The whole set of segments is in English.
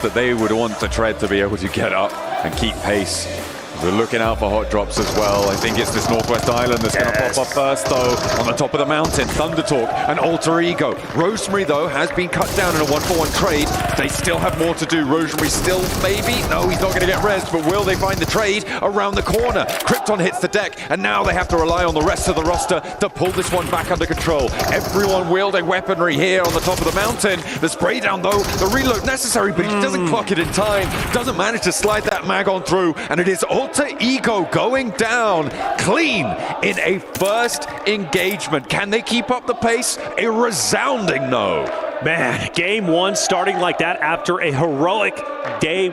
that they would want the tread to be able to get up and keep pace. We're looking out for hot drops as well. I think it's this Northwest Island that's going to pop up first, though, on the top of the mountain. Thunder Talk and Alter Ego. Rosemary, though, has been cut down in a 1-for-1 trade. They still have more to do. Rosemary still, maybe? No, he's not going to get rest, but will they find the trade around the corner? Krypton hits the deck, and now they have to rely on the rest of the roster to pull this one back under control. Everyone wielding weaponry here on the top of the mountain. The spray down, though, the reload necessary, but he doesn't clock it in time. Doesn't manage to slide that mag on through, and it is Alter Ego going down clean in a first engagement. Can they keep up the pace? A resounding no. Man, game one starting like that after a heroic day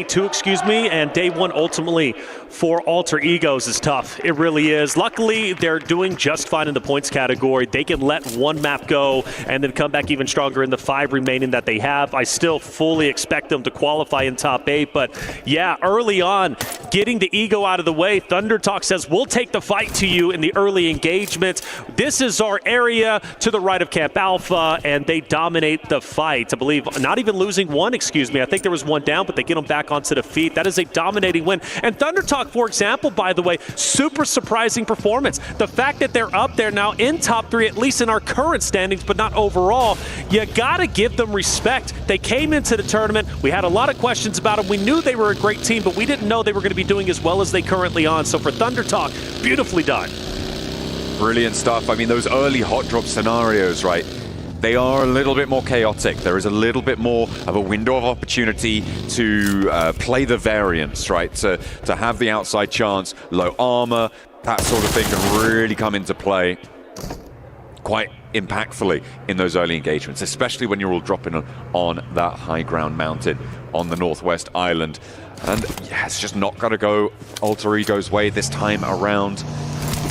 two, and day one ultimately for Alter Egos is tough. It really is. Luckily, they're doing just fine in the points category. They can let one map go and then come back even stronger in the 5 remaining that they have. I still fully expect them to qualify in top 8, but yeah, early on, getting the ego out of the way, Thunder Talk says, we'll take the fight to you in the early engagement. This is our area to the right of Camp Alpha, and they dominate the fight. I believe not even losing one, I think there was one down, but they get them back onto the feet. That is a dominating win. And Thunder Talk, for example, by the way, super surprising performance. The fact that they're up there now in top 3, at least in our current standings, but not overall, you gotta give them respect. They came into the tournament. We had a lot of questions about them. We knew they were a great team, but we didn't know they were going to be doing as well as they currently are. So for Thunder Talk, beautifully done. Brilliant stuff. I mean, those early hot drop scenarios, right? They are a little bit more chaotic. There is a little bit more of a window of opportunity to play the variance, right? To have the outside chance, low armor, that sort of thing can really come into play quite impactfully in those early engagements, especially when you're all dropping on that high ground mountain on the Northwest Island. And yeah, it's just not going to go Alter Ego's way this time around.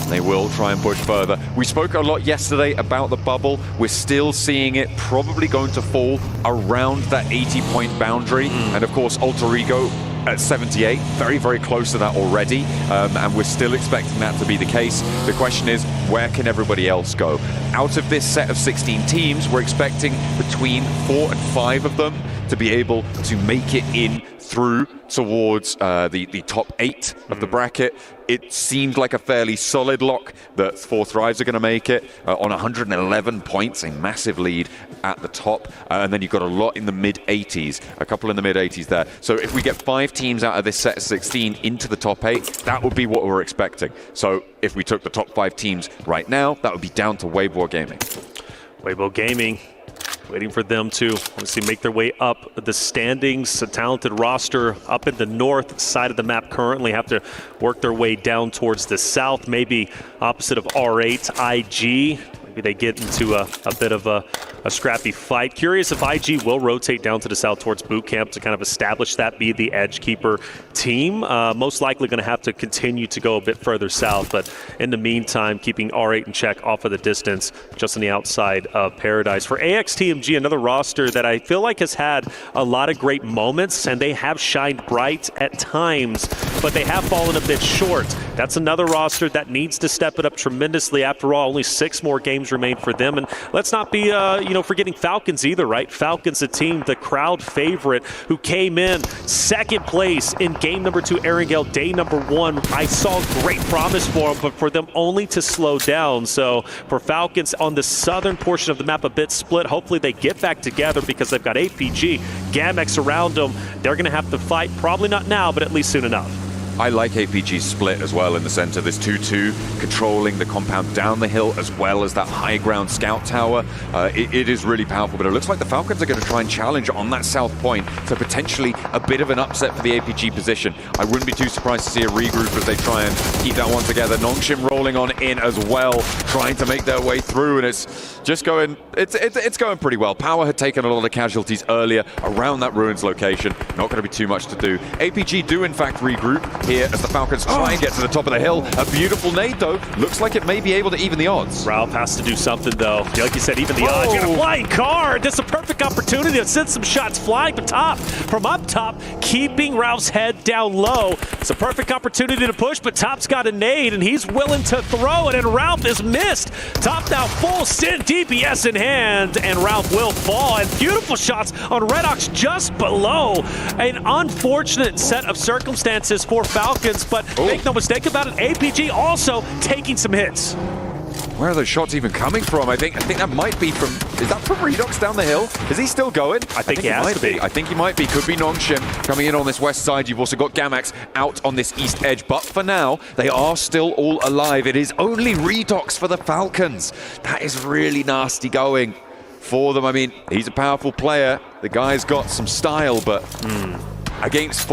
They will try and push further. We spoke a lot yesterday about the bubble. We're still seeing it probably going to fall around that 80-point boundary. And of course, Alter Ego at 78, very, very close to that already. And we're still expecting that to be the case. The question is, where can everybody else go? Out of this set of 16 teams, we're expecting between 4 and 5 of them to be able to make it in through towards the top 8 of the bracket. It seemed like a fairly solid lock that 4 Thrives are going to make it on 111 points, a massive lead at the top. And then you've got a lot in the mid-80s, a couple in the mid-80s there. So if we get 5 teams out of this set of 16 into the top 8, that would be what we're expecting. So if we took the top 5 teams right now, that would be down to Waybo Gaming. Waybo Gaming, waiting for them to obviously make their way up the standings. A talented roster up in the north side of the map currently, have to work their way down towards the south, maybe opposite of R8, IG. Maybe they get into a bit of a scrappy fight. Curious if IG will rotate down to the south towards boot camp to kind of establish that, be the edge keeper team. Most likely going to have to continue to go a bit further south, but in the meantime, keeping R8 in check off of the distance, just on the outside of Paradise. For AXTMG, another roster that I feel like has had a lot of great moments, and they have shined bright at times, but they have fallen a bit short. That's another roster that needs to step it up tremendously. After all, only 6 more games remain for them. And let's not be, forgetting Falcons either, right? Falcons, a team, the crowd favorite, who came in second place in game number 2, Erangel, day number 1. I saw great promise for them, but for them only to slow down. So for Falcons on the southern portion of the map, a bit split. Hopefully they get back together because they've got APG, Gamex around them. They're going to have to fight, probably not now, but at least soon enough. I like APG's split as well in the center. This 2-2 controlling the compound down the hill as well as that high ground scout tower. It is really powerful, but it looks like the Falcons are going to try and challenge on that south point, so potentially a bit of an upset for the APG position. I wouldn't be too surprised to see a regroup as they try and keep that one together. Nongshim rolling on in as well, trying to make their way through, and it's just going, it's going pretty well. Power had taken a lot of casualties earlier around that ruins location. Not going to be too much to do. APG do in fact regroup. here as the Falcons try and get to the top of the hill. A beautiful nade, though. Looks like it may be able to even the odds. Ralph has to do something, though. Like you said, even the odds. You got a flying card. This is a perfect opportunity to send some shots flying from up top, keeping Ralph's head down low. It's a perfect opportunity to push, but Top's got a nade, and he's willing to throw it, and Ralph is missed. Top now full send, DPS in hand, and Ralph will fall. And beautiful shots on Redox just below. An unfortunate set of circumstances for Falcons, but make no mistake about it, APG also taking some hits. Where are those shots even coming from? I think that might be from... Is that from Redox down the hill? Is he still going? I think he has to be. I think he might be. Could be Nongshim coming in on this west side. You've also got Gamax out on this east edge. But for now, they are still all alive. It is only Redox for the Falcons. That is really nasty going for them. I mean, he's a powerful player. The guy's got some style, but... Against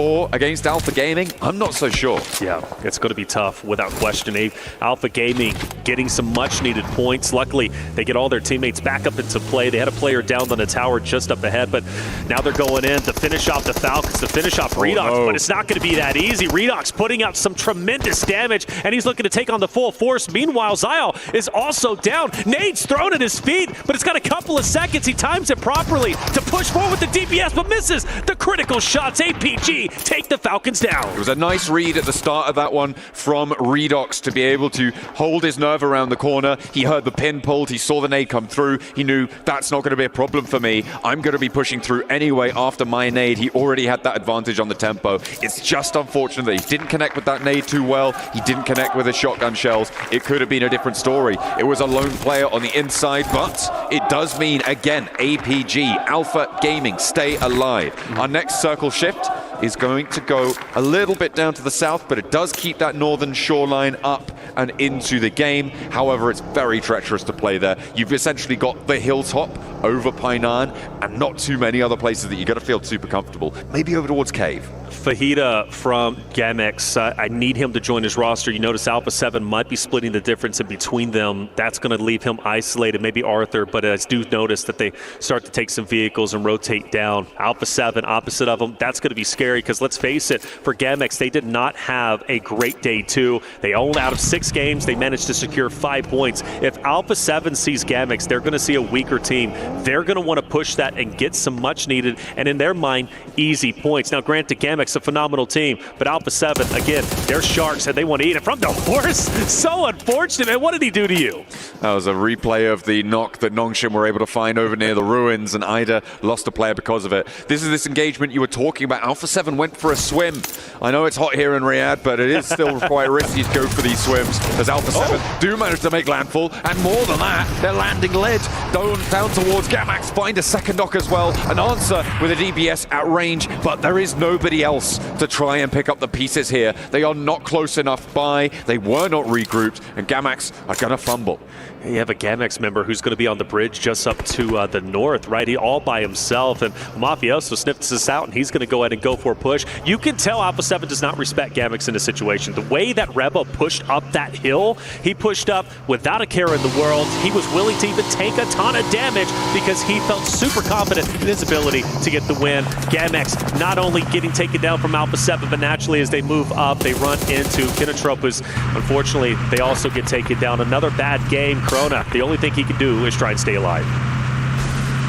Alpha Gaming, I'm not so sure. Yeah, it's going to be tough without question. Alpha Gaming getting some much-needed points. Luckily, they get all their teammates back up into play. They had a player down on the tower just up ahead, but now they're going in to finish off the Falcons, to finish off Redox, but it's not going to be that easy. Redox putting out some tremendous damage, and he's looking to take on the full force. Meanwhile, Zyal is also down. Nade's thrown at his feet, but it's got a couple of seconds. He times it properly to push forward with the DPS, but misses the critical shots. APG take the Falcons down. It was a nice read at the start of that one from Redox to be able to hold his nerve around the corner. He heard the pin pulled, he saw the nade come through, he knew that's not going to be a problem for me. I'm going to be pushing through anyway after my nade. He already had that advantage on the tempo. It's just unfortunate that he didn't connect with that nade too well. He didn't connect with his shotgun shells. It could have been a different story. It was a lone player on the inside, but it does mean, again, APG, Alpha Gaming, stay alive. Our next circle shift is going to go a little bit down to the south, but it does keep that northern shoreline up and into the game. However, it's very treacherous to play there. You've essentially got the hilltop over Painan and not too many other places that you're going to feel super comfortable. Maybe over towards Cave. Fajita from Gamex, I need him to join his roster. You notice Alpha 7 might be splitting the difference in between them. That's going to leave him isolated, maybe Arthur, but I do notice that they start to take some vehicles and rotate down. Alpha 7, opposite of them, that's going to be scary because let's face it, for Gamex, they did not have a great day two. They owned out of 6 games, they managed to secure 5 points. If Alpha 7 sees Gamex, they're going to see a weaker team. They're going to want to push that and get some much needed, and in their mind, easy points. Now, granted, Gamex a phenomenal team, but Alpha 7, again, they're sharks and they want to eat it from the horse. So unfortunate, man. What did he do to you? That was a replay of the knock that Nongshim were able to find over near the ruins, and Ida lost a player because of it. This is this engagement you were talking about. Alpha 7 went for a swim. I know it's hot here in Riyadh, but it is still quite risky to go for these swims, as Alpha 7 do manage to make landfall, and more than that, they're landing lead down towards Gamax. Find a second knock as well. An answer with a DBS at range, but there is nobody else to try and pick up the pieces here. They are not close enough by. They were not regrouped, and Gamax are going to fumble. You have a Gamex member who's going to be on the bridge just up to the north, right? He all by himself, and Mafioso sniffs this out, and he's going to go ahead and go for a push. You can tell Alpha 7 does not respect Gamex in this situation. The way that Reba pushed up that hill, he pushed up without a care in the world. He was willing to even take a ton of damage because he felt super confident in his ability to get the win. Gamex not only getting taken down from Alpha 7, but naturally as they move up, they run into Kinotrope, who's unfortunately, they also get taken down. Another bad game. Corona, the only thing he can do is try and stay alive.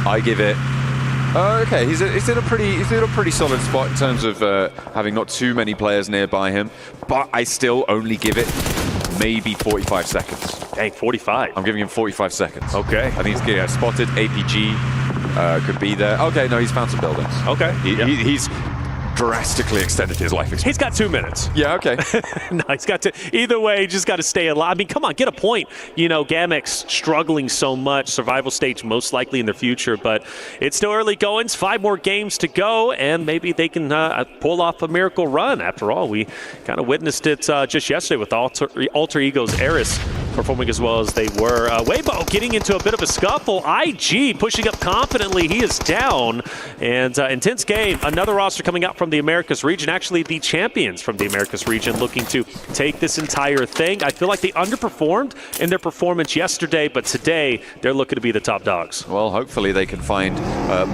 I give it... okay, he's in a pretty solid spot in terms of having not too many players nearby him, but I still only give it maybe 45 seconds. Dang, 45. I'm giving him 45 seconds. Okay. I think he's getting spotted. APG could be there. Okay, no, he's found some buildings. Okay. He's drastically extended his life expectancy. He's got 2 minutes. Yeah, okay. No, he's got to. Either way, just got to stay alive. I mean, come on, get a point. You know, Gamex struggling so much, survival stage most likely in the future, but it's still early goings. 5 more games to go, and maybe they can pull off a miracle run. After all, we kind of witnessed it just yesterday with Alter Ego's Eris performing as well as they were. Waybo getting into a bit of a scuffle. IG pushing up confidently. He is down. And intense game. Another roster coming out from the Americas region. Actually, the champions from the Americas region looking to take this entire thing. I feel like they underperformed in their performance yesterday, but today they're looking to be the top dogs. Well, hopefully they can find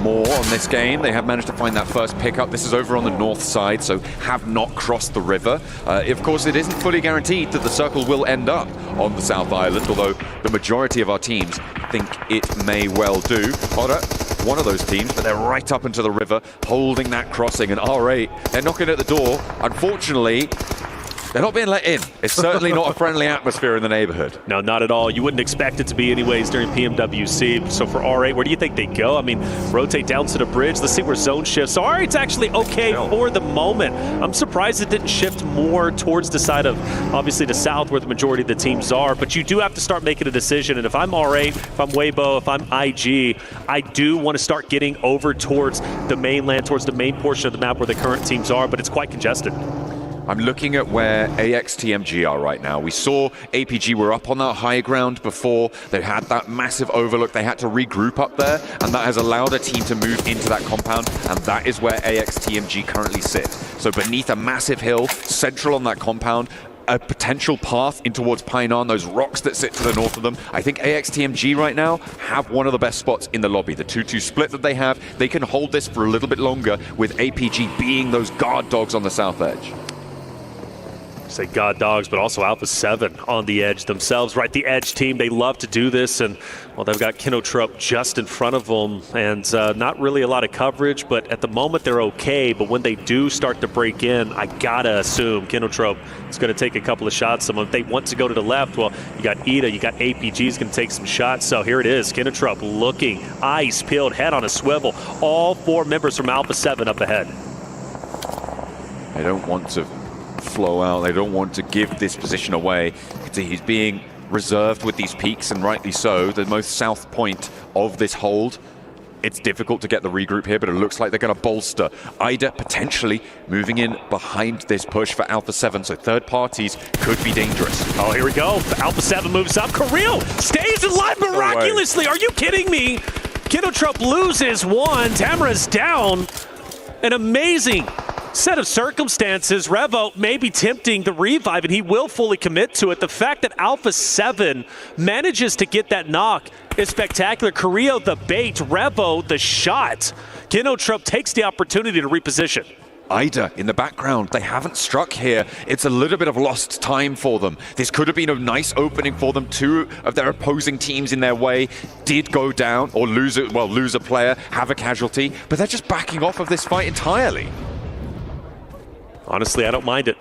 more on this game. They have managed to find that first pickup. This is over on the north side, so have not crossed the river. Of course, it isn't fully guaranteed that the circle will end up on the South Island, although the majority of our teams think it may well do. Horra, one of those teams, but they're right up into the river, holding that crossing, and R8, they're knocking at the door. Unfortunately, they're not being let in. It's certainly not a friendly atmosphere in the neighborhood. No, not at all. You wouldn't expect it to be anyways during PMWC. So for R8, where do you think they go? I mean, rotate down to the bridge. Let's see where zone shifts. So R8's actually okay for the moment. I'm surprised it didn't shift more towards the side of, obviously, the south where the majority of the teams are. But you do have to start making a decision. And if I'm R8, if I'm Waybo, if I'm IG, I do want to start getting over towards the mainland, towards the main portion of the map where the current teams are, but it's quite congested. I'm looking at where AXTMG are right now. We saw APG were up on that high ground before. They had that massive overlook. They had to regroup up there, and that has allowed a team to move into that compound, and that is where AXTMG currently sit. So beneath a massive hill, central on that compound, a potential path in towards Painan, those rocks that sit to the north of them. I think AXTMG right now have one of the best spots in the lobby. The 2-2 split that they have, they can hold this for a little bit longer with APG being those guard dogs on the south edge. Say God dogs, but also Alpha 7 on the edge themselves, right? The edge team, they love to do this, and well, they've got Kinotrope just in front of them, and not really a lot of coverage, but at the moment they're okay. But when they do start to break in, I gotta assume Kinotrope is going to take a couple of shots. If they want to go to the left, well, you got Ida, you got APG's going to take some shots. So here it is, Kinotrope looking, eyes peeled, head on a swivel. All four members from Alpha 7 up ahead. They don't want to flow out. They don't want to give this position away. He's being reserved with these peaks, and rightly so. The most south point of this hold. It's difficult to get the regroup here, but it looks like they're going to bolster. Ida potentially moving in behind this push for Alpha 7, so third parties could be dangerous. Oh, here we go. Alpha 7 moves up. Kirill stays alive miraculously. Are you kidding me? Kinotrope loses one. Tamara's down. An amazing set of circumstances. Revo may be tempting the revive, and he will fully commit to it. The fact that Alpha 7 manages to get that knock is spectacular. Carrillo the bait, Revo the shot. Kinotrope takes the opportunity to reposition. Ida in the background, they haven't struck here. It's a little bit of lost time for them. This could have been a nice opening for them. Two of their opposing teams in their way did go down or lose a player, have a casualty, but they're just backing off of this fight entirely. Honestly, I don't mind it.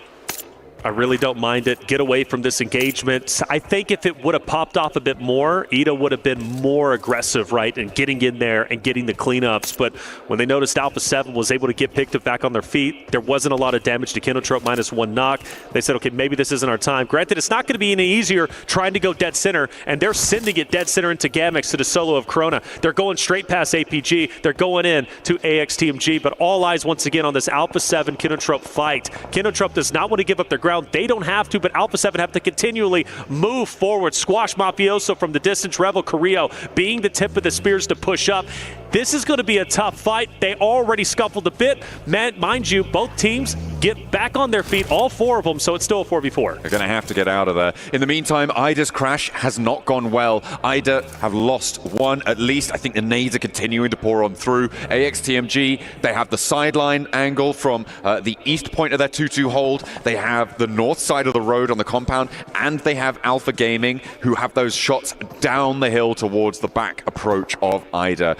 I really don't mind it. Get away from this engagement. I think if it would have popped off a bit more, Ida would have been more aggressive, right, and getting in there and getting the cleanups. But when they noticed Alpha 7 was able to get picked up back on their feet, there wasn't a lot of damage to Kinotrope, -1 knock. They said, okay, maybe this isn't our time. Granted, it's not going to be any easier trying to go dead center, and they're sending it dead center into Gamex to the solo of Corona. They're going straight past APG. They're going in to AXTMG, but all eyes once again on this Alpha 7 Kinotrope fight. Kinotrope does not want to give up their ground. They don't have to, but Alpha 7 have to continually move forward. Squash Mafioso from the distance. Revel Carrillo being the tip of the spears to push up. This is going to be a tough fight. They already scuffled a bit. Mind you, both teams get back on their feet, all four of them, so it's still a 4v4. They're going to have to get out of there. In the meantime, Ida's crash has not gone well. Ida have lost one at least. I think the nades are continuing to pour on through. AXTMG, they have the sideline angle from the east point of their 2-2 hold. They have the north side of the road on the compound, and they have Alpha Gaming, who have those shots down the hill towards the back approach of Ida.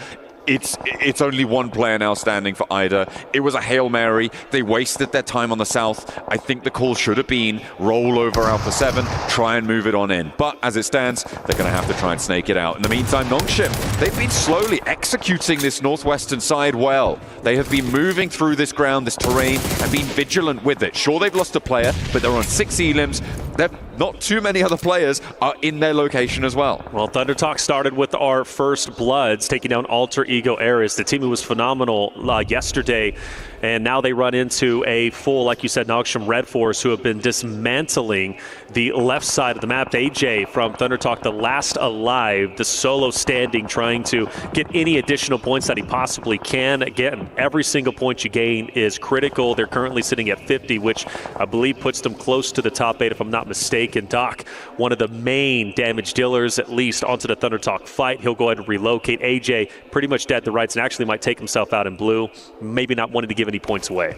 It's only one player now standing for Ida. It was a Hail Mary. They wasted their time on the south. I think the call should have been roll over Alpha 7, try and move it on in. But as it stands, they're going to have to try and snake it out. In the meantime, Nongshim, they've been slowly executing this northwestern side well. They have been moving through this ground, this terrain, and been vigilant with it. Sure, they've lost a player, but they're on 6 elims. Not too many other players are in their location as well. Well, Thunder Talk started with our first Bloods taking down Alter Ego Ares, the team who was phenomenal yesterday. And now they run into a full, like you said, Nogsham Red Force, who have been dismantling the left side of the map. AJ from Thunder Talk, the last alive, the solo standing, trying to get any additional points that he possibly can. Again, every single point you gain is critical. They're currently sitting at 50, which I believe puts them close to the top 8, if I'm not mistaken. Doc, one of the main damage dealers, at least onto the Thunder Talk fight. He'll go ahead and relocate. AJ pretty much dead to rights and actually might take himself out in blue, maybe not wanting to give any points away.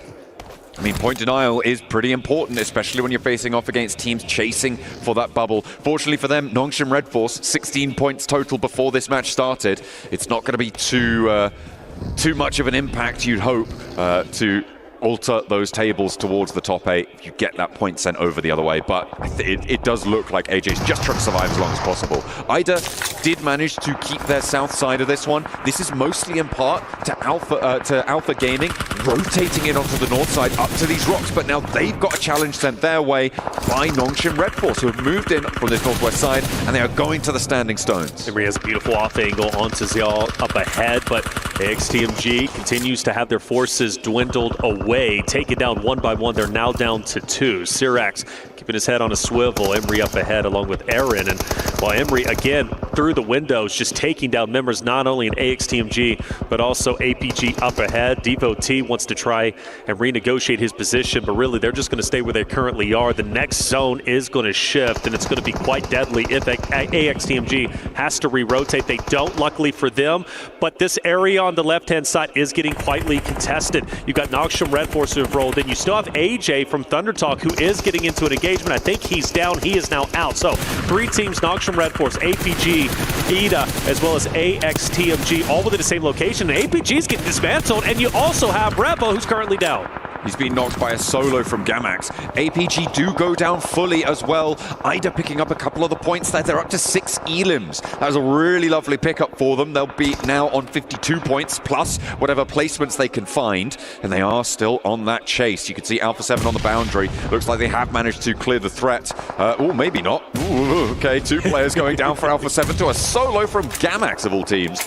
I mean, point denial is pretty important, especially when you're facing off against teams chasing for that bubble. Fortunately for them, Nongshim Red Force, 16 points total before this match started. It's not going to be too much of an impact, you'd hope, to alter those tables towards the top 8 if you get that point sent over the other way. But it does look like AJ's just trying to survive as long as possible. IDA did manage to keep their south side of this one. This is mostly in part to Alpha Gaming rotating in onto the north side up to these rocks, but now they've got a challenge sent their way by Nongshim Red Force, who have moved in from this northwest side, and they are going to the standing stones. Emery has a beautiful off angle onto Zial up ahead, but AXTMG continues to have their forces dwindled away, taken down one by one. They're now down to 2. Sirax keeping his head on a swivel. Emery up ahead along with Aaron, and while Emery again through the windows just taking down members not only in AXTMG but also APG up ahead. Devo T wants to try and renegotiate his position, but really they're just going to stay where they currently are. The next zone is going to shift, and it's going to be quite deadly if AXTMG has to re-rotate. They don't, luckily for them, but this area on the left-hand side is getting quietly contested. You've got Nogsham Red Force who have rolled in. You still have AJ from Thunder Talk, who is getting into an engagement. I think he's down. He is now out. So 3 teams, Nogsham Red Force, APG, EDA, as well as AXTMG, all within the same location. And APG is getting dismantled, and you also have Revo, who's currently down. He's been knocked by a solo from Gamax. APG do go down fully as well. IDA picking up a couple of the points there. They're up to 6 elims. That was a really lovely pickup for them. They'll be now on 52 points plus whatever placements they can find, and they are still on that chase. You can see Alpha 7 on the boundary. Looks like they have managed to clear the threat. Oh, maybe not. Ooh, okay, 2 players going down for Alpha 7 to a solo from Gamax of all teams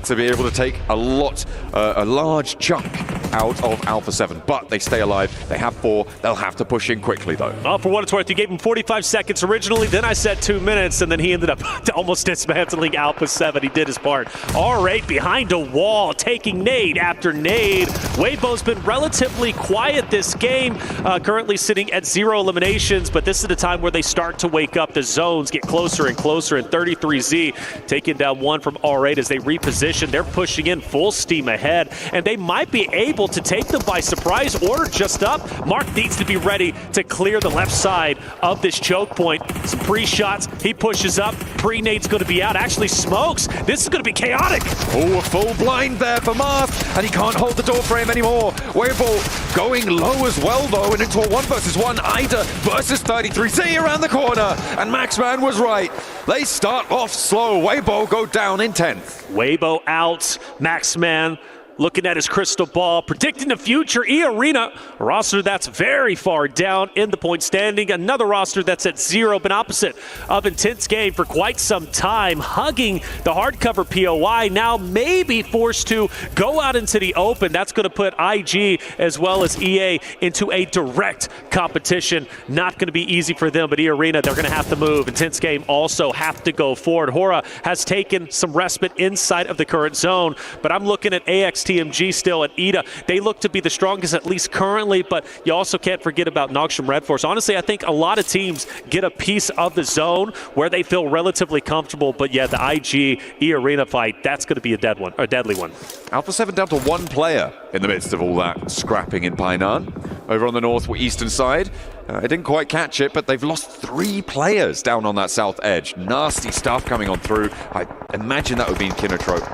to be able to take a large chunk out of Alpha 7, but they stay alive. They have 4. They'll have to push in quickly, though. Well, for what it's worth, you gave him 45 seconds originally, then I said 2 minutes, and then he ended up almost dismantling Alpha 7. He did his part. R8 behind a wall, taking nade after nade. Waybo's been relatively quiet this game, currently sitting at 0 eliminations, but this is the time where they start to wake up. The zones get closer and closer, and 33Z taking down 1 from R8 as they reposition. They're pushing in full steam ahead, and they might be able to take them by surprise. Order just up. Mark needs to be ready to clear the left side of this choke point. Some pre-shots. He pushes up. Pre-nade's going to be out. Actually smokes. This is going to be chaotic. Oh, a full blind there for Marth, and he can't hold the door frame anymore. Waybo going low as well, though, and into a 1 versus 1. IDA versus 33Z around the corner, and Maxman was right. They start off slow. Waybo go down in 10th. Waybo out. Maxman looking at his crystal ball, predicting the future. E-Arena, a roster that's very far down in the point standing. Another roster that's at 0, been opposite of Intense Game for quite some time, hugging the hardcover POI, now maybe forced to go out into the open. That's going to put IG as well as EA into a direct competition. Not going to be easy for them, but E-Arena, they're going to have to move. Intense Game also have to go forward. Horra has taken some respite inside of the current zone, but I'm looking at AXTMG still at EDA. They look to be the strongest, at least currently, but you also can't forget about Nogsham Red Force. Honestly, I think a lot of teams get a piece of the zone where they feel relatively comfortable, but yeah, the IG E-Arena fight, that's going to be a deadly one. Alpha 7 down to 1 player in the midst of all that scrapping in Painan. Over on the northeastern side, they didn't quite catch it, but they've lost 3 players down on that south edge. Nasty stuff coming on through. I imagine that would be in Kinotrope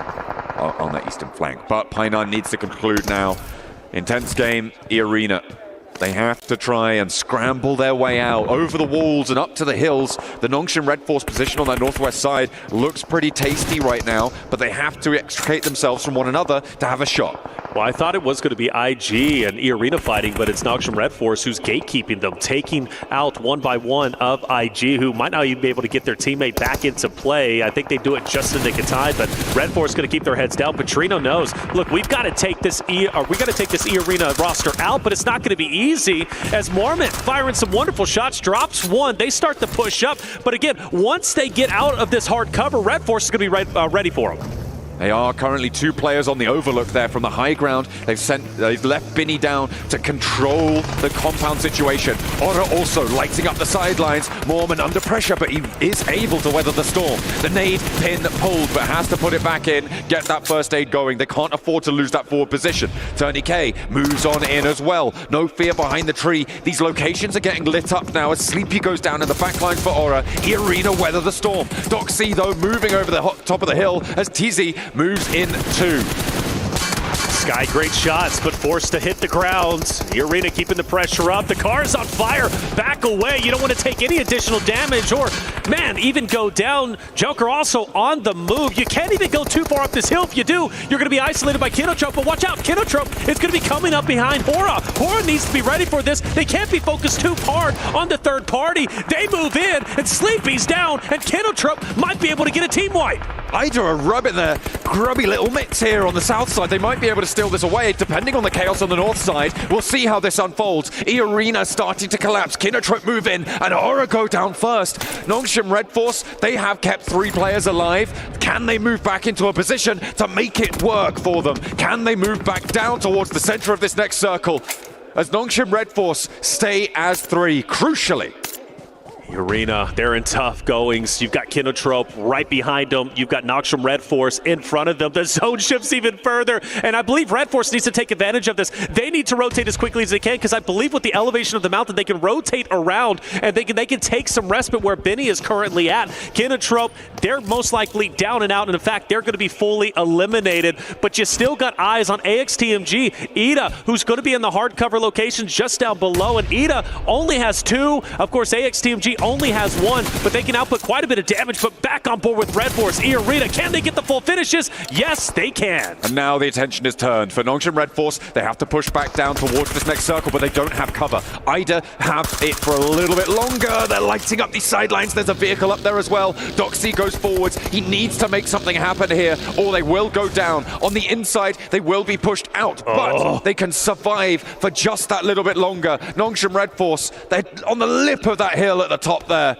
on that eastern flank. But Painan needs to conclude now. Intense Game, E-Arena They have to try and scramble their way out over the walls and up to the hills. The Nongshim Red Force position on that northwest side looks pretty tasty right now, but they have to extricate themselves from one another to have a shot. Well, I thought it was going to be IG and E-Arena fighting, but it's Nongshim Red Force who's gatekeeping them, taking out one by one of IG, who might not even be able to get their teammate back into play. I think they do it just in the nick of time, but Red Force is going to keep their heads down. Petrino knows, look, we've got to take this E-Arena roster out, but it's not going to be easy, as Mormont firing some wonderful shots, drops one. They start to push up, but again, once they get out of this hard cover, Red Force is going to be ready for them. They are currently 2 players on the overlook there from the high ground. They've left Binny down to control the compound situation. Horra also lighting up the sidelines. Mormont under pressure, but he is able to weather the storm. The nade pin pulled, but has to put it back in, get that first aid going. They can't afford to lose that forward position. Turney K moves on in as well. No fear behind the tree. These locations are getting lit up now as Sleepy goes down in the back line for Horra. E-Arena weather the storm. Doxy, though, moving over the top of the hill as TZ moves in too. Sky, great shots, but forced to hit the ground. E-Arena keeping the pressure up. The car's on fire. Back away. You don't want to take any additional damage or, man, even go down. Joker also on the move. You can't even go too far up this hill. If you do, you're going to be isolated by Kinotrope, but watch out. Kinotrope is going to be coming up behind Horra. Horra needs to be ready for this. They can't be focused too hard on the third party. They move in, and Sleepy's down, and Kinotrope might be able to get a team wipe. Ida are rubbing their grubby little mitts here on the south side. They might be able to steal this away, depending on the chaos on the north side. We'll see how this unfolds. E-Arena starting to collapse. Kinotrope move in, and Horra go down first. Nongshim Red Force, they have kept 3 players alive. Can they move back into a position to make it work for them? Can they move back down towards the center of this next circle? As Nongshim Red Force stay as 3, crucially. E-Arena, they're in tough goings. You've got Kinotrope right behind them. You've got Nongshim Red Force in front of them. The zone shifts even further, and I believe Red Force needs to take advantage of this. They need to rotate as quickly as they can, because I believe with the elevation of the mountain, they can rotate around, and they can take some respite where Benny is currently at. Kinotrope, they're most likely down and out, and in fact, they're going to be fully eliminated, but you still got eyes on AXTMG. Ida, who's going to be in the hardcover location just down below, and Ida only has 2. Of course, AXTMG only has 1, but they can output quite a bit of damage. But back on board with Red Force. E-Arena, can they get the full finishes? Yes, they can. And now the attention is turned. For Nongshim Red Force, they have to push back down towards this next circle, but they don't have cover. Ida have it for a little bit longer. They're lighting up these sidelines. There's a vehicle up there as well. Doxy goes forwards. He needs to make something happen here, or they will go down. On the inside, they will be pushed out, but they can survive for just that little bit longer. Nongshim Red Force, they're on the lip of that hill at the top there.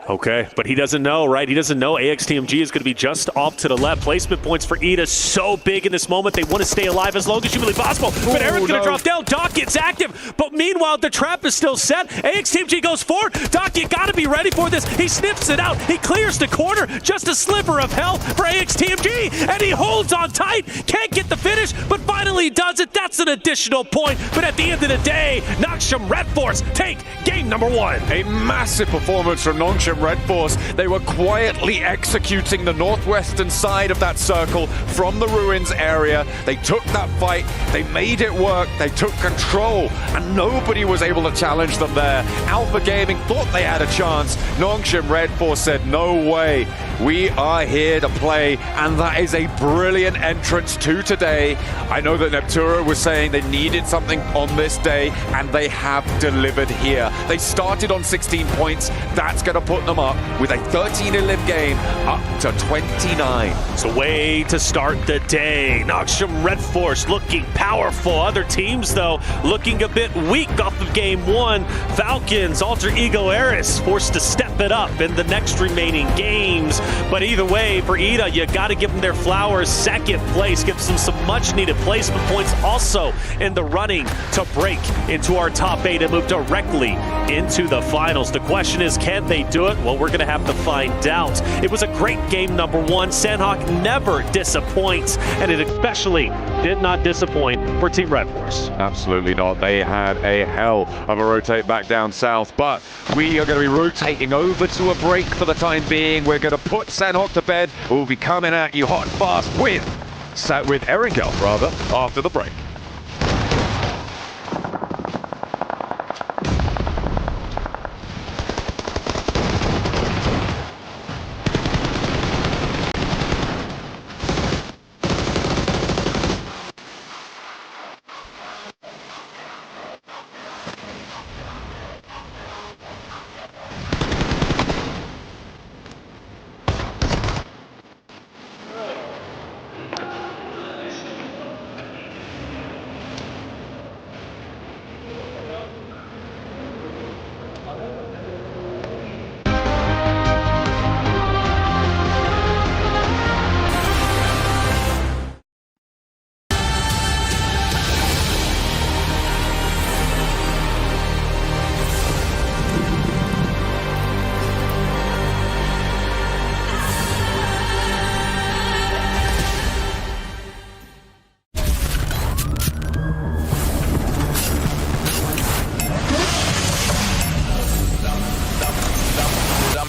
Okay, but he doesn't know, right? He doesn't know AXTMG is going to be just off to the left. Placement points for Ida so big in this moment. They want to stay alive as long as humanly possible. But Aaron's going to drop down. Doc gets active. But meanwhile, the trap is still set. AXTMG goes forward. Doc, you got to be ready for this. He sniffs it out. He clears the corner. Just a sliver of hell for AXTMG. And he holds on tight. Can't get the finish, but finally does it. That's an additional point. But at the end of the day, Nongshim Red Force take game number 1. A massive performance from Nongshim Red Force. They were quietly executing the northwestern side of that circle from the ruins area. They took that fight, they made it work, they took control, and nobody was able to challenge them there. Alpha Gaming thought they had a chance. Nongshim Red Force said, no way, we are here to play, and that is a brilliant entrance to today. I know that Neptura was saying they needed something on this day, and they have delivered here. They started on 16 points. That's going to put them up with a 13-11 game up to 29. It's a way to start the day. Nongshim Red Force looking powerful. Other teams, though, looking a bit weak off of game 1. Falcons, Alter Ego Eris, forced to step it up in the next remaining games. But either way, for Ida, you got to give them their flowers. Second place gives them some much-needed placement points. Also in the running to break into our top 8 and move directly into the finals. The question is, can they do it? Well, we're going to have to find out. It was a great game number 1. Sanhok never disappoints, and it especially did not disappoint for Team Red Force. Absolutely not. They had a hell of a rotate back down south, but we are going to be rotating over to a break for the time being. We're going to put Sanhok to bed. We'll be coming at you hot and fast with Erengel, after the break.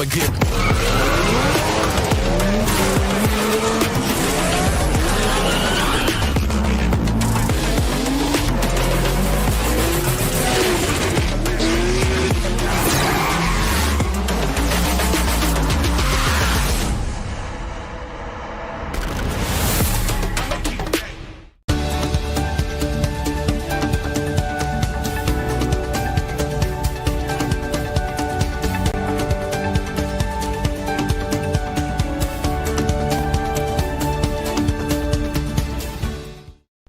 I'ma get.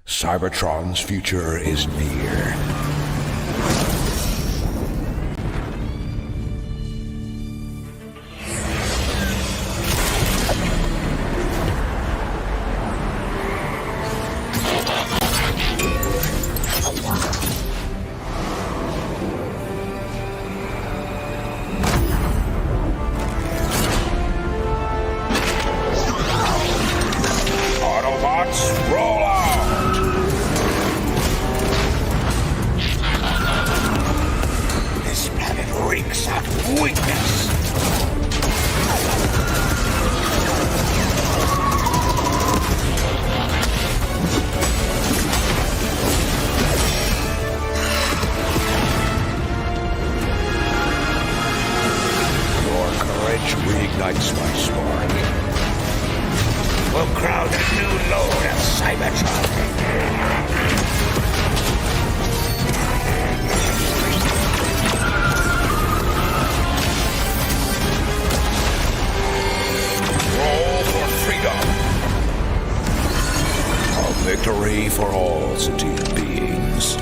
Cybertron's future is near. Autobots, roll out! Reeks of weakness. Your courage reignites my spark. We'll crown a new lord of Cybertron. Victory for all sentient beings.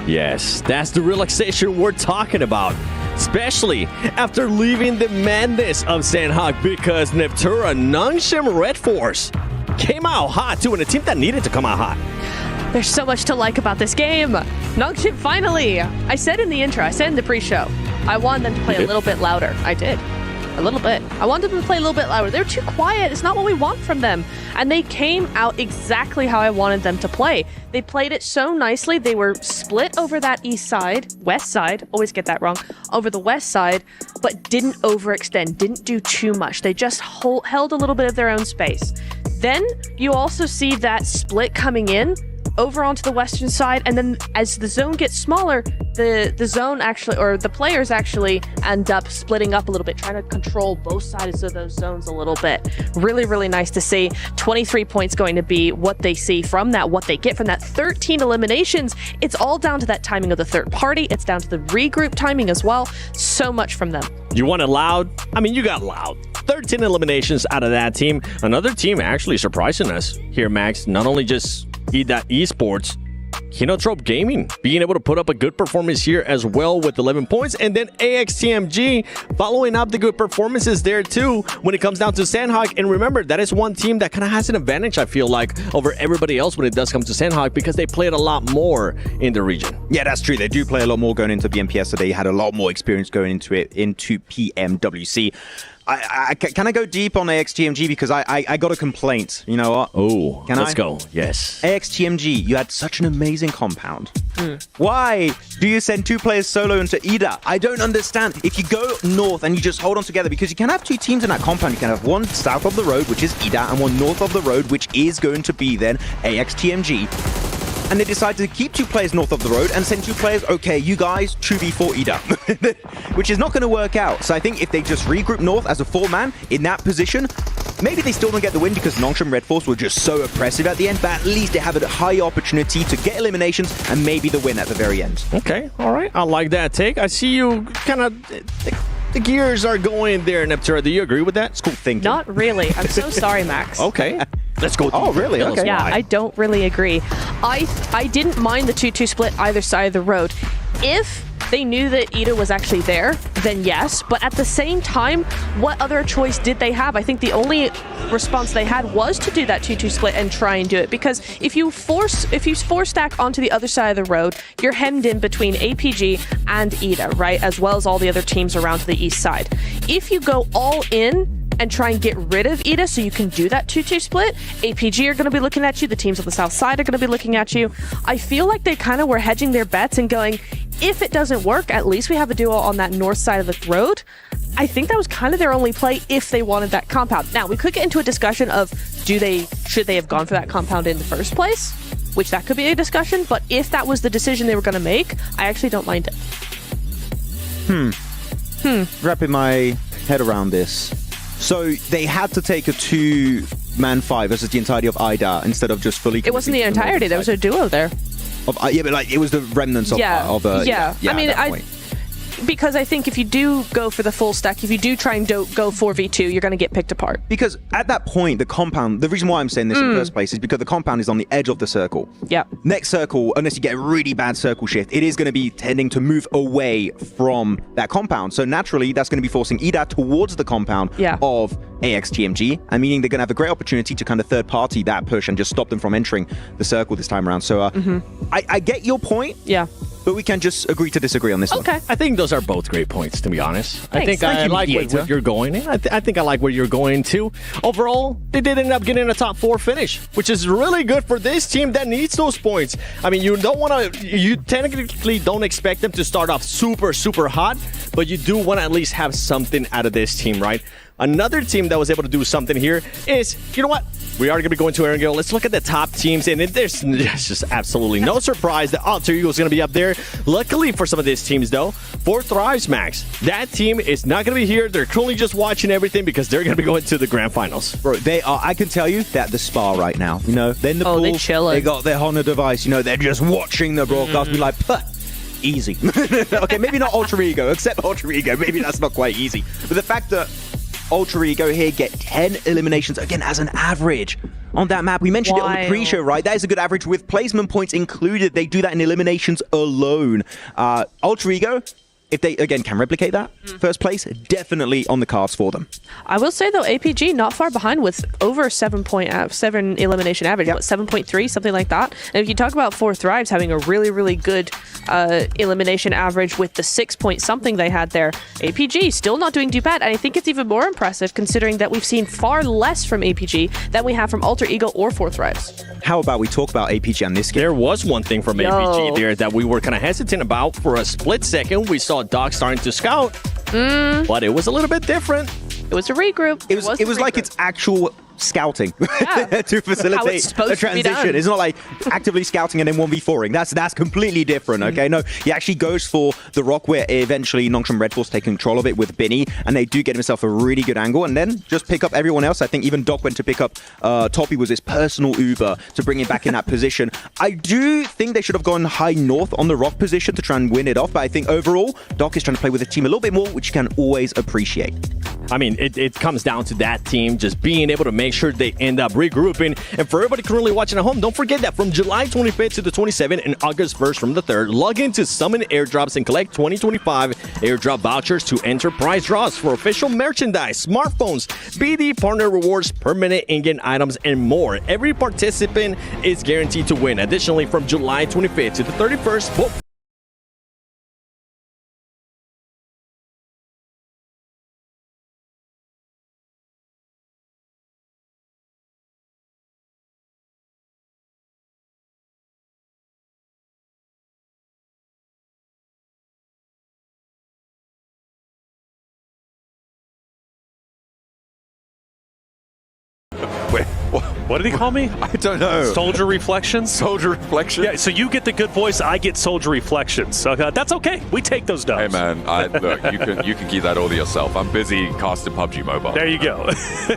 Yes, that's the relaxation we're talking about. Especially after leaving the madness of Sanhok, because Neptura Nongshim Red Force came out hot too, and a team that needed to come out hot. There's so much to like about this game. Nongshim finally. I said in the intro, I said in the pre-show, I wanted them to play a little bit louder. I did. A little bit. I wanted them to play a little bit louder. They're too quiet. It's not what we want from them. And they came out exactly how I wanted them to play. They played it so nicely. They were split over that east side, west side, always get that wrong, over the west side, but didn't overextend, didn't do too much. They just held a little bit of their own space. Then you also see that split coming in over onto the western side, and then as the zone gets smaller, the zone actually, or the players actually end up splitting up a little bit, trying to control both sides of those zones a little bit. Really, really nice to see. 23 points going to be what they see from that, what they get from that. 13 eliminations. It's all down to that timing of the third party. It's down to the regroup timing as well. So much from them. You want it loud? I mean, you got loud. 13 eliminations out of that team. Another team actually surprising us here, Max. Not only just eSports, Kinotrope Gaming being able to put up a good performance here as well with 11 points, and then AXTMG following up the good performances there too when it comes down to Sanhok. And remember, that is one team that kind of has an advantage, I feel like, over everybody else when it does come to Sanhok, because they played a lot more in the region. Yeah, that's true. They do play a lot more going into BMPS, so they had a lot more experience going into it, into PMWC. Can I go deep on AXTMG, because I got a complaint. You know what? Oh, let's I? go. Yes. AXTMG, you had such an amazing compound. Why do you send 2 players solo into Ida? I don't understand. If you go north and you just hold on together, because you can have 2 teams in that compound. You can have one south of the road, which is Ida, and one north of the road, which is going to be then AXTMG. And they decided to keep 2 players north of the road and send 2 players, okay, you guys, 2v4 Ida, which is not going to work out. So I think if they just regroup north as a 4-man in that position, Maybe they still don't get the win because Nongshim Red Force were just so oppressive at the end, but at least they have a high opportunity to get eliminations and maybe the win at the very end. Okay, all right. I like that take. I see you kind of... The gears are going there, Neptura. Do you agree with that? It's cool thinking. Not really. I'm so sorry, Max. Okay. Let's go. Oh, really? Okay. Yeah, I don't really agree. I didn't mind the 2-2 split either side of the road. If they knew that Ida was actually there, then yes. But at the same time, what other choice did they have? I think the only response they had was to do that 2-2 split and try and do it. Because if you force stack onto the other side of the road, you're hemmed in between APG and Ida, right? As well as all the other teams around to the east side. If you go all in and try and get rid of Ida so you can do that 2-2 split, APG are going to be looking at you, the teams on the south side are going to be looking at you. I feel like they kind of were hedging their bets and going, if it doesn't work, at least we have a duo on that north side of the road. I think that was kind of their only play if they wanted that compound. Now, we could get into a discussion of should they have gone for that compound in the first place, which that could be a discussion, but if that was the decision they were going to make, I actually don't mind it. Wrapping my head around this. So they had to take a 2-man 5 versus the entirety of IDA instead of just fully... It wasn't the entirety, there was a duo there. Yeah, but like it was the remnants of... Yeah. I mean, because I think if you do go for the full stack, if you do try and go 4v2, you're going to get picked apart. Because at that point, the compound... The reason why I'm saying this in the first place is because the compound is on the edge of the circle. Yeah. Next circle, unless you get a really bad circle shift, it is going to be tending to move away from that compound. So naturally, that's going to be forcing EDA towards the compound of AXTMG, and meaning they're going to have a great opportunity to kind of third-party that push and just stop them from entering the circle this time around. So I get your point. Yeah. But we can just agree to disagree on this one. Okay. I think those are both great points, to be honest. Thanks. I think Thank I you, like mediator. where you're going. I think I like where you're going, too. Overall, they did end up getting a top 4 finish, which is really good for this team that needs those points. I mean, you technically don't expect them to start off super, super hot, but you do want to at least have something out of this team, right? Another team that was able to do something here is, you know what? We are going to be going to Erangel. Let's look at the top teams, and there's just absolutely no surprise that Alter Ego is going to be up there. Luckily for some of these teams, though, 4 Thrives, Max. That team is not going to be here. They're currently just watching everything because they're going to be going to the grand finals. Bro, they are, I can tell you, they're at the spa right now. You know, they're in the pool. They're chilling. They got their Honor device. You know, they're just watching the broadcast. Be like, puh, easy. Okay, maybe not Ultra Ego, except Ultra Ego. Maybe that's not quite easy. But the fact that Ultra Ego here get 10 eliminations, again, as an average on that map. We mentioned it on the pre-show, right? That is a good average with placement points included. They do that in eliminations alone. Ultra Ego, if they, again, can replicate that first place, definitely on the cards for them. I will say, though, APG not far behind with over 7 elimination average, what, 7.3, something like that. And if you talk about 4 Thrives having a really, really good elimination average with the 6 point something they had there, APG still not doing too bad. And I think it's even more impressive considering that we've seen far less from APG than we have from Alter Ego or 4 Thrives. How about we talk about APG on this game? There was one thing from APG there that we were kind of hesitant about for a split second. We saw Doc starting to scout, but it was a little bit different. It was a regroup. It was like it's actual scouting to facilitate a transition. It's not like actively scouting and then 1v4ing. That's completely different, okay? No, he actually goes for the rock where eventually Nongshim Red Force take control of it with Binny, and they do get himself a really good angle and then just pick up everyone else. I think even Doc went to pick up Toppy was his personal Uber to bring him back in that position. I do think they should have gone high north on the rock position to try and win it off, but I think overall, Doc is trying to play with the team a little bit more, which you can always appreciate. I mean, it comes down to that team just being able to make sure they end up regrouping. And for everybody currently watching at home, don't forget that from July 25th to the 27th and August 1st from the 3rd, log into Summon Airdrops and collect 2025 airdrop vouchers to enter prize draws for official merchandise, smartphones, BD partner rewards, permanent in-game items, and more. Every participant is guaranteed to win. Additionally, from July 25th to the 31st, vote What did he call me? I don't know. Soldier Reflections? Soldier Reflection? Yeah, so you get the good voice, I get Soldier Reflections. So that's okay. We take those dubs. Hey, man, look, you can keep that all to yourself. I'm busy casting PUBG Mobile. There you go.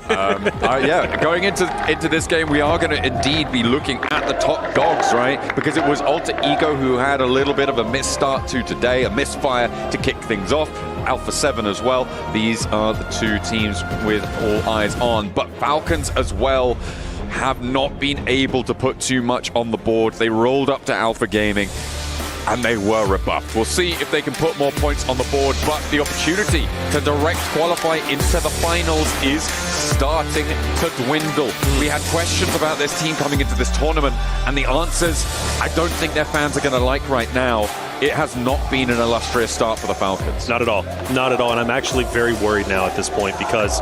Yeah, going into this game, we are going to indeed be looking at the top dogs, right? Because it was Alter Ego who had a little bit of a misstart to today, a misfire to kick things off. Alpha 7 as well. These are the two teams with all eyes on. But Falcons as well have not been able to put too much on the board. They rolled up to Alpha Gaming and they were rebuffed. We'll see if they can put more points on the board, but the opportunity to direct qualify into the finals is starting to dwindle. We had questions about this team coming into this tournament, and the answers I don't think their fans are going to like right now. It has not been an illustrious start for the Falcons. Not at all. Not at all. And I'm actually very worried now at this point because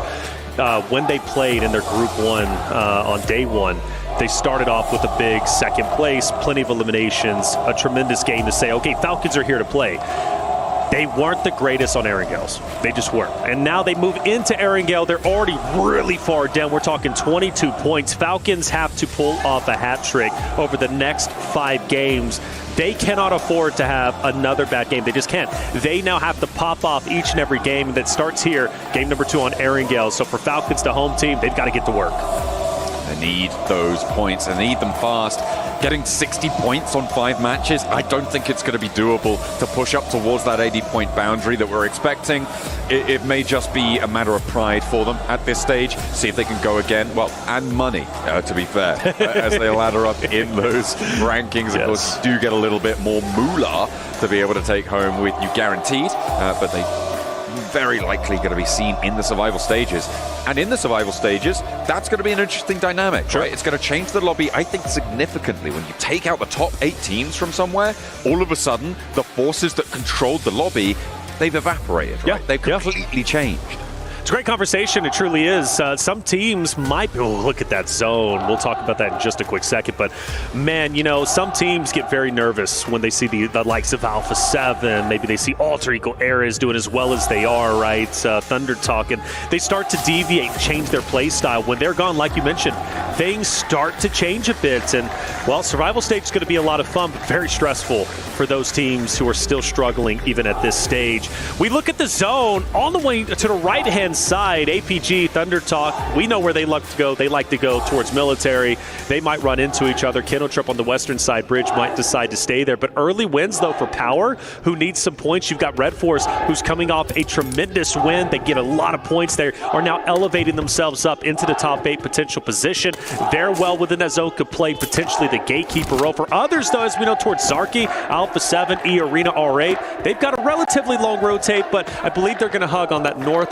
when they played in their Group 1 on day 1, they started off with a big second place, plenty of eliminations, a tremendous game to say, okay, Falcons are here to play. They weren't the greatest on Erangels. They just weren't. And now they move into Erangel. They're already really far down. We're talking 22 points. Falcons have to pull off a hat trick over the next 5 games. They cannot afford to have another bad game. They just can't. They now have to pop off each and every game, and that starts here, game number 2 on Erangel. So for Falcons, the home team, they've got to get to work. They need those points. They need them fast. Getting 60 points on 5 matches, I don't think it's going to be doable to push up towards that 80-point boundary that we're expecting. It may just be a matter of pride for them at this stage. See if they can go again. Well, and money, to be fair, as they ladder up in those rankings. Of course, do get a little bit more moolah to be able to take home with you guaranteed, but they very likely going to be seen in the survival stages. And in the survival stages, that's going to be an interesting dynamic, right? It's going to change the lobby, I think, significantly. When you take out the top 8 teams from somewhere, all of a sudden, the forces that controlled the lobby, they've evaporated, right? They've completely changed. It's a great conversation. It truly is. Some teams might look at that zone. We'll talk about that in just a quick second. But, man, you know, some teams get very nervous when they see the likes of Alpha 7. Maybe they see Alter Ego Ares doing as well as they are, right? Thunder Talk. And they start to deviate and change their play style. When they're gone, like you mentioned, things start to change a bit. And, well, survival stage is going to be a lot of fun, but very stressful for those teams who are still struggling even at this stage. We look at the zone on the way to the right-hand side. APG, Thunder Talk, we know where they like to go. They like to go towards military. They might run into each other. Kinotrope on the western side bridge might decide to stay there. But early wins, though, for Power, who needs some points. You've got Red Force, who's coming off a tremendous win. They get a lot of points. They are now elevating themselves up into the top 8 potential position. They're well within that zone, could play potentially the gatekeeper role. For others, though, as we know, towards Zarky, Alpha 7, E Arena, R8, they've got a relatively long rotate, but I believe they're going to hug on that north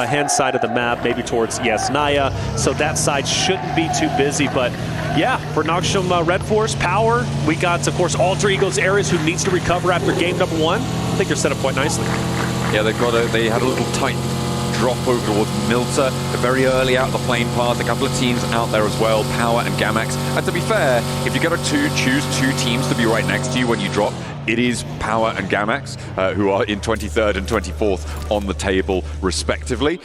hand side of the map, maybe towards Yasnaya. So that side shouldn't be too busy. But yeah, for Naksham Red Force, Power, we got, of course, Alter Ego's Ares, who needs to recover after game number 1. I think they're set up quite nicely. Yeah, they had a little tight drop over towards Milta very early out of the plane path. A couple of teams out there as well, Power and Gamax. And to be fair, if you're going to choose 2 teams to be right next to you when you drop, it is Power and Gamax, who are in 23rd and 24th on the table, respectively.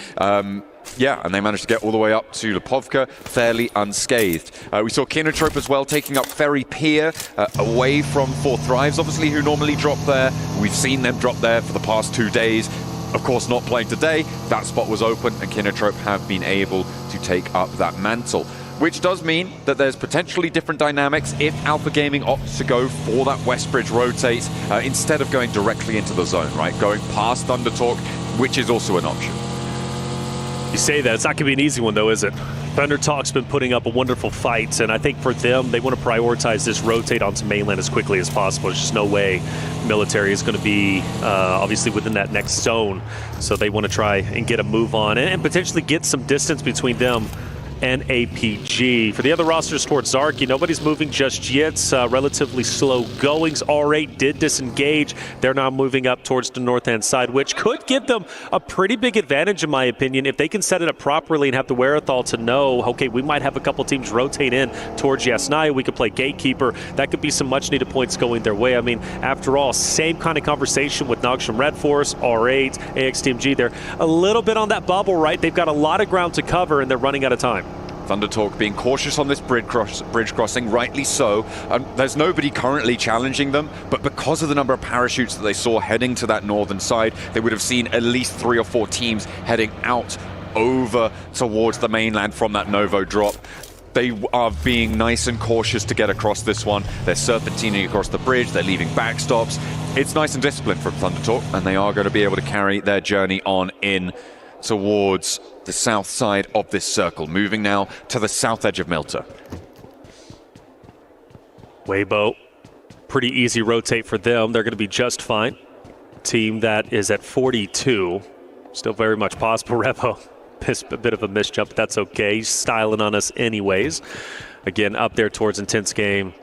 Yeah, and they managed to get all the way up to Lipovka fairly unscathed. We saw Kinotrope as well taking up Ferry Pier, away from 4 Thrives, obviously, who normally drop there. We've seen them drop there for the past 2 days. Of course, not playing today. That spot was open, and Kinotrope have been able to take up that mantle, which does mean that there's potentially different dynamics if Alpha Gaming opts to go for that West Bridge rotate instead of going directly into the zone, right? Going past Thunder Talk, which is also an option. You say that. It's not going to be an easy one, though, is it? Thunder Talk's been putting up a wonderful fight, and I think for them, they want to prioritize this rotate onto mainland as quickly as possible. There's just no way military is going to be, obviously, within that next zone. So they want to try and get a move on and potentially get some distance between them and APG. For the other rosters towards Zarky, nobody's moving just yet. Relatively slow goings. R8 did disengage. They're now moving up towards the north-hand side, which could give them a pretty big advantage, in my opinion, if they can set it up properly and have the wherewithal to know, okay, we might have a couple teams rotate in towards Yasnaya. We could play gatekeeper. That could be some much-needed points going their way. I mean, after all, same kind of conversation with Naksham Red Force, R8, AXTMG. They're a little bit on that bubble, right? They've got a lot of ground to cover, and they're running out of time. Thunder Talk being cautious on this bridge crossing, rightly so. There's nobody currently challenging them, but because of the number of parachutes that they saw heading to that northern side, they would have seen at least 3 or 4 teams heading out over towards the mainland from that Novo drop. They are being nice and cautious to get across this one. They're serpentining across the bridge, they're leaving backstops. It's nice and disciplined from Thunder Talk, and they are going to be able to carry their journey on in towards the south side of this circle, moving now to the south edge of Milta. Waybo, pretty easy rotate for them. They're going to be just fine. Team that is at 42, still very much possible. Revo, a bit of a misjump, but that's okay. He's styling on us anyways. Again, up there towards intense game.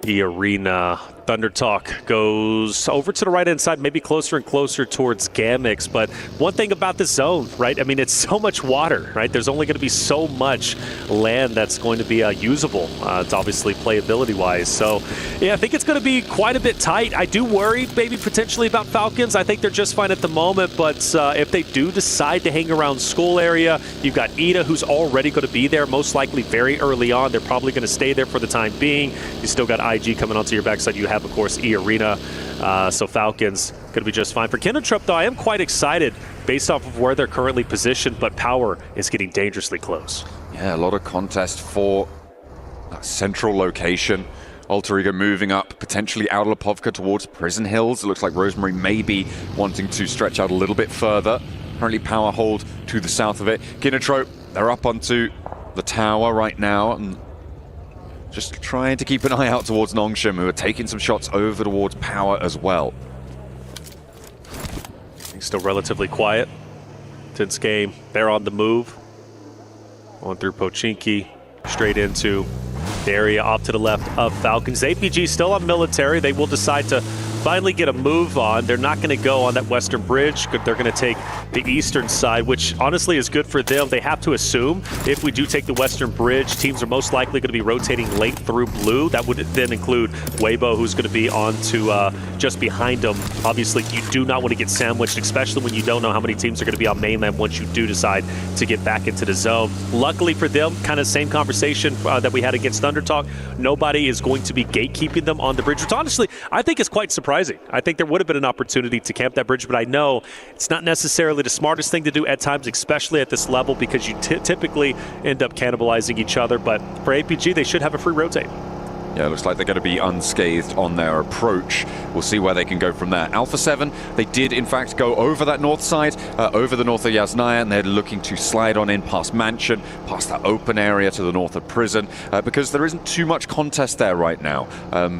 The arena. Thunder Talk goes over to the right-hand side, maybe closer and closer towards Gamix. But one thing about this zone, right? I mean, it's so much water, right? There's only going to be so much land that's going to be usable. It's obviously playability-wise. So, yeah, I think it's going to be quite a bit tight. I do worry maybe potentially about Falcons. I think they're just fine at the moment. But if they do decide to hang around school area, you've got Ida, who's already going to be there, most likely very early on. They're probably going to stay there for the time being. You still got IG coming onto your backside. You have, of course, E-Arena. So Falcons going to be just fine. For Kinotrope, though, I am quite excited based off of where they're currently positioned, but power is getting dangerously close. Yeah, a lot of contest for that central location. Alter Ego moving up, potentially out of Lipovka towards Prison Hills. It looks like Rosemary may be wanting to stretch out a little bit further. Currently power hold to the south of it. Kinotrope, they're up onto the tower right now, and just trying to keep an eye out towards Nongshim, who are taking some shots over towards power as well. He's still relatively quiet. Tense game. They're on the move. On through Pochinki, straight into the area off to the left of Falcons. APG still on military. They will decide to finally get a move on. They're not going to go on that western bridge. They're going to take the eastern side, which honestly is good for them. They have to assume if we do take the western bridge, teams are most likely going to be rotating late through blue. That would then include Waybo, who's going to be on to just behind them. Obviously, you do not want to get sandwiched, especially when you don't know how many teams are going to be on mainland once you do decide to get back into the zone. Luckily for them, kind of same conversation that we had against Thunder Talk. Nobody is going to be gatekeeping them on the bridge, which honestly, I think is quite surprising. I think there would have been an opportunity to camp that bridge, but I know it's not necessarily the smartest thing to do at times, especially at this level, because you typically end up cannibalizing each other. But for APG, they should have a free rotate. Yeah, it looks like they're going to be unscathed on their approach. We'll see where they can go from there. Alpha 7, they did in fact go over that north side, over the north of Yasnaya, and they're looking to slide on in past Mansion, past that open area to the north of Prison, because there isn't too much contest there right now.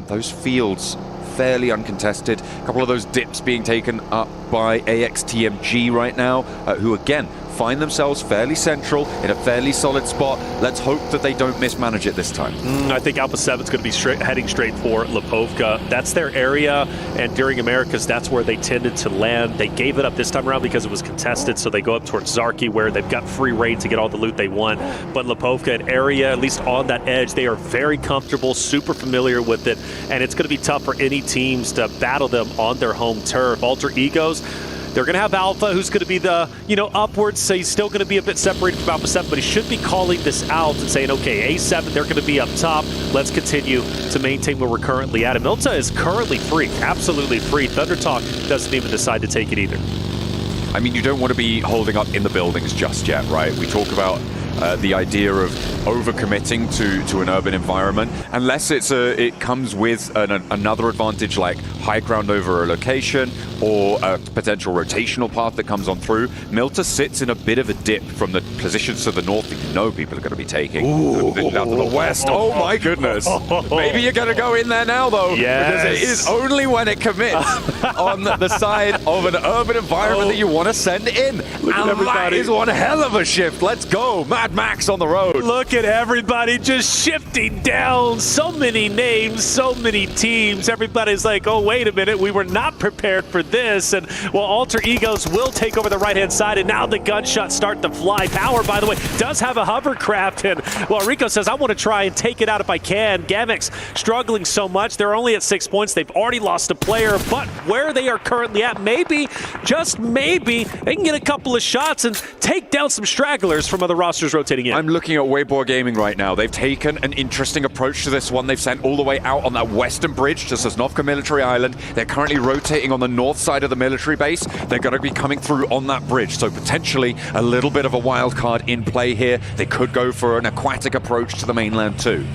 Those fields fairly uncontested. A couple of those dips being taken up by AXTMG right now, who again find themselves fairly central in a fairly solid spot. Let's hope that they don't mismanage it this time. I think Alpha 7's going to be heading straight for Lipovka. That's their area, and during Americas, that's where they tended to land. They gave it up this time around because it was contested, so they go up towards Zarki, where they've got free reign to get all the loot they want. But Lipovka, an area, at least on that edge, they are very comfortable, super familiar with it, and it's going to be tough for any teams to battle them on their home turf. Alter Egos, they're going to have Alpha, who's going to be the, upwards, so he's still going to be a bit separated from Alpha 7, but he should be calling this out and saying, okay, A7, they're going to be up top. Let's continue to maintain where we're currently at. And Milta is currently free, absolutely free. Thunder Talk doesn't even decide to take it either. I mean, you don't want to be holding up in the buildings just yet, right? We talk about the idea of overcommitting to an urban environment, unless it comes with another advantage like high ground over a location or a potential rotational path that comes on through. Milta sits in a bit of a dip from the positions to the north that you know people are going to be taking. Down to the west. Oh my goodness. Maybe you're going to go in there now though. Yes. Because it is only when it commits on the side of an urban environment that you want to send in. Look at everybody. That is one hell of a shift. Let's go. Mad Max on the road. Look at everybody just shifting down. So many names, so many teams. Everybody's like, oh, wait a minute. We were not prepared for this. And, well, Alter Egos will take over the right-hand side, and now the gunshots start to fly. Power, by the way, does have a hovercraft. And, well, Rico says, I want to try and take it out if I can. Gamix struggling so much. They're only at 6 points. They've already lost a player. But where they are currently at, maybe, just maybe, they can get a couple of shots and take down some stragglers from other rosters who's rotating in? I'm looking at Waybo Gaming right now. They've taken an interesting approach to this one. They've sent all the way out on that western bridge to Sanhok Military Island. They're currently rotating on the north side of the military base. They're going to be coming through on that bridge, so potentially a little bit of a wild card in play here. They could go for an aquatic approach to the mainland too.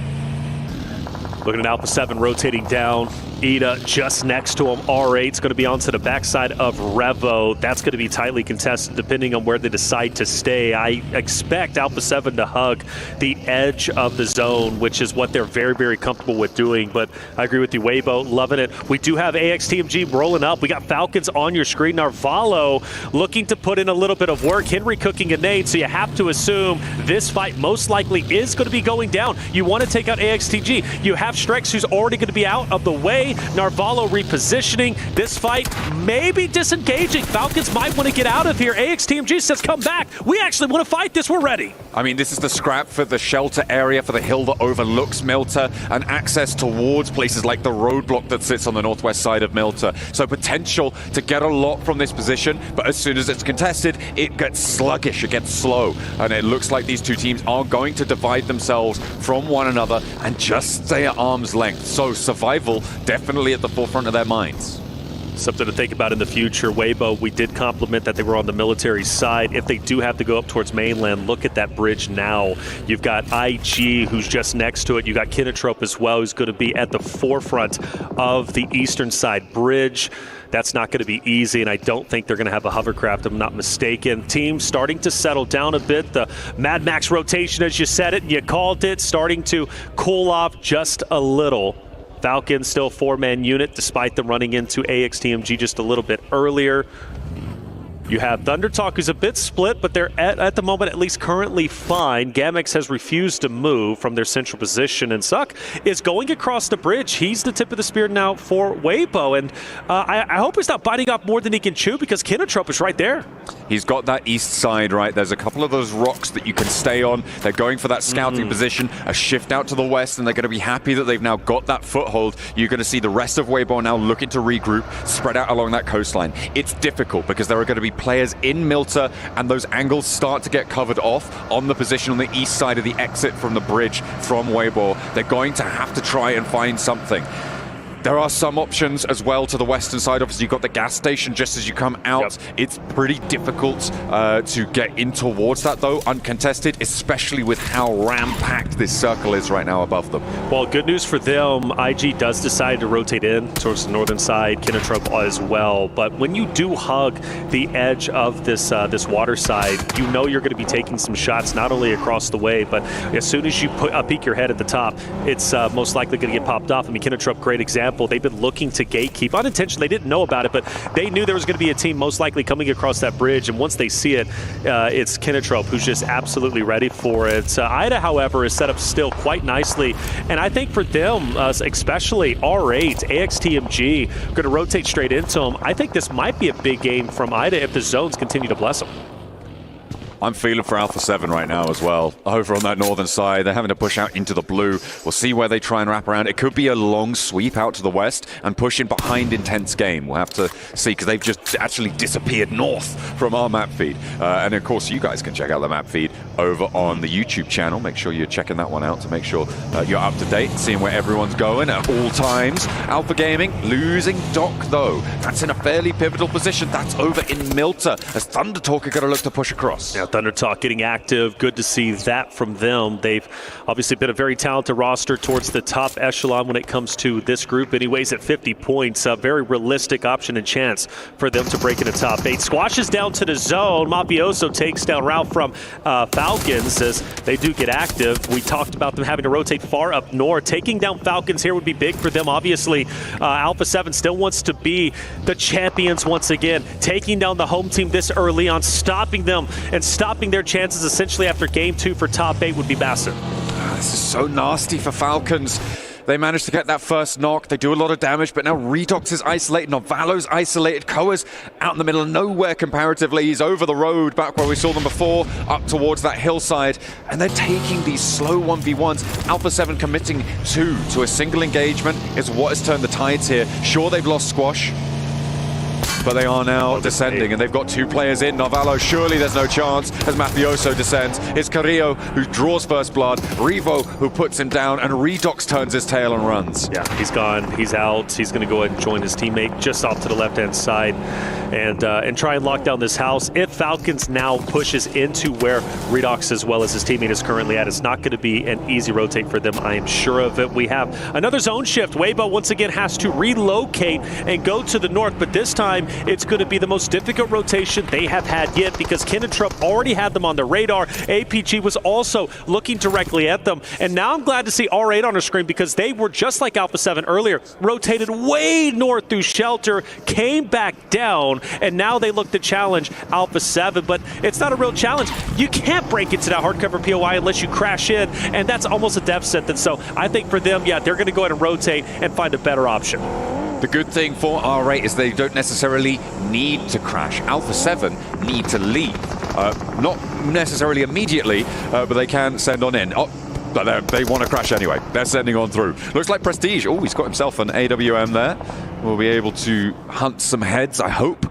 Looking at Alpha 7 rotating down. Ida just next to him. R8's going to be onto the backside of Revo. That's going to be tightly contested depending on where they decide to stay. I expect Alpha 7 to hug the edge of the zone, which is what they're very, very comfortable with doing. But I agree with you, Waybo, loving it. We do have AXTMG rolling up. We got Falcons on your screen. Narvalo looking to put in a little bit of work. Henry cooking a nade, so you have to assume this fight most likely is going to be going down. You want to take out AXTG. You have Strex, who's already going to be out of the way. Narvalo repositioning. This fight may be disengaging. Falcons might want to get out of here. AXTMG says, come back. We actually want to fight this. We're ready. I mean, this is the scrap for the shelter area for the hill that overlooks Milta and access towards places like the roadblock that sits on the northwest side of Milta. So potential to get a lot from this position, but as soon as it's contested, it gets sluggish, it gets slow. And it looks like these two teams are going to divide themselves from one another and just stay at arm's length. So survival definitely at the forefront of their minds. Something to think about in the future. Waybo, we did compliment that they were on the military side. If they do have to go up towards mainland, look at that bridge now. You've got IG, who's just next to it. You got Kinotrope as well, who's going to be at the forefront of the eastern side bridge. That's not going to be easy, and I don't think they're going to have a hovercraft, if I'm not mistaken. Team starting to settle down a bit. The Mad Max rotation, as you said it, and you called it, starting to cool off just a little. Falcons still 4-man unit, despite them running into AXTMG just a little bit earlier. You have Thunder Talk, who's a bit split, but they're at the moment at least currently fine. Gamex has refused to move from their central position, and Suck is going across the bridge. He's the tip of the spear now for Waybo, and I hope he's not biting off more than he can chew, because Kinotrope is right there. He's got that east side, right? There's a couple of those rocks that you can stay on. They're going for that scouting position, a shift out to the west, and they're going to be happy that they've now got that foothold. You're going to see the rest of Waybo now looking to regroup, spread out along that coastline. It's difficult because there are going to be players in Milta, and those angles start to get covered off on the position on the east side of the exit from the bridge from Waybo. They're going to have to try and find something. There are some options as well to the western side. Obviously, you've got the gas station just as you come out. Yep. It's pretty difficult to get in towards that, though, uncontested, especially with how ram-packed this circle is right now above them. Well, good news for them. IG does decide to rotate in towards the northern side, Kinotrope as well. But when you do hug the edge of this this water side, you know you're going to be taking some shots, not only across the way, but as soon as you peek your head at the top, it's most likely going to get popped off. I mean, Kinotrope, great example. They've been looking to gatekeep. Unintentionally, they didn't know about it, but they knew there was going to be a team most likely coming across that bridge, and once they see it, it's Kinotrope who's just absolutely ready for it. Ida, however, is set up still quite nicely, and I think for them, especially R8, AXTMG, going to rotate straight into them. I think this might be a big game from Ida if the zones continue to bless them. I'm feeling for Alpha 7 right now as well. Over on that northern side, they're having to push out into the blue. We'll see where they try and wrap around. It could be a long sweep out to the west and push in behind Intense Game. We'll have to see, because they've just actually disappeared north from our map feed. And of course, you guys can check out the map feed over on the YouTube channel. Make sure you're checking that one out to make sure you're up to date, seeing where everyone's going at all times. Alpha Gaming losing Doc, though. That's in a fairly pivotal position. That's over in Milta, as Thunder Talk are going to look to push across. Yeah, Thunder Talk getting active. Good to see that from them. They've obviously been a very talented roster towards the top echelon when it comes to this group. Anyways, at 50 points, a very realistic option and chance for them to break into top 8. Squashes down to the zone. Mafioso takes down Ralph from Falcons as they do get active. We talked about them having to rotate far up north. Taking down Falcons here would be big for them. Obviously, Alpha 7 still wants to be the champions once again. Taking down the home team this early on, stopping them and stopping their chances essentially after game 2 for top 8 would be massive. This is so nasty for Falcons. They managed to get that first knock. They do a lot of damage, but now Redox is isolated. Novalo's isolated. Koa's out in the middle of nowhere comparatively. He's over the road, back where we saw them before, up towards that hillside. And they're taking these slow 1v1s. Alpha 7 committing 2 to a single engagement is what has turned the tides here. Sure, they've lost Squash, but they are now descending, and they've got 2 players in. Novalo, surely there's no chance as Mafioso descends. It's Carrillo who draws first blood, Revo who puts him down, and Redox turns his tail and runs. Yeah, he's gone. He's out. He's going to go ahead and join his teammate just off to the left-hand side and try and lock down this house. If Falcons now pushes into where Redox as well as his teammate is currently at, it's not going to be an easy rotate for them. I am sure of it. We have another zone shift. Waybo once again has to relocate and go to the north, but this time it's going to be the most difficult rotation they have had yet because Kinotrope already had them on the radar. APG was also looking directly at them, and now I'm glad to see R8 on the screen because they were just like Alpha 7 earlier, rotated way north through shelter, came back down, and now they look to challenge Alpha 7, but it's not a real challenge. You can't break into that hardcover POI unless you crash in, and that's almost a death sentence. So I think for them, yeah, they're going to go ahead and rotate and find a better option. The good thing for R8 is they don't necessarily need to crash. Alpha 7 need to leave. Not necessarily immediately, but they can send on in. Oh, but they want to crash anyway. They're sending on through. Looks like Prestige. Oh, he's got himself an AWM there. We'll be able to hunt some heads, I hope,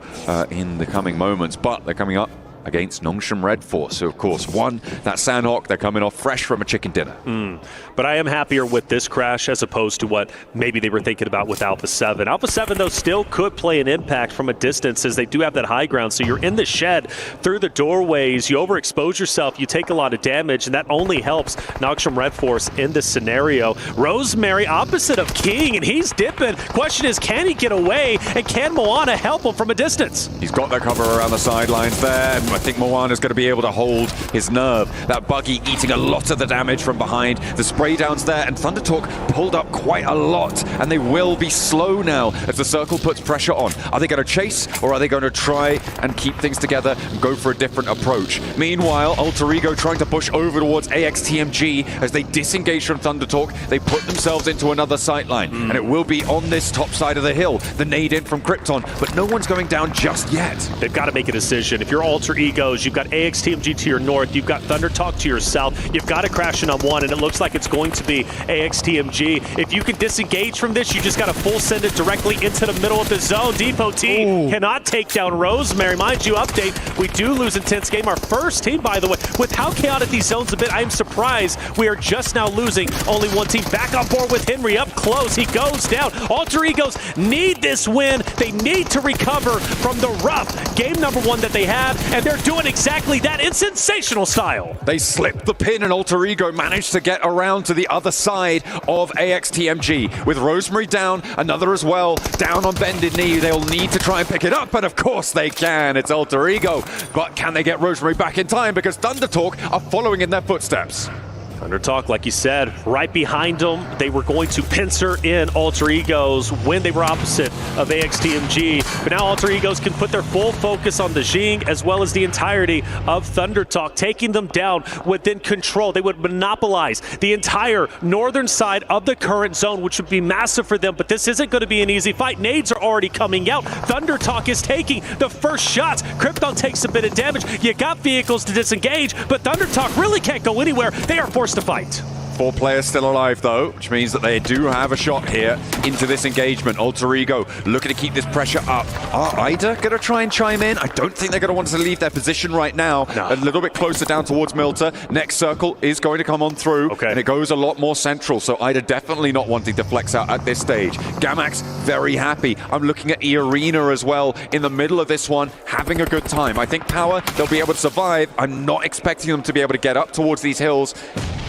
in the coming moments. But they're coming up against Nongshim Red Force. So, of course, one, that Sanhok, they're coming off fresh from a chicken dinner. But I am happier with this crash as opposed to what maybe they were thinking about with Alpha 7. Alpha 7, though, still could play an impact from a distance as they do have that high ground. So you're in the shed, through the doorways, you overexpose yourself, you take a lot of damage, and that only helps Nongshim Red Force in this scenario. Rosemary, opposite of King, and he's dipping. Question is, can he get away, and can Moana help him from a distance? He's got that cover around the sidelines there. I think Moana's going to be able to hold his nerve. That buggy eating a lot of the damage from behind. The spray downs there, and Thunder Talk pulled up quite a lot, and they will be slow now as the circle puts pressure on. Are they going to chase, or are they going to try and keep things together and go for a different approach? Meanwhile, Alter Ego trying to push over towards AXTMG as they disengage from Thunder Talk. They put themselves into another sightline, and it will be on this top side of the hill. The nade in from Krypton, but no one's going down just yet. They've got to make a decision. If you're Alter Egos, you've got AXTMG to your north, you've got Thunder Talk to your south, you've got to crash in on one, and it looks like it's going to be AXTMG. If you can disengage from this, you just got to full send it directly into the middle of the zone. Depot T cannot take down Rosemary. Mind you, update, we do lose Intense Game, our first team, by the way. With how chaotic these zones have been, I am surprised we are just now losing only one team. Back on board with Henry, up close, he goes down. Alter Egos need this win. They need to recover from the rough game number 1 that they have, and they're doing exactly that in sensational style. They slipped the pin, and Alter Ego managed to get around to the other side of AXTMG. With Rosemary down, another as well, down on bended knee. They'll need to try and pick it up, and of course they can. It's Alter Ego. But can they get Rosemary back in time? Because Thunder Talk are following in their footsteps. Thunder Talk, like you said, right behind them. They were going to pincer in Alter Egos when they were opposite of AXTMG. But now Alter Egos can put their full focus on the Jing as well as the entirety of Thunder Talk, taking them down within control. They would monopolize the entire northern side of the current zone, which would be massive for them. But this isn't going to be an easy fight. Nades are already coming out. Thunder Talk is taking the first shots. Krypton takes a bit of damage. You got vehicles to disengage, but Thunder Talk really can't go anywhere. They are forced to fight. 4 players still alive, though, which means that they do have a shot here into this engagement. Alter Ego looking to keep this pressure up. Are Ida going to try and chime in? I don't think they're going to want to leave their position right now. No. A little bit closer down towards Milter. Next circle is going to come on through, and it goes a lot more central, so Ida definitely not wanting to flex out at this stage. Gamax very happy. I'm looking at E-Arena as well in the middle of this one, having a good time. I think Power, they'll be able to survive. I'm not expecting them to be able to get up towards these hills.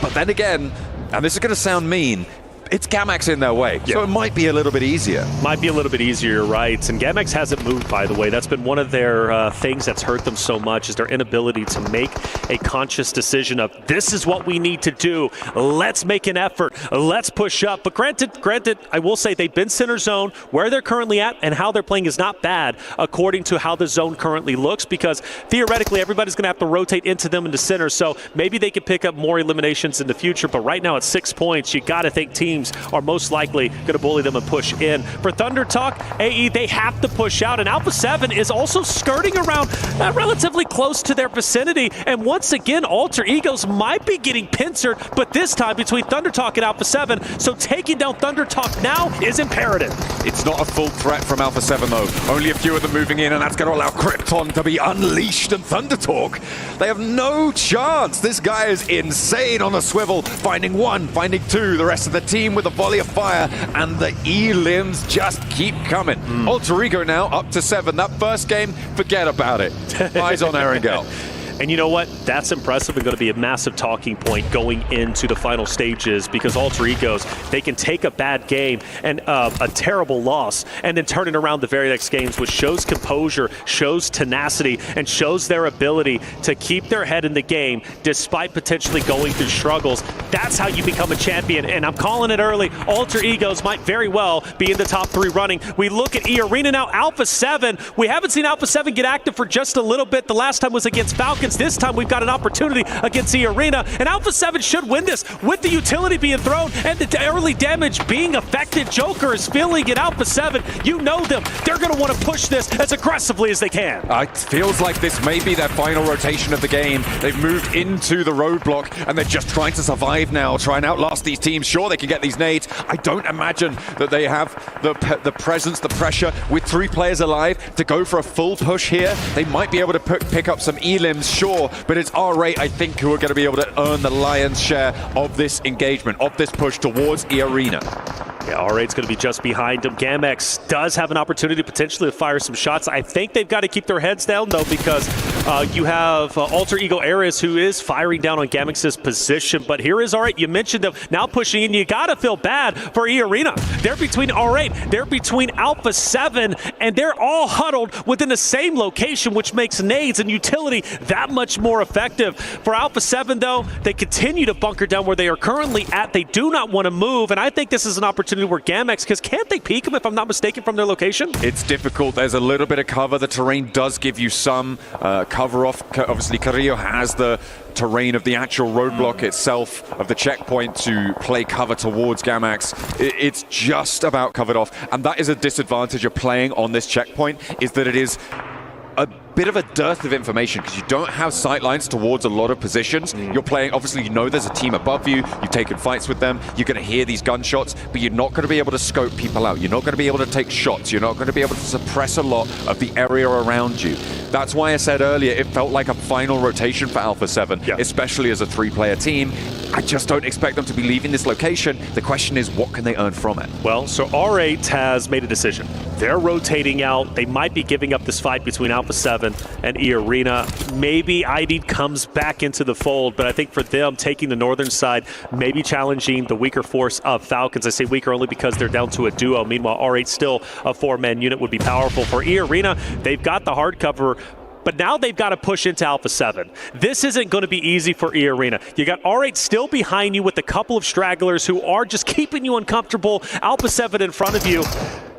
But then again, and this is going to sound mean, it's Gamax in their way, so it might be a little bit easier. Might be a little bit easier, right? And Gamax hasn't moved, by the way. That's been one of their things that's hurt them so much, is their inability to make a conscious decision of, this is what we need to do. Let's make an effort. Let's push up. But granted, I will say they've been center zone. Where they're currently at and how they're playing is not bad according to how the zone currently looks, because theoretically everybody's going to have to rotate into them into center. So maybe they can pick up more eliminations in the future. But right now at 6 points, you got to think team teams are most likely going to bully them and push in. For Thunder Talk, AE, they have to push out, and Alpha 7 is also skirting around relatively close to their vicinity, and once again, Alter Egos might be getting pincered, but this time between Thunder Talk and Alpha 7, so taking down Thunder Talk now is imperative. It's not a full threat from Alpha 7 though. Only a few of them moving in, and that's going to allow Krypton to be unleashed, and Thunder Talk, they have no chance. This guy is insane on a swivel, finding one, finding two, the rest of the team with a volley of fire, and the E-limbs just keep coming. Alter Ego now up to 7. That first game, forget about it. Eyes on Erangel. And you know what? That's impressive and going to be a massive talking point going into the final stages, because Alter Egos, they can take a bad game and a terrible loss and then turn it around the very next games, which shows composure, shows tenacity, and shows their ability to keep their head in the game despite potentially going through struggles. That's how you become a champion, and I'm calling it early. Alter Egos might very well be in the top 3 running. We look at E-Arena now, Alpha 7. We haven't seen Alpha 7 get active for just a little bit. The last time was against Falcons. This time we've got an opportunity against E-Arena, and Alpha 7 should win this with the utility being thrown and the early damage being affected. Joker is feeling it. Alpha 7, you know them. They're going to want to push this as aggressively as they can. It feels like this may be their final rotation of the game. They've moved into the roadblock, and they're just trying to survive now, try and outlast these teams. Sure, they can get these nades. I don't imagine that they have the presence, the pressure with 3 players alive to go for a full push here. They might be able to pick up some E-limbs, sure, but it's R8, I think, who are going to be able to earn the lion's share of this engagement, of this push towards E-Arena. Yeah, R8's going to be just behind him. Gamex does have an opportunity potentially to fire some shots. I think they've got to keep their heads down, though, because you have Alter Ego Ares, who is firing down on Gamex's position. But here is R8. You mentioned them now pushing in. You got to feel bad for E-Arena. They're between R8, they're between Alpha 7, and they're all huddled within the same location, which makes nades and utility that much more effective. For Alpha 7, though, they continue to bunker down where they are currently at. They do not want to move, and I think this is an opportunity where Gamex, because can't they peek them, if I'm not mistaken, from their location? It's difficult. There's a little bit of cover. The terrain does give you some cover off. Obviously, Carrillo has the terrain of the actual roadblock itself, of the checkpoint, to play cover towards Gamex. It's just about covered off, and that is a disadvantage of playing on this checkpoint, is that it is a bit of a dearth of information, because you don't have sight lines towards a lot of positions. You're playing, obviously you know there's a team above you, you've taken fights with them, you're going to hear these gunshots, but you're not going to be able to scope people out. You're not going to be able to take shots. You're not going to be able to suppress a lot of the area around you. That's why I said earlier, it felt like a final rotation for Alpha 7, especially as a 3-player team. I just don't expect them to be leaving this location. The question is, what can they earn from it? Well, so R8 has made a decision. They're rotating out. They might be giving up this fight between Alpha 7 and E-Arena. Maybe ID comes back into the fold, but I think for them, taking the northern side, maybe challenging the weaker force of Falcons. I say weaker only because they're down to a duo. Meanwhile, R8 still a 4-man unit would be powerful. For E-Arena, they've got the hard cover, but now they've got to push into Alpha 7. This isn't going to be easy for E-Arena. You got R8 still behind you with a couple of stragglers who are just keeping you uncomfortable. Alpha 7 in front of you.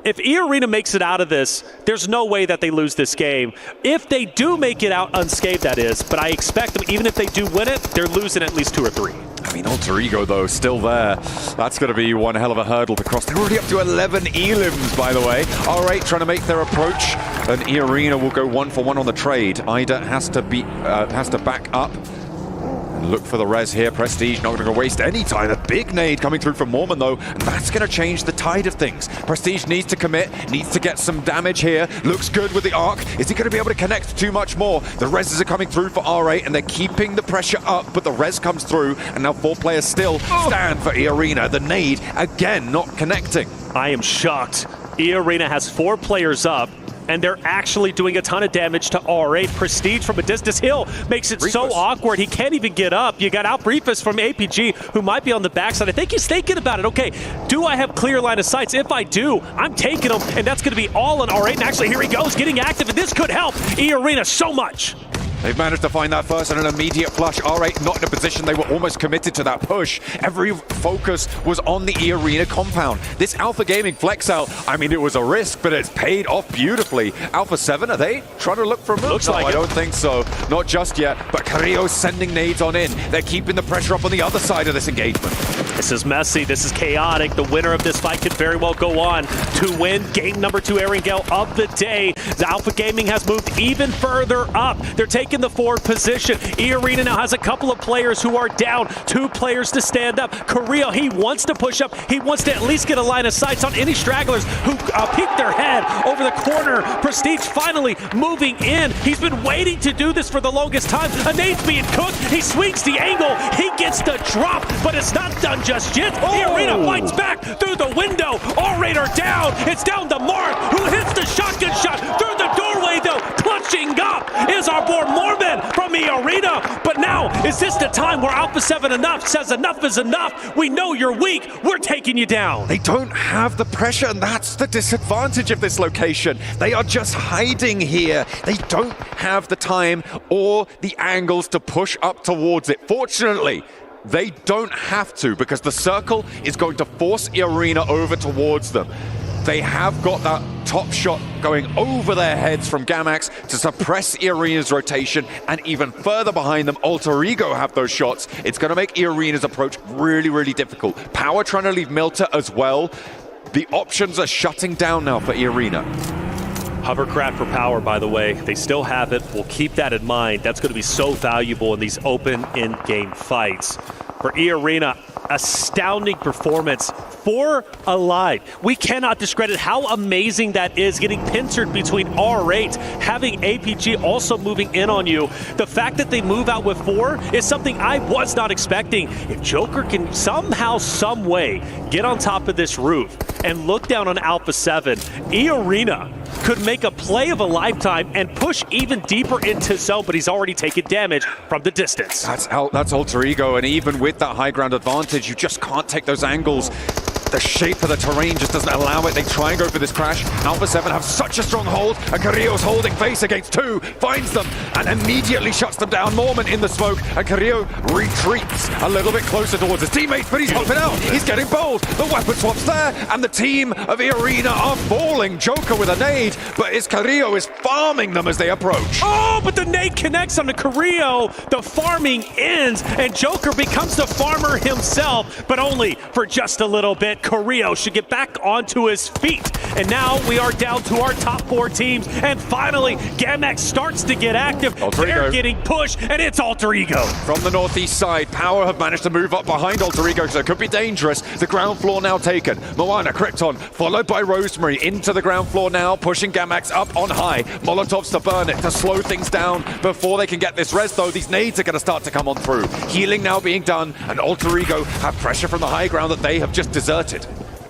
If E-Arena makes it out of this, there's no way that they lose this game. If they do make it out unscathed, that is, but I expect them, even if they do win it, they're losing at least 2 or 3. I mean, Alter Ego, though, still there. That's going to be one hell of a hurdle to cross. They're already up to 11 E-limbs, by the way. R8 trying to make their approach, and E-Arena will go 1-for-1 on the trade. Ida has to back up. Look for the res here. Prestige not going to waste any time. A big nade coming through from Mormon, though, and that's going to change the tide of things. Prestige needs to commit, needs to get some damage here. Looks good with the arc. Is he going to be able to connect too much more? The reses are coming through for R8, and they're keeping the pressure up, but the res comes through, and now 4 players still stand for E-Arena. The nade, again, not connecting. I am shocked. E-Arena has 4 players up, and they're actually doing a ton of damage to R8. Prestige from a distance. Hill makes it so awkward, he can't even get up. You got Outbriefus from APG, who might be on the backside. I think he's thinking about it. Okay, do I have clear line of sights? If I do, I'm taking him, and that's going to be all on R8. And actually, here he goes, getting active, and this could help E-Arena so much. They've managed to find that first and an immediate flush. R8 not in a position. They were almost committed to that push. Every focus was on the E-Arena compound. This Alpha Gaming flex out, I mean, it was a risk, but it's paid off beautifully. Alpha 7, are they trying to look for a move? Looks No, like I it. don't think so. Not just yet, but Carrillo's sending nades on in. They're keeping the pressure up on the other side of this engagement. This is messy. This is chaotic. The winner of this fight could very well go on to win game number 2 airing gale of the day. The Alpha Gaming has moved even further up. They're taking the forward position. E-Arena now has a couple of players who are down. 2 players to stand up. Carrillo, he wants to push up. He wants to at least get a line of sight on any stragglers who peek their head over the corner. Prestige finally moving in. He's been waiting to do this for the longest time. A nade's being cooked. He swings the angle. He gets the drop, but it's not done just yet. E-Arena fights back through the window. R-Raider down. It's down to Mark, who hits the shotgun shot through the doorway, though. Clutching up is our boy Mormon from E-Arena. But now, is this the time where Alpha 7 says enough is enough? We know you're weak. We're taking you down. They don't have the pressure, and that's the disadvantage of this location. They are just hiding here. They don't have the time or the angles to push up towards it. Fortunately, they don't have to, because the circle is going to force E-Arena over towards them. They have got that top shot going over their heads from Gamax to suppress E-Arena's rotation, and even further behind them, Alter Ego have those shots. It's going to make E-Arena's approach really, really difficult. Power trying to leave Milta as well. The options are shutting down now for E-Arena. Hovercraft for power, by the way. They still have it. We'll keep that in mind. That's going to be so valuable in these open in-game fights. For E-Arena, astounding performance for Allied. We cannot discredit how amazing that is, getting pincered between R8, having APG also moving in on you. The fact that they move out with 4 is something I was not expecting. If Joker can somehow, some way, get on top of this roof and look down on Alpha 7, E-Arena could make a play of a lifetime and push even deeper into zone, but he's already taken damage from the distance. That's Alter Ego, and even with that high ground advantage, you just can't take those angles. The shape of the terrain just doesn't allow it. They try and go for this crash. Alpha 7 have such a strong hold, and Carrillo's holding face against 2, finds them, and immediately shuts them down. Mormon in the smoke, and Carrillo retreats a little bit closer towards his teammates, but he's hopping out. He's getting bold. The weapon swap's there, and the team of E-Arena are falling. Joker with a nade, but Carrillo is farming them as they approach. Oh, but the nade connects onto Carrillo. The farming ends, and Joker becomes the farmer himself, but only for just a little bit. Carrillo should get back onto his feet. And now we are down to our top 4 teams. And finally, Gamax starts to get active. They're getting pushed, and it's Alter Ego. From the northeast side, Power have managed to move up behind Alter Ego, so it could be dangerous. The ground floor now taken. Moana, Krypton, followed by Rosemary into the ground floor now, pushing Gamax up on high. Molotovs to burn it, to slow things down before they can get this res, though. These nades are going to start to come on through. Healing now being done, and Alter Ego have pressure from the high ground that they have just deserted.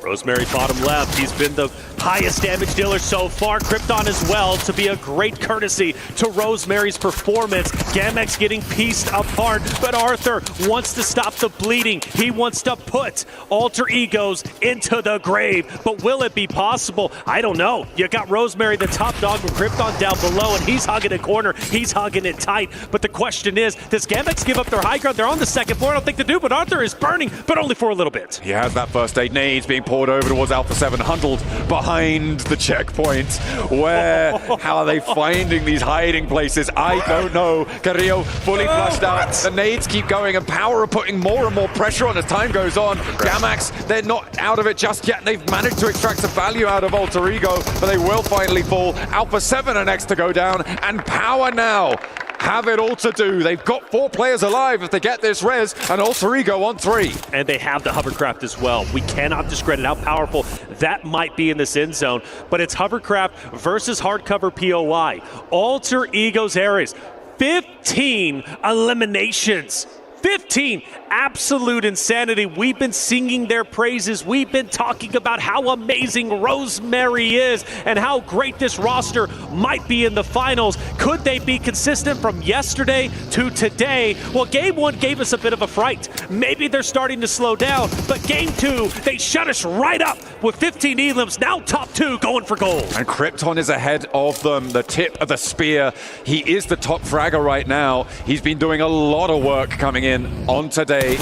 Rosemary bottom left. He's been the highest damage dealer so far. Krypton as well, to be a great courtesy to Rosemary's performance. Gamax getting pieced apart, but Arthur wants to stop the bleeding. He wants to put Alter Egos into the grave. But will it be possible? I don't know. You got Rosemary, the top dog, with Krypton down below, and he's hugging a corner. He's hugging it tight. But the question is, does Gamax give up their high ground? They're on the second floor. I don't think they do, but Arthur is burning, but only for a little bit. He has that first aid. Nades being poured over towards Alpha 7, huddled behind the checkpoint. How are they finding these hiding places? I don't know. Carrillo fully flushed out. The nades keep going, and Power are putting more and more pressure on as time goes on. Gamax, they're not out of it just yet. They've managed to extract some value out of Alter Ego, but they will finally fall. Alpha 7 are next to go down, and Power now have it all to do. They've got 4 players alive if they get this res, and Alter Ego on 3. And they have the hovercraft as well. We cannot discredit how powerful that might be in this end zone, but it's hovercraft versus hardcover POI. Alter Ego's areas, 15 eliminations. 15, absolute insanity. We've been singing their praises. We've been talking about how amazing Rosemary is and how great this roster might be in the finals. Could they be consistent from yesterday to today? Well, game 1 gave us a bit of a fright. Maybe they're starting to slow down, but game 2, they shut us right up with 15 elims, now top 2 going for gold. And Krypton is ahead of them, the tip of the spear. He is the top fragger right now. He's been doing a lot of work coming in on today.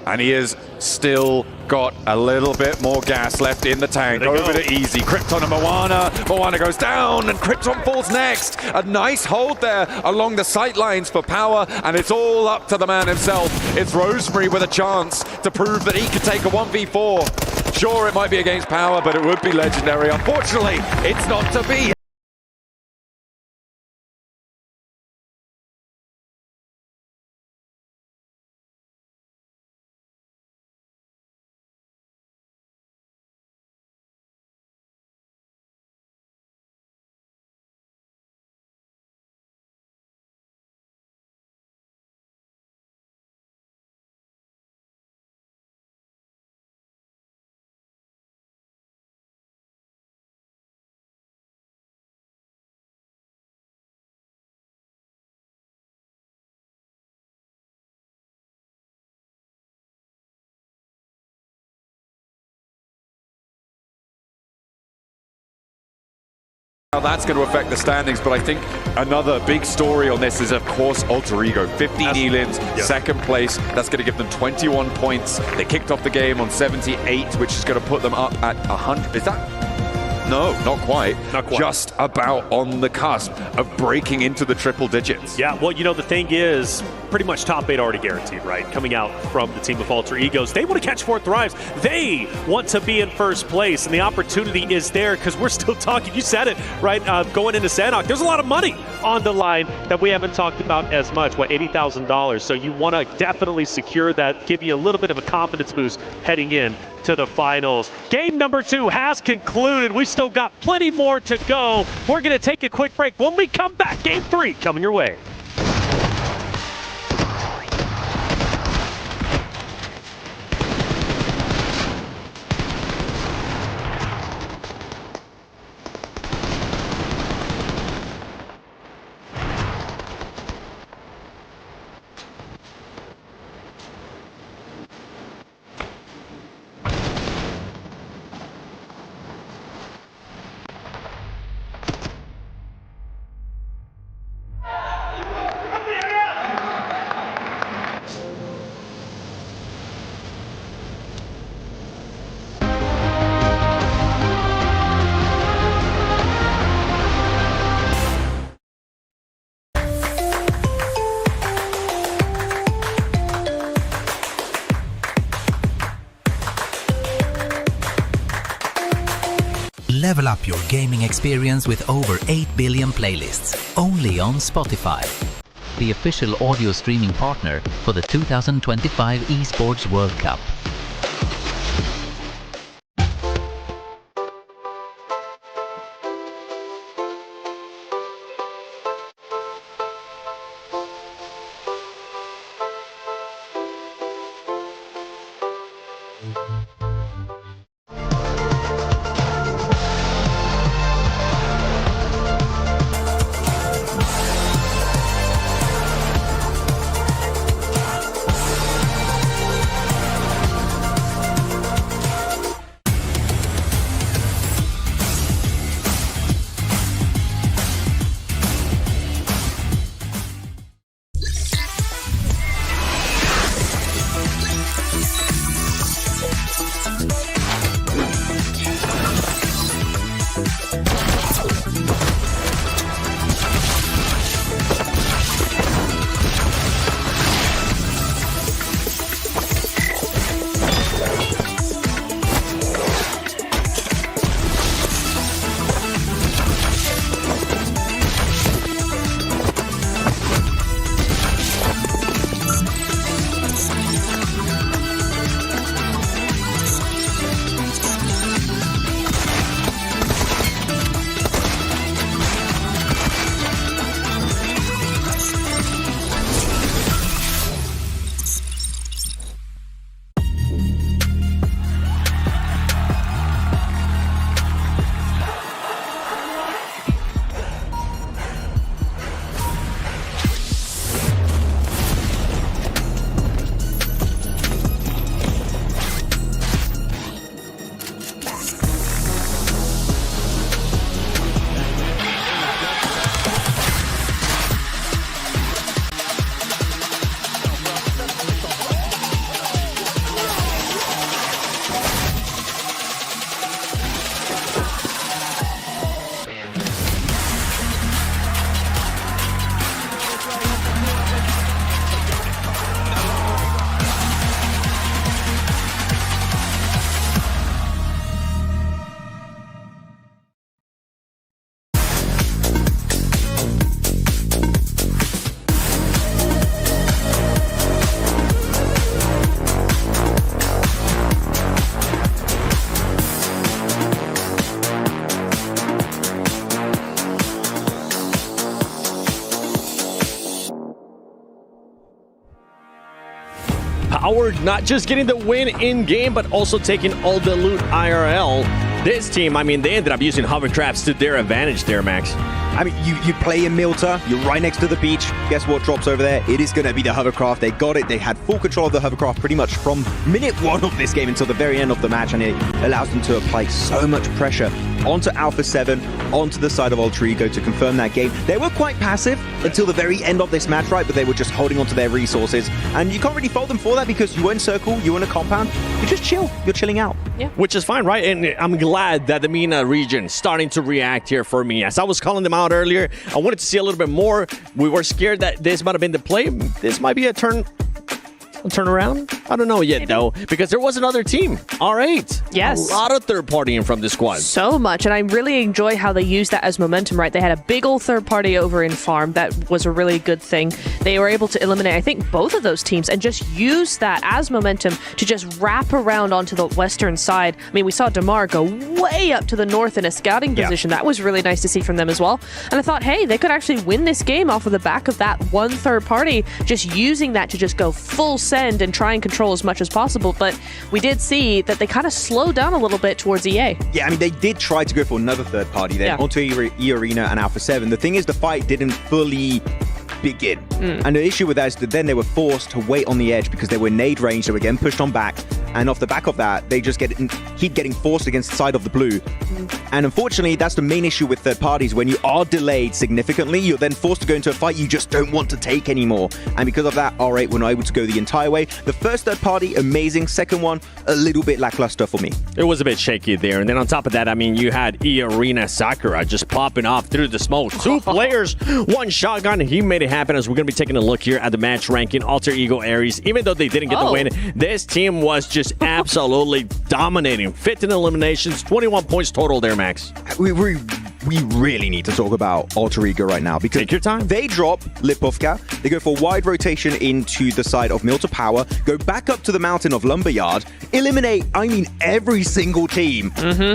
And he has still got a little bit more gas left in the tank. Over to Easy. Krypton and Moana. Moana goes down and Krypton falls next. A nice hold there along the sight lines for power, and it's all up to the man himself. It's Rosemary with a chance to prove that he can take a 1v4. Sure, it might be against power, but it would be legendary. Unfortunately, it's not to be. How that's going to affect the standings, but I think another big story on this is, of course, Alter Ego. 15 elims, second place. That's going to give them 21 points. They kicked off the game on 78, which is going to put them up at 100. Is that? No, not quite. Not quite. Just about on the cusp of breaking into the triple digits. Yeah, well, you know, the thing is, pretty much top 8 already guaranteed, right? Coming out from the team of Alter Egos. They want to catch 4th Thrives. They want to be in first place, and the opportunity is there because we're still talking. You said it, right? Going into Sanhok, there's a lot of money on the line that we haven't talked about as much. What, $80,000? So you want to definitely secure that, give you a little bit of a confidence boost heading in to the finals. Game number 2 has concluded. We still got plenty more to go. We're going to take a quick break. When we come back, game 3 coming your way. Level up your gaming experience with over 8 billion playlists, only on Spotify. The official audio streaming partner for the 2025 ESPORTS World Cup. power, not just getting the win in-game, but also taking all the loot IRL. This team, I mean, they ended up using hovercrafts to their advantage there, Max. I mean, you play in Milta, you're right next to the beach. Guess what drops over there? It is going to be the hovercraft. They got it. They had full control of the hovercraft pretty much from minute 1 of this game until the very end of the match, and it allows them to apply so much pressure onto Alpha 7, onto the side of Alter Ego to confirm that game. They were quite passive until the very end of this match, right? But they were just holding onto their resources, and you can't really fault them for that because you were in circle, you were in a compound, you just chill. You're chilling out. Yeah. Which is fine, right? And I'm glad that the MENA region starting to react here for me. As I was calling them out earlier, I wanted to see a little bit more. We were scared that this might have been the play. This might be a turnaround. I don't know yet, though, because there was another team. R8. Yes. A lot of third partying from this squad. So much, and I really enjoy how they used that as momentum, right? They had a big old third party over in Farm. That was a really good thing. They were able to eliminate, I think, both of those teams and just use that as momentum to just wrap around onto the western side. I mean, we saw Damar go way up to the north in a scouting position. That was really nice to see from them as well. And I thought, hey, they could actually win this game off of the back of that one third party, just using that to just go full send and try and control as much as possible. But we did see that they kind of slowed down a little bit towards EA. Yeah, I mean, they did try to go for another third party then onto E Arena and Alpha 7. The thing is, the fight didn't fully begin. And the issue with that is that then they were forced to wait on the edge because they were nade range. They were getting pushed on back. And off the back of that, they just keep getting forced against the side of the blue. And unfortunately, that's the main issue with third parties. When you are delayed significantly, you're then forced to go into a fight you just don't want to take anymore. And because of that, R8 were not able to go the entire way. The first third party, amazing. Second one, a little bit lackluster for me. It was a bit shaky there. And then on top of that, I mean, you had E Arena Sakura just popping off through the smoke. 2 players, 1 shotgun. He made it happen. As we're going to be taking a look here at the match ranking, Alter Ego Aries, even though they didn't get the win, this team was just absolutely dominating. 15 eliminations, 21 points total there, Max. We really need to talk about Alter Ego right now because take your time. They drop Lipovka, they go for wide rotation into the side of Milta Power, go back up to the mountain of Lumberyard, eliminate, I mean, every single team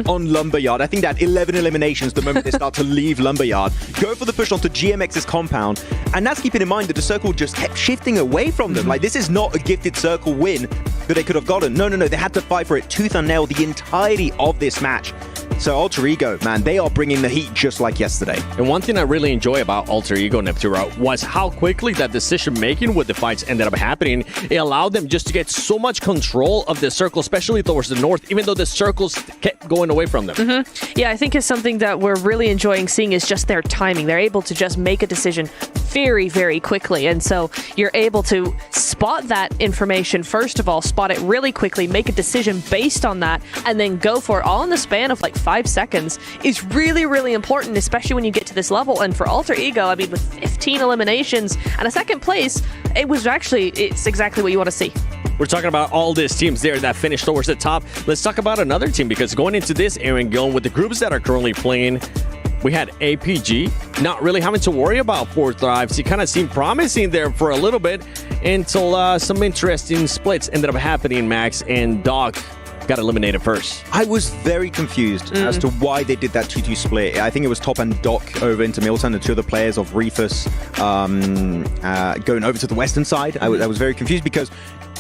on Lumberyard. I think that 11 eliminations the moment they start to leave Lumberyard, go for the push onto GMX's compound, and that's keeping in mind that the circle just kept shifting away from them. Like, this is not a gifted circle win that they could have gotten. No, they had to fight for it tooth and nail the entirety of this match. So Alter Ego, man, they are bringing the heat just like yesterday. And one thing I really enjoy about Alter Ego, Neptura, was how quickly that decision-making with the fights ended up happening. It allowed them just to get so much control of the circle, especially towards the north, even though the circles kept going away from them. Yeah, I think it's something that we're really enjoying seeing is just their timing. They're able to just make a decision very, very quickly. And so you're able to spot that information, first of all, spot it really quickly, make a decision based on that, and then go for it all in the span of like 5 seconds is really, really important, especially when you get to this level. And for Alter Ego, I mean, with 15 eliminations and a second place, it's exactly what you want to see. We're talking about all these teams there that finished towards the top. Let's talk about another team, because going into this Aaron Gillen with the groups that are currently playing, we had APG not really having to worry about 4 thrives. He kind of seemed promising there for a little bit until some interesting splits ended up happening, Max, and Doc got eliminated first. I was very confused as to why they did that 2-2 split. I think it was Top and Doc over into Milton, the 2 other players of Refus going over to the western side. I was very confused because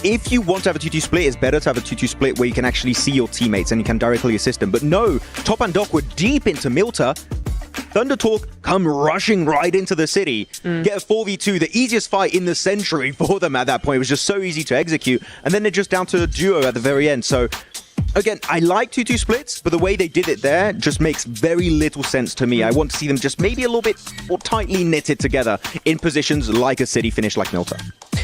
if you want to have a 2-2 split, it's better to have a 2-2 split where you can actually see your teammates and you can directly assist them. But no, Top and Doc were deep into Milta. Thunder Talk come rushing right into the city, get a 4v2, the easiest fight in the century for them at that point. It was just so easy to execute, and then they're just down to a duo at the very end. So again, I like 2-2 splits, but the way they did it there just makes very little sense to me. I want to see them just maybe a little bit more tightly knitted together in positions like a city finish like Milta.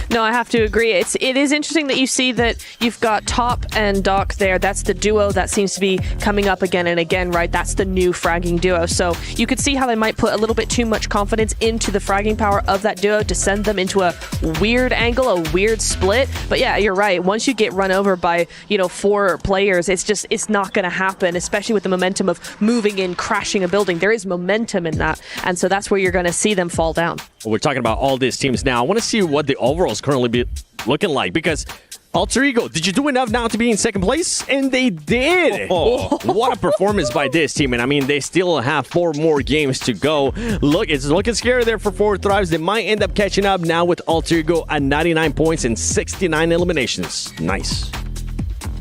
No, I have to agree. It is interesting that you see that you've got Top and Doc there. That's the duo that seems to be coming up again and again, right? That's the new fragging duo. So you could see how they might put a little bit too much confidence into the fragging power of that duo to send them into a weird angle, a weird split. But yeah, you're right. Once you get run over by, 4 players, it's not going to happen, especially with the momentum of moving in, crashing a building. There is momentum in that. And so that's where you're going to see them fall down. We're talking about all these teams now. I want to see what the overalls currently be looking like, because Alter Ego, did you do enough now to be in second place? And they did. Oh, what a performance by this team. And I mean, they still have 4 more games to go. Look, it's looking scary there for 4 Thrives. They might end up catching up now with Alter Ego at 99 points and 69 eliminations. Nice.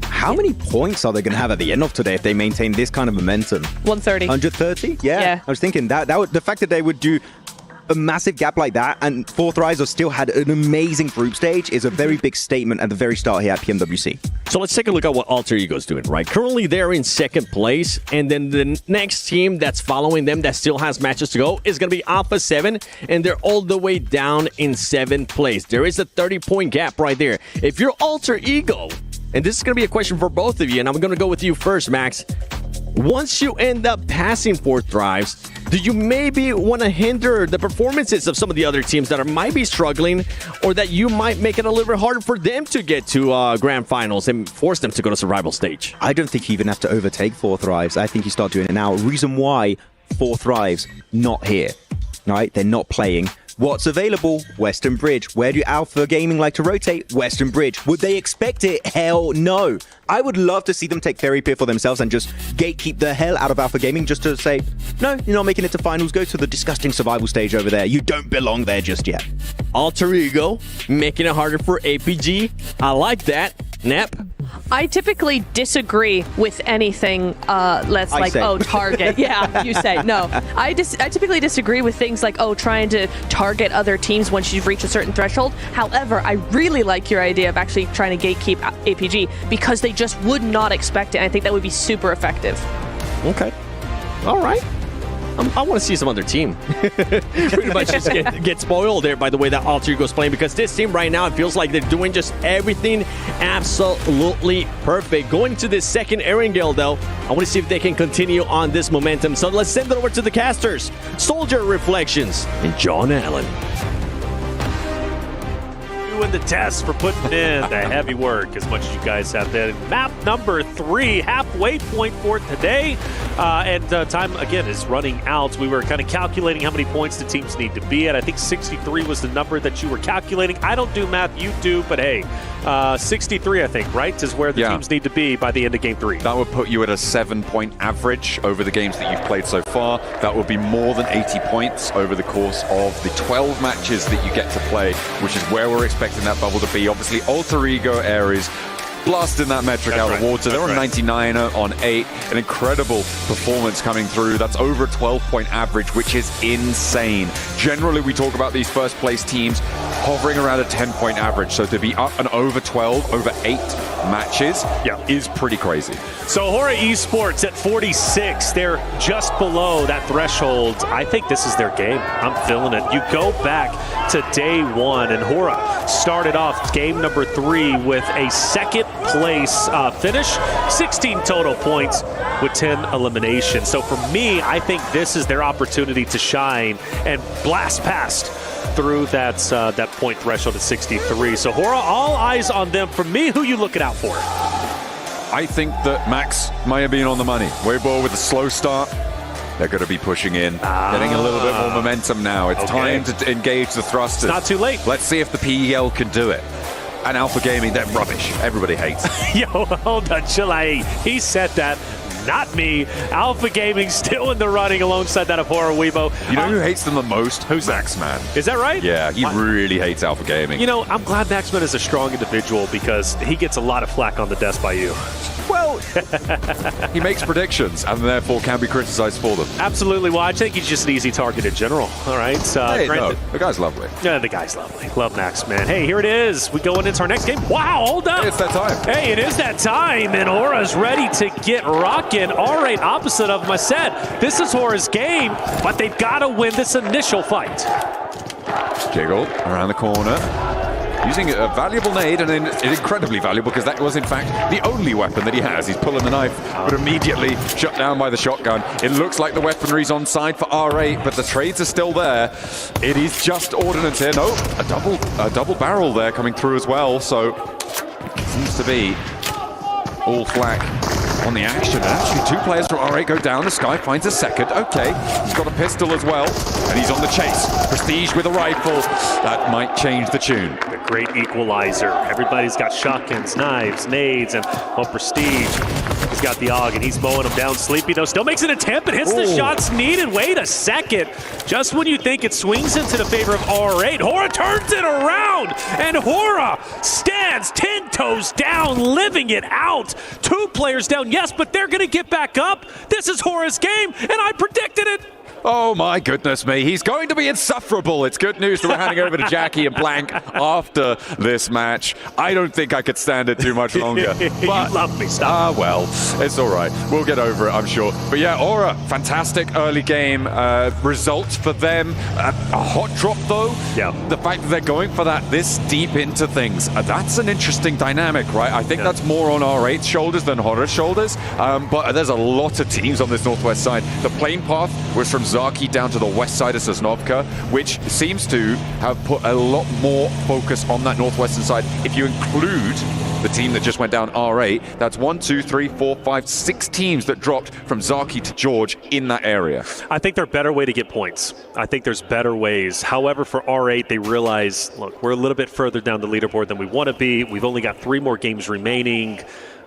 How many points are they going to have at the end of today if they maintain this kind of momentum? 130. 130? Yeah. I was thinking that would, the fact that they would do a massive gap like that, and 4 Thrives still had an amazing group stage, is a very big statement at the very start here at PMWC. So let's take a look at what Alter Ego's doing, right? Currently, they're in second place, and then the next team that's following them that still has matches to go is going to be Alpha 7, and they're all the way down in 7th place. There is a 30-point gap right there. If you're Alter Ego, and this is going to be a question for both of you, and I'm going to go with you first, Max. Once you end up passing 4 Thrives, do you maybe want to hinder the performances of some of the other teams that might be struggling, or that you might make it a little bit harder for them to get to grand finals and force them to go to survival stage? I don't think you even have to overtake 4 Thrives. I think you start doing it now. Reason why 4 Thrives not here, right? They're not playing. What's available? Western Bridge. Where do Alpha Gaming like to rotate? Western Bridge. Would they expect it? Hell no. I would love to see them take Fairy Pier for themselves and just gatekeep the hell out of Alpha Gaming, just to say, no, you're not making it to finals. Go to the disgusting survival stage over there. You don't belong there just yet. Alter Ego, making it harder for APG. I like that. Nep? I typically disagree with anything that's like, oh, target. Yeah, you say. No. I typically disagree with things like, oh, trying to target other teams once you've reached a certain threshold. However, I really like your idea of actually trying to gatekeep APG because they just would not expect it. And I think that would be super effective. Okay. All right. I want to see some other team pretty much just get spoiled there by the way that Alter Ego's playing, because this team right now, it feels like they're doing just everything absolutely perfect. Going to this second Erangel, though, I want to see if they can continue on this momentum. So let's send it over to the casters. Soldier Reflections and John Allen. Doing the test for putting in the heavy work as much as you guys have there. Map number 3, halfway point for today. And time, again, is running out. We were kind of calculating how many points the teams need to be at. I think 63 was the number that you were calculating. I don't do math, you do, but hey, 63, I think, right, is where the teams need to be by the end of Game 3. That would put you at a 7-point average over the games that you've played so far. That would be more than 80 points over the course of the 12 matches that you get to play, which is where we're expecting that bubble to be. Obviously, Alter Ego Ares blasting that metric out of the water. They're on 99 on 8. An incredible performance coming through. That's over a 12-point average, which is insane. Generally, we talk about these first place teams hovering around a 10-point average. So to be up and over 12, over 8 matches is pretty crazy. So Horra Esports at 46. They're just below that threshold. I think this is their game. I'm feeling it. You go back to day 1, and Horra started off game number 3 with a second place finish, 16 total points with 10 eliminations. So for me, I think this is their opportunity to shine and blast past through that point threshold at 63. So Horra, all eyes on them. For me, who you looking out for? I think that Max might have been on the money. Waybo with a slow start. They're going to be pushing in, getting a little bit more momentum now. It's time to engage the thrusters. It's not too late. Let's see if the PEL can do it. And Alpha Gaming, they're rubbish. Everybody hates. Yo, hold on, chill out. He said that, not me. Alpha Gaming still in the running alongside that of Horra Waybo. You know who hates them the most? Who's Maxman? Is that right? Yeah, he really hates Alpha Gaming. You know, I'm glad Maxman is a strong individual because he gets a lot of flack on the desk by you. Well, he makes predictions and therefore can be criticized for them. Absolutely. Well, I think he's just an easy target in general. All right. Hey, no, the guy's lovely. Yeah, the guy's lovely. Love Max, man. Hey, here it is. We going into our next game. Wow, hold up. Hey, it's that time. Hey, it is that time, and Horra's ready to get rocking. All right, opposite of him. I said, this is Horra's game, but they've got to win this initial fight. Jiggle around the corner. Using a valuable nade, and then incredibly valuable because that was in fact the only weapon that he has. He's pulling the knife, but immediately shut down by the shotgun. It looks like the weaponry's on side for R8, but the trades are still there. It is just ordnance here. No, a double barrel there coming through as well. So it seems to be all flak on the action. And actually, 2 players from R8 go down. The Sky finds a second. Okay, he's got a pistol as well, and he's on the chase. Prestige with a rifle. That might change the tune. The great equalizer. Everybody's got shotguns, knives, nades, and Prestige. He's got the AUG, and he's mowing him down. Sleepy, though, still makes an attempt, but hits the shots needed. Wait a second. Just when you think it swings into the favor of R8, Horra turns it around, and Horra stands 10 toes down, living it out. 2 players down, yes, but they're going to get back up. This is Horra's game, and I predicted it. Oh my goodness me, he's going to be insufferable. It's good news that we're handing over to Jackie and Blank after this match. I don't think I could stand it too much longer. But, you love me, stop. Well, it's all right. We'll get over it, I'm sure. But yeah, Horra, fantastic early game results for them. A hot drop, though. Yeah. The fact that they're going for that this deep into things, that's an interesting dynamic, right? I think that's more on R8's shoulders than Horra's shoulders. But there's a lot of teams on this northwest side. The plane path was from Zaki down to the west side of Sosnovka, which seems to have put a lot more focus on that northwestern side. If you include the team that just went down R8, that's 1, 2, 3, 4, 5, 6 teams that dropped from Zaki to George in that area. I think there's a better way to get points. I think there's better ways. However, for R8, they realize, look, we're a little bit further down the leaderboard than we want to be. We've only got 3 more games remaining.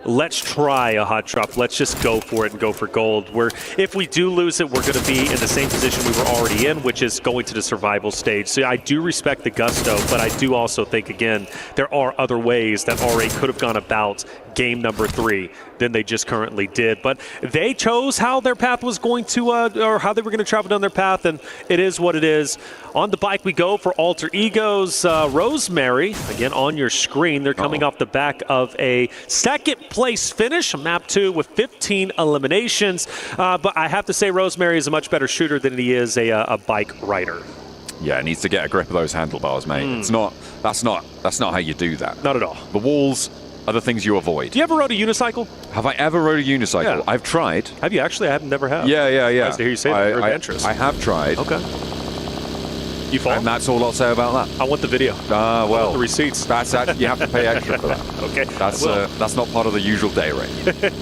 Let's try a hot drop. Let's just go for it and go for gold. If we do lose it, we're going to be in the same position we were already in, which is going to the survival stage. So I do respect the gusto, but I do also think, again, there are other ways that R8 could have gone about game number 3 than they just currently did. But they chose how their path was going to, or how they were going to travel down their path, and it is what it is. On the bike we go for Alter Egos. Rosemary, again, on your screen. They're coming off the back of a second place finish, map 2 with 15 eliminations. But I have to say Rosemary is a much better shooter than he is a bike rider. Yeah, needs to get a grip of those handlebars, mate. It's not. That's not how you do that. Not at all. The walls are the things you avoid. Do you ever rode a unicycle? Have I ever rode a unicycle? Yeah. I've tried. Have you actually? I never have. Yeah. Nice to hear you say that. You're adventurous. I have tried. Okay. You fall? And that's all I'll say about that. I want the video. Well, I want the receipts. That's actually, you have to pay extra for that. Okay. That's not part of the usual day rate.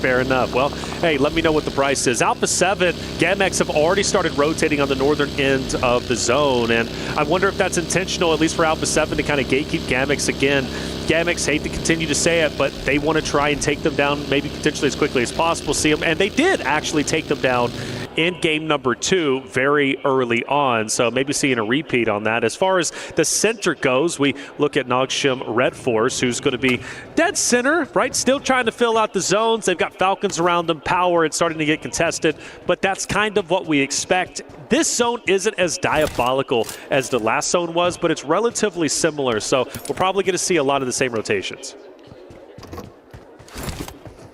Fair enough. Well, hey, let me know what the price is. Alpha 7, Gamex have already started rotating on the northern end of the zone, and I wonder if that's intentional, at least for Alpha 7, to kind of gatekeep Gamex again. Gamex, hate to continue to say it, but they want to try and take them down maybe potentially as quickly as possible. See them, and they did actually take them down in game number 2 very early on, so maybe seeing a repeat on that. As far as the center goes, we look at Nogshim Red Force, who's going to be dead center, right? Still trying to fill out the zones. They've got Falcons around them, power, it's starting to get contested, but that's kind of what we expect. This zone isn't as diabolical as the last zone was, but it's relatively similar, so we're probably going to see a lot of the same rotations.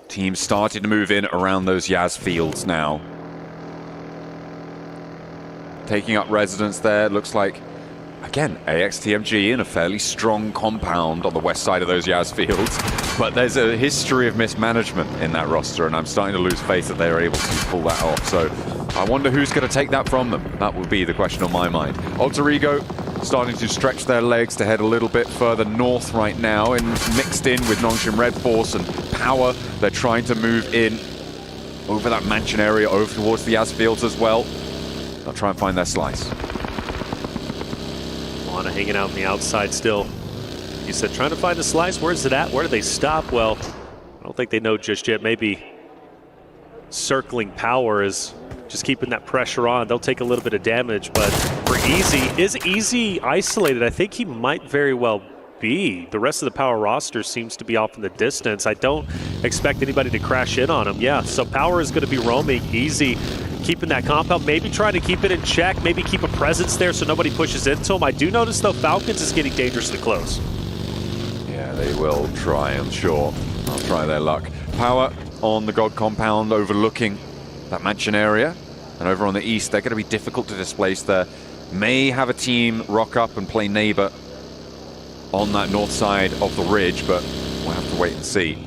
Teams starting to move in around those Yaz fields now. Taking up residence there, looks like, again, AXTMG in a fairly strong compound on the west side of those Yaz fields. But there's a history of mismanagement in that roster, and I'm starting to lose faith that they are able to pull that off. So I wonder who's going to take that from them. That would be the question on my mind. Alter Ego starting to stretch their legs to head a little bit further north right now, and mixed in with Nongshim Red Force and Power. They're trying to move in over that mansion area, over towards the Yaz fields as well. They'll try and find their slice. Lana hanging out on the outside still. You said trying to find a slice. Where's it at? Where do they stop? Well, I don't think they know just yet. Maybe circling Power is just keeping that pressure on. They'll take a little bit of damage, but for Easy, is Easy isolated? I think he might very well be. The rest of the Power roster seems to be off in the distance. I don't expect anybody to crash in on him. Yeah, so Power is going to be roaming. Easy keeping that compound, maybe trying to keep it in check, maybe keep a presence there so nobody pushes into him. I do notice, though, Falcons is getting dangerously close. Yeah, they will try, I'm sure. I'll try their luck. Power on the God compound overlooking that mansion area. And over on the east, they're going to be difficult to displace there. May have a team rock up and play neighbor on that north side of the ridge, but we'll have to wait and see.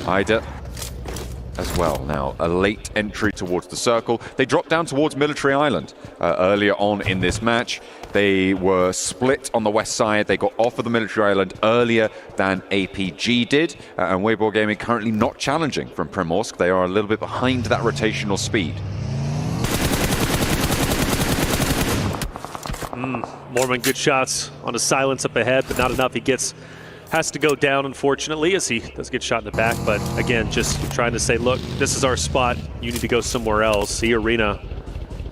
Ida as well now, a late entry towards the circle. They dropped down towards Military Island earlier on in this match. They were split on the west side. They got off of the military island earlier than APG did. And Waybo Gaming currently not challenging from Primorsk. They are a little bit behind that rotational speed. Mormon, good shots on a silence up ahead, but not enough. He has to go down, unfortunately, as he does get shot in the back. But again, just trying to say, look, this is our spot. You need to go somewhere else. The arena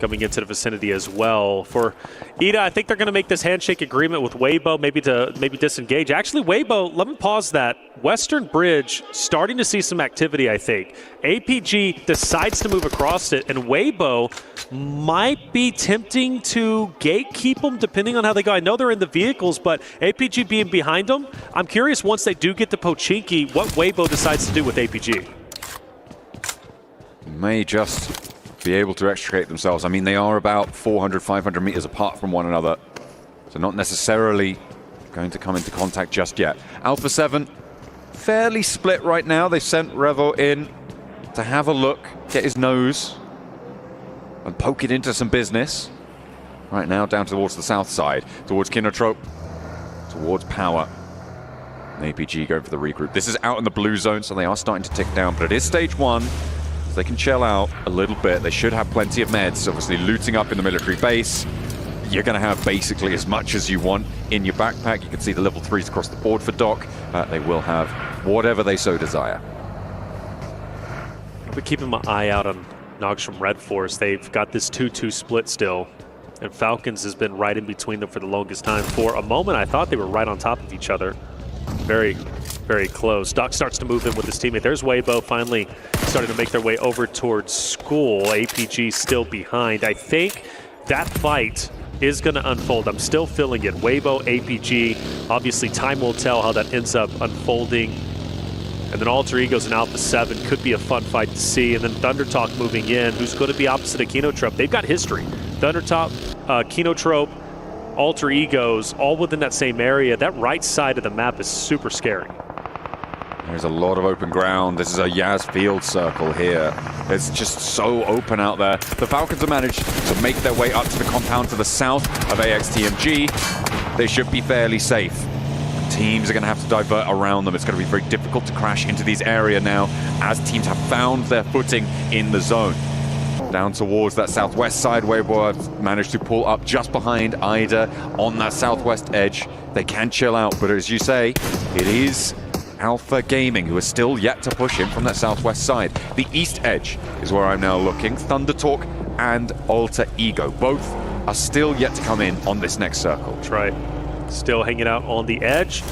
coming into the vicinity as well. For ETA, I think they're going to make this handshake agreement with Waybo, maybe disengage. Actually, Waybo, let me pause that. Western Bridge starting to see some activity, I think. APG decides to move across it, and Waybo might be tempting to gatekeep them depending on how they go. I know they're in the vehicles, but APG being behind them, I'm curious once they do get to Pochinki, what Waybo decides to do with APG. May just be able to extricate themselves. I mean, they are about 400, 500 meters apart from one another, so not necessarily going to come into contact just yet. Alpha 7, fairly split right now. They sent Revo in to have a look, get his nose, and poke it into some business. Right now, down towards the south side, towards Kinotrope, towards Power. And APG going for the regroup. This is out in the blue zone, so they are starting to tick down, but it is stage 1. They can chill out a little bit. They should have plenty of meds. Obviously, looting up in the military base. You're going to have basically as much as you want in your backpack. You can see the level 3s across the board for Doc. They will have whatever they so desire. I'll be keeping my eye out on Nogs from Red Force. They've got this 2-2 split still, and Falcons has been right in between them for the longest time. For a moment, I thought they were right on top of each other. Very, very close. Doc starts to move in with his teammate. There's Waybo finally starting to make their way over towards school. APG still behind. I think that fight is going to unfold. I'm still feeling it. Waybo, APG. Obviously, time will tell how that ends up unfolding. And then Alter Egos and Alpha 7 could be a fun fight to see. And then Thunder Talk moving in, who's going to be opposite of Kinotrope. They've got history. Thunder Talk, Kinotrope, Alter Egos, all within that same area. That right side of the map is super scary. There's a lot of open ground. This is a Yaz field circle here. It's just so open out there. The Falcons have managed to make their way up to the compound to the south of AXTMG. They should be fairly safe. Teams are going to have to divert around them. It's going to be very difficult to crash into these areas now as teams have found their footing in the zone. Down towards that southwest side, Waybo have managed to pull up just behind Ida on that southwest edge. They can chill out, but as you say, it is Alpha Gaming who is still yet to push in from that southwest side. The east edge is where I'm now looking. Thunder Talk and Alter Ego, both are still yet to come in on this next circle. That's right. Still hanging out on the edge.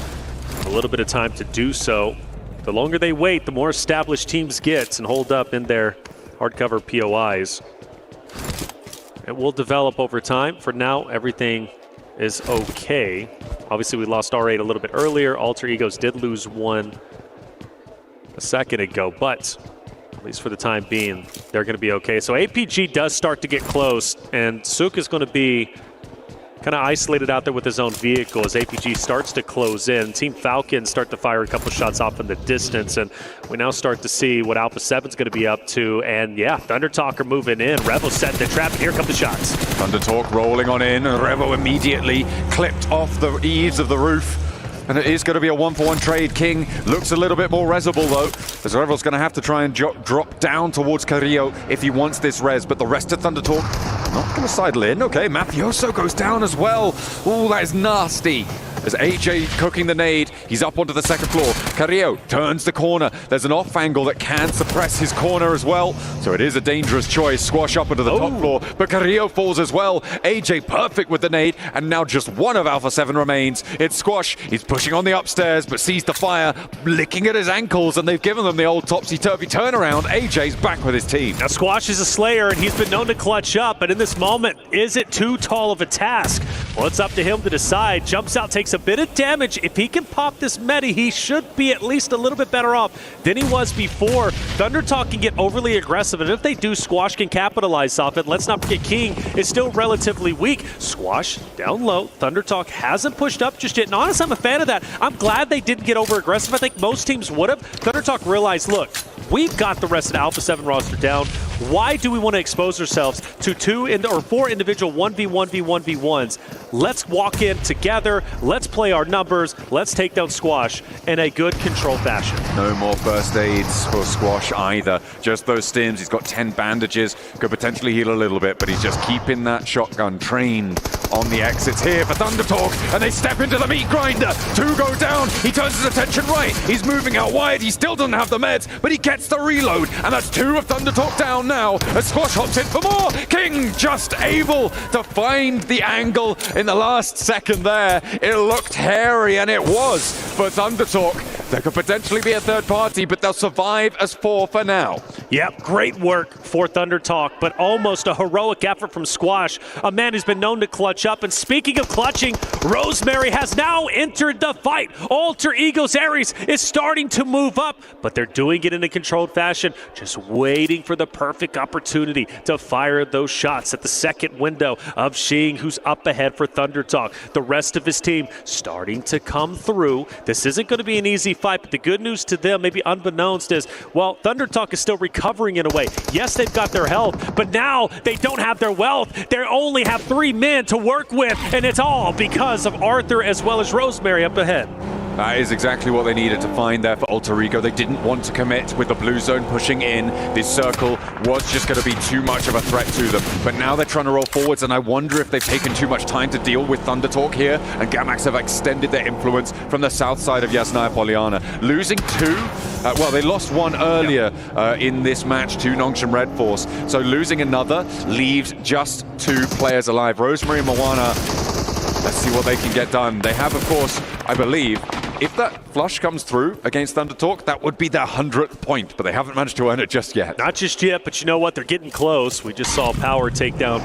A little bit of time to do so. The longer they wait, the more established teams get and hold up in their hardcover POIs. It will develop over time. For now, everything is okay. Obviously, we lost R8 a little bit earlier. Alter Egos did lose one a second ago, but at least for the time being, they're going to be okay. So APG does start to get close, and Suk is going to be kind of isolated out there with his own vehicle as APG starts to close in. Team Falcons start to fire a couple shots off in the distance, and we now start to see what Alpha 7's going to be up to. And yeah, Thunder Talk are moving in. Revo set the trap, and here come the shots. Thunder Talk rolling on in, and Revo immediately clipped off the eaves of the roof. And it is going to be a 1-for-1 trade. King looks a little bit more resable, though, as Revel's going to have to try and drop down towards Carrillo if he wants this res. But the rest of Thunder Talk not going to sidle in. Okay, Mafioso goes down as well. Ooh, that is nasty. As AJ cooking the nade, he's up onto the second floor. Carrillo turns the corner. There's an off angle that can suppress his corner as well. So it is a dangerous choice. Squash up onto the top floor, but Carrillo falls as well. AJ perfect with the nade, and now just one of Alpha 7 remains. It's Squash. He's pushing on the upstairs, but sees the fire, licking at his ankles, and they've given them the old topsy-turvy turnaround. AJ's back with his team. Now Squash is a slayer, and he's been known to clutch up, but in this moment, is it too tall of a task? Well, it's up to him to decide. Jumps out, takes a bit of damage. If he can pop this medi, he should be at least a little bit better off than he was before. Thunder Talk can get overly aggressive, and if they do, Squash can capitalize off it. Let's not forget King is still relatively weak. Squash down low. Thunder Talk hasn't pushed up just yet, and honestly, I'm a fan of that. I'm glad they didn't get over aggressive. I think most teams would have. Thunder Talk realized, look, We've got the rest of the Alpha 7 roster down. Why do we want to expose ourselves to 4 individual 1v1v1v1s? Let's walk in together. Let's play our numbers. Let's take down Squash in a good controlled fashion. No more first aids for Squash either. Just those stims. He's got 10 bandages. Could potentially heal a little bit, but he's just keeping that shotgun trained on the exits here for Thunder Talk, and they step into the meat grinder. 2 go down. He turns his attention right. He's moving out wide. He still doesn't have the meds, but he gets the reload, and that's 2 of Thunder Talk down now as Squash hops in for more. King just able to find the angle in the last second there. It looked hairy, and it was for Thunder Talk. There could potentially be a third party, but they'll survive as 4 for now. Yep, great work for Thunder Talk, but almost a heroic effort from Squash, a man who's been known to clutch up. And speaking of clutching, Rosemary has now entered the fight. Alter Ego's Ares is starting to move up, but they're doing it in a controlled fashion, just waiting for the perfect opportunity to fire those shots at the second window of Shing, who's up ahead for Thunder Talk. The rest of his team starting to come through. This isn't going to be an easy fight, but the good news to them, maybe unbeknownst, is, well, Thunder Talk is still recovering in a way. Yes, they've got their health, but now they don't have their wealth. They only have 3 men to work with, and it's all because of Arthur as well as Rosemary up ahead. That is exactly what they needed to find there for Alter Ego. They didn't want to commit with the blue zone pushing in. This circle was just going to be too much of a threat to them. But now they're trying to roll forwards, and I wonder if they've taken too much time to deal with Thunder Talk here, and Gamax have extended their influence from the south side of Yasnaya Polyana. Losing 2, well, they lost 1 earlier in this match to Nongshim Red Force. So losing another leaves just 2 players alive. Rosemary and Moana, let's see what they can get done. They have, of course, I believe, if that flush comes through against Thunder Talk, that would be their 100th point, but they haven't managed to earn it just yet. Not just yet, but you know what? They're getting close. We just saw Power take down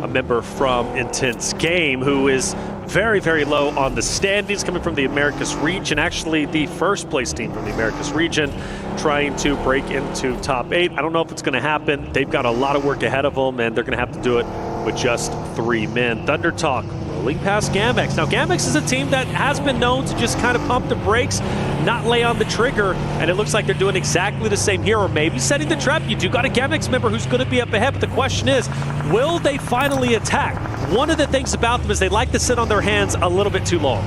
a member from Intense Game who is very, very low on the standings, coming from the Americas region, actually the first place team from the Americas region, trying to break into top 8. I don't know if it's going to happen. They've got a lot of work ahead of them, and they're going to have to do it with just 3 men. Thunder Talk rolling past Gamex. Now, Gamex is a team that has been known to just kind of pump the brakes, not lay on the trigger, and it looks like they're doing exactly the same here, or maybe setting the trap. You do got a Gamex member who's going to be up ahead, but the question is, will they finally attack? One of the things about them is they like to sit on their hands a little bit too long.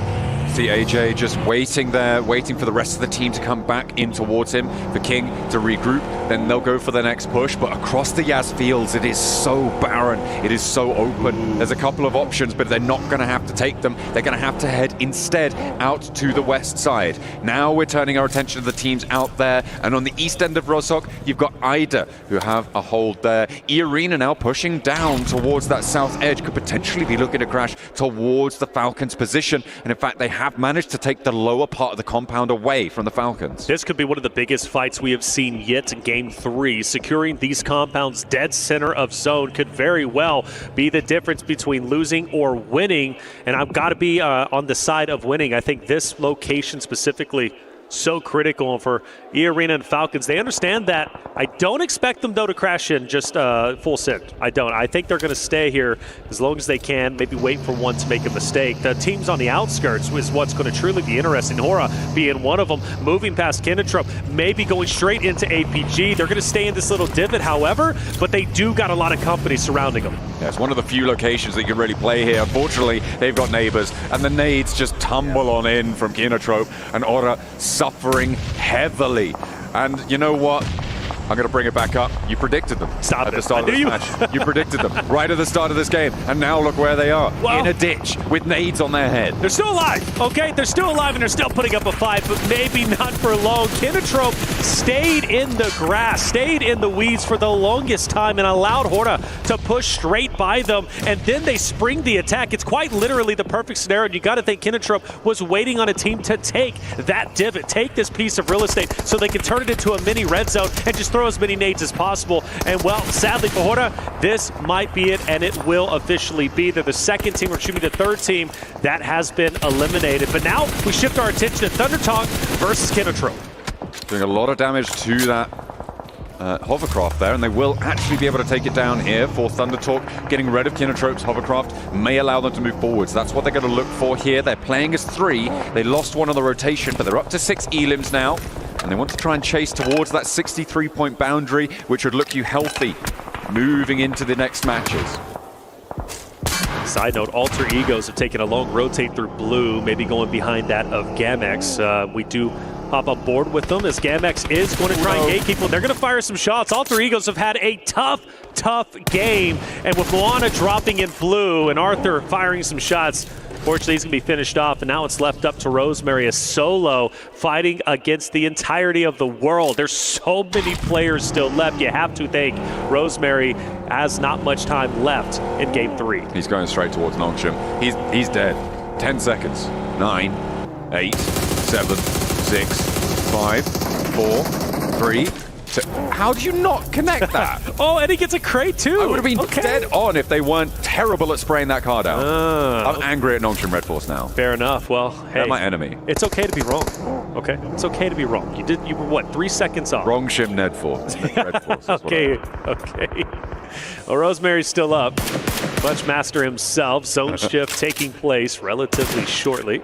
See AJ just waiting there, waiting for the rest of the team to come back in towards him, for King to regroup, then they'll go for the next push. But across the Yaz fields, it is so barren, it is so open. There's a couple of options, but they're not going to have to take them. They're going to have to head instead out to the west side. Now we're turning our attention to the teams out there, and on the east end of Rozhok, you've got Ida, who have a hold there. E-Arena now pushing down towards that south edge, could potentially be looking to crash towards the Falcons' position, and in fact, they have managed to take the lower part of the compound away from the Falcons. This could be one of the biggest fights we have seen yet in Game 3. Securing these compounds dead center of zone could very well be the difference between losing or winning, and I've got to be on the side of winning. I think this location specifically so critical for E-Arena and Falcons. They understand that. I don't expect them, though, to crash in just full send. I don't. I think they're going to stay here as long as they can, maybe wait for one to make a mistake. The teams on the outskirts is what's going to truly be interesting. Horra being one of them, moving past Kinotrope, maybe going straight into APG. They're going to stay in this little divot, however, but they do got a lot of company surrounding them. Yeah, it's one of the few locations that you can really play here. Unfortunately, they've got neighbors, and the nades just tumble on in from Kinotrope, and Horra suffering heavily. And you know what? I'm going to bring it back up. You predicted them at the start of this match. You predicted them right at the start of this game. And now look where they are. Well, in a ditch with nades on their head. They're still alive, okay? They're still alive and they're still putting up a fight, but maybe not for long. Kinotrope stayed in the grass, stayed in the weeds for the longest time and allowed Horra to push straight by them. And then they spring the attack. It's quite literally the perfect scenario. And you got to think Kinotrope was waiting on a team to take that divot, take this piece of real estate so they can turn it into a mini red zone and just throw as many nades as possible. And well, sadly for Horra, this might be it, and it will officially be. They're the second team, or should be the third team, that has been eliminated. But now we shift our attention to Thunder Talk versus Kinotrope. Doing a lot of damage to that hovercraft there, and they will actually be able to take it down here for Thunder Talk. Getting rid of Kinotrope's hovercraft may allow them to move forwards. That's what they're going to look for here. They're playing as 3. They lost 1 on the rotation, but they're up to 6 elims now. and they want to try and chase towards that 63-point boundary, which would look you healthy moving into the next matches. Side note, Alter Egos have taken a long rotate through blue, maybe going behind that of Gamex. We do hop on board with them as Gamex is going to try and gate people. They're going to fire some shots. Alter Egos have had a tough game, and with Moana dropping in blue and Arthur firing some shots, fortunately he's going to be finished off, and now it's left up to Rosemary, a solo fighting against the entirety of the world. There's so many players still left. You have to think Rosemary has not much time left in game 3. He's going straight towards Nongshim. He's dead. 10 seconds. 9, 8, 7, 6, 5, 4, 3, 2. How do you not connect that? Oh, and he gets a crate too. I would have been dead on if they weren't terrible at spraying that card out. I'm angry at Nongshim Red Force now. Fair enough. Well, hey, they're my enemy. It's okay to be wrong. Okay, it's okay to be wrong. You were what, 3 seconds off? Wrongshim Ned Force. Red Force. Okay. Well, Rosemary's still up. Bunchmaster himself. Zone shift taking place relatively shortly.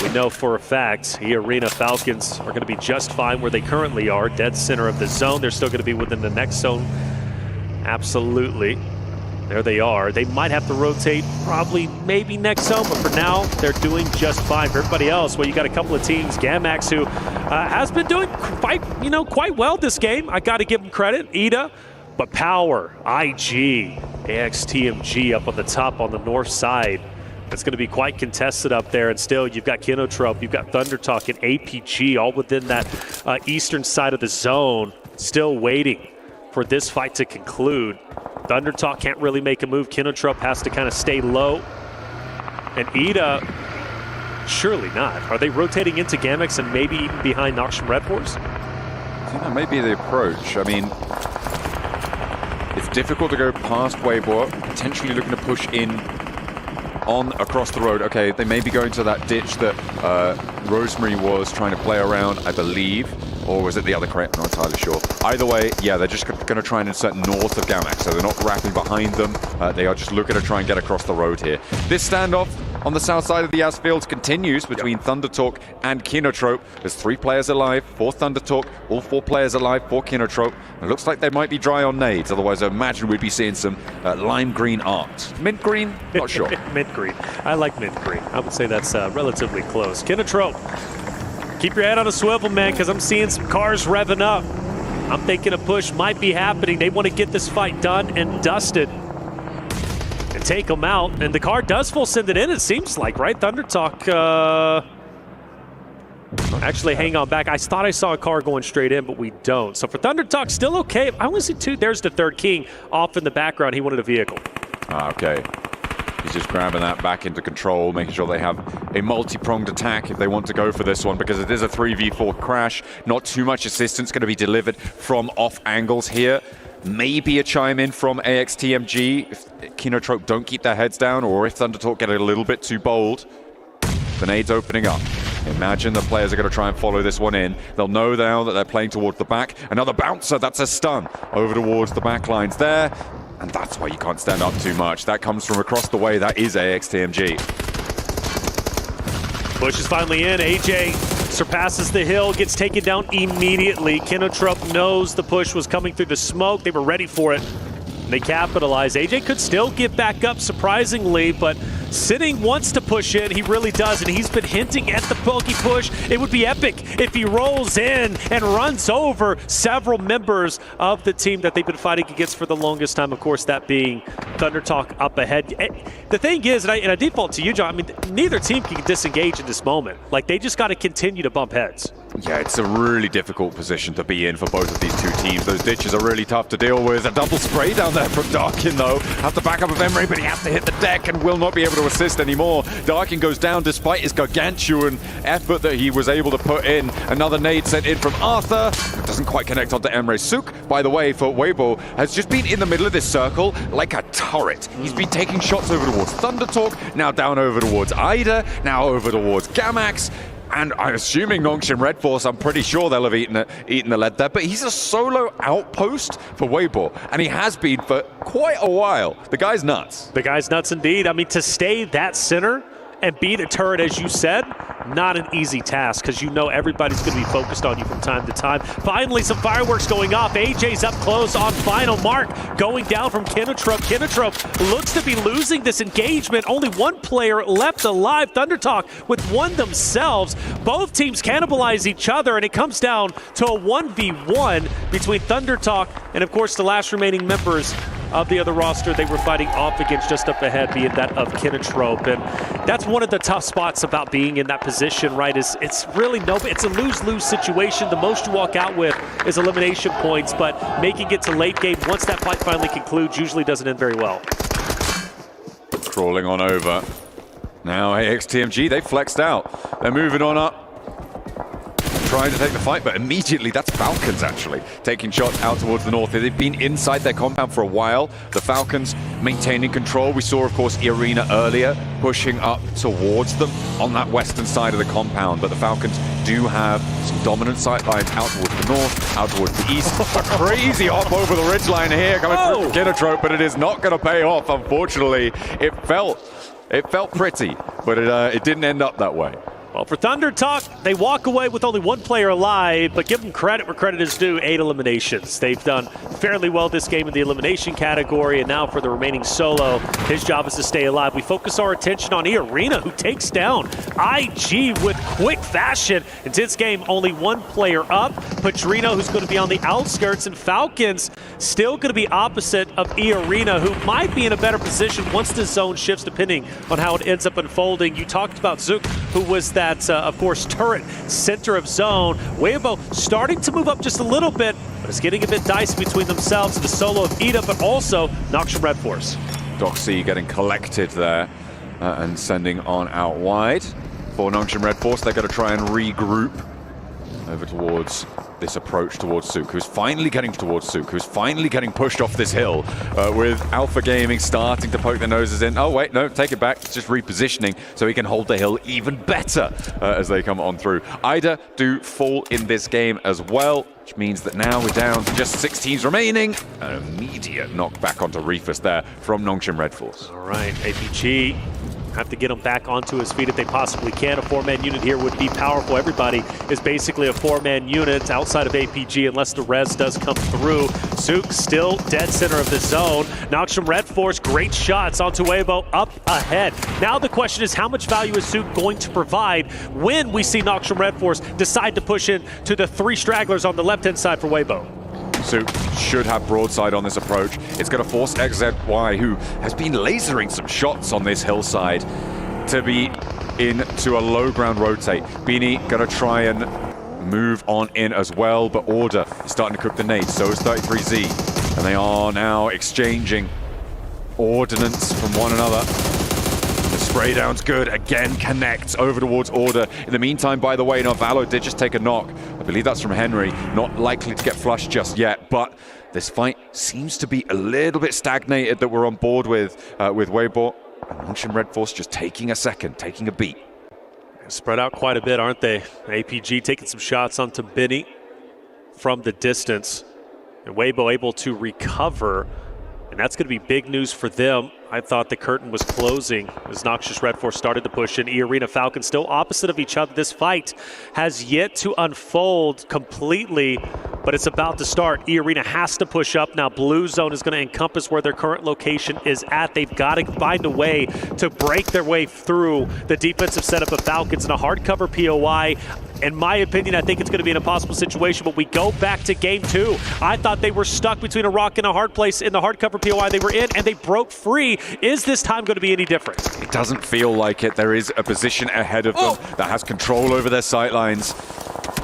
We know for a fact Arena Falcons are going to be just fine where they currently are, dead center of the zone. They're still going to be within the next zone. Absolutely. There they are. They might have to rotate probably maybe next zone, but for now, they're doing just fine. For everybody else, well, you got a couple of teams. Gamax, who has been doing quite well this game. I got to give them credit. Ida, but Power, IG, AXTMG up on the top on the north side. It's going to be quite contested up there, and still you've got Kinotrope, you've got Thunder Talk and APG all within that eastern side of the zone, still waiting for this fight to conclude. Thunder Talk can't really make a move. Kinotrope has to kind of stay low. And Ida, surely not. Are they rotating into Gamex and maybe even behind Nongshim Red Force? I think that may be the approach. I mean, it's difficult to go past Waybo, potentially looking to push in on across the road. Okay, they may be going to that ditch that Rosemary was trying to play around, I believe. Or was it the other crate? I'm not entirely sure. Either way, yeah, they're just going to try and insert north of Gamax, so they're not wrapping behind them. They are just looking to try and get across the road here. This standoff on the south side of the Asfields continues between Thunder Talk and Kinotrope. There's 3 players alive for Thunder Talk, all 4 players alive for Kinotrope. It looks like they might be dry on nades, otherwise I imagine we'd be seeing some lime green art. Mint green? Not sure. Mint green. I like mint green. I would say that's relatively close. Kinotrope, keep your head on a swivel, man, because I'm seeing some cars revving up. I'm thinking a push might be happening. They want to get this fight done and dusted and take them out. And the car does full send it in, it seems like, right? Thunder Talk, actually, hang on back. I thought I saw a car going straight in, but we don't. So for Thunder Talk, still okay. I only see 2. There's the third king off in the background. He wanted a vehicle. Okay. He's just grabbing that back into control, making sure they have a multi-pronged attack if they want to go for this one, because it is a 3v4 crash. Not too much assistance going to be delivered from off angles here. Maybe a chime in from AXTMG if Kinotrope don't keep their heads down, or if Thunder Talk get a little bit too bold. Grenades opening up. Imagine the players are going to try and follow this one in. They'll know now that they're playing towards the back. Another bouncer, that's a stun over towards the back lines there. And that's why you can't stand up too much. That comes from across the way. That is AXTMG. Push is finally in. AJ surpasses the hill, gets taken down immediately. Kinotrope knows the push was coming through the smoke. They were ready for it. And they capitalize. AJ could still get back up, surprisingly, but Sitting wants to push in, he really does, and he's been hinting at the bogey push. It would be epic if he rolls in and runs over several members of the team that they've been fighting against for the longest time, of course, that being Thunder Talk up ahead. The thing is, and I default to you, John, I mean, neither team can disengage in this moment. Like, they just got to continue to bump heads. Yeah, it's a really difficult position to be in for both of these two teams. Those ditches are really tough to deal with. A double spray down there from Darkin, though. Have the backup of Emery, but he has to hit the deck and will not be able to assist anymore. Darkin goes down despite his gargantuan effort that he was able to put in. Another nade sent in from Arthur. Doesn't quite connect onto Emre. Suk, by the way, for Waybo, has just been in the middle of this circle like a turret. He's been taking shots over towards Thunder Talk, now down over towards Ida, now over towards Gamax. And I'm assuming Nongshim Red Force, I'm pretty sure they'll have eaten the lead there. But he's a solo outpost for Waybo, and he has been for quite a while. The guy's nuts. The guy's nuts indeed. I mean, to stay that center and beat a turret, as you said, not an easy task, because you know everybody's going to be focused on you from time to time. Finally, some fireworks going off. AJ's up close on final mark, going down from Kinotrope. Kinotrope looks to be losing this engagement. Only one player left alive. ThunderTalk with one themselves. Both teams cannibalize each other, and it comes down to a 1v1 between ThunderTalk and, of course, the last remaining members of the other roster they were fighting off against just up ahead, being that of Kinotrope. And that's one of the tough spots about being in that position, right? It's really it's a lose-lose situation. The most you walk out with is elimination points, but making it to late game once that fight finally concludes usually doesn't end very well. Crawling on over. Now AXTMG, they flexed out. They're moving on up, trying to take the fight, but immediately that's Falcons actually taking shots out towards the north. They've been inside their compound for a while. The Falcons maintaining control. We saw, of course, Arena earlier pushing up towards them on that western side of the compound, but the Falcons do have some dominant sight lines out towards the north, out towards the east. A crazy hop over the ridgeline here coming through from Kinotrope, but it is not going to pay off, unfortunately. It felt pretty, but it didn't end up that way. Well, for ThunderTalk, they walk away with only one player alive, but give them credit where credit is due. 8 eliminations. They've done fairly well this game in the elimination category, and now for the remaining solo, his job is to stay alive. We focus our attention on Arena, who takes down IG with quick fashion. In this game, only one player up. Padrino, who's going to be on the outskirts, and Falcons still going to be opposite of Arena, who might be in a better position once the zone shifts, depending on how it ends up unfolding. You talked about Zook, who was that, of course, turret center of zone. Waybo starting to move up just a little bit, but it's getting a bit dicey between themselves and the solo of Ida, but also Noxian Red Force. Doxy getting collected there and sending on out wide. For Noxian Red Force, they're going to try and regroup over towards this approach towards Sook, who's finally getting towards Sook, who's finally getting pushed off this hill with Alpha Gaming starting to poke their noses in. Oh, wait, no, take it back. It's just repositioning so he can hold the hill even better as they come on through. Ida do fall in this game as well, which means that now we're down to just 6 teams remaining. An immediate knockback onto Reefus there from Noxian Red Force. All right, APG have to get him back onto his feet if they possibly can. A 4-man unit here would be powerful. Everybody is basically a 4-man unit outside of APG unless the res does come through. Sook still dead center of the zone. Noxian Red Force, great shots onto Waybo up ahead. Now the question is, how much value is Sook going to provide when we see Noxian Red Force decide to push in to the 3 stragglers on the left-hand side for Waybo? Sook should have broadside on this approach. It's going to force XZY, who has been lasering some shots on this hillside, to be into a low ground rotate. Beanie going to try and move on in as well, but Order is starting to cook the nades. So is 33Z, and they are now exchanging ordnance from one another. The spray down's good. Again, connects over towards Order. In the meantime, by the way, Narvalo did just take a knock. I believe that's from Henry. Not likely to get flushed just yet, but this fight seems to be a little bit stagnated that we're on board with Waybo. And Noxian Red Force just taking a second, taking a beat. Spread out quite a bit, aren't they? APG taking some shots onto Benny from the distance. And Waybo able to recover. And that's going to be big news for them. I thought the curtain was closing as Noxious Red Force started to push in. E-Arena Falcons still opposite of each other. This fight has yet to unfold completely, but it's about to start. E-Arena has to push up now. Blue Zone is going to encompass where their current location is at. They've got to find a way to break their way through the defensive setup of Falcons in a hardcover POI. In my opinion, I think it's going to be an impossible situation, but we go back to game 2. I thought they were stuck between a rock and a hard place in the hardcover POI they were in, and they broke free. Is this time going to be any different? It doesn't feel like it. There is a position ahead of them that has control over their sightlines,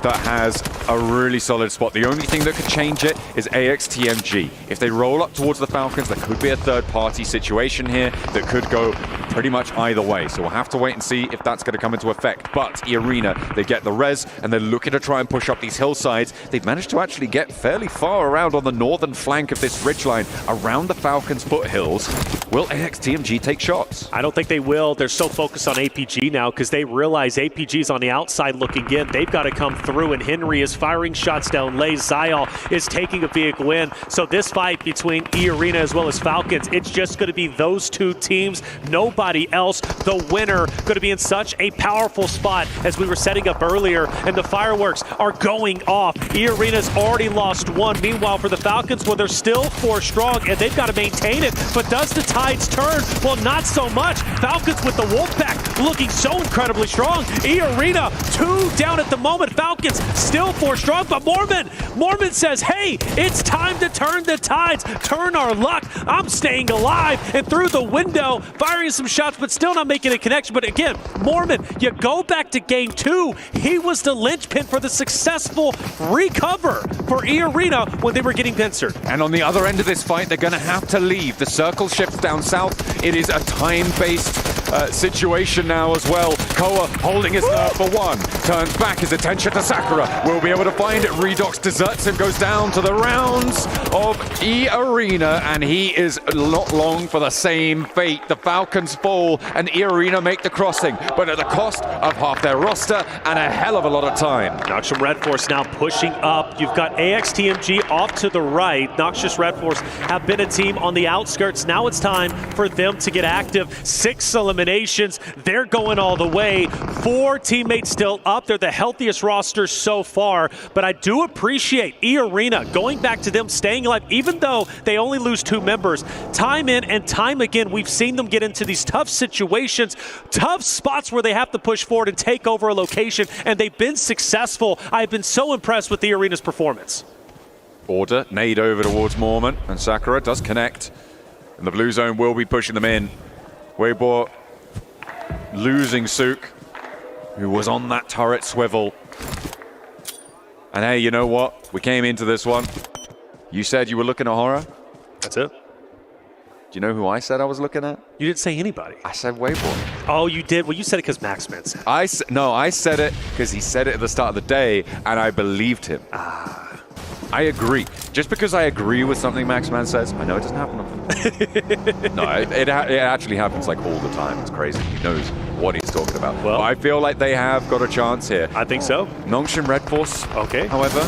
that has a really solid spot. The only thing that could change it is AXTMG. If they roll up towards the Falcons, there could be a third-party situation here that could go pretty much either way. So we'll have to wait and see if that's going to come into effect. But E-Arena, they get the res, and they're looking to try and push up these hillsides. They've managed to actually get fairly far around on the northern flank of this ridgeline, around the Falcons' foothills. Will AXTMG take shots? I don't think they will. They're so focused on APG now because they realize APG's on the outside looking in. They've got to come through, and Henry is firing shots down lane. Zyal is taking a vehicle in. So this fight between E-Arena as well as Falcons, it's just going to be those two teams. Nobody nobody else. The winner going to be in such a powerful spot as we were setting up earlier, and the fireworks are going off. E-Arena's already lost one. Meanwhile, for the Falcons, well, they're still 4 strong, and they've got to maintain it. But does the tides turn? Well, not so much. Falcons with the Wolfpack looking so incredibly strong. E-Arena 2 down at the moment. Falcons still 4 strong, but Mormon says, hey, it's time to turn the tides, turn our luck. I'm staying alive, and through the window, firing some shots, but still not making a connection. But again, Mormon, you go back to game 2. He was the linchpin for the successful recover for E-Arena when they were getting pincered. And on the other end of this fight, they're going to have to leave. The circle shifts down south. It is a time-based situation now as well. Koa holding his nerve for 1. Turns back his attention to Sakura. Will be able to find it. Redox deserts him, goes down to the rounds of E-Arena, and he is not long for the same fate. The Falcons fall, and E-Arena make the crossing, but at the cost of half their roster and a hell of a lot of time. Noxious Red Force now pushing up. You've got AXTMG off to the right. Noxious Red Force have been a team on the outskirts. Now it's time for them to get active. 6 eliminations. They're going all the way. 4 teammates still up. They're the healthiest roster so far, but I do appreciate E-Arena going back to them staying alive, even though they only lose 2 members. Time in and time again, we've seen them get into these tough situations, tough spots where they have to push forward and take over a location, and they've been successful. I've been so impressed with E-Arena's performance. Order, nade over towards Mormon, and Sakura does connect. And the blue zone will be pushing them in. Waybo losing Sook, who was on that turret swivel. And hey, you know what? We came into this one. You said you were looking at Horra. That's it. Do you know who I said I was looking at? You didn't say anybody. I said Waybo. Oh, you did? Well, you said it because Maxman said it. No, I said it because he said it at the start of the day, and I believed him. I agree. Just because I agree with something Maxman says, I know it doesn't happen often. No, it actually happens like all the time. It's crazy. He knows what he's talking about. Well, but I feel like they have got a chance here. I think so. Nongshin Red Force, okay. However,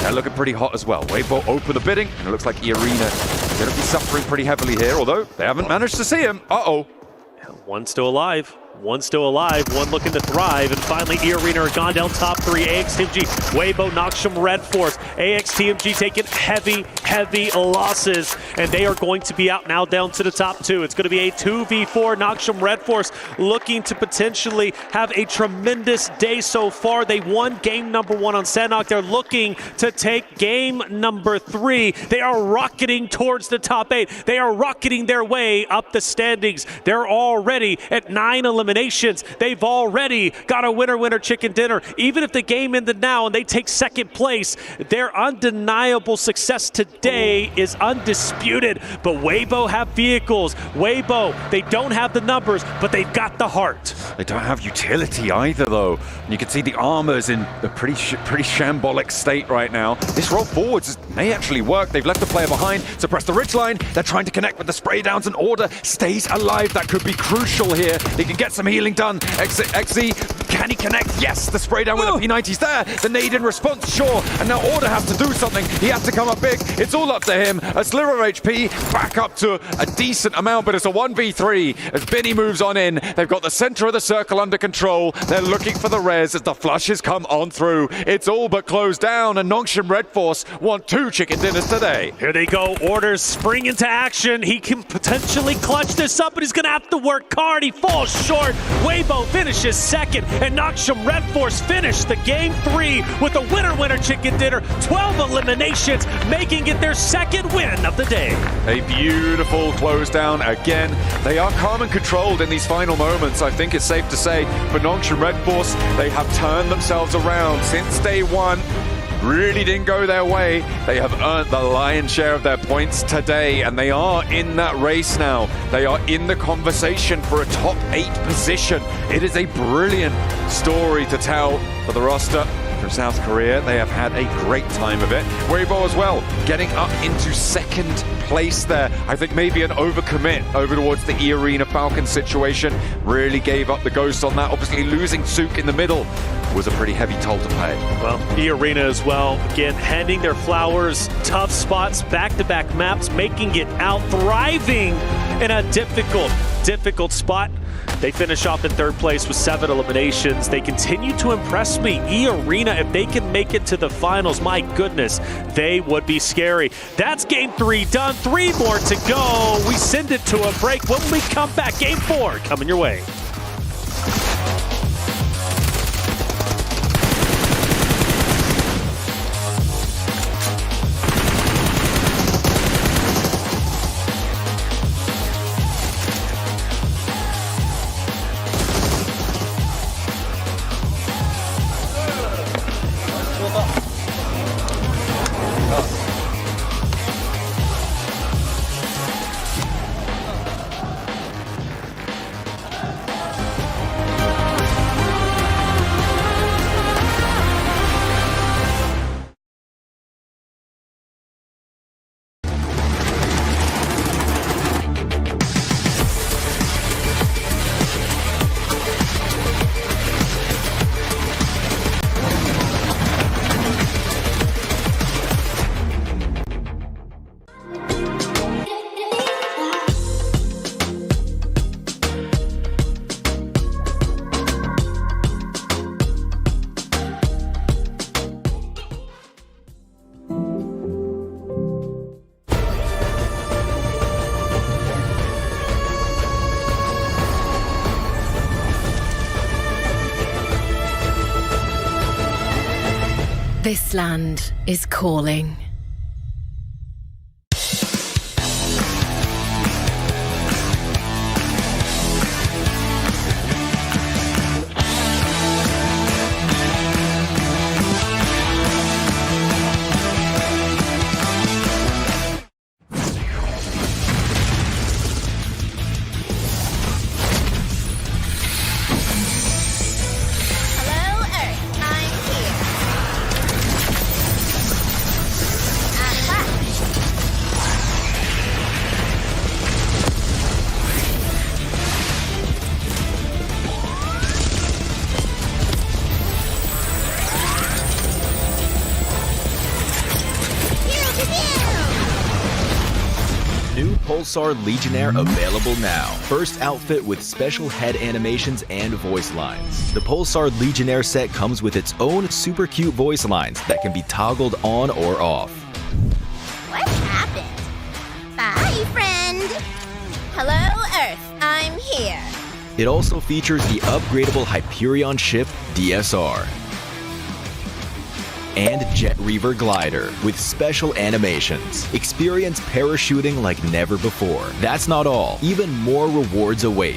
they're looking pretty hot as well. Waybo open the bidding, and it looks like E-Arena is going to be suffering pretty heavily here, although they haven't managed to see him. Uh-oh. One still alive. One still alive, one looking to thrive, and finally E-Arena are gone down top 3. AXTMG, Waybo, Noxious Red Force. AXTMG taking heavy losses, and they are going to be out now down to the top 2. It's going to be a 2v4. Noxious Red Force looking to potentially have a tremendous day so far. They won game number 1 on Sanhok. They're looking to take game number 3. They are rocketing towards the top 8. They are rocketing their way up the standings. They're already at 9 eliminations. They've already got a winner chicken dinner. Even if the game ended now and they take 2nd place, their undeniable success today is undisputed. But Waybo have vehicles. Waybo, they don't have the numbers, but they've got the heart. They don't have utility either, though. And you can see the armor's in a pretty shambolic state right now. This roll forwards may actually work. They've left the player behind, suppress the ridge line. They're trying to connect with the spray downs, and Order stays alive. That could be crucial here. They can get some healing done. XZ, can he connect? Yes, the spray down with the P90's there. The nade in response, sure. And now Order has to do something. He has to come up big. It's all up to him. A sliver of HP, back up to a decent amount, but it's a 1v3 as Benny moves on in. They've got the center of the circle under control. They're looking for the res as the flushes come on through. It's all but closed down, and Nongshin Red Force want 2 chicken dinners today. Here they go. Order spring into action. He can potentially clutch this up, but he's going to have to work hard. He falls short. Waybo finishes 2nd, and Noxious Red Force finished the game 3 with a winner chicken dinner. 12 eliminations, making it their 2nd win of the day. A beautiful close down again. They are calm and controlled in these final moments. I think it's safe to say for Nongshin Red Force, they have turned themselves around since day 1. Really didn't go their way. They have earned the lion's share of their points today, and they are in that race now. They are in the conversation for a top 8 position. It is a brilliant story to tell for the roster from South Korea. They have had a great time of it. Waybo as well, getting up into 2nd place there. I think maybe an overcommit over towards the E-Arena Falcons situation. Really gave up the ghost on that. Obviously losing Sook in the middle was a pretty heavy toll to pay. Well, E-Arena as well, again, handing their flowers, tough spots, back-to-back maps, making it out, thriving in a difficult difficult spot. They finish off in third place with 7 eliminations. They continue to impress me. E-Arena, if they can make it to the finals, my goodness, they would be scary. That's game 3 done. 3 more to go. We send it to a break. When we come back, game 4 coming your way. This land is calling. New Pulsar Legionnaire available now. First outfit with special head animations and voice lines. The Pulsar Legionnaire set comes with its own super cute voice lines that can be toggled on or off. What happened? Bye, friend. Hello, Earth. I'm here. It also features the upgradable Hyperion ship DSR and Jet Reaver glider with special animations. Experience parachuting like never before. That's not all. Even more rewards await.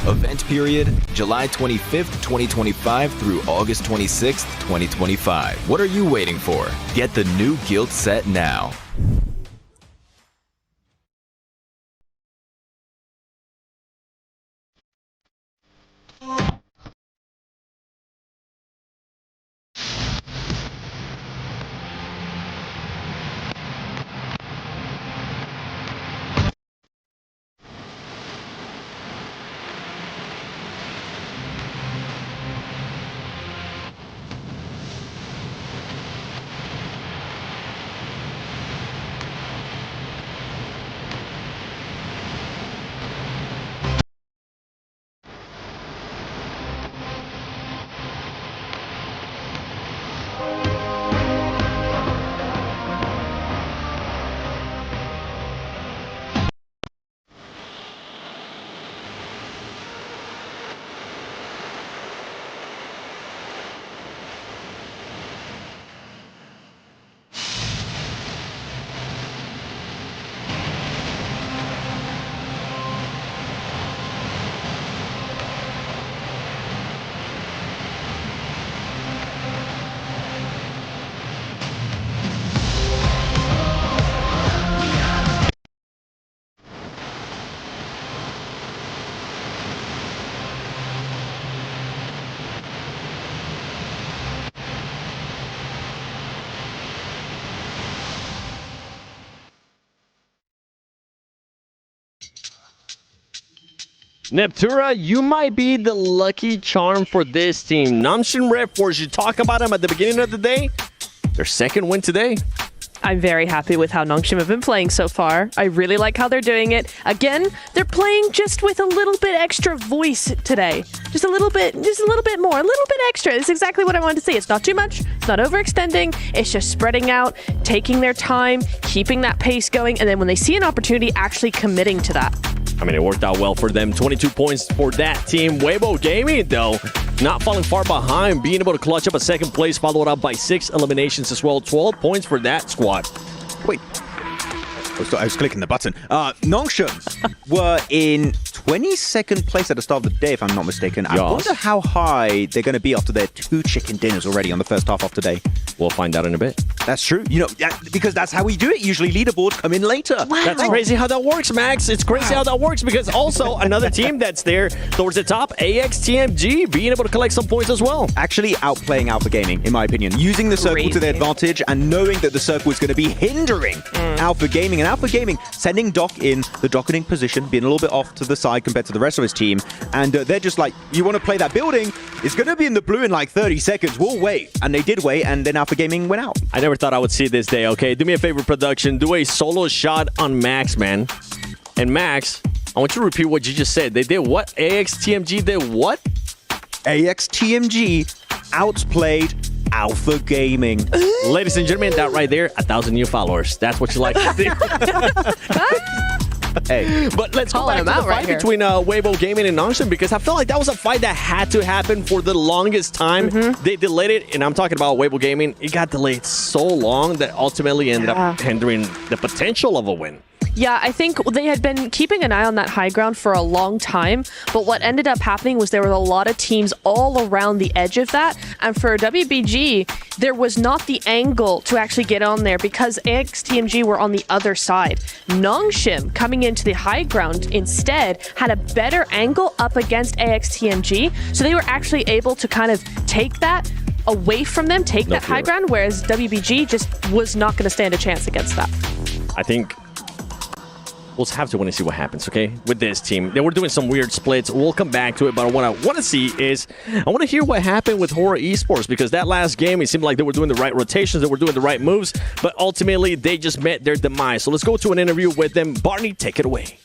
Event period, July 25th, 2025 through August 26th, 2025. What are you waiting for? Get the new guild set now. Neptura, you might be the lucky charm for this team. Namshin Red Force, you talk about them at the beginning of the day. Their second win today. I'm very happy with how Nongshim have been playing so far. I really like how they're doing it. Again, they're playing just with a little bit extra voice today. Just a little bit more, a little bit extra. That's exactly what I wanted to see. It's not too much. It's not overextending. It's just spreading out, taking their time, keeping that pace going, and then when they see an opportunity, actually committing to that. I mean, it worked out well for them. 22 points for that team. Waybo Gaming, though, not falling far behind, being able to clutch up a second place, followed up by 6 eliminations as well. 12 points for that squad. Wait. I was clicking the button. Nongshim were in 22nd place at the start of the day, if I'm not mistaken. I wonder how high they're going to be after their 2 chicken dinners already on the first half of today. We'll find out in a bit. That's true. You know, because that's how we do it. Usually leaderboards come in later. Wow. That's crazy how that works, Max. It's crazy how that works because also another team that's there towards the top, AXTMG, being able to collect some points as well. Actually outplaying Alpha Gaming, in my opinion. Using the circle to their advantage and knowing that the circle is going to be hindering Alpha Gaming. And Alpha Gaming sending Doc in the docketing position, being a little bit off to the side compared to the rest of his team. And they're just like, you want to play that building? It's going to be in the blue in like 30 seconds. We'll wait. And they did wait, and then Alpha Gaming went out. I never thought I would see this day, okay? Do me a favor, production. Do a solo shot on Max, man. And Max, I want you to repeat what you just said. They did what? AXTMG did what? AXTMG outplayed Alpha Gaming. Ladies and gentlemen, that right there, 1,000 new followers. That's what you like to see. Hey, but let's go back to the fight between Waybo Gaming and Nongshim because I felt like that was a fight that had to happen for the longest time. They delayed it, and I'm talking about Waybo Gaming. It got delayed so long that ultimately ended up hindering the potential of a win. Yeah, I think they had been keeping an eye on that high ground for a long time, but what ended up happening was there were a lot of teams all around the edge of that, and for WBG, there was not the angle to actually get on there because AXTMG were on the other side. Nongshim, coming into the high ground instead, had a better angle up against AXTMG, so they were actually able to kind of take that away from them, take that high ground, whereas WBG just was not going to stand a chance against that. I think we'll have to want to see what happens, okay, with this team. They were doing some weird splits. We'll come back to it, but what I want to see is I want to hear what happened with Horra Esports because that last game, it seemed like they were doing the right rotations, they were doing the right moves, but ultimately they just met their demise. So let's go to an interview with them. Barney, take it away.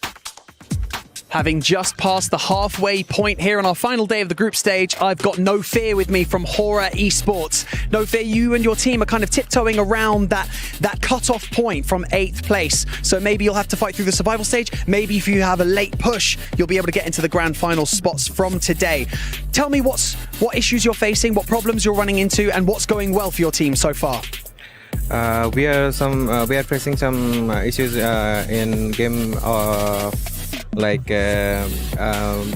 Having just passed the halfway point here on our final day of the group stage, I've got No Fear with me from Horra Esports. No Fear, you and your team are kind of tiptoeing around that cut-off point from 8th place. So maybe you'll have to fight through the survival stage. Maybe if you have a late push, you'll be able to get into the grand final spots from today. Tell me what issues you're facing, what problems you're running into, and what's going well for your team so far. We are facing some issues in game like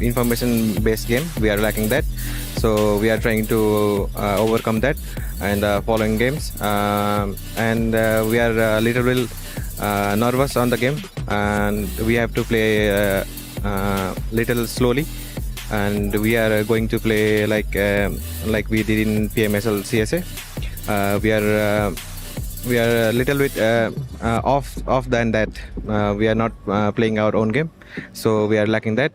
information-based game. We are lacking that, so we are trying to overcome that and following games. And we are a little bit nervous on the game, and we have to play little slowly. And we are going to play like we did in PMSL CSA. We are a little bit off than that. We are not playing our own game, so we are lacking that,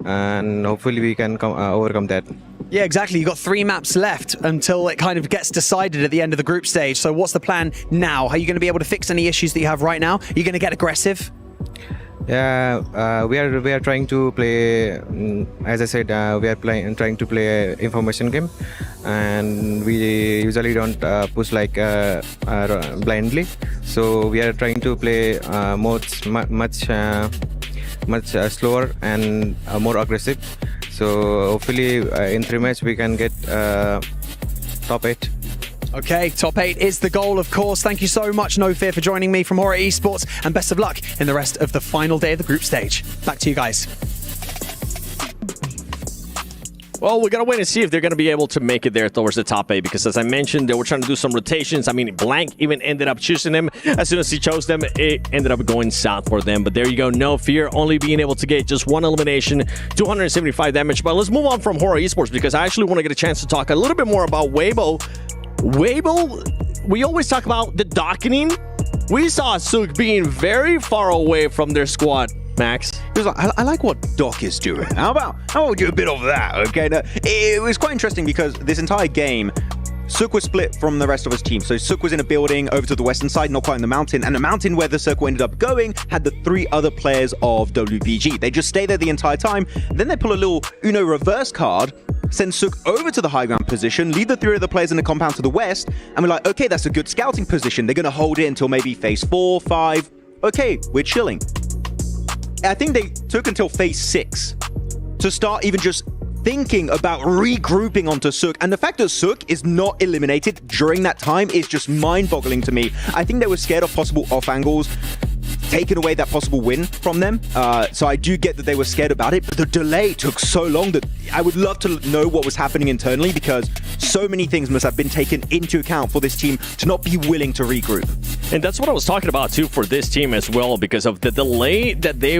and hopefully we can overcome that. Yeah, exactly. You've got 3 maps left until it kind of gets decided at the end of the group stage. So what's the plan now? Are you going to be able to fix any issues that you have right now? Are you going to get aggressive? Yeah, we are trying to play. As I said, we are trying to play an information game, and we usually don't push like blindly. So we are trying to play much slower and more aggressive. So hopefully in 3 matches we can get top 8. Okay, top 8 is the goal, of course. Thank you so much, No Fear, for joining me from Horra Esports, and best of luck in the rest of the final day of the group stage. Back to you guys. Well, we're going to wait and see if they're going to be able to make it there towards the top 8 because, as I mentioned, they were trying to do some rotations. I mean, Blank even ended up choosing them. As soon as he chose them, it ended up going south for them. But there you go. No Fear, only being able to get just 1 elimination, 275 damage. But let's move on from Horra Esports because I actually want to get a chance to talk a little bit more about Waybo. Waybo, we always talk about the docketing. We saw Sook being very far away from their squad, Max. I like what Doc is doing. How about we do a bit of that, okay? Now, it was quite interesting because this entire game, Sook was split from the rest of his team. So Sook was in a building over to the western side, not quite in the mountain. And the mountain where the circle ended up going had the 3 other players of WBG. They just stay there the entire time. Then they pull a little Uno reverse card, send Sook over to the high ground position, leave the 3 other players in the compound to the west. And we're like, okay, that's a good scouting position. They're going to hold it until maybe phase 4, 5. Okay, we're chilling. I think they took until phase 6 to start even just thinking about regrouping onto Sook. And the fact that Sook is not eliminated during that time is just mind-boggling to me. I think they were scared of possible off angles, taking away that possible win from them. So I do get that they were scared about it, but the delay took so long that I would love to know what was happening internally, because so many things must have been taken into account for this team to not be willing to regroup. And that's what I was talking about too for this team as well, because of the delay that they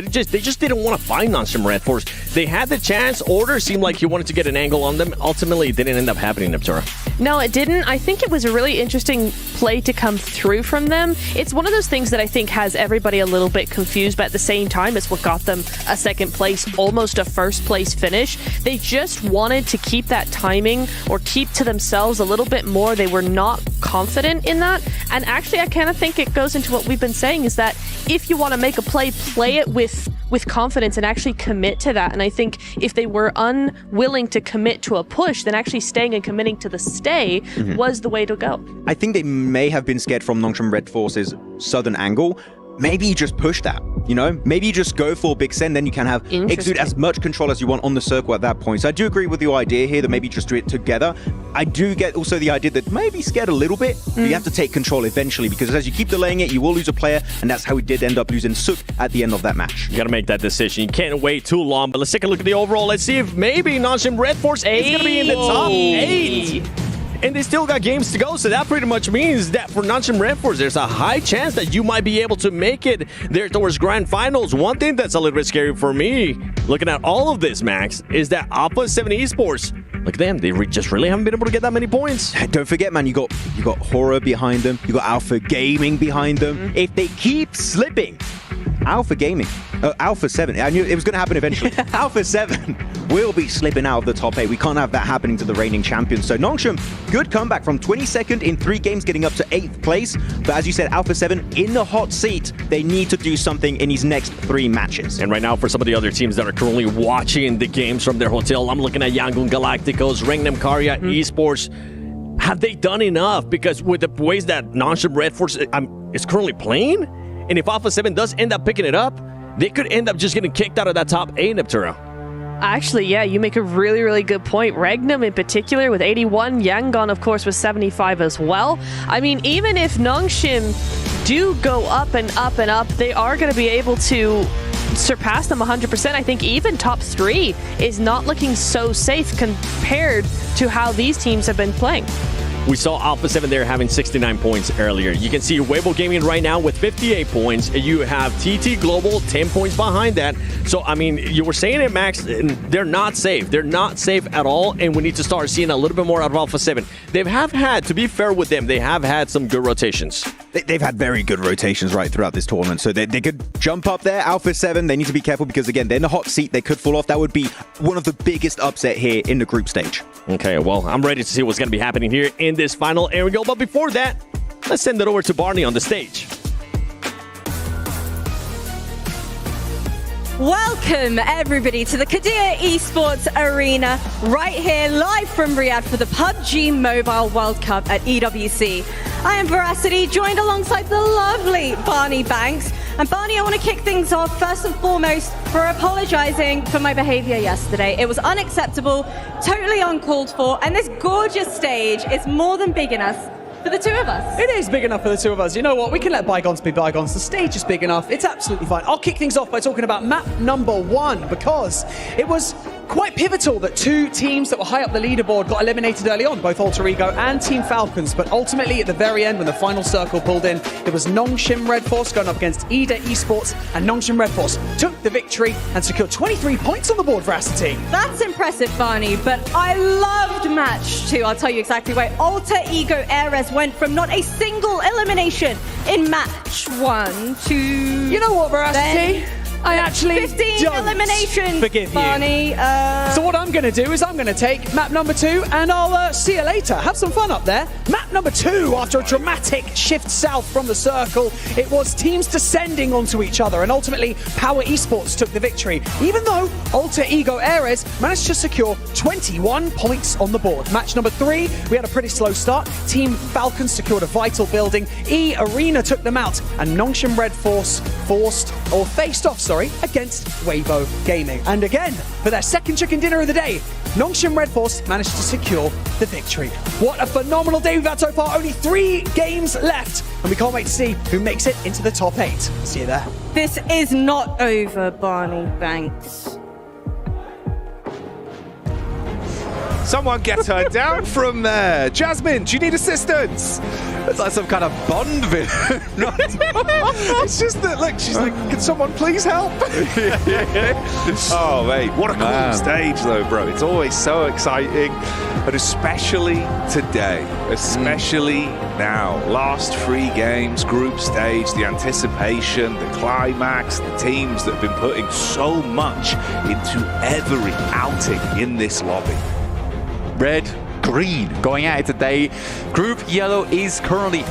just didn't want to find non-sim Red Force. They had the chance. Order seemed like he wanted to get an angle on them. Ultimately, it didn't end up happening, Neptura. No, it didn't. I think it was a really interesting play to come through from them. It's one of those things that I think has everybody a little bit confused, but at the same time, it's what got them a second place, almost a first place finish. They just wanted to keep that timing or keep to themselves a little bit more. They were not confident in that. And actually, I kind of think it goes into what we've been saying, is that if you want to make a play it with confidence and actually commit to that. And I think if they were unwilling to commit to a push, then actually staying and committing to the stay was the way to go. I think they may have been scared from Nongshim Red Force's southern angle. Maybe you just push that, you know? Maybe you just go for Big Send, then you can have exude as much control as you want on the circle at that point. So I do agree with your idea here that maybe just do it together. I do get also the idea that maybe scared a little bit, but you have to take control eventually, because as you keep delaying it, you will lose a player, and that's how we did end up losing Sook at the end of that match. You gotta make that decision. You can't wait too long, but let's take a look at the overall. Let's see if maybe Nongshim Red Force is gonna be in the top 8. And they still got games to go, so that pretty much means that for Nongshim Red Force, there's a high chance that you might be able to make it there towards Grand Finals. One thing that's a little bit scary for me, looking at all of this, Max, is that Alpha 7 Esports, look at them, they just really haven't been able to get that many points. Don't forget, man, you got Horra behind them, you got Alpha Gaming behind them. If they keep slipping, Alpha 7, I knew it was going to happen eventually. Alpha 7 will be slipping out of the top 8. We can't have that happening to the reigning champions. So Nongshim, good comeback from 22nd in 3 games, getting up to 8th place. But as you said, Alpha 7 in the hot seat. They need to do something in these next 3 matches. And right now, for some of the other teams that are currently watching the games from their hotel, I'm looking at Yangon Galacticos, Rengnam Karya, Esports. Have they done enough? Because with the ways that Nongshim Red Force is currently playing, and if Alpha 7 does end up picking it up, they could end up just getting kicked out of that top 8, Neptura. Actually, yeah, you make a really, really good point. Regnum in particular with 81, Yangon, of course, with 75 as well. I mean, even if Nongshim do go up and up and up, they are going to be able to surpass them 100%. I think even top 3 is not looking so safe compared to how these teams have been playing. We saw Alpha 7 there having 69 points earlier. You can see Waybo Gaming right now with 58 points. You have TT Global 10 points behind that. So, I mean, you were saying it, Max, they're not safe. They're not safe at all, and we need to start seeing a little bit more out of Alpha 7. They have had, to be fair with them, they have had some good rotations. They've had very good rotations right throughout this tournament, so they could jump up there. Alpha 7, they need to be careful because, again, they're in the hot seat. They could fall off. That would be one of the biggest upset here in the group stage. Okay, well, I'm ready to see what's going to be happening here in this final area. But before that, let's send it over to Barney on the stage. Welcome, everybody, to the Qiddiya Esports Arena, right here, live from Riyadh for the PUBG Mobile World Cup at EWC. I am Veracity, joined alongside the lovely Barney Banks. And Barney, I want to kick things off, first and foremost, for apologizing for my behavior yesterday. It was unacceptable, totally uncalled for, and this gorgeous stage is more than big enough for the 2 of us. It is big enough for the 2 of us. You know what? We can let bygones be bygones. The stage is big enough. It's absolutely fine. I'll kick things off by talking about map number 1, because it was quite pivotal that 2 teams that were high up the leaderboard got eliminated early on, both Alter Ego and Team Falcons. But ultimately, at the very end, when the final circle pulled in, it was Nongshim Red Force going up against EDA Esports, and Nongshim Red Force took the victory and secured 23 points on the board, Veracity. That's impressive, Barney, but I loved match 2. I'll tell you exactly why. Alter Ego Ares went from not a single elimination in match 1 to... You know what, Veracity? I actually 15 don't eliminations, forgive you. Barney. So what I'm going to do is I'm going to take map number 2 and I'll see you later. Have some fun up there. Map number 2, after a dramatic shift south from the circle, it was teams descending onto each other and ultimately Power Esports took the victory, even though Alter Ego Ares managed to secure 21 points on the board. Match number 3, we had a pretty slow start. Team Falcons secured a vital building. Arena took them out and Nongshim Red Force faced off against Waybo Gaming. And again, for their second chicken dinner of the day, Nongshim Red Force managed to secure the victory. What a phenomenal day we've had so far. Only 3 games left, and we can't wait to see who makes it into the top 8. See you there. This is not over, Barney Banks. Someone get her down from there. Jasmine, do you need assistance? It's like some kind of Bond villain. It's just that, look, she's like, can someone please help? Oh, mate, what a cool stage, though, bro. It's always so exciting, but especially today, especially now. Last 3 games, group stage, the anticipation, the climax, the teams that have been putting so much into every outing in this lobby. Red, green, going at it today. Group yellow is currently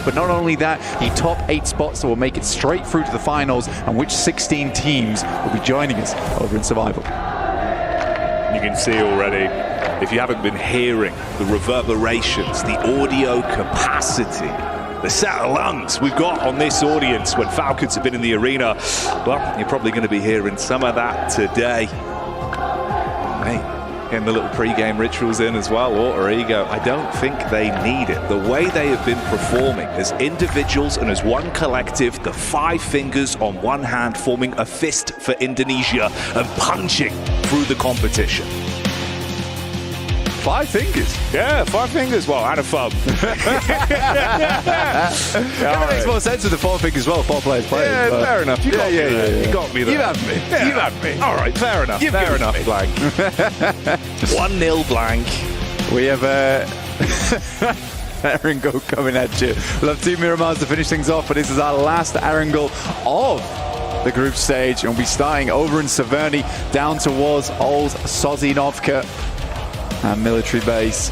But not only that, the top 8 spots that will make it straight through to the finals, and which 16 teams will be joining us over in Survival. You can see already, if you haven't been hearing the reverberations, the audio capacity, the set of lungs we've got on this audience when Falcons have been in the arena, well, you're probably going to be hearing some of that today. Hey. Getting the little pre-game rituals in as well, Alter Ego. I don't think they need it. The way they have been performing as individuals and as one collective, the 5 fingers on one hand forming a fist for Indonesia and punching through the competition. 5 fingers? Yeah, 5 fingers. Well, and a thumb. It makes more sense with the 4 fingers as well, 4 players playing. Yeah, but fair enough. You got me there. You got me there. You had me. Yeah. You had me. All right, fair enough. Fair enough, Blank. 1-0 Blank. We have Arango coming at you. We'll have 2 Miramars to finish things off, but this is our last Arango of the group stage, and we'll be starting over in Severny down towards Old Sozinovka and military base.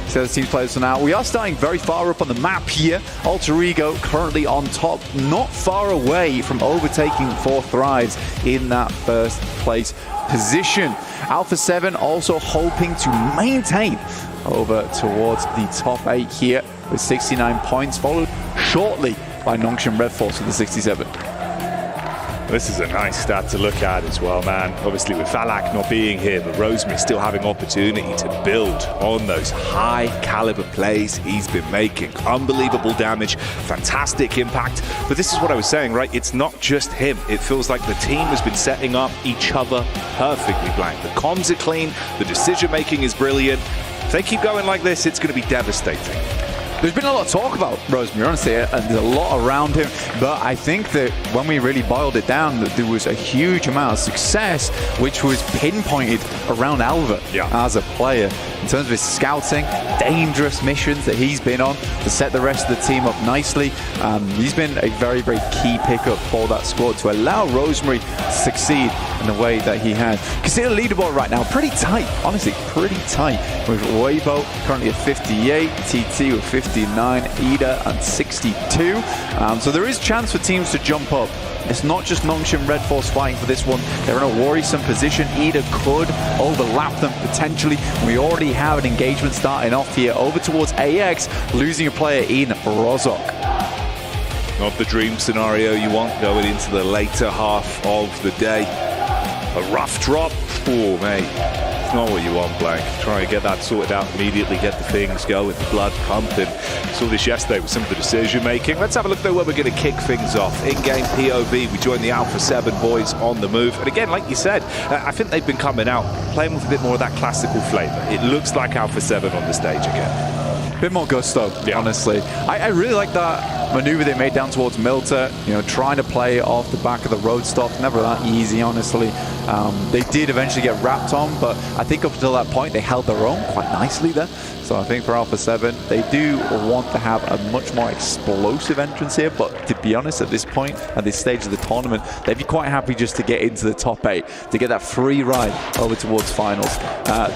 So the teams players for now. We are starting very far up on the map here. Alter Ego currently on top, not far away from overtaking 4 Thrives in that first place position. Alpha 7 also hoping to maintain over towards the top 8 here with 69 points, followed shortly by Nongshim Red Force with the 67. This is a nice stat to look at as well, man. Obviously with Falak not being here, but Rosemary still having opportunity to build on those high caliber plays he's been making. Unbelievable damage, fantastic impact. But this is what I was saying, right? It's not just him. It feels like the team has been setting up each other perfectly, Blank. The comms are clean, the decision making is brilliant. If they keep going like this, it's going to be devastating. There's been a lot of talk about Rosemary, honestly, and there's a lot around him, but I think that when we really boiled it down, that there was a huge amount of success which was pinpointed around Alva as a player. In terms of his scouting, dangerous missions that he's been on to set the rest of the team up nicely. He's been a very, very key pickup for that squad to allow Rosemary to succeed in the way that he had. You can see the leaderboard right now, pretty tight, honestly, pretty tight, with Waybo currently at 58, TT with 59, Ida at 62. So there is chance for teams to jump up. It's not just Nongshim Red Force fighting for this one. They're in a worrisome position. Ida could overlap them potentially. We already have an engagement starting off here over towards AX, losing a player in Rozok. Not the dream scenario you want going into the later half of the day. A rough drop Oh, mate. It's not what you want, Blank. Try and get that sorted out immediately, get the things going, the blood pumping. Saw this yesterday with some of the decision making. Let's have a look though where we're going to kick things off. In-game POV, we join the Alpha 7 boys on the move. And again, like you said, I think they've been coming out, playing with a bit more of that classical flavour. It looks like Alpha 7 on the stage again. Bit more gusto, honestly. I really like that maneuver they made down towards Milter, you know, trying to play off the back of the road stop. Never that easy, honestly. They did eventually get wrapped on, but I think up until that point, they held their own quite nicely there. So I think for Alpha 7, they do want to have a much more explosive entrance here, but to be honest, at this point, at this stage of the tournament, they'd be quite happy just to get into the top 8, to get that free ride over towards finals.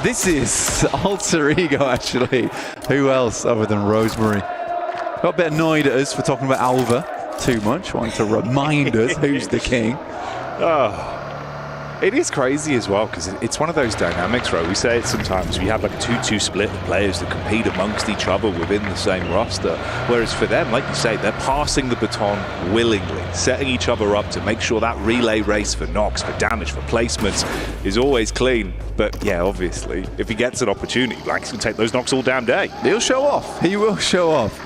This is Alter Ego, actually. Who else other than Rosemary? Got a bit annoyed at us for talking about Alva too much, wanting to remind us who's the king. Oh. It is crazy as well, because it's one of those dynamics, right? We say it sometimes, we have like a 2-2 split of players that compete amongst each other within the same roster. Whereas for them, like you say, they're passing the baton willingly, setting each other up to make sure that relay race for knocks, for damage, for placements is always clean. But yeah, obviously, if he gets an opportunity, Blank's going to take those knocks all damn day. He'll show off. He will show off.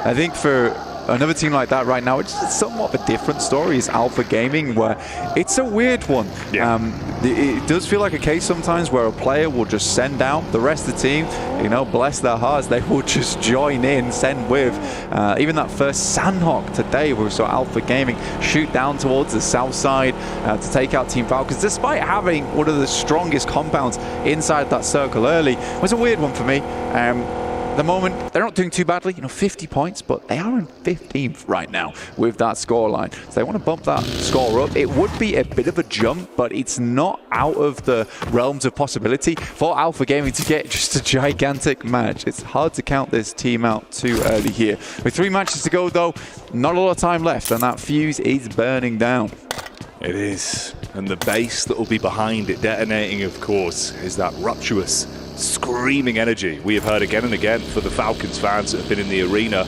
I think for another team like that right now, it's somewhat of a different story. Is Alpha Gaming, where it's a weird one. Yeah. It does feel like a case sometimes where a player will just send out the rest of the team, you know, bless their hearts, they will just join in, send with. Even that first Sanhok today, where we saw Alpha Gaming shoot down towards the south side to take out Team Falcons, despite having one of the strongest compounds inside that circle early. It was a weird one for me. The moment, they're not doing too badly, you know, 50 points, but they are in 15th right now with that scoreline. So they want to bump that score up. It would be a bit of a jump, but it's not out of the realms of possibility for Alpha Gaming to get just a gigantic match. It's hard to count this team out too early here. With 3 matches to go, though, not a lot of time left, and that fuse is burning down. It is. And the base that will be behind it detonating, of course, is that rapturous, screaming energy we have heard again and again for the Falcons fans that have been in the arena.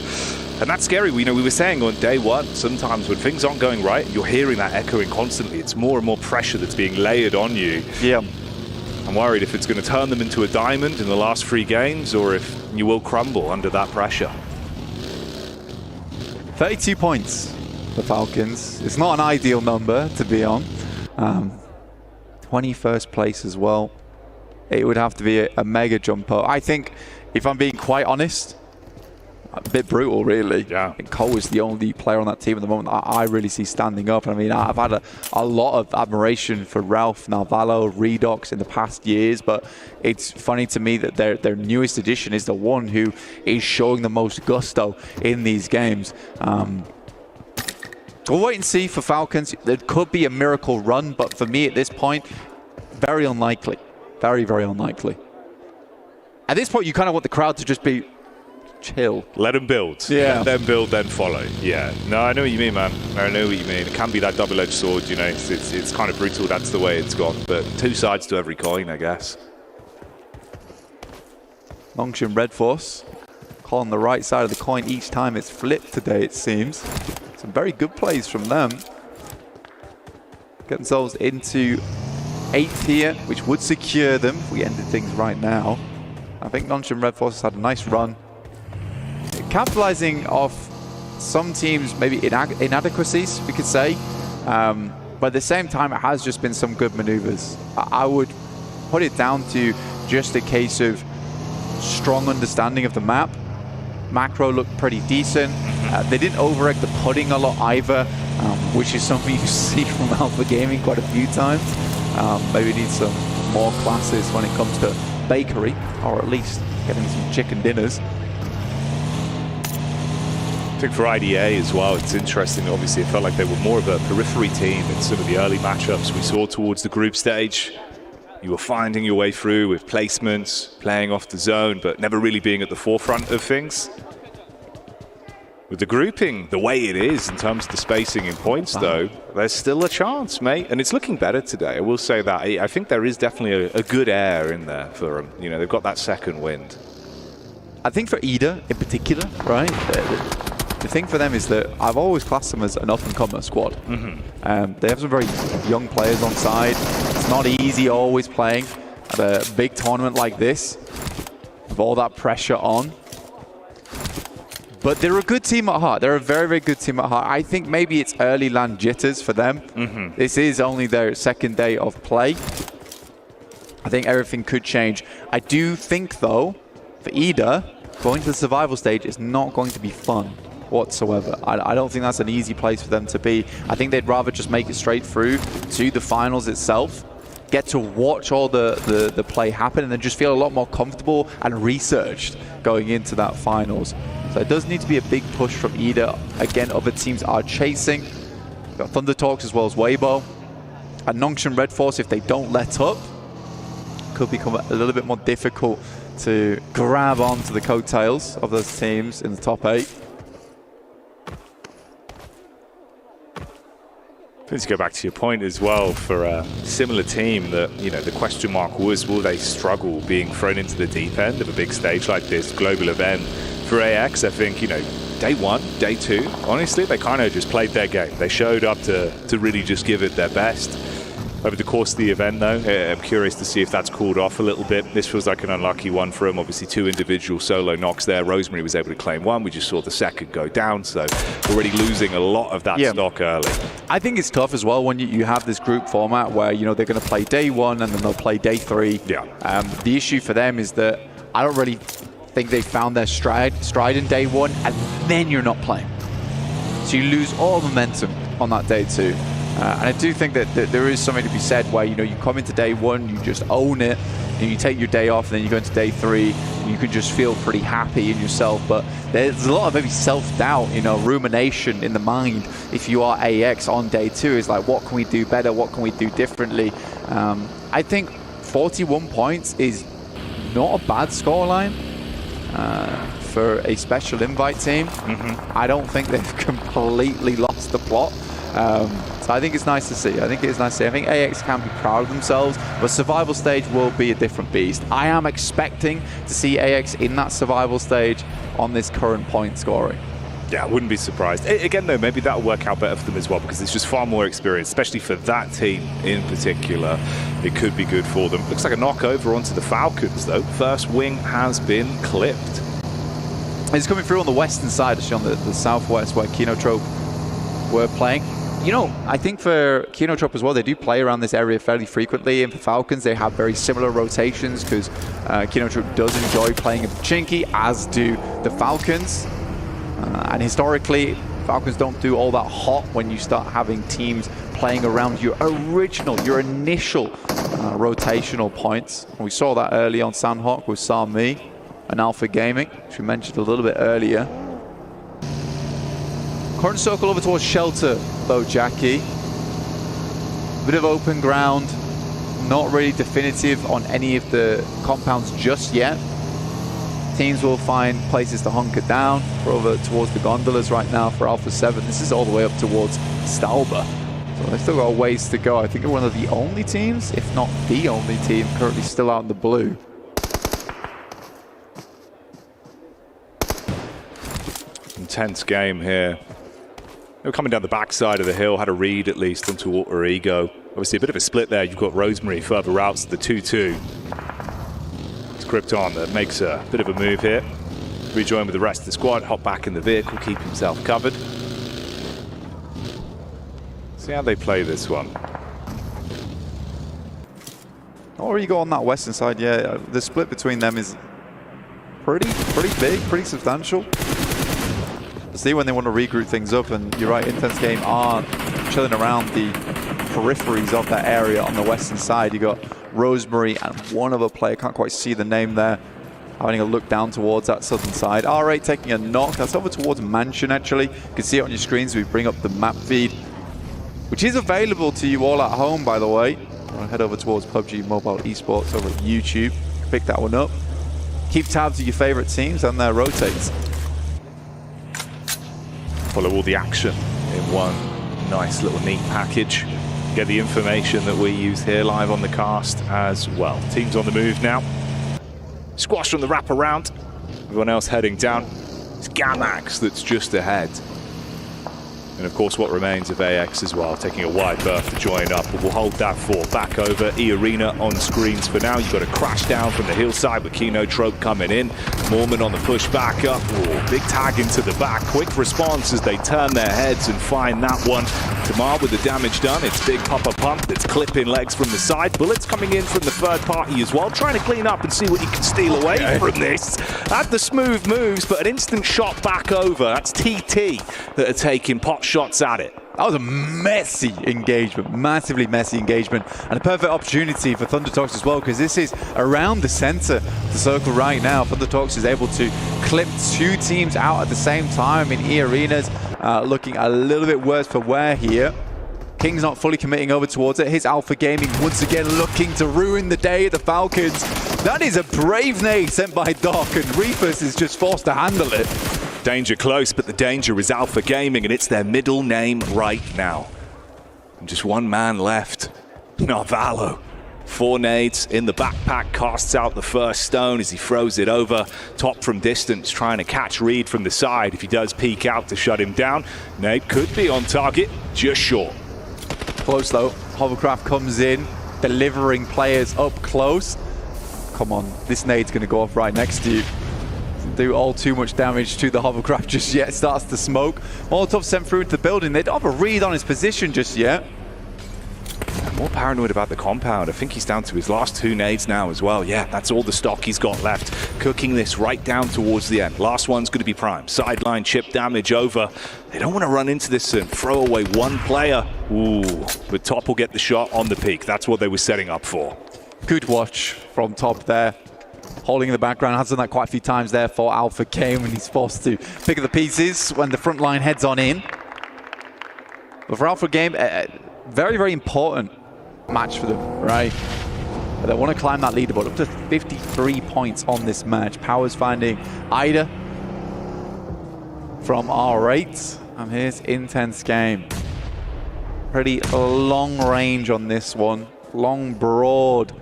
And that's scary. We were saying on day one, sometimes when things aren't going right, you're hearing that echoing constantly. It's more and more pressure that's being layered on you. Yeah. I'm worried if it's going to turn them into a diamond in the last 3 games, or if you will crumble under that pressure. 32 points for Falcons. It's not an ideal number to be on. 21st place as well. It would have to be a mega jump up. I think, if I'm being quite honest, a bit brutal, really. Yeah. I think Cole is the only player on that team at the moment I really see standing up. I mean, I've had a lot of admiration for Ralph, Nalvalo, Redox in the past years, but it's funny to me that their newest addition is the one who is showing the most gusto in these games. We'll wait and see for Falcons. There could be a miracle run, but for me at this point, very unlikely. Very, very unlikely. At this point, you kind of want the crowd to just be chill. Let them build. Yeah. Let them build, then follow. Yeah. No, I know what you mean, man. I know what you mean. It can be that double-edged sword, you know. It's kind of brutal. That's the way it's gone. But 2 sides to every coin, I guess. Longshin Red Force calling the right side of the coin each time it's flipped today, it seems. Some very good plays from them. Get themselves into 8th here, which would secure them if we ended things right now. I think Longshin Red Force has had a nice run. Capitalizing off some teams, maybe inadequacies, we could say. But at the same time, it has just been some good maneuvers. I would put it down to just a case of strong understanding of the map. Macro looked pretty decent. They didn't overegg the pudding a lot either, which is something you see from Alpha Gaming quite a few times. Maybe need some more classes when it comes to bakery, or at least getting some chicken dinners. I think for IDA as well, it's interesting. Obviously, it felt like they were more of a periphery team in some of the early matchups we saw towards the group stage. You were finding your way through with placements, playing off the zone, but never really being at the forefront of things. With the grouping the way it is in terms of the spacing in points, though, there's still a chance, mate. And it's looking better today, I will say that. I think there is definitely a good air in there for them. You know, they've got that second wind. I think for Ida in particular, right? the thing for them is that I've always classed them as an up-and-comer squad. They have some very young players on side. It's not easy always playing at a big tournament like this with all that pressure on. But they're a good team at heart. They're a very, very good team at heart. I think maybe it's early land jitters for them. This is only their second day of play. I think everything could change. I do think, though, for Ida, going to the survival stage is not going to be fun whatsoever. I don't think that's an easy place for them to be. I think they'd rather just make it straight through to the finals itself, get to watch all the play happen, and then just feel a lot more comfortable and researched going into that finals. So it does need to be a big push from Ida. Again, other teams are chasing. We've got Thunder Talks as well as Waybo. And Nongshim Red Force, if they don't let up, could become a little bit more difficult to grab onto the coattails of those teams in the top 8. Let's go back to your point as well for a similar team that, you know, the question mark was, will they struggle being thrown into the deep end of a big stage like this, global event? For AX, I think, you know, day 1, day 2, honestly, they kind of just played their game. They showed up to really just give it their best. Over the course of the event, though, I'm curious to see if that's cooled off a little bit. This feels like an unlucky one for him. Obviously, 2 individual solo knocks there. Rosemary was able to claim 1. We just saw the second go down, so already losing a lot of that stock early. I think it's tough as well when you have this group format where, you know, they're going to play day 1 and then they'll play day 3. Yeah. The issue for them is that I don't really think they found their stride in day 1, and then you're not playing. So you lose all momentum on that day 2. And I do think that there is something to be said where, you know, you come into day 1, you just own it, and you take your day off, and then you go into day 3, and you can just feel pretty happy in yourself. But there's a lot of maybe self-doubt, you know, rumination in the mind if you are AX on day 2. It's like, what can we do better? What can we do differently? I think 41 points is not a bad scoreline for a special invite team. I don't think they've completely lost the plot. So I think it's nice to see. I think AX can be proud of themselves, but survival stage will be a different beast. I am expecting to see AX in that survival stage on this current point scoring. Yeah, I wouldn't be surprised. Again, though, maybe that'll work out better for them as well, because it's just far more experience, especially for that team in particular. It could be good for them. Looks like a knock over onto the Falcons, though. First wing has been clipped. It's coming through on the western side, actually on the southwest where Kinotrope were playing. You know, I think for Kinotrope as well, they do play around this area fairly frequently, and for Falcons, they have very similar rotations because Kinotrope does enjoy playing in Pachinki, as do the Falcons. And historically, Falcons don't do all that hot when you start having teams playing around your initial rotational points. And we saw that early on Sanhok with Sami and Alpha Gaming, which we mentioned a little bit earlier. Current circle over towards Shelter, though, Jackie. Bit of open ground, not really definitive on any of the compounds just yet. Teams will find places to hunker down. We're over towards the gondolas right now for Alpha 7. This is all the way up towards Stalba. So they've still got a ways to go. I think they're one of the only teams, if not the only team, currently still out in the blue. Intense game here. They were coming down the backside of the hill, had a read at least onto Water Ego. Obviously a bit of a split there. You've got Rosemary further out to the 2-2. It's Krypton that makes a bit of a move here. Rejoin with the rest of the squad, hop back in the vehicle, keep himself covered. See how they play this one. Or you go on that western side, yeah. The split between them is pretty big, pretty substantial. See when they want to regroup things up, and you're right, Intense Game are chilling around the peripheries of that area on the western side. You got Rosemary and one other player, can't quite see the name there, having a look down towards that southern side. R8 taking a knock, that's over towards Mansion actually. You can see it on your screens, we bring up the map feed, which is available to you all at home, by the way. I'll head over towards PUBG Mobile Esports over at YouTube, pick that one up. Keep tabs of your favorite teams and their rotates. Follow all the action in one nice little neat package. Get the information that we use here live on the cast as well. Teams on the move now. Squash from the wraparound. Everyone else heading down. It's Gamax that's just ahead. And of course what remains of AX as well, taking a wide berth to join up, but we'll hold that for back over. E-Arena on screens for now. You've got a crash down from the hillside with Kinotrope coming in. Mormon on the push back up. Ooh, big tag into the back. Quick response as they turn their heads and find that one. Tamar with the damage done. It's Big Papa Pump that's clipping legs from the side. Bullets coming in from the third party as well, trying to clean up and see what he can steal away from this. Had the smooth moves, but an instant shot back over. That's TT that are taking pot shots at it. That was a messy engagement, massively messy engagement, and a perfect opportunity for Thundertox as well, because this is around the center of the circle right now. Thundertox is able to clip two teams out at the same time. I mean, E-Arena's looking a little bit worse for wear here. King's not fully committing over towards it. Here's Alpha Gaming once again looking to ruin the day of the Falcons. That is a brave nade sent by Doc, and Reefus is just forced to handle it. Danger close, but the danger is Alpha Gaming, and it's their middle name right now. And just one man left, Narvalo. 4 nades in the backpack, casts out the first stone as he throws it over. Top from distance, trying to catch Reed from the side. If he does peek out to shut him down, nade could be on target, just short. Close though, Hovercraft comes in, delivering players up close. Come on, this nade's gonna go off right next to you. Do all too much damage to the Hovercraft just yet. Starts to smoke. Molotov sent through into the building. They don't have a read on his position just yet. More paranoid about the compound. I think he's down to his last 2 nades now as well. Yeah, that's all the stock he's got left. Cooking this right down towards the end. Last one's going to be prime. Sideline chip damage over. They don't want to run into this and throw away one player. Ooh, but Top will get the shot on the peak. That's what they were setting up for. Good watch from Top there. Holding in the background, has done that quite a few times there for Alpha Game when he's forced to pick up the pieces when the front line heads on in. But for Alpha Game, very, very important match for them, right? They want to climb that leaderboard up to 53 points on this match. Powers finding Ida from R8. And here's Intense Game. Pretty long range on this one. Long, broad,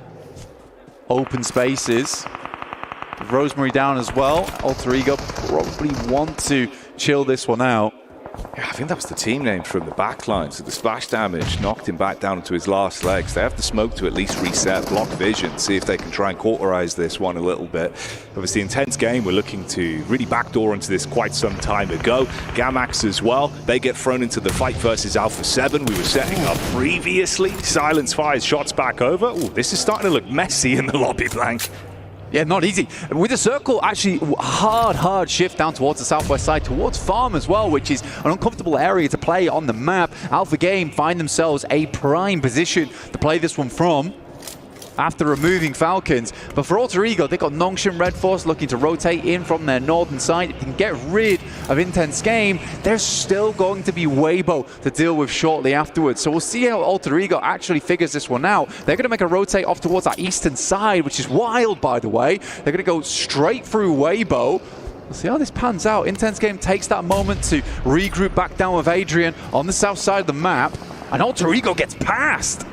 open spaces. Rosemary down as well. Alter Ego probably want to chill this one out. Yeah, I think that was the team name from the back line. So the splash damage knocked him back down into his last legs. They have the smoke to at least reset, block vision, see if they can try and cauterize this one a little bit. Obviously, Intense Game, we're looking to really backdoor into this quite some time ago. Gamax as well. They get thrown into the fight versus Alpha 7. We were setting up previously. Silence fires shots back over. Ooh, this is starting to look messy in the lobby blank. Yeah, not easy. With the circle, actually, hard shift down towards the southwest side, towards Farm as well, which is an uncomfortable area to play on the map. Alpha Game find themselves a prime position to play this one from after removing Falcons. But for Alter Ego, they've got Nongshan Red Force looking to rotate in from their northern side. If they can get rid of Intense Game, there's still going to be Waybo to deal with shortly afterwards. So we'll see how Alter Ego actually figures this one out. They're going to make a rotate off towards that eastern side, which is wild, by the way. They're going to go straight through Waybo. We'll see how this pans out. Intense Game takes that moment to regroup back down with Adrian on the south side of the map, and Alter Ego gets past.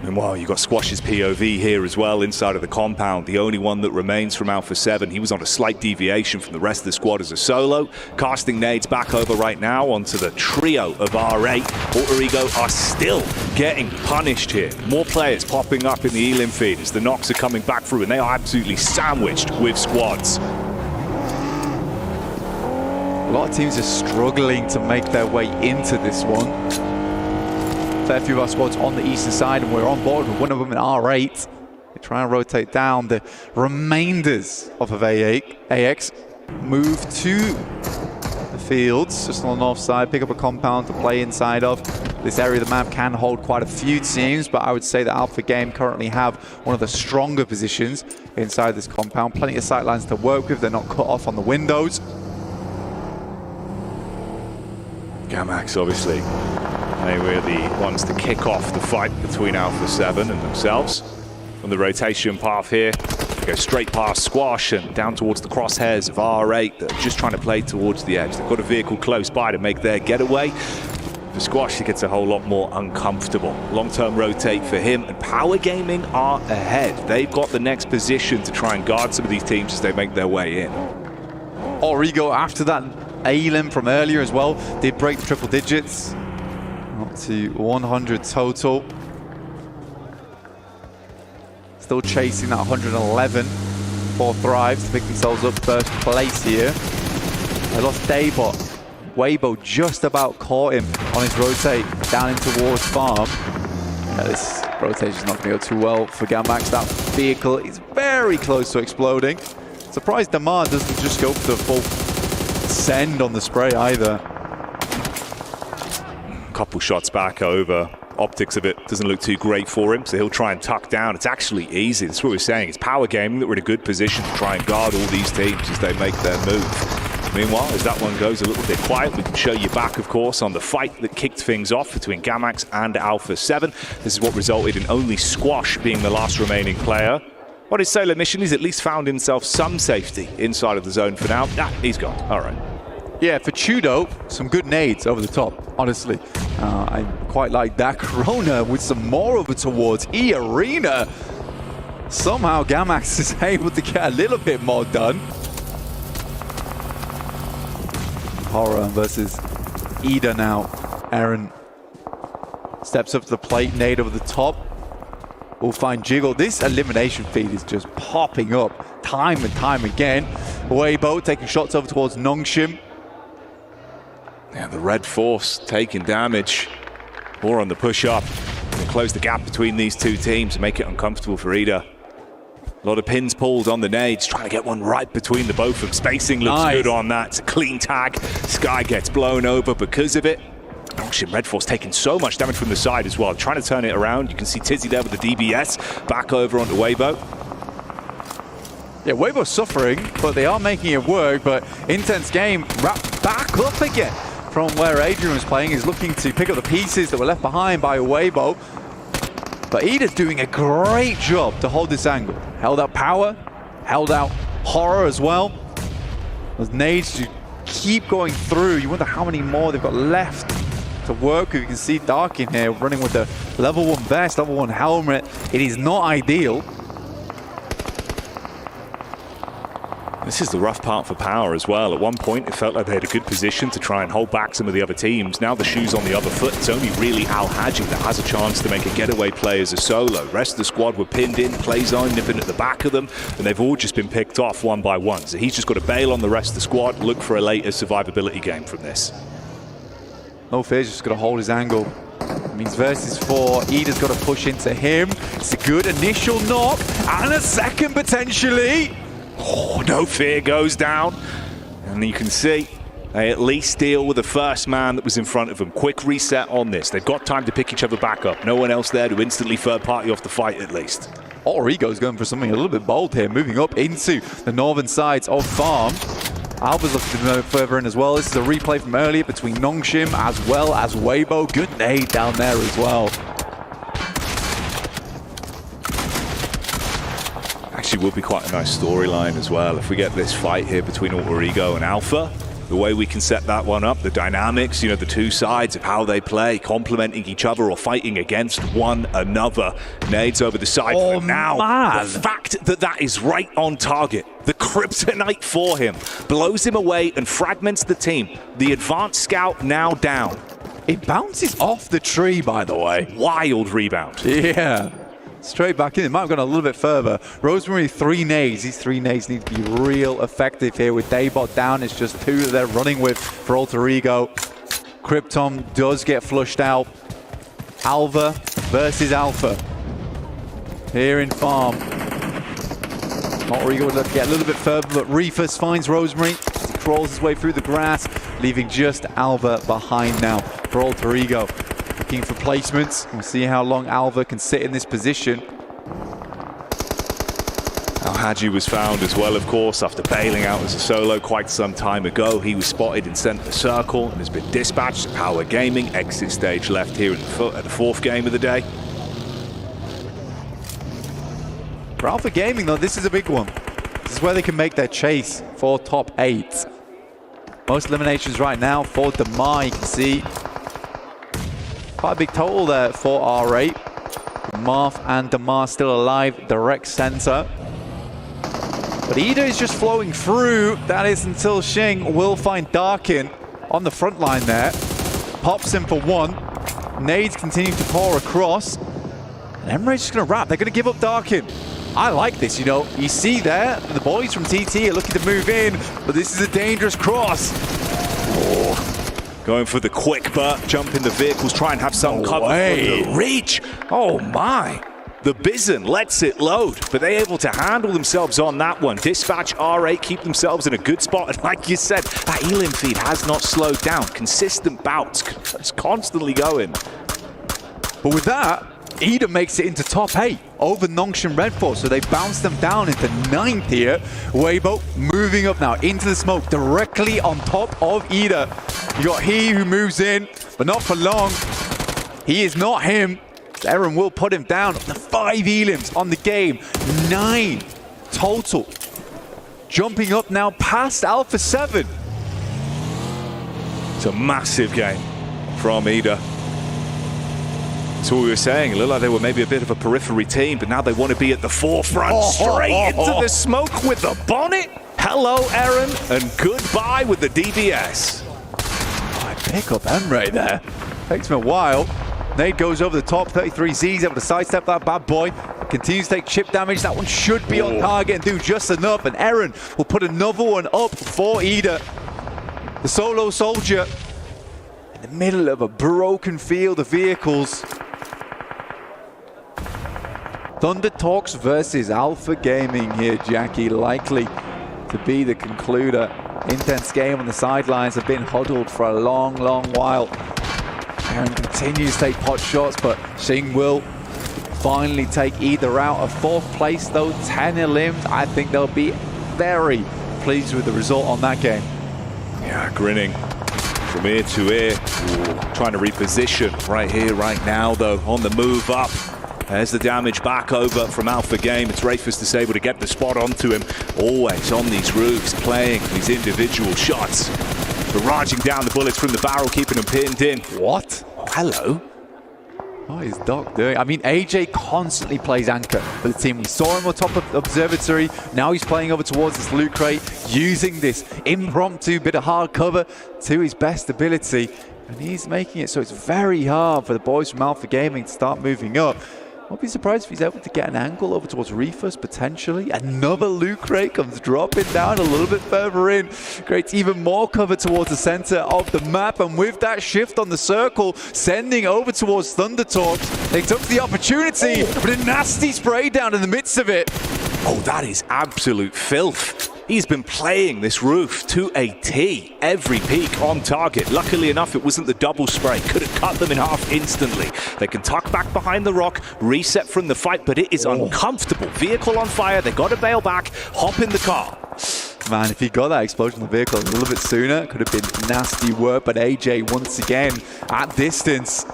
Meanwhile, you've got Squash's POV here as well inside of the compound. The only one that remains from Alpha 7. He was on a slight deviation from the rest of the squad as a solo. Casting nades back over right now onto the trio of R8. Alter Ego are still getting punished here. More players popping up in the elim feed as the knocks are coming back through, and they are absolutely sandwiched with squads. A lot of teams are struggling to make their way into this one. Fair few of our squads on the eastern side, and we're on board with one of them in R8. They try and rotate down. The remainders of AX move to the fields, just on the north side, pick up a compound to play inside of. This area of the map can hold quite a few teams, but I would say that Alpha Game currently have one of the stronger positions inside this compound. Plenty of sightlines to work with. They're not cut off on the windows. Gamax, obviously. They were the ones to kick off the fight between Alpha 7 and themselves. On the rotation path here, they go straight past Squash and down towards the crosshairs of R8 that are just trying to play towards the edge. They've got a vehicle close by to make their getaway. For Squash, it gets a whole lot more uncomfortable. Long-term rotate for him, and Power Gaming are ahead. They've got the next position to try and guard some of these teams as they make their way in. Origo after that A-limb from earlier as well did break triple digits. Up to 100 total. Still chasing that 111 for Thrives to pick themselves up first place here. They lost Daybot. Waybo just about caught him on his rotate down in towards farm. Yeah, this rotation's not going to go too well for Gamax. That vehicle is very close to exploding. Surprised Damar doesn't just go for the full send on the spray either. Couple shots back over. Optics of it doesn't look too great for him, so he'll try and tuck down. It's actually easy. That's what we're saying. It's power gaming that we're in a good position to try and guard all these teams as they make their move. Meanwhile, as that one goes a little bit quiet, we can show you back, of course, on the fight that kicked things off between Gamax and Alpha 7. This is what resulted in only Squash being the last remaining player. On his solo mission, he's at least found himself some safety inside of the zone for now. Ah, he's gone. All right. Yeah, for Chudo, some good nades over the top, honestly. I quite like that. Corona with some more over towards E-Arena. Somehow Gamax is able to get a little bit more done. Horra versus Ida now. Aaron steps up to the plate, nade over the top. We'll find Jiggle. This elimination feed is just popping up time and time again. Waybo taking shots over towards Nongshim. Yeah, the Red Force taking damage. More on the push-up. Close the gap between these two teams and make it uncomfortable for Ida. A lot of pins pulled on the nades, trying to get one right between the both of them. Spacing looks good on that. It's a clean tag. Sky gets blown over because of it. Oh shit, Red Force taking so much damage from the side as well. Trying to turn it around. You can see Tizzy there with the DBS. Back over onto Waybo. Yeah, Waybo's suffering, but they are making it work. But intense game, wrapped back up again from where Adrian was playing. He's looking to pick up the pieces that were left behind by Waybo. But Ida's doing a great job to hold this angle. Held out power, held out horror as well. Those nades to keep going through. You wonder how many more they've got left to work with. You can see Dark in here running with the level 1 vest, level 1 helmet. It is not ideal. This is the rough part for Power as well. At one point, it felt like they had a good position to try and hold back some of the other teams. Now the shoe's on the other foot. It's only really Al Haji that has a chance to make a getaway play as a solo. The rest of the squad were pinned in, Playzone nipping at the back of them, and they've all just been picked off one by one. So he's just got to bail on the rest of the squad, look for a later survivability game from this. No fear's just got to hold his angle. It means versus 4. Ida's got to push into him. It's a good initial knock, and a second potentially. Oh, No Fear goes down, and you can see they at least deal with the first man that was in front of them. Quick reset on this. They've got time to pick each other back up. No one else there to instantly third party off the fight at least. Origo's going for something a little bit bold here, moving up into the northern sides of Farm. Alpha's looking to move further in as well. This is a replay from earlier between Nongshim as well as Waybo. Good nade down there as well. Actually would be quite a nice storyline as well if we get this fight here between Origo and Alpha. The way we can set that one up, the dynamics, you know, the two sides of how they play, complementing each other or fighting against one another. Nades over the side for now. Man. The fact that that is right on target, the kryptonite for him, blows him away and fragments the team. The advanced scout now down. It bounces off the tree, by the way. Wild rebound. Yeah. Straight back in. It might have gone a little bit further. Rosemary, 3 nades. These 3 nades need to be real effective here. With Daybot down, it's just 2 that they're running with for Alter Ego. Krypton does get flushed out. Alva versus Alpha. Here in Farm. Alter Ego would love to get a little bit further, but Reefus finds Rosemary. He crawls his way through the grass, leaving just Alva behind now for Alter Ego. Looking for placements. We'll see how long Alva can sit in this position. Al Haji was found as well, of course, after bailing out as a solo quite some time ago. He was spotted in center circle and has been dispatched to Power Gaming. Exit stage left here at the 4th game of the day. For Alpha Gaming, though, this is a big one. This is where they can make their chase for top 8. Most eliminations right now for Damar, you can see. Quite a big total there for R8. Marth and Damar still alive, direct center. But Ida is just flowing through. That is until Shing will find Darkin on the front line there. Pops him for one. Nades continue to pour across. And Emre's just going to wrap. They're going to give up Darkin. I like this, you know. You see there, the boys from TT are looking to move in, but this is a dangerous cross. Going for the quick jump in the vehicles, try and have some cover for the reach. Oh my. The Bison lets it load, but they're able to handle themselves on that one. Dispatch, R8 keep themselves in a good spot. And like you said, that Elim feed has not slowed down. Consistent bouts, it's constantly going. But with that, Ida makes it into top 8 over Nongshan Red Force, so they bounce them down into 9th here. Waybo moving up now into the smoke directly on top of Ida. You got he who moves in, but not for long. He is not him. Aaron will put him down. The 5 elims on the game, 9 total. Jumping up now past Alpha 7. It's a massive game from Ida. That's what we were saying. It looked like they were maybe a bit of a periphery team, but now they want to be at the forefront. Straight into the smoke with the bonnet. Hello, Aaron, and goodbye with the DBS. I pick up Emre there. Takes him a while. Nade goes over the top. 33Z's able to sidestep that bad boy. Continues to take chip damage. That one should be on target and do just enough. And Aaron will put another one up for Ida. The solo soldier in the middle of a broken field of vehicles. Thunder Talks versus Alpha Gaming here, Jackie. Likely to be the concluder. Intense game on the sidelines. Have been huddled for a long, long while. Aaron continues to take pot shots, but Shing will finally take either out. Of 4th place though, 10 elims. I think they'll be very pleased with the result on that game. Yeah, grinning from ear to ear. Ooh, trying to reposition right here, right now though, on the move up. There's the damage back over from Alpha Game. It's Rayfus that's able to get the spot onto him. Always on these roofs, playing these individual shots. Barraging down the bullets from the barrel, keeping them pinned in. What? Oh, hello. What is Doc doing? I mean, AJ constantly plays anchor for the team. We saw him on top of Observatory. Now he's playing over towards this loot crate, using this impromptu bit of hard cover to his best ability. And he's making it so it's very hard for the boys from Alpha Gaming to start moving up. I'll be surprised if he's able to get an angle over towards Reefus, potentially. Another loot crate comes dropping down a little bit further in. Creates even more cover towards the center of the map. And with that shift on the circle, sending over towards Thunder Talks, they took the opportunity, but a nasty spray down in the midst of it. Oh, that is absolute filth. He's been playing this roof to a T. Every peak on target. Luckily enough, it wasn't the double spray. Could have cut them in half instantly. They can tuck back behind the rock, reset from the fight, but it is uncomfortable. Vehicle on fire. They got to bail back, hop in the car. Man, if he got that explosion in the vehicle a little bit sooner, it could have been nasty work. But AJ, once again, at distance.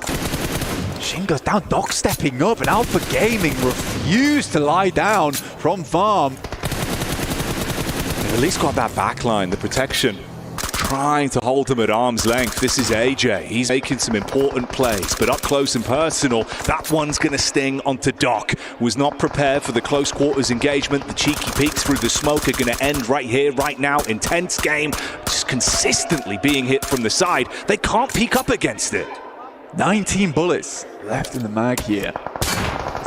Shin goes down, Doc stepping up, and Alpha Gaming refused to lie down from farm. At least got that backline, the protection. Trying to hold him at arm's length. This is AJ. He's making some important plays, but up close and personal, that one's going to sting onto Doc. Was not prepared for the close quarters engagement. The cheeky peeks through the smoke are going to end right here, right now. Intense game, just consistently being hit from the side. They can't peek up against it. 19 bullets left in the mag here.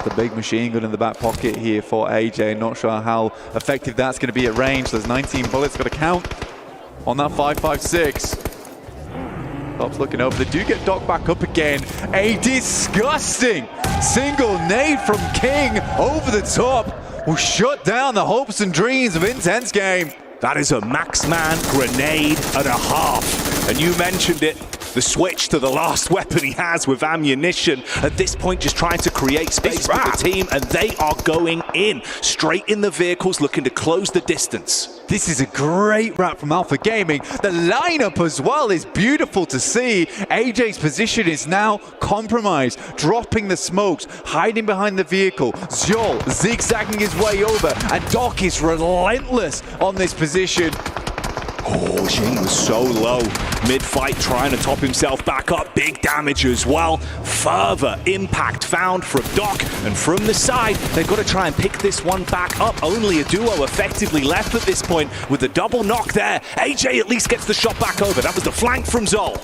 The big machine gun in the back pocket here for AJ. Not sure how effective that's going to be at range. There's 19 bullets, got to count on that 5.56. Doc's looking over. They do get Doc back up again. A disgusting single nade from King over the top will shut down the hopes and dreams of Intense Game. That is a max man grenade and a half. And you mentioned it. The switch to the last weapon he has with ammunition. At this point, just trying to create space for the team, and they are going in. Straight in the vehicles, looking to close the distance. This is a great wrap from Alpha Gaming. The lineup as well is beautiful to see. AJ's position is now compromised, dropping the smokes, hiding behind the vehicle. Zhol zigzagging his way over, and Doc is relentless on this position. Oh, Shane was so low mid-fight, trying to top himself back up. Big damage as well. Further impact found from Doc, and from the side, they've got to try and pick this one back up. Only a duo effectively left at this point with the double knock there. AJ at least gets the shot back over. That was the flank from Zol.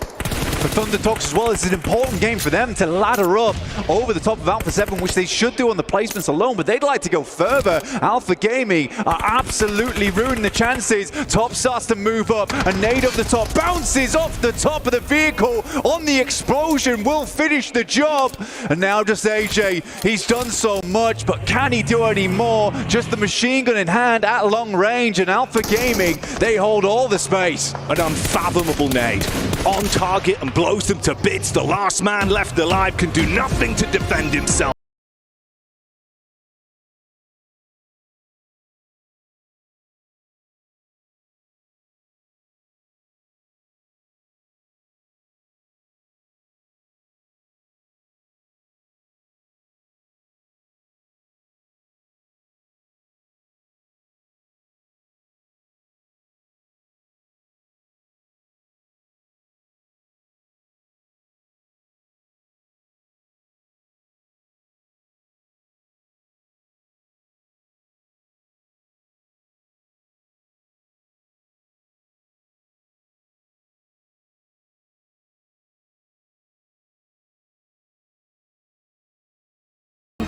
For Thunder Talks as well, it's an important game for them to ladder up over the top of Alpha 7, which they should do on the placements alone, but they'd like to go further. Alpha Gaming are absolutely ruining the chances. Top starts to move up, a nade up the top, bounces off the top of the vehicle on the explosion, will finish the job. And now just AJ, he's done so much, but can he do any more? Just the machine gun in hand at long range, and Alpha Gaming, they hold all the space. An unfathomable nade on target and blows them to bits. The last man left alive can do nothing to defend himself.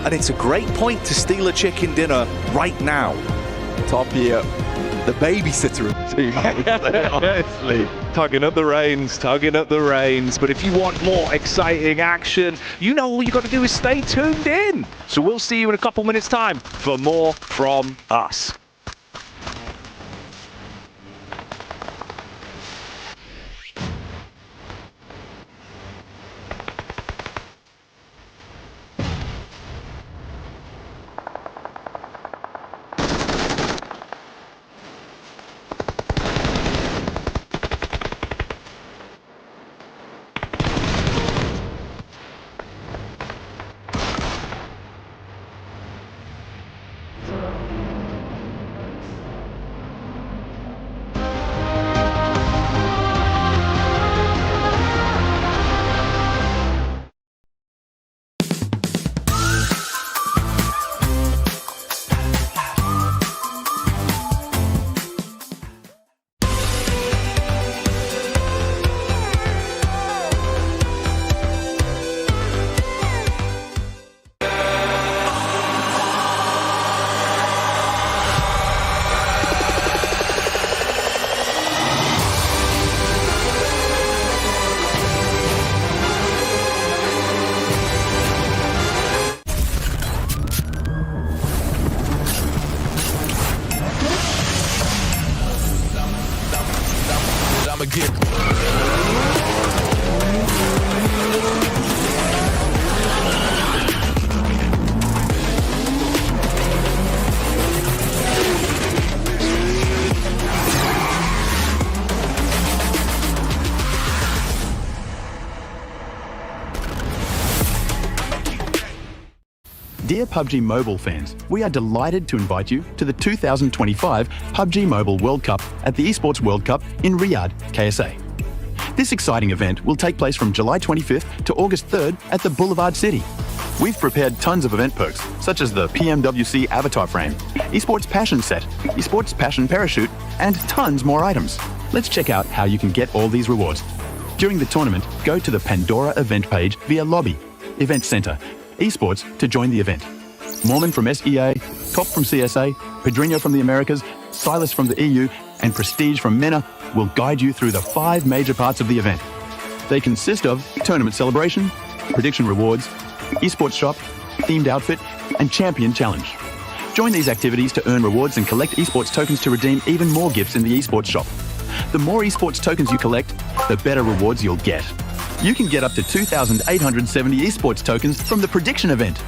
And it's a great point to steal a chicken dinner right now. Top here, the babysitter of the team, I would say, honestly. Tugging up the reins, tugging up the reins. But if you want more exciting action, you know all you got to do is stay tuned in. So we'll see you in a couple minutes' time for more from us. Dear PUBG Mobile fans, we are delighted to invite you to the 2025 PUBG Mobile World Cup at the ESPORTS WORLD CUP in Riyadh, KSA. This exciting event will take place from July 25th to August 3rd at the Boulevard City. We've prepared tons of event perks, such as the PMWC avatar frame, eSports Passion set, eSports Passion parachute, and tons more items. Let's check out how you can get all these rewards. During the tournament, go to the Pandora event page via Lobby, Event Center, eSports to join the event. Mormon from SEA, Top from CSA, Pedrinho from the Americas, Silas from the EU, and Prestige from MENA will guide you through the 5 major parts of the event. They consist of tournament celebration, prediction rewards, eSports shop, themed outfit, and champion challenge. Join these activities to earn rewards and collect eSports tokens to redeem even more gifts in the eSports shop. The more eSports tokens you collect, the better rewards you'll get. You can get up to 2,870 eSports tokens from the prediction event.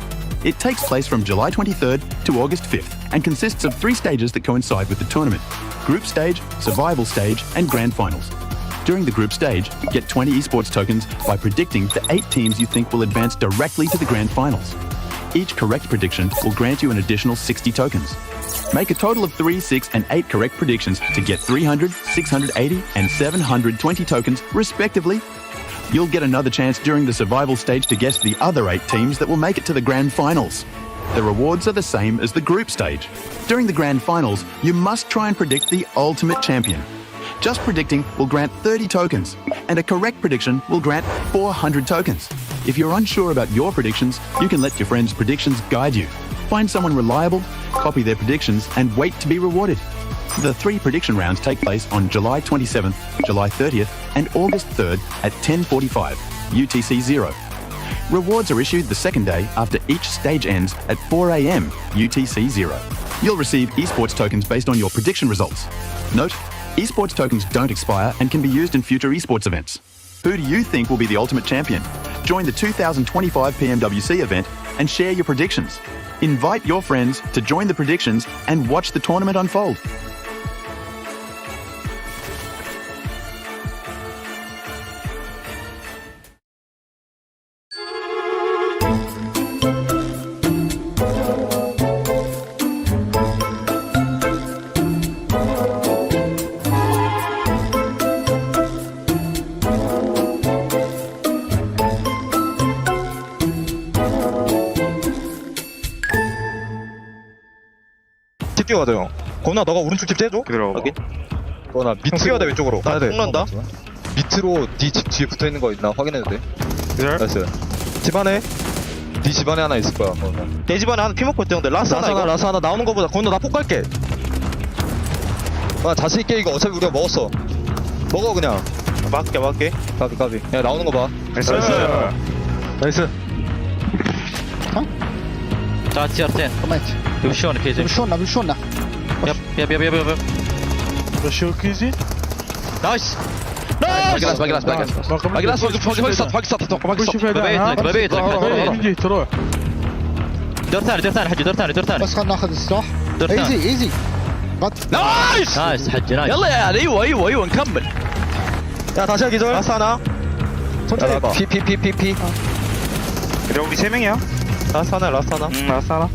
It takes place from July 23rd to August 5th and consists of 3 stages that coincide with the tournament: Group Stage, Survival Stage, and Grand Finals. During the Group Stage, get 20 eSports tokens by predicting the 8 teams you think will advance directly to the Grand Finals. Each correct prediction will grant you an additional 60 tokens. Make a total of 3, 6, and 8 correct predictions to get 300, 680, and 720 tokens, respectively. You'll get another chance during the survival stage to guess the other 8 teams that will make it to the grand finals. The rewards are the same as the group stage. During the grand finals, you must try and predict the ultimate champion. Just predicting will grant 30 tokens, and a correct prediction will grant 400 tokens. If you're unsure about your predictions, you can let your friends' predictions guide you. Find someone reliable, copy their predictions, and wait to be rewarded. The 3 prediction rounds take place on July 27th, July 30th, and August 3rd at 10:45 UTC 0. Rewards are issued the second day after each stage ends at 4 a.m. UTC 0. You'll receive esports tokens based on your prediction results. Note, esports tokens don't expire and can be used in future esports events. Who do you think will be the ultimate champion? Join the 2025 PMWC event and share your predictions. Invite your friends to join the predictions and watch the tournament unfold. 뛰어가자 형. 건아 너가 오른쪽 집 째줘. 기다려봐. 건아 밑으로 뛰어야 돼 왼쪽으로. 나 죽는다. 밑으로 네 집 뒤에 붙어있는 거 있나 확인해도 돼. 나이스. 집안에 네 집안에 하나 있을 거야. 건아. 내 집안에 하나 피 먹고 있대 형들. 라스 하나 나오는 거보다 건아 나 폭갈게. 아 자신있게 이거 어차피 우리가 먹었어. 먹어 그냥. 막게. 까비. 야 나오는 거 봐. 나이스. تعال سيارتين يمشون كيزي بيمشونا يب شو كيزي نايس باقي لاس فوق ببيتك تروح دور ثاني حجي دور ثاني بس خلنا ناخذ السلاح ايزي نايس حجي نايس يلا يا ايوه نكمل 야 다시 하기 전 라스 하나 천천히 해봐 피 그래 우리 3명이야 라스 하나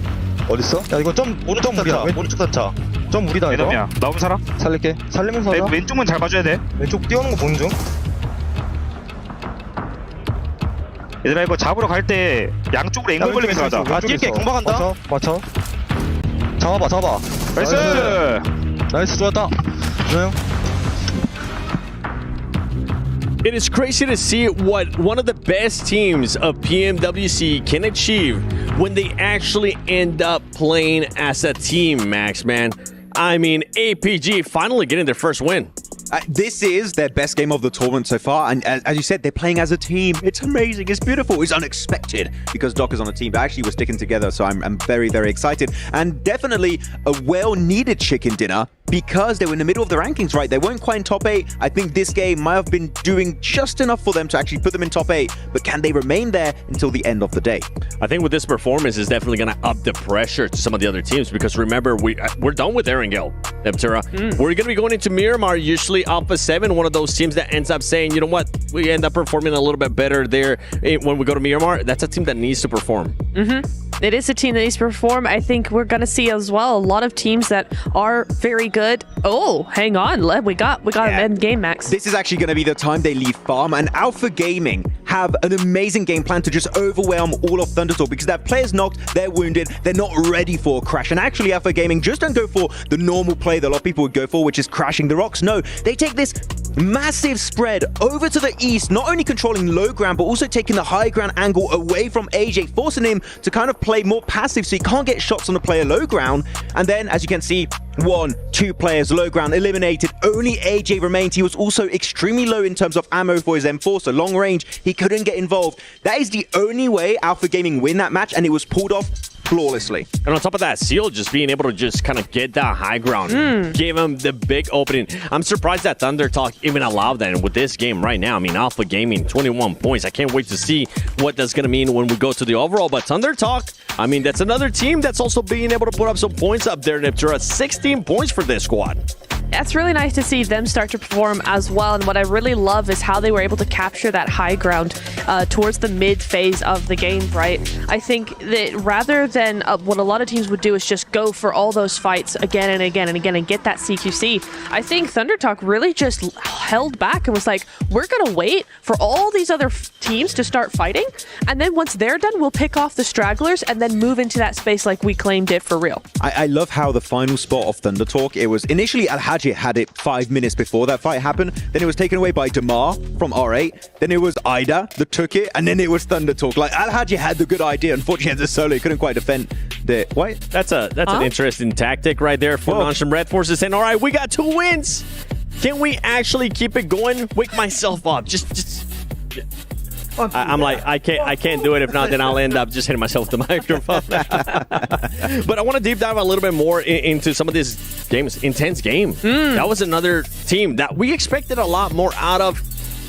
어딨어? 야 이거 좀 오른쪽 무리야 오른쪽 단차 좀 무리다 이거 야 나오면 살아? 살릴게 살리면서 하자 왼쪽만 잘 봐줘야 돼 왼쪽 뛰어오는 거 보는 중 얘들아 이거 잡으러 갈 때 양쪽으로 앵글 걸리면서 가자 아 뛸게 공박한다 맞춰 잡아 나이스 좋았다 형 It is crazy to see what one of the best teams of PMWC can achieve when they actually end up playing as a team, Max, man. I mean, APG finally getting their first win. This is their best game of the tournament so far, and as you said, they're playing as a team. It's amazing, it's beautiful, it's unexpected because Doc is on a team, but actually we're sticking together, so I'm very, very excited. And definitely a well-needed chicken dinner because they were in the middle of the rankings, right? They weren't quite in top 8. I think this game might have been doing just enough for them to actually put them in top 8, but can they remain there until the end of the day? I think with this performance is definitely going to up the pressure to some of the other teams because remember, we're done with Erangel, Neptura. We're going to be going into Miramar, usually Alpha 7, one of those teams that ends up saying, you know what, we end up performing a little bit better there when we go to Miramar. That's a team that needs to perform. It is a team that needs to perform. I think we're going to see as well a lot of teams that are very good. Oh, hang on. We got an end game, Max. This is actually going to be the time they leave farm, and Alpha Gaming have an amazing game plan to just overwhelm all of Thundertalk because their players knocked, they're wounded, they're not ready for a crash. And actually, Alpha Gaming just don't go for the normal play that a lot of people would go for, which is crashing the rocks. No, they take this massive spread over to the east, not only controlling low ground, but also taking the high ground angle away from AJ, forcing him to kind of play more passive so he can't get shots on the player low ground. And then, as you can see, 1, 2 players low ground eliminated. Only AJ remained. He was also extremely low in terms of ammo for his M4, so long range, he couldn't get involved. That is the only way Alpha Gaming win that match, and it was pulled off flawlessly. And on top of that, Seal just being able to just kind of get that high ground, gave him the big opening. I'm surprised that Thundertalk even allowed that. And with this game right now, I mean, Alpha Gaming, 21 points. I can't wait to see what that's going to mean when we go to the overall. But Thundertalk, I mean, that's another team that's also being able to put up some points up there. Neptura, 16 points for this squad. It's really nice to see them start to perform as well. And what I really love is how they were able to capture that high ground towards the mid phase of the game, right? I think that rather than what a lot of teams would do is just go for all those fights again and again and again and get that CQC, I think ThunderTalk really just held back and was like, we're going to wait for all these other teams to start fighting. And then once they're done, we'll pick off the stragglers and then move into that space like we claimed it for real. I love how the final spot of ThunderTalk, it was initially Al-Hajj had it 5 minutes before that fight happened. Then it was taken away by Damar from R8. Then it was Ida that took it. And then it was ThunderTalk. Like, Al-Hajj had the good idea. Unfortunately, as a solo, he couldn't quite defend the... What? That's an interesting tactic right there for Nonchalant Red Forces saying, all right, we got 2 wins. Can we actually keep it going? Wake myself up. I'm like, I can't do it. If not, then I'll end up just hitting myself with the microphone. But I want to deep dive a little bit more into some of this game's intense game. That was another team that we expected a lot more out of.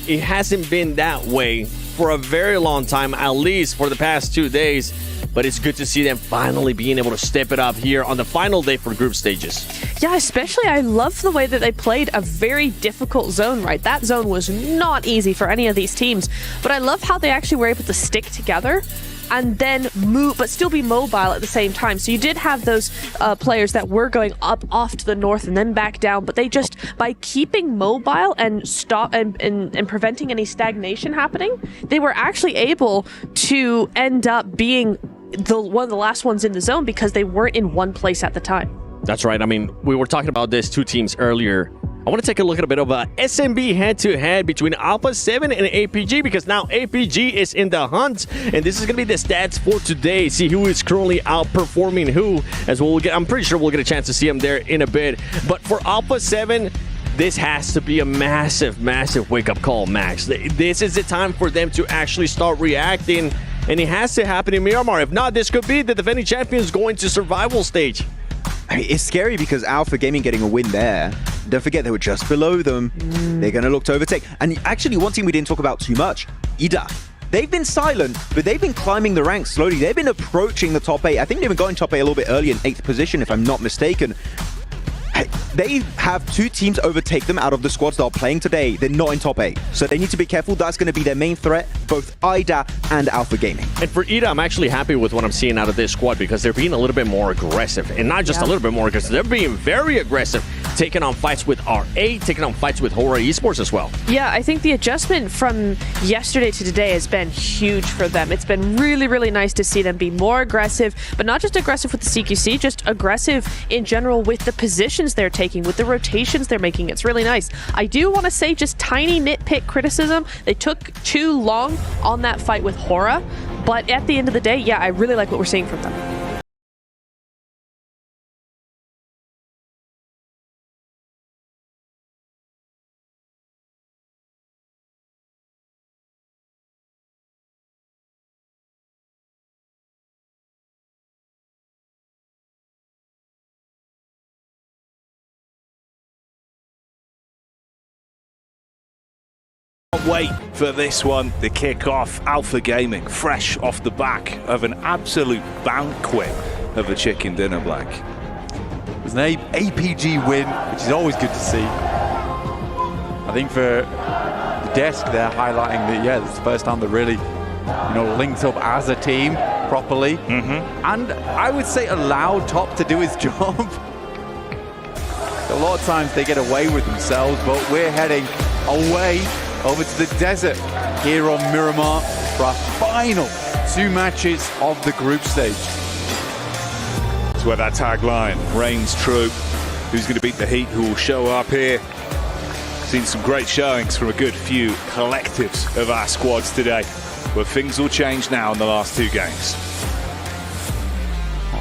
It hasn't been that way for a very long time, at least for the past 2 days. But it's good to see them finally being able to step it up here on the final day for group stages. Yeah, especially I love the way that they played a very difficult zone, right? That zone was not easy for any of these teams. But I love how they actually were able to stick together and then move, but still be mobile at the same time. So you did have those players that were going up off to the north and then back down, but they just, by keeping mobile and stop and preventing any stagnation happening, they were actually able to end up being one of the last ones in the zone because they weren't in one place at the time. That's right. I mean, we were talking about this 2 teams earlier. I want to take a look at a bit of a SMB head-to-head between Alpha 7 and APG, because now APG is in the hunt, and this is going to be the stats for today. See who is currently outperforming who, as well. I'm pretty sure we'll get a chance to see them there in a bit. But for Alpha 7, this has to be a massive, massive wake-up call, Max. This is the time for them to actually start reacting, and it has to happen in Miramar. If not, this could be the defending champions going to survival stage. I mean, it's scary because Alpha Gaming getting a win there. Don't forget, they were just below them. They're going to look to overtake. And actually, one team we didn't talk about too much, EDA. They've been silent, but they've been climbing the ranks slowly. They've been approaching the top 8. I think they've been going top 8 a little bit early in 8th position, if I'm not mistaken. They have 2 teams overtake them out of the squads that are playing today. They're not in top 8. So they need to be careful. That's going to be their main threat, both IDA and Alpha Gaming. And for IDA, I'm actually happy with what I'm seeing out of this squad because they're being a little bit more aggressive. And not just a little bit more aggressive. They're being very aggressive, taking on fights with R8, taking on fights with Horra Esports as well. Yeah, I think the adjustment from yesterday to today has been huge for them. It's been really, really nice to see them be more aggressive, but not just aggressive with the CQC, just aggressive in general with the positions they're taking, with the rotations they're making. It's really nice. I do want to say just tiny nitpick criticism. They took too long on that fight with Horra, but at the end of the day, yeah, I really like what we're seeing from them. Wait for this one, the kick-off. Alpha Gaming, fresh off the back of an absolute banquet of a chicken dinner, Black. It was an APG win, which is always good to see. I think for the desk, they're highlighting that, yeah, it's the first time they're really, linked up as a team properly. And I would say allowed Top to do his job. A lot of times they get away with themselves, but we're heading away over to the desert here on Miramar for our final 2 matches of the group stage. That's where that tagline reigns true. Who's going to beat the heat? Who will show up here? Seen some great showings from a good few collectives of our squads today, but things will change now in the last 2 games.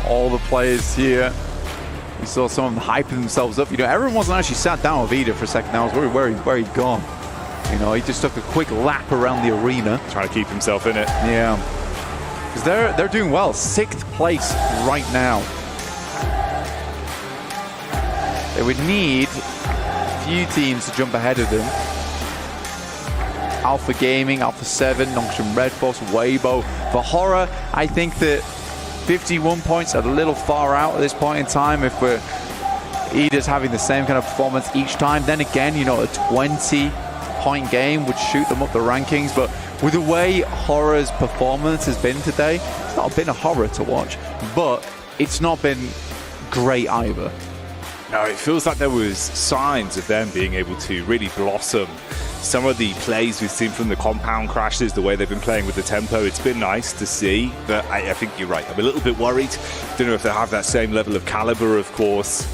All the players here, we saw some of them hyping themselves up. Everyone wasn't actually sat down with Ida for a second. I was worried where he'd gone. He just took a quick lap around the arena. Trying to keep himself in it. Yeah. Because they're doing well. 6th place right now. They would need a few teams to jump ahead of them. Alpha Gaming, Alpha 7, Nonchalant Red Force, Waybo. For Horra, I think that 51 points are a little far out at this point in time. If we're Eda's having the same kind of performance each time. Then again, you know, a 20-point game would shoot them up the rankings. But with the way Horra's performance has been today, it's not been a horror to watch, but it's not been great either. No, it feels like there was signs of them being able to really blossom. Some of the plays we've seen from the compound crashes, the way they've been playing with the tempo, it's been nice to see, but I think you're right. I'm a little bit worried. Don't know if they have that same level of caliber, of course.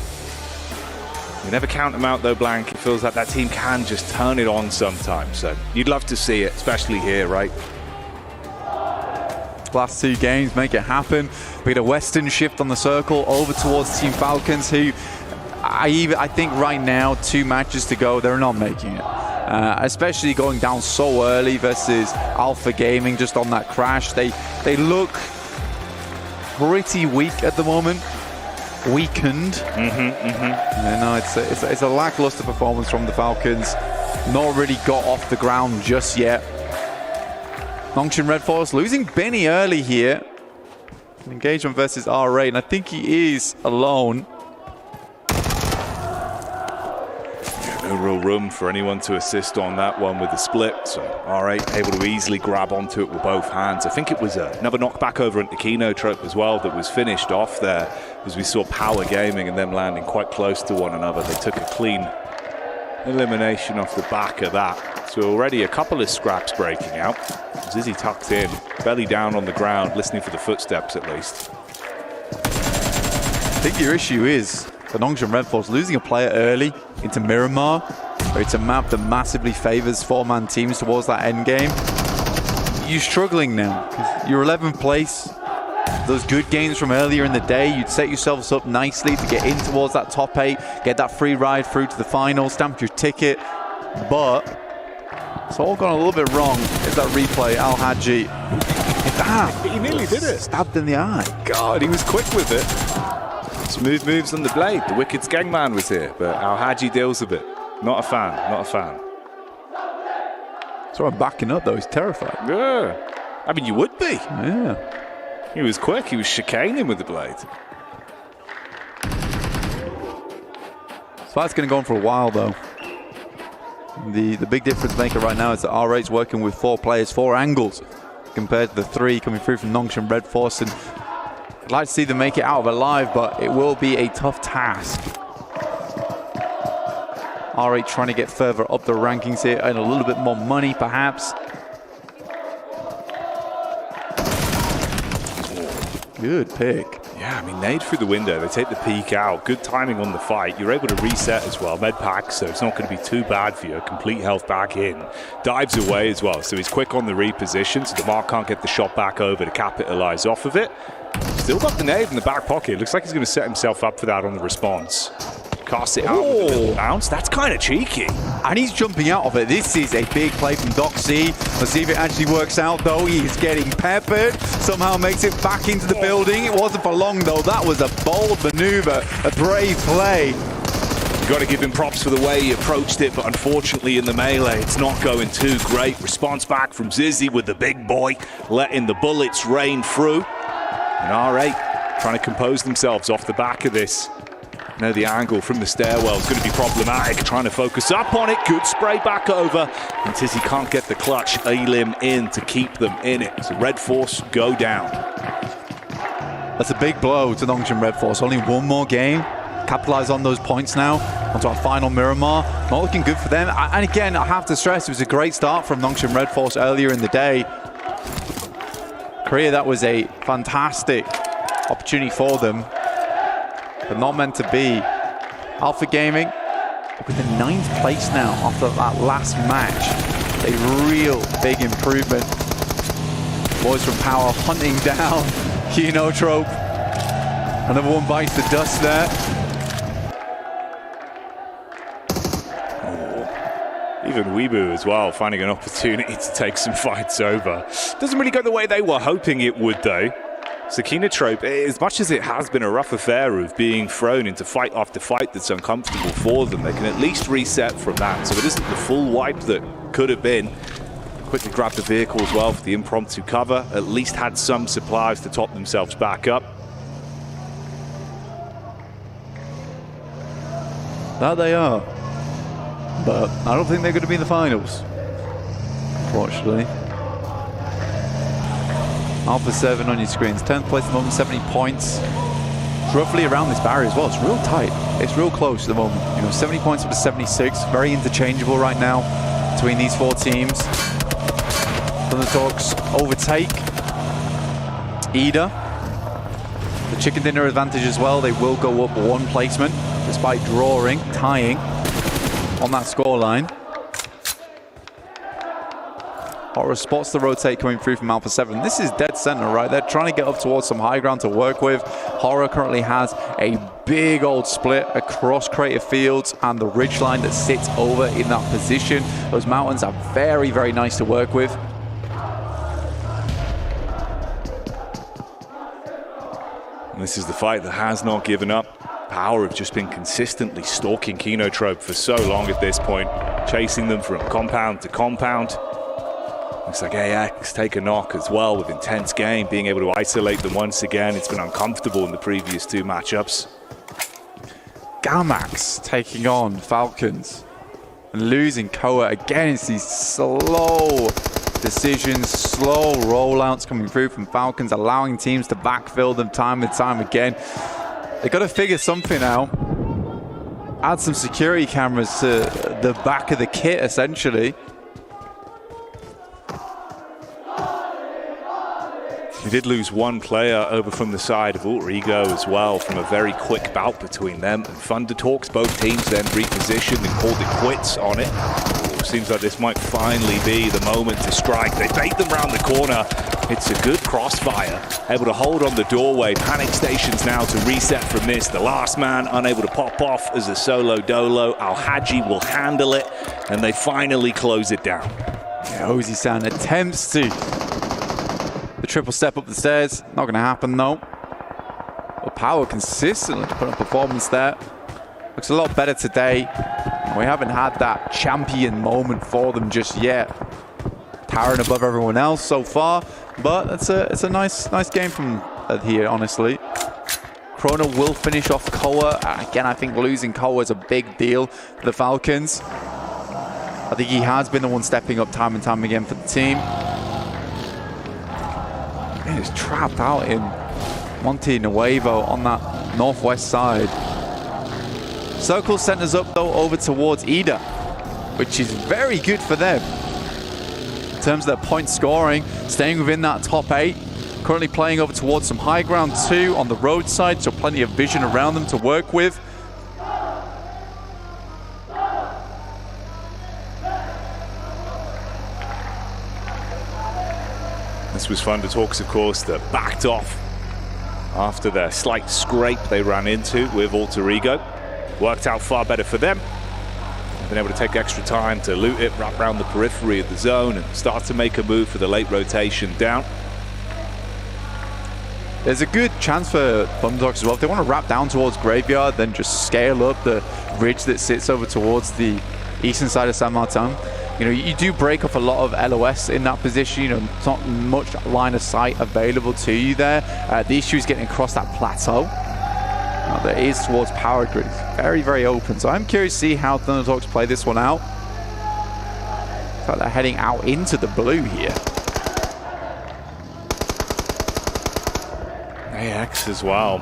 You never count them out though, Blank. It feels like that team can just turn it on sometimes. So you'd love to see it, especially here, right? Last 2 games make it happen. We get a Western shift on the circle over towards Team Falcons, who I think right now, 2 matches to go, they're not making it. Especially going down so early versus Alpha Gaming just on that crash. They look pretty weak at the moment. Weakened. No, it's a lackluster performance from the Falcons. Not really got off the ground just yet. Nongshim Red Force losing Benny early here. Engagement versus R8, and I think he is alone. No real room for anyone to assist on that one with the split, so R8 able to easily grab onto it with both hands. I think it was another knockback over into Kinotrope as well that was finished off there, as we saw Power Gaming and them landing quite close to one another. They took a clean elimination off the back of that. So already a couple of scraps breaking out. Zizzy tucked in, belly down on the ground, listening for the footsteps at least. I think your issue is the Nongshim Red Force losing a player early into Miramar, where it's a map that massively favors 4-man teams towards that end game. You're struggling now. You're 11th place. Those good games from earlier in the day, you'd set yourselves up nicely to get in towards that top 8, get that free ride through to the final, stamp your ticket. But it's all gone a little bit wrong. It's that replay, Al Hadji. He nearly did it. Stabbed in the eye. God, he was quick with it. Smooth moves on the blade. The Wicked Skengman was here, but Al Hadji deals with it. Not a fan, not a fan. So I'm backing up though, he's terrified. Yeah. I mean, you would be. Yeah. He was quick, he was chicaning with the blade. This fight's going to go on for a while though. The big difference maker right now is that R8's working with 4 players, 4 angles, compared to the 3 coming through from Nongshim Red Force. And I'd like to see them make it out of it alive, but it will be a tough task. R8 trying to get further up the rankings here and a little bit more money perhaps. Good pick. Yeah, I mean, nade through the window. They take the peek out. Good timing on the fight. You're able to reset as well. Med pack, so it's not going to be too bad for you. Complete health back in. Dives away as well, so he's quick on the reposition, so the Mark can't get the shot back over to capitalize off of it. Still got the nade in the back pocket. Looks like he's going to set himself up for that on the response. Cast it out with a little bounce. That's kind of cheeky. And he's jumping out of it. This is a big play from Doc C. Let's see if it actually works out, though. He is getting peppered. Somehow makes it back into the building. It wasn't for long, though. That was a bold maneuver, a brave play. You've got to give him props for the way he approached it, but unfortunately in the melee, it's not going too great. Response back from Zizzy with the big boy, letting the bullets rain through. And R8 trying to compose themselves off the back of this. Now the angle from the stairwell is going to be problematic. Trying to focus up on it. Good spray back over. And Tizzy can't get the clutch elim in to keep them in it. So Red Force go down. That's a big blow to Nongshim Red Force. Only 1 more game. Capitalize on those points now. Onto our final Miramar. Not looking good for them. And again, I have to stress, it was a great start from Nongshim Red Force earlier in the day. Korea, that was a fantastic opportunity for them, but not meant to be. Alpha Gaming with the 9th place now after that last match. A real big improvement. Boys from Power hunting down Kinotrope. Another one bites the dust there. Even Waybo as well, finding an opportunity to take some fights over. Doesn't really go the way they were hoping it would, though. So Kinotrope, as much as it has been a rough affair of being thrown into fight after fight that's uncomfortable for them, they can at least reset from that. So it isn't the full wipe that could have been. Quickly grabbed the vehicle as well for the impromptu cover. At least had some supplies to top themselves back up. That they are. But I don't think they're going to be in the finals, unfortunately. Alpha 7 on your screens. 10th place at the moment, 70 points. It's roughly around this barrier as well. It's real tight. It's real close at the moment. You know, 70 points up to 76. Very interchangeable right now between these 4 teams. Thundertalks overtake Ida. The chicken dinner advantage as well. They will go up 1 placement despite tying on that scoreline. Horra spots the rotate coming through from Alpha 7. This is dead center, right? They're trying to get up towards some high ground to work with. Horra currently has a big old split across Crater Fields and the ridgeline that sits over in that position. Those mountains are very, very nice to work with. And this is the fight that has not given up. Power have just been consistently stalking Kinotrope for so long at this point, chasing them from compound to compound. Looks like AX take a knock as well with intense game, being able to isolate them once again. It's been uncomfortable in the previous 2 matchups. Gamax taking on Falcons and losing Koa again. It's these slow decisions, slow rollouts coming through from Falcons, allowing teams to backfill them time and time again. They've got to figure something out. Add some security cameras to the back of the kit, essentially. We did lose 1 player over from the side of Ultrigo as well, from a very quick bout between them and Thundertalks. Both teams then repositioned and called it quits on it. Seems like this might finally be the moment to strike. They bait them round the corner. It's a good crossfire, able to hold on the doorway. Panic stations now to reset from this. The last man unable to pop off as a solo dolo. Al-Haji will handle it, and they finally close it down. Yeah, Ozi-san attempts to the triple step up the stairs. Not going to happen though. But Power consistently put up performance there. Looks a lot better today. We haven't had that champion moment for them just yet. Towering above everyone else so far, but it's a nice game from here, honestly. Chrono will finish off Koa. Again, I think losing Koa is a big deal for the Falcons. I think he has been the one stepping up time and time again for the team. He's trapped out in Monty Waybo on that northwest side. Circle centers up though over towards Ida, which is very good for them in terms of their point scoring, staying within that top 8. Currently playing over towards some high ground too on the roadside, so plenty of vision around them to work with. This was Thundertalks, of course, that backed off after their slight scrape they ran into with Alter Ego. Worked out far better for them. Been able to take extra time to loot it, wrap around the periphery of the zone and start to make a move for the late rotation down. There's a good chance for Thundertalks as well. If they want to wrap down towards Graveyard, then just scale up the ridge that sits over towards the eastern side of San Martin. You know, you do break off a lot of LOS in that position. You know, there's not much line of sight available to you there. The issue is getting across that plateau. That is towards Power Grid. Very, very open. So I'm curious to see how Thundertalks play this one out. Looks like they're heading out into the blue here. AX as well.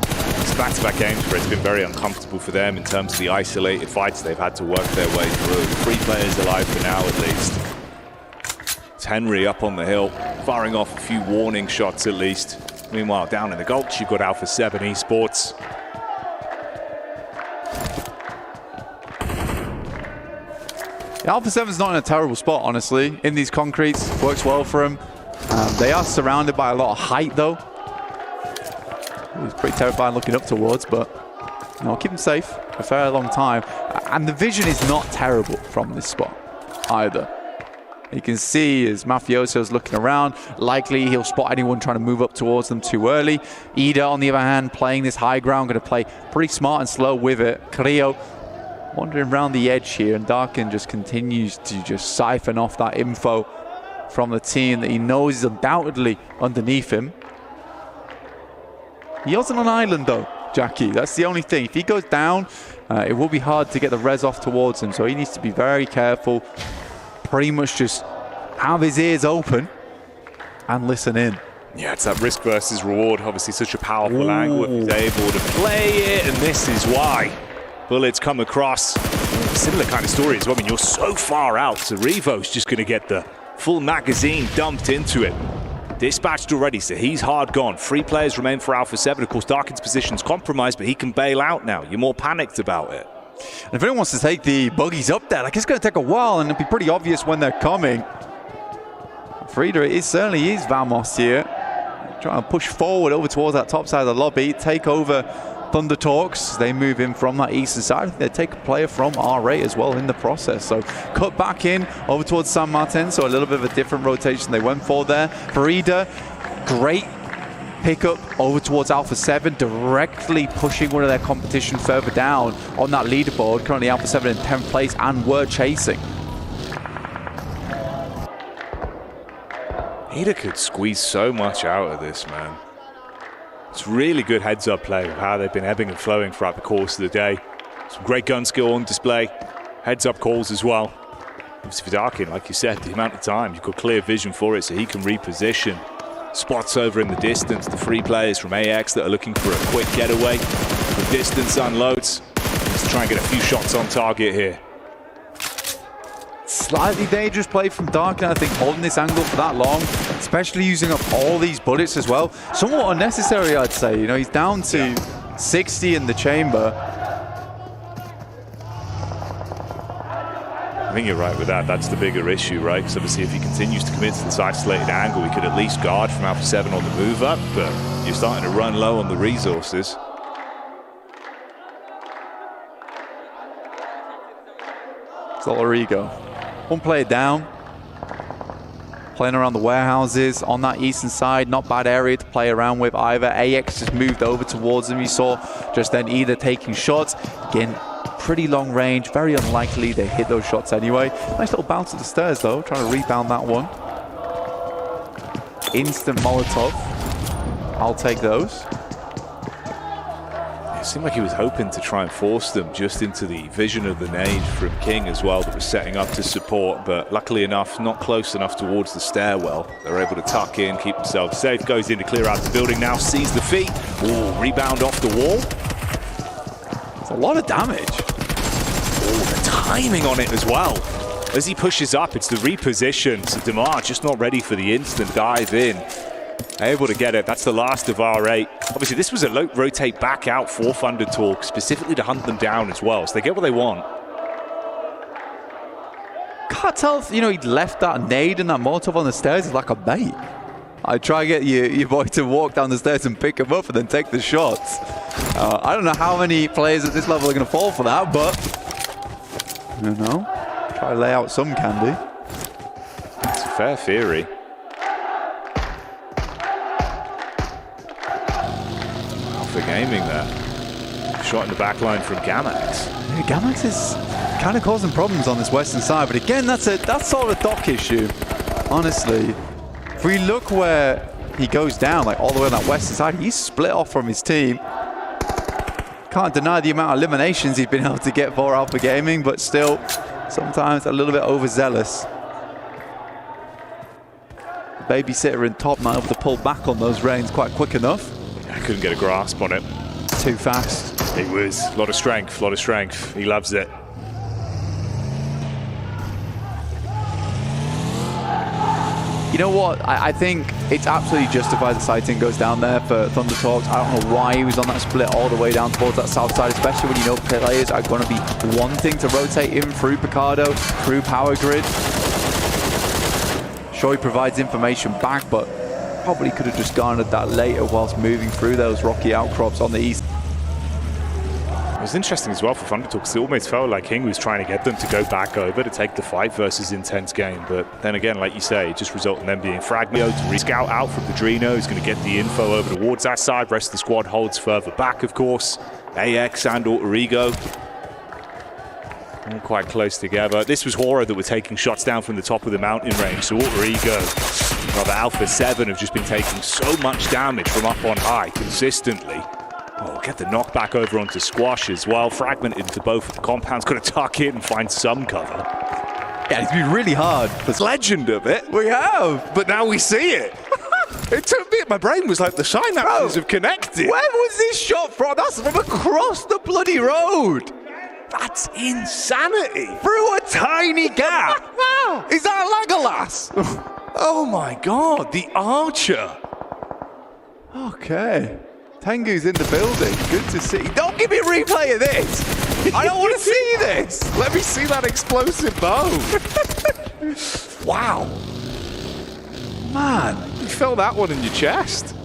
It's back-to-back games where it's been very uncomfortable for them in terms of the isolated fights they've had to work their way through. 3 players alive for now at least. It's Henry up on the hill, firing off a few warning shots at least. Meanwhile, down in the Gulch, you've got Alpha 7 Esports. Alpha 7's not in a terrible spot, honestly. In these concretes, works well for them. They are surrounded by a lot of height, though. It's pretty terrifying looking up towards, but you know, keep them safe for a fair long time. And the vision is not terrible from this spot either. You can see as Mafioso's looking around, likely he'll spot anyone trying to move up towards them too early. Ida, on the other hand, playing this high ground, going to play pretty smart and slow with it. Creo wandering around the edge here, and Darkin just continues to just siphon off that info from the team that he knows is undoubtedly underneath him. He wasn't on island though, Jackie. That's the only thing. If he goes down, it will be hard to get the res off towards him. So he needs to be very careful. Pretty much just have his ears open and listen in. Yeah, it's that risk versus reward. Obviously, such a powerful angle if he's able to play it, and this is why bullets come across. Similar kind of story as well. I mean, you're so far out, so Revo's just going to get the full magazine dumped into it. Dispatched already, so he's hard gone. 3 players remain for Alpha 7. Of course, Darkin's position's compromised, but he can bail out now. You're more panicked about it. And if anyone wants to take the buggies up there, like, it's going to take a while, and it'll be pretty obvious when they're coming. Frida, it certainly is Vamos here. Trying to push forward over towards that top side of the lobby, take over Thunder Talks. They move in from that eastern side. They take a player from R8 as well in the process. So cut back in over towards San Martin. So a little bit of a different rotation they went for there. Frida, great pickup over towards Alpha 7, directly pushing one of their competition further down on that leaderboard. Currently Alpha 7 in 10th place and were chasing. Ada could squeeze so much out of this, man. It's really good heads-up play of how they've been ebbing and flowing throughout the course of the day. Some great gun skill on display. Heads-up calls as well. Obviously for Darkin, like you said, the amount of time, you've got clear vision for it so he can reposition. Spots over in the distance, the 3 players from AX that are looking for a quick getaway. The distance unloads. Let's try and get a few shots on target here. Slightly dangerous play from Darkin, I think, holding this angle for that long, especially using up all these bullets as well. Somewhat unnecessary, I'd say. You know, he's down to 60 in the chamber. I think you're right with that. That's the bigger issue, right? Because obviously if he continues to commit to this isolated angle, he could at least guard from Alpha 7 on the move up, but you're starting to run low on the resources. Solarigo. One player down. Playing around the warehouses on that eastern side. Not bad area to play around with either. AX just moved over towards them. You saw just then either taking shots. Again, pretty long range. Very unlikely they hit those shots anyway. Nice little bounce at the stairs though. Trying to rebound that one. Instant Molotov. I'll take those. It seemed like he was hoping to try and force them just into the vision of the nade from King as well that was setting up to support, but luckily enough, not close enough towards the stairwell. They're able to tuck in, keep themselves safe. Goes in to clear out the building now, sees the feet. Ooh, rebound off the wall. It's a lot of damage. Oh, the timing on it as well. As he pushes up, it's the reposition. So Demar just not ready for the instant dive in. Able to get it. That's the last of R8. Obviously, this was a rotate back out for Thunder Talk, specifically to hunt them down as well. So they get what they want. Can't tell if, you know, he left that nade and that Molotov on the stairs is like a bait. I try to get your boy to walk down the stairs and pick him up and then take the shots. I don't know how many players at this level are going to fall for that, but you know, try to lay out some candy. It's a fair theory. For gaming there. Shot in the back line from Gamax. Yeah, Gamax is kind of causing problems on this western side, but again, that's sort of a dock issue, honestly. If we look where he goes down, like all the way on that western side, he's split off from his team. Can't deny the amount of eliminations he's been able to get for Alpha Gaming, but still, sometimes a little bit overzealous. The babysitter in top not able to pull back on those reins quite quick enough. I couldn't get a grasp on it. Too fast. It was a lot of strength, a lot of strength. He loves it. You know what? I think it's absolutely justified the sighting goes down there for Thunder Talks. I don't know why he was on that split all the way down towards that south side, especially when you know players are going to be wanting to rotate in through Picardo, through Power Grid. Sure, he provides information back, but probably could have just garnered that later whilst moving through those rocky outcrops on the east. It was interesting as well for Thunder Talk, because it almost felt like King was trying to get them to go back over to take the fight versus intense game. But then again, like you say, it just resulted in them being fragmented to re-scout out from the Drino. He's going to get the info over towards that side. Rest of the squad holds further back, of course. AX and Autorigo all quite close together. This was Horra that were taking shots down from the top of the mountain range. So Autorigo, rather Alpha 7, have just been taking so much damage from up on high consistently. Oh, get the knockback over onto Squash as well. Fragmented into both of the compounds. Got to tuck in and find some cover. Yeah, it's been really hard. It's legend of it. We have. But now we see it. It took me, my brain was like the synapses have connected. Where was this shot from? That's from across the bloody road. That's insanity. Through a tiny gap. Is that Legolas? Oh my God, the archer. Okay. Tengu's in the building. Good to see. Don't give me a replay of this. I don't want to see this. Let me see that explosive bow. Wow. Man, you felt that one in your chest.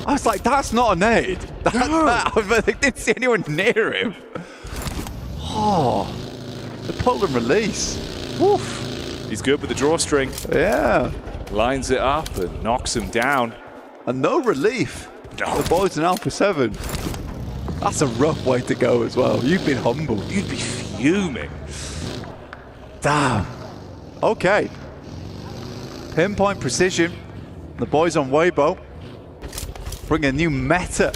I was like, that's not a nade. I didn't see anyone near him. Oh, the pull and release. Woof. He's good with the drawstring. Yeah. Lines it up and knocks him down. And no relief. No. The boys in Alpha 7. That's a rough way to go as well. You've been humbled. You'd be fuming. Damn. Okay. Pinpoint precision. The boys on Waybo bring a new meta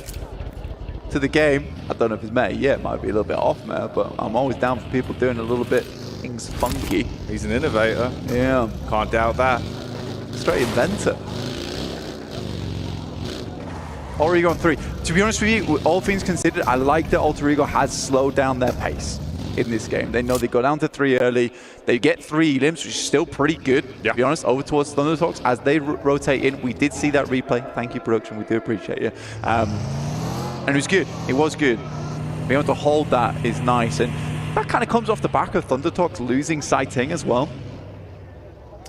to the game. I don't know if it's meta yet. It might be a little bit off meta, but I'm always down for people doing a little bit things funky. He's an innovator. Yeah. Can't doubt that. Straight inventor. Alter Ego on 3. To be honest with you, all things considered, I like that Alter Ego has slowed down their pace in this game. They know they go down to 3 early. They get 3 elims, which is still pretty good, to be honest, over towards Thunderhawks. As they rotate in, we did see that replay. Thank you, production. We do appreciate you. And it was good. It was good. Being able to hold that is nice. And that kind of comes off the back of Thunderhawks losing Sighting as well.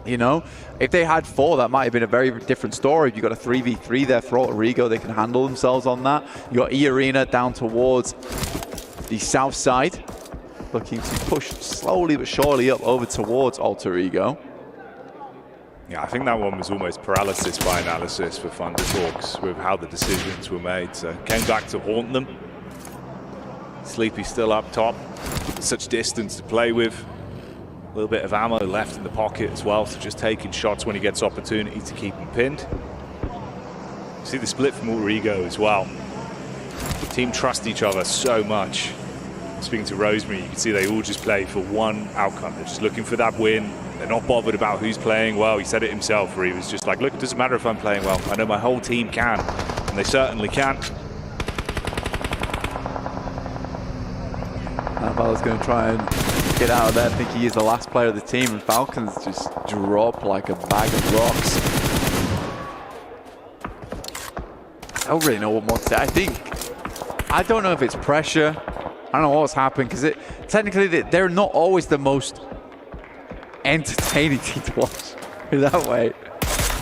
You know, if they had 4, that might have been a very different story. If you got a 3v3 there for Alter Ego, they can handle themselves on that. You got E-Arena down towards the south side, looking to push slowly but surely up over towards Alter Ego. Yeah, I think that one was almost paralysis by analysis for Thunderhawks with how the decisions were made. So came back to haunt them. Sleepy still up top. Such distance to play with. A little bit of ammo left in the pocket as well, so just taking shots when he gets opportunity to keep him pinned. See the split from Alter Ego as well. The team trust each other so much. Speaking to Rosemary, you can see they all just play for one outcome. They're just looking for that win. They're not bothered about who's playing well. He said it himself, where he was just like, look, it doesn't matter if I'm playing well. I know my whole team can, and they certainly can. Bala's going to try and get out of there. I think he is the last player of the team, and Falcons just drop like a bag of rocks. I don't really know what more to say. I don't know if it's pressure. I don't know what's happened, because technically they're not always the most entertaining team to watch in that way.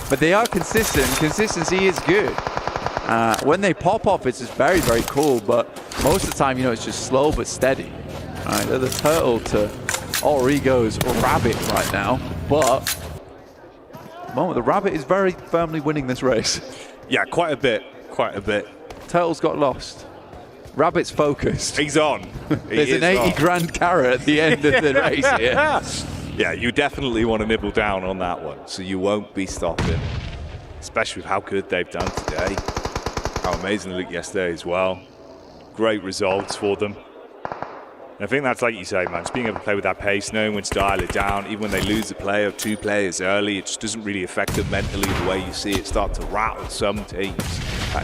But they are consistent. Consistency is good. When they pop off, it's just very, very cool. But most of the time, you know, it's just slow but steady. All right, they're the turtle to Alter Ego's rabbit right now. But at the moment, the rabbit is very firmly winning this race. Yeah, quite a bit. Quite a bit. Turtle's got lost. Rabbit's focused. He's on. There's an 80 grand carrot at the end of the race here. Yeah, you definitely want to nibble down on that one, so you won't be stopping. Especially with how good they've done today. How amazing they looked yesterday as well. Great results for them. And I think that's like you say, man, just being able to play with that pace, knowing when to dial it down. Even when they lose a player or 2 players early, it just doesn't really affect them mentally the way you see it start to rattle some teams.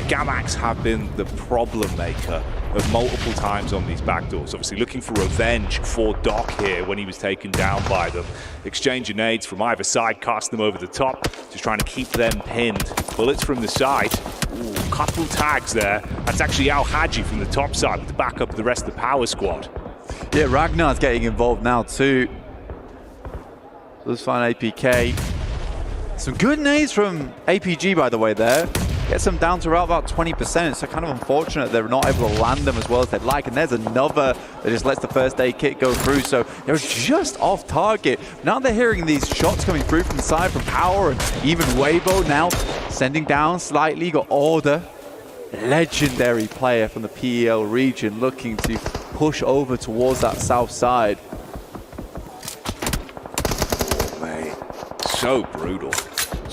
Gamax have been the problem maker of multiple times on these backdoors. Obviously looking for revenge for Doc here when he was taken down by them. Exchanging nades from either side, cast them over the top, just trying to keep them pinned. Bullets from the side. Ooh, couple tags there. That's actually Al Haji from the top side with the backup of the rest of the power squad. Yeah, Ragnar's getting involved now too. Let's find APK. Some good nades from APG, by the way, there. Gets them down to around about 20%. So kind of unfortunate they're not able to land them as well as they'd like. And there's another that just lets the first aid kit go through. So they're just off target. Now they're hearing these shots coming through from the side from Power and even Waybo now sending down slightly. Got Order, legendary player from the PEL region, looking to push over towards that south side. Oh, mate, so brutal.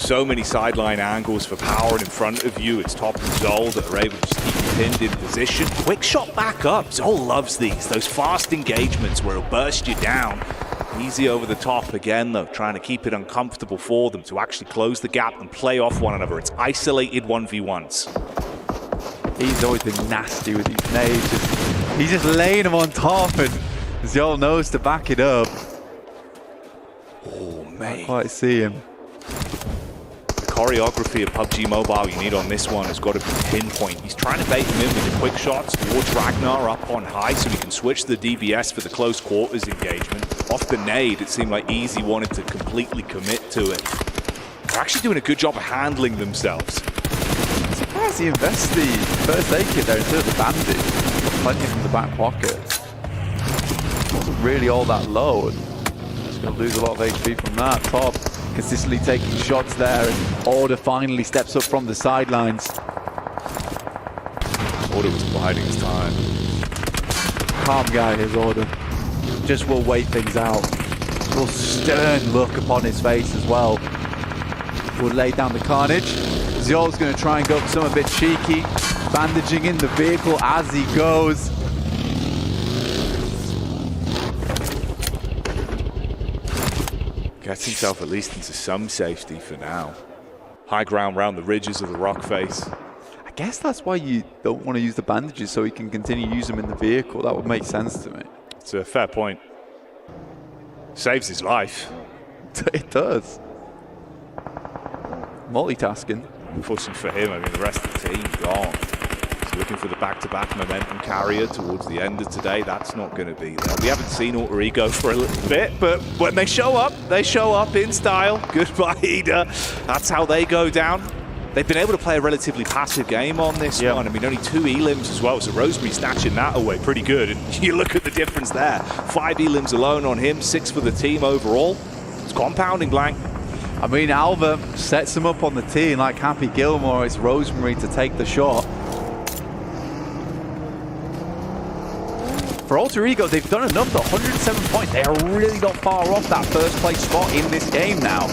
So many sideline angles for power in front of you. It's Top and Zol that are able to just keep you pinned in position. Quick shot back up. Zol loves these. Those fast engagements where he'll burst you down. Easy over the top again, though, trying to keep it uncomfortable for them to actually close the gap and play off one another. It's isolated 1v1s. He's always been nasty with these nades. He's just laying them on top, and Zol knows to back it up. Oh, man. Can't quite see him. The choreography of PUBG Mobile you need on this one has got to be pinpoint. He's trying to bait him in with the quick shots towards Ragnar up on high so he can switch the DVS for the close quarters engagement. Off the nade, it seemed like Easy wanted to completely commit to it. They're actually doing a good job of handling themselves. I'm surprised he invests the first aid kit there instead of the bandage. Got plenty from the back pocket. Wasn't really all that low. Just going to lose a lot of HP from that. Top consistently taking shots there, and Order finally steps up from the sidelines. Order was biding his time. Calm guy, his Order. Just will wait things out. Real stern look upon his face as well. Will lay down the carnage. Zol's going to try and go for something a bit cheeky, bandaging in the vehicle as he goes. Gets himself at least into some safety for now. High ground round the ridges of the rock face. I guess that's why you don't want to use the bandages, so he can continue to use them in the vehicle. That would make sense to me. It's a fair point. Saves his life. It does. Multitasking. Unfortunately for him, I mean, the rest of the team gone. So looking for the back-to-back momentum carrier towards the end of today. That's not going to be there. We haven't seen Alter Ego for a little bit, but when they show up in style. Goodbye, Ida. That's how they go down. They've been able to play a relatively passive game on this one. I mean, only 2 elims as well, so Rosemary snatching that away pretty good. And you look at the difference there. 5 elims alone on him, 6 for the team overall. It's compounding, Blank. I mean, Alva sets him up on the tee, and like Happy Gilmore, it's Rosemary to take the shot. For Alter Ego, they've done enough, though. 107 points. They are really not far off that first place spot in this game now.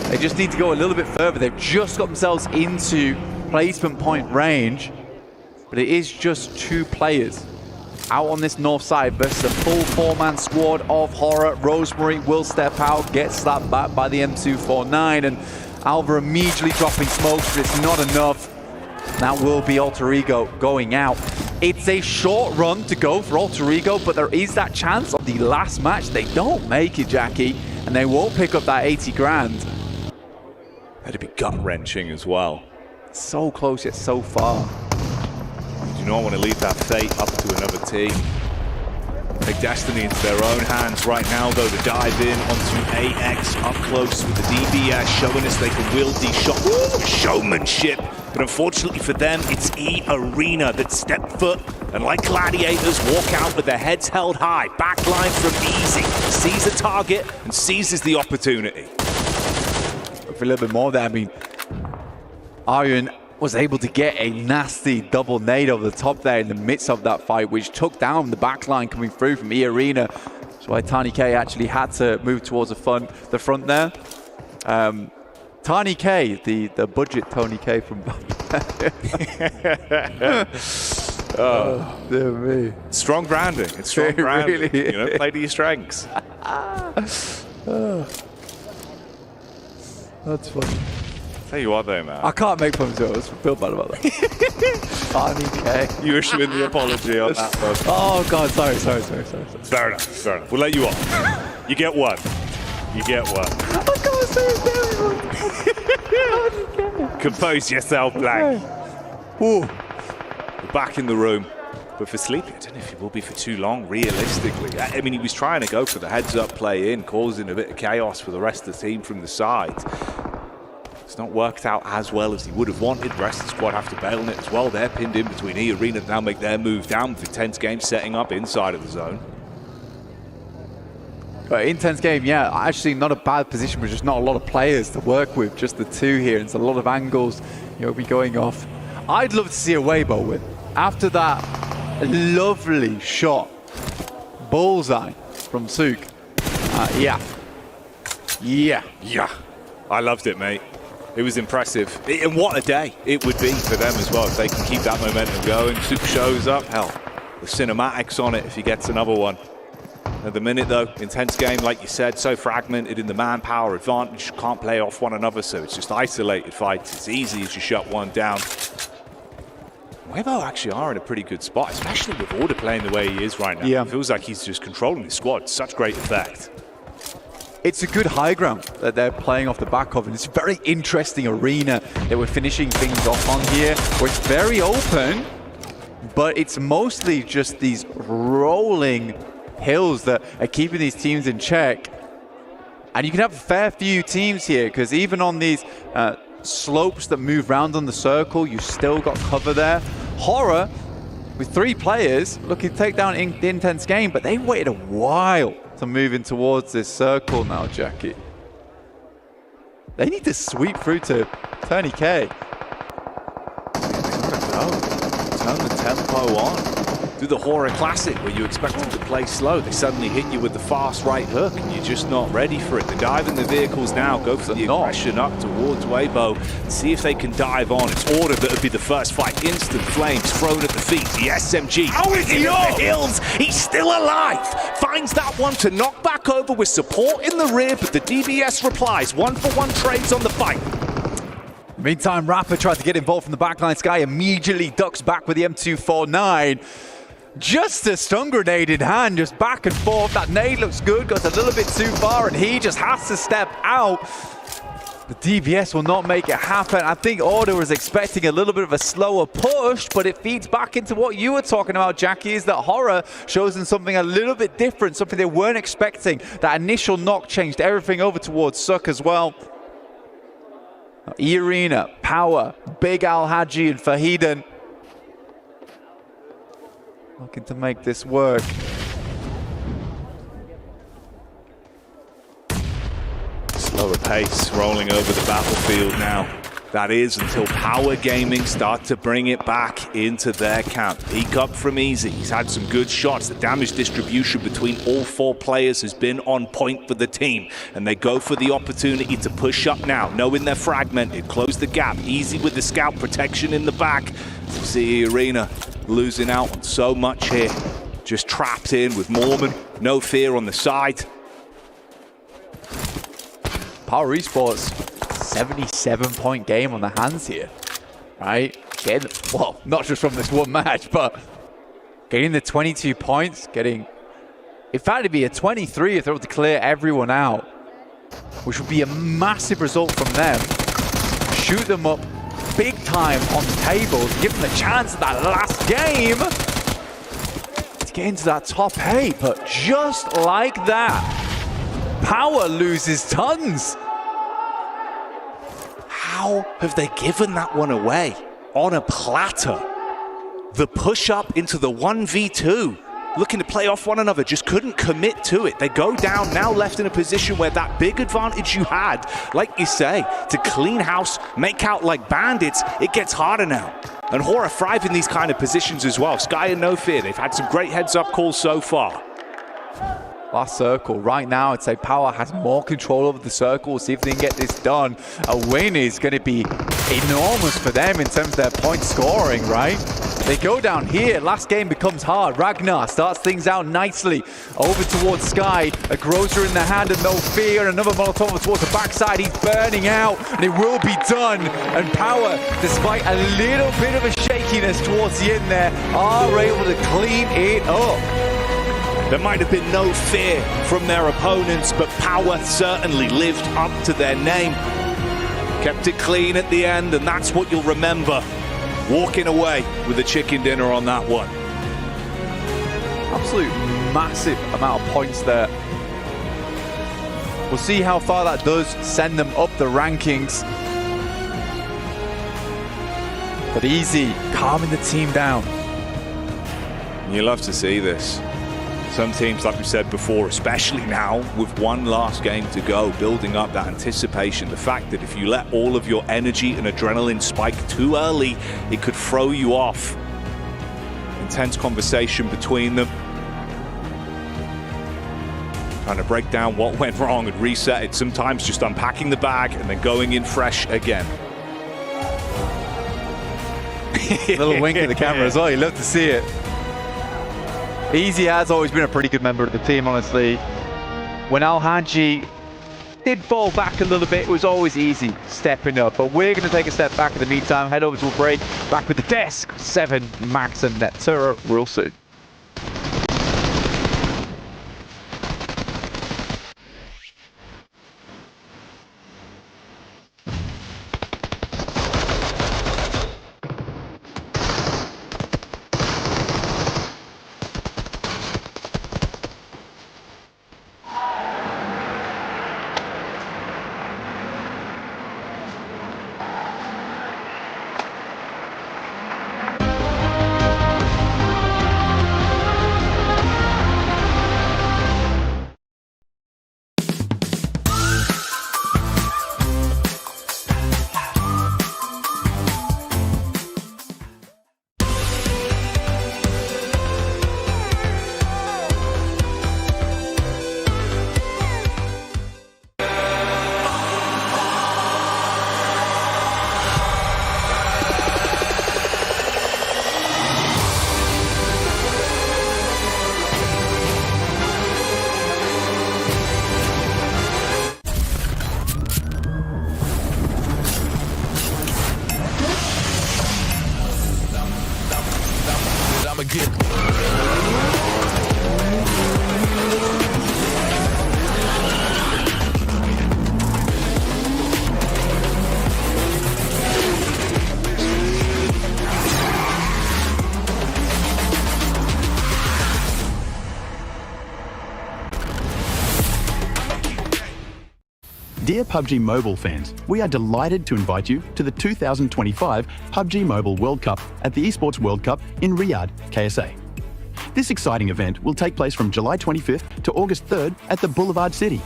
They just need to go a little bit further. They've just got themselves into placement point range, but it is just 2 players out on this north side versus a full 4-man squad of Horra. Rosemary will step out, get slapped back by the M249, and Alva immediately dropping smokes, but it's not enough. That will be Alter Ego going out. It's a short run to go for Alter Ego, but there is that chance of the last match. They don't make it, Jackie, and they won't pick up that 80 grand. That'd be gut-wrenching as well. So close yet so far. You do not want to leave that fate up to another team. Take destiny into their own hands right now, though, to dive in onto AX up close with the DBS, showing us they can wield these shots. Showmanship. But unfortunately for them, it's E Arena that step foot and like gladiators walk out with their heads held high. Backline from Easy. Sees a target and seizes the opportunity. For a little bit more there, I mean, Aryan was able to get a nasty double nade over the top there in the midst of that fight, which took down the backline coming through from E Arena. That's why Tiny K actually had to move towards the front there. Tiny K, the budget Tony K from oh, dear me. Strong branding. It's strong branding. Really, you know, play to your strengths. That's funny. Tell you what though, man. I can't make fun of it. I feel bad about that. Tiny K. You issuing the apology on that one. Oh God, sorry. Fair enough. We'll let you off. You get one. You get one. I can't say it. Compose yourself, Blank. Ooh. We're back in the room. But for Sleepy, I don't know if it will be for too long, realistically. I mean, he was trying to go for the heads-up play in, causing a bit of chaos for the rest of the team from the side. It's not worked out as well as he would have wanted. The rest of the squad have to bail on it as well. They're pinned in between E Arena to now make their move down with the intense game setting up inside of the zone. Intense game, yeah. Actually, not a bad position, but just not a lot of players to work with. Just the 2 here. It's a lot of angles, be going off. I'd love to see a Waybo win. After that lovely shot, bullseye from Sook. Yeah. I loved it, mate. It was impressive. And what a day it would be for them as well if they can keep that momentum going. Super shows up. Hell, the cinematics on it if he gets another one. At the minute, though, intense game, like you said, so fragmented in the manpower advantage. Can't play off one another, so it's just isolated fights. It's easy as you shut one down. Waybo actually are in a pretty good spot, especially with Order playing the way he is right now. Yeah. It feels like he's just controlling the squad. Such great effect. It's a good high ground that they're playing off the back of, and it's a very interesting arena that we're finishing things off on here, where it's very open, but it's mostly just these rolling hills that are keeping these teams in check. And you can have a fair few teams here, because even on these slopes that move around on the circle, you still got cover there. Horra, with 3 players, looking to take down the intense game, but they waited a while to move in towards this circle now, Jackie. They need to sweep through to Tony K. Turn the tempo on. Do the Horror Classic where you expect them to play slow. They suddenly hit you with the fast right hook and you're just not ready for it. They dive in the vehicles now, go for the aggression up towards Waybo, see if they can dive on. It's Order that would be the first fight. Instant flames thrown at the feet. The SMG. Oh, is he on the hills? He's still alive. Finds that one to knock back over with support in the rear, but the DBS replies. 1-for-1 trades on the fight. Meantime, Rapper tried to get involved from the backline. Sky immediately ducks back with the M249. Just a stun grenade in hand, just back and forth. That nade looks good, goes a little bit too far, and he just has to step out. The DBS will not make it happen. I think Order was expecting a little bit of a slower push, but it feeds back into what you were talking about, Jackie, is that Horror shows them something a little bit different, something they weren't expecting. That initial knock changed everything over towards Suck as well. E-Arena, Power, Big Al Haji, and Fahidan looking to make this work. Slower pace rolling over the battlefield now. That is until Power Gaming start to bring it back into their camp. Peek up from Easy. He's had some good shots. The damage distribution between all 4 players has been on point for the team. And they go for the opportunity to push up now, knowing they're fragmented. Close the gap. Easy with the scout protection in the back. See Arena losing out on so much here. Just trapped in with Mormon. No fear on the side. Power Esports, 77-point game on the hands here, right? Getting, well, not just from this one match, but getting the 22 points, getting, in fact, it'd be a 23 if they were to clear everyone out, which would be a massive result from them. Shoot them up big time on the table, give them a chance at that last game to get into that top 8, but just like that, Power loses tons. How have they given that one away on a platter? The push up into the 1v2, looking to play off one another, just couldn't commit to it. They go down, now left in a position where that big advantage you had, like you say, to clean house, make out like bandits, it gets harder now. And Horror thrive in these kind of positions as well. Sky and No Fear, they've had some great heads-up calls so far. Last circle. Right now, I'd say Power has more control over the circle. We'll see if they can get this done. A win is going to be enormous for them in terms of their point scoring, right? They go down here. Last game becomes hard. Ragnar starts things out nicely. Over towards Sky. A Grocer in the hand and No Fear. Another Molotov towards the backside. He's burning out, and it will be done. And Power, despite a little bit of a shakiness towards the end there, are able to clean it up. There might have been no fear from their opponents, but Power certainly lived up to their name. Kept it clean at the end, and that's what you'll remember. Walking away with a chicken dinner on that one. Absolute massive amount of points there. We'll see how far that does send them up the rankings. But Easy, calming the team down. You love to see this. Some teams, like we said before, especially now with one last game to go, building up that anticipation. The fact that if you let all of your energy and adrenaline spike too early, it could throw you off. Intense conversation between them. Trying to break down what went wrong and reset it. Sometimes just unpacking the bag and then going in fresh again. Little wink at the camera as well. You love to see it. Easy has always been a pretty good member of the team, honestly. When Al-Hanji did fall back a little bit, it was always Easy stepping up. But we're going to take a step back in the meantime, head over to a break, back with the desk, 7, Max and Netura real soon. Dear PUBG Mobile fans, we are delighted to invite you to the 2025 PUBG Mobile World Cup at the ESPORTS WORLD CUP in Riyadh, KSA. This exciting event will take place from July 25th to August 3rd at the Boulevard City.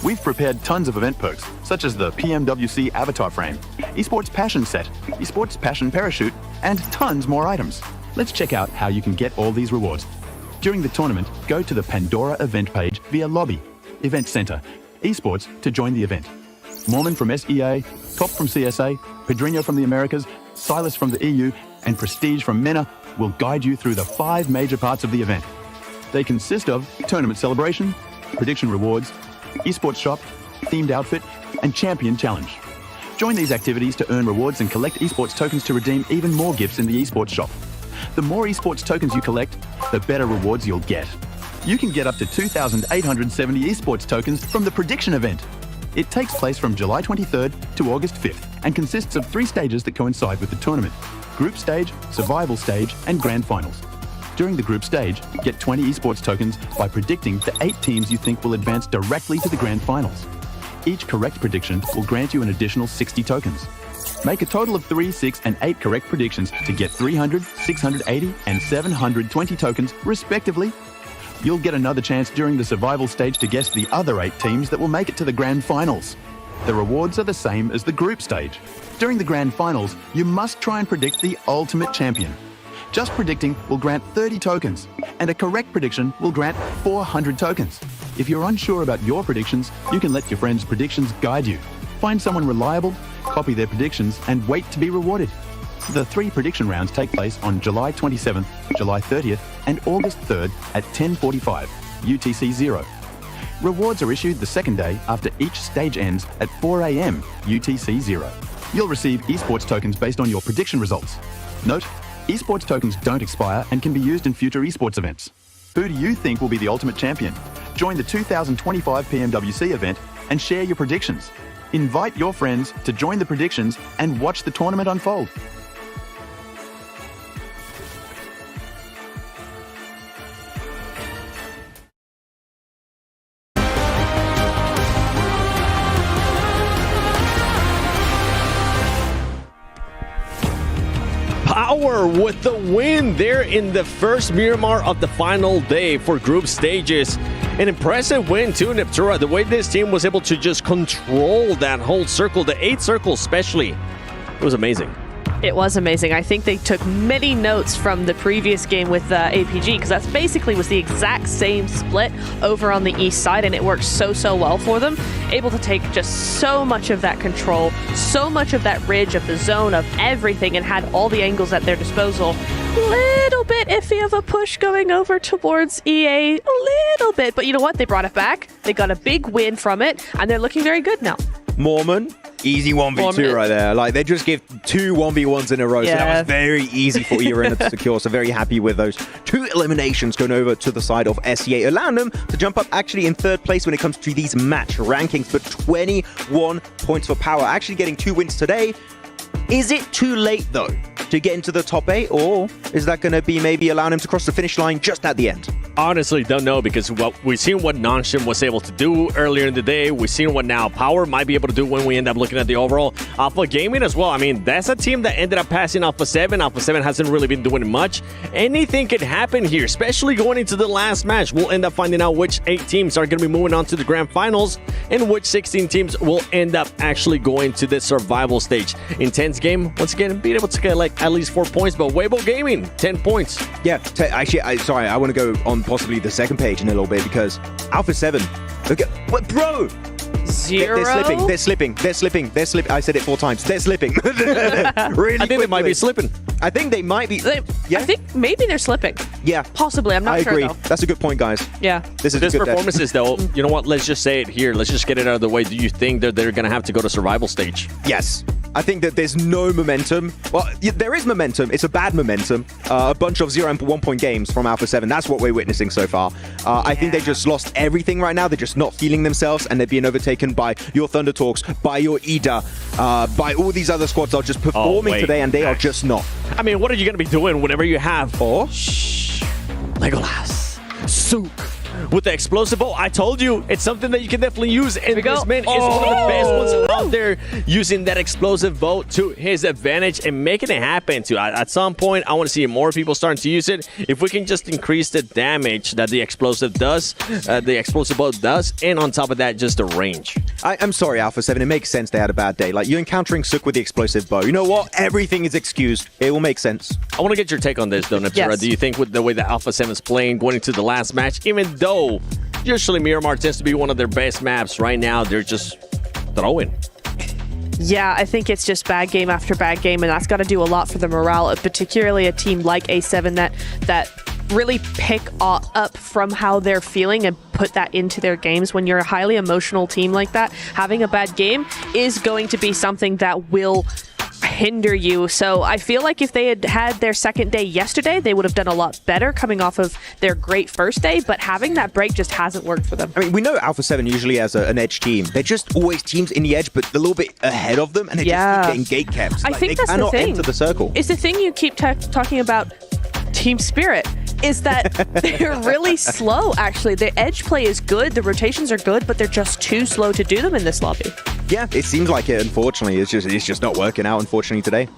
We've prepared tons of event perks, such as the PMWC avatar frame, ESPORTS Passion set, ESPORTS Passion parachute, and tons more items. Let's check out how you can get all these rewards. During the tournament, go to the Pandora event page via Lobby, Event Center, Esports to join the event. Mormon from SEA, Top from CSA, Pedrinho from the Americas, Silas from the EU, and Prestige from MENA will guide you through the 5 major parts of the event. They consist of tournament celebration, prediction rewards, esports shop, themed outfit, and champion challenge. Join these activities to earn rewards and collect esports tokens to redeem even more gifts in the esports shop. The more esports tokens you collect, the better rewards you'll get. You can get up to 2,870 esports tokens from the prediction event. It takes place from July 23rd to August 5th and consists of 3 stages that coincide with the tournament: group stage, survival stage, and grand finals. During the group stage, get 20 esports tokens by predicting the 8 teams you think will advance directly to the grand finals. Each correct prediction will grant you an additional 60 tokens. Make a total of 3, 6, and 8 correct predictions to get 300, 680, and 720 tokens, respectively. You'll get another chance during the survival stage to guess the other 8 teams that will make it to the grand finals. The rewards are the same as the group stage. During the grand finals, you must try and predict the ultimate champion. Just predicting will grant 30 tokens, and a correct prediction will grant 400 tokens. If you're unsure about your predictions, you can let your friends' predictions guide you. Find someone reliable, copy their predictions, and wait to be rewarded. The 3 prediction rounds take place on July 27th, July 30th, and August 3rd at 10:45 UTC 0. Rewards are issued the second day after each stage ends at 4 AM UTC 0. You'll receive esports tokens based on your prediction results. Note, esports tokens don't expire and can be used in future esports events. Who do you think will be the ultimate champion? Join the 2025 PMWC event and share your predictions. Invite your friends to join the predictions and watch the tournament unfold. Power with the win there in the first Miramar of the final day for group stages. An impressive win to Netura. The way this team was able to just control that whole circle, the 8th circle especially. It was amazing. It was amazing. I think they took many notes from the previous game with APG, because that's basically was the exact same split over on the east side, and it worked so well for them. Able to take just so much of that control, so much of that ridge of the zone of everything, and had all the angles at their disposal. Little bit iffy of a push going over towards EA, a little bit, but you know what? They brought it back. They got a big win from it, and they're looking very good now. Mormon, easy 1v2 right there. Like, they just give 2 1v1s in a row, so that was very easy for Arena to secure. So very happy with those 2 eliminations going over to the side of SEA, allowing them to jump up actually in 3rd place when it comes to these match rankings, but 21 points for Power. Actually getting 2 wins today. Is it too late, though, to get into the top 8, or is that going to be maybe allowing him to cross the finish line just at the end? Honestly, don't know, because we've seen what Nonshim was able to do earlier in the day. We've seen what now Power might be able to do when we end up looking at the overall. Alpha Gaming as well. I mean, that's a team that ended up passing Alpha 7. Alpha 7 hasn't really been doing much. Anything could happen here, especially going into the last match. We'll end up finding out which 8 teams are going to be moving on to the grand finals and which 16 teams will end up actually going to the survival stage. Intense game, once again, being able to get like at least 4 points, but Waybo Gaming, 10 points. Yeah, actually, sorry, I want to go on possibly the second page in a little bit, because Alpha 7, look at, what, bro? 0? They're slipping. I said it 4 times. They're slipping. Really I think they might be slipping. I think they might be. I think maybe they're slipping. Yeah. Possibly. I'm not sure, I agree. though. That's a good point, guys. Yeah. This is This a good performances, though, you know what? Let's just say it here. Let's just get it out of the way. Do you think that they're going to have to go to survival stage? Yes. I think that there's no momentum. Well, there is momentum. It's a bad momentum. A bunch of 0 and 1 point games from Alpha 7. That's what we're witnessing so far. I think they just lost everything right now. They're just not feeling themselves, and they're being overtaken by your Thunder Talks, by your EDA, by all these other squads that are just performing today, and they are just not. I mean, what are you going to be doing whenever you have Legolas, Sook, with the explosive bolt? I told you, it's something that you can definitely use, and this man is one of the best ones out there, using that explosive bolt to his advantage and making it happen. At some point, I want to see more people starting to use it. If we can just increase the damage that the explosive does, the explosive bolt does, and on top of that, just the range. I'm sorry, Alpha 7. It makes sense they had a bad day. Like, you're encountering Sook with the explosive bow. You know what? Everything is excused. It will make sense. I want to get your take on this, though, Neptera. Yes. Do you think with the way that Alpha 7 is playing, going into the last match, even though usually Miramar tends to be one of their best maps, right now they're just throwing? Yeah, I think it's just bad game after bad game, and that's got to do a lot for the morale, particularly a team like A7 that really pick up from how they're feeling and put that into their games. When you're a highly emotional team like that, having a bad game is going to be something that will hinder you. So I feel like if they had their second day yesterday, they would have done a lot better coming off of their great first day, but having that break just hasn't worked for them. I mean, we know Alpha 7 usually has an edge team. They're just always teams in the edge, but a little bit ahead of them, and they just keep getting gate-kept. I think that's the thing. Enter the circle. It's the thing you keep talking about, team spirit, is that they're really slow, actually. The edge play is good, the rotations are good, but they're just too slow to do them in this lobby. Yeah, it seems like it, unfortunately. It's just not working out, unfortunately, today.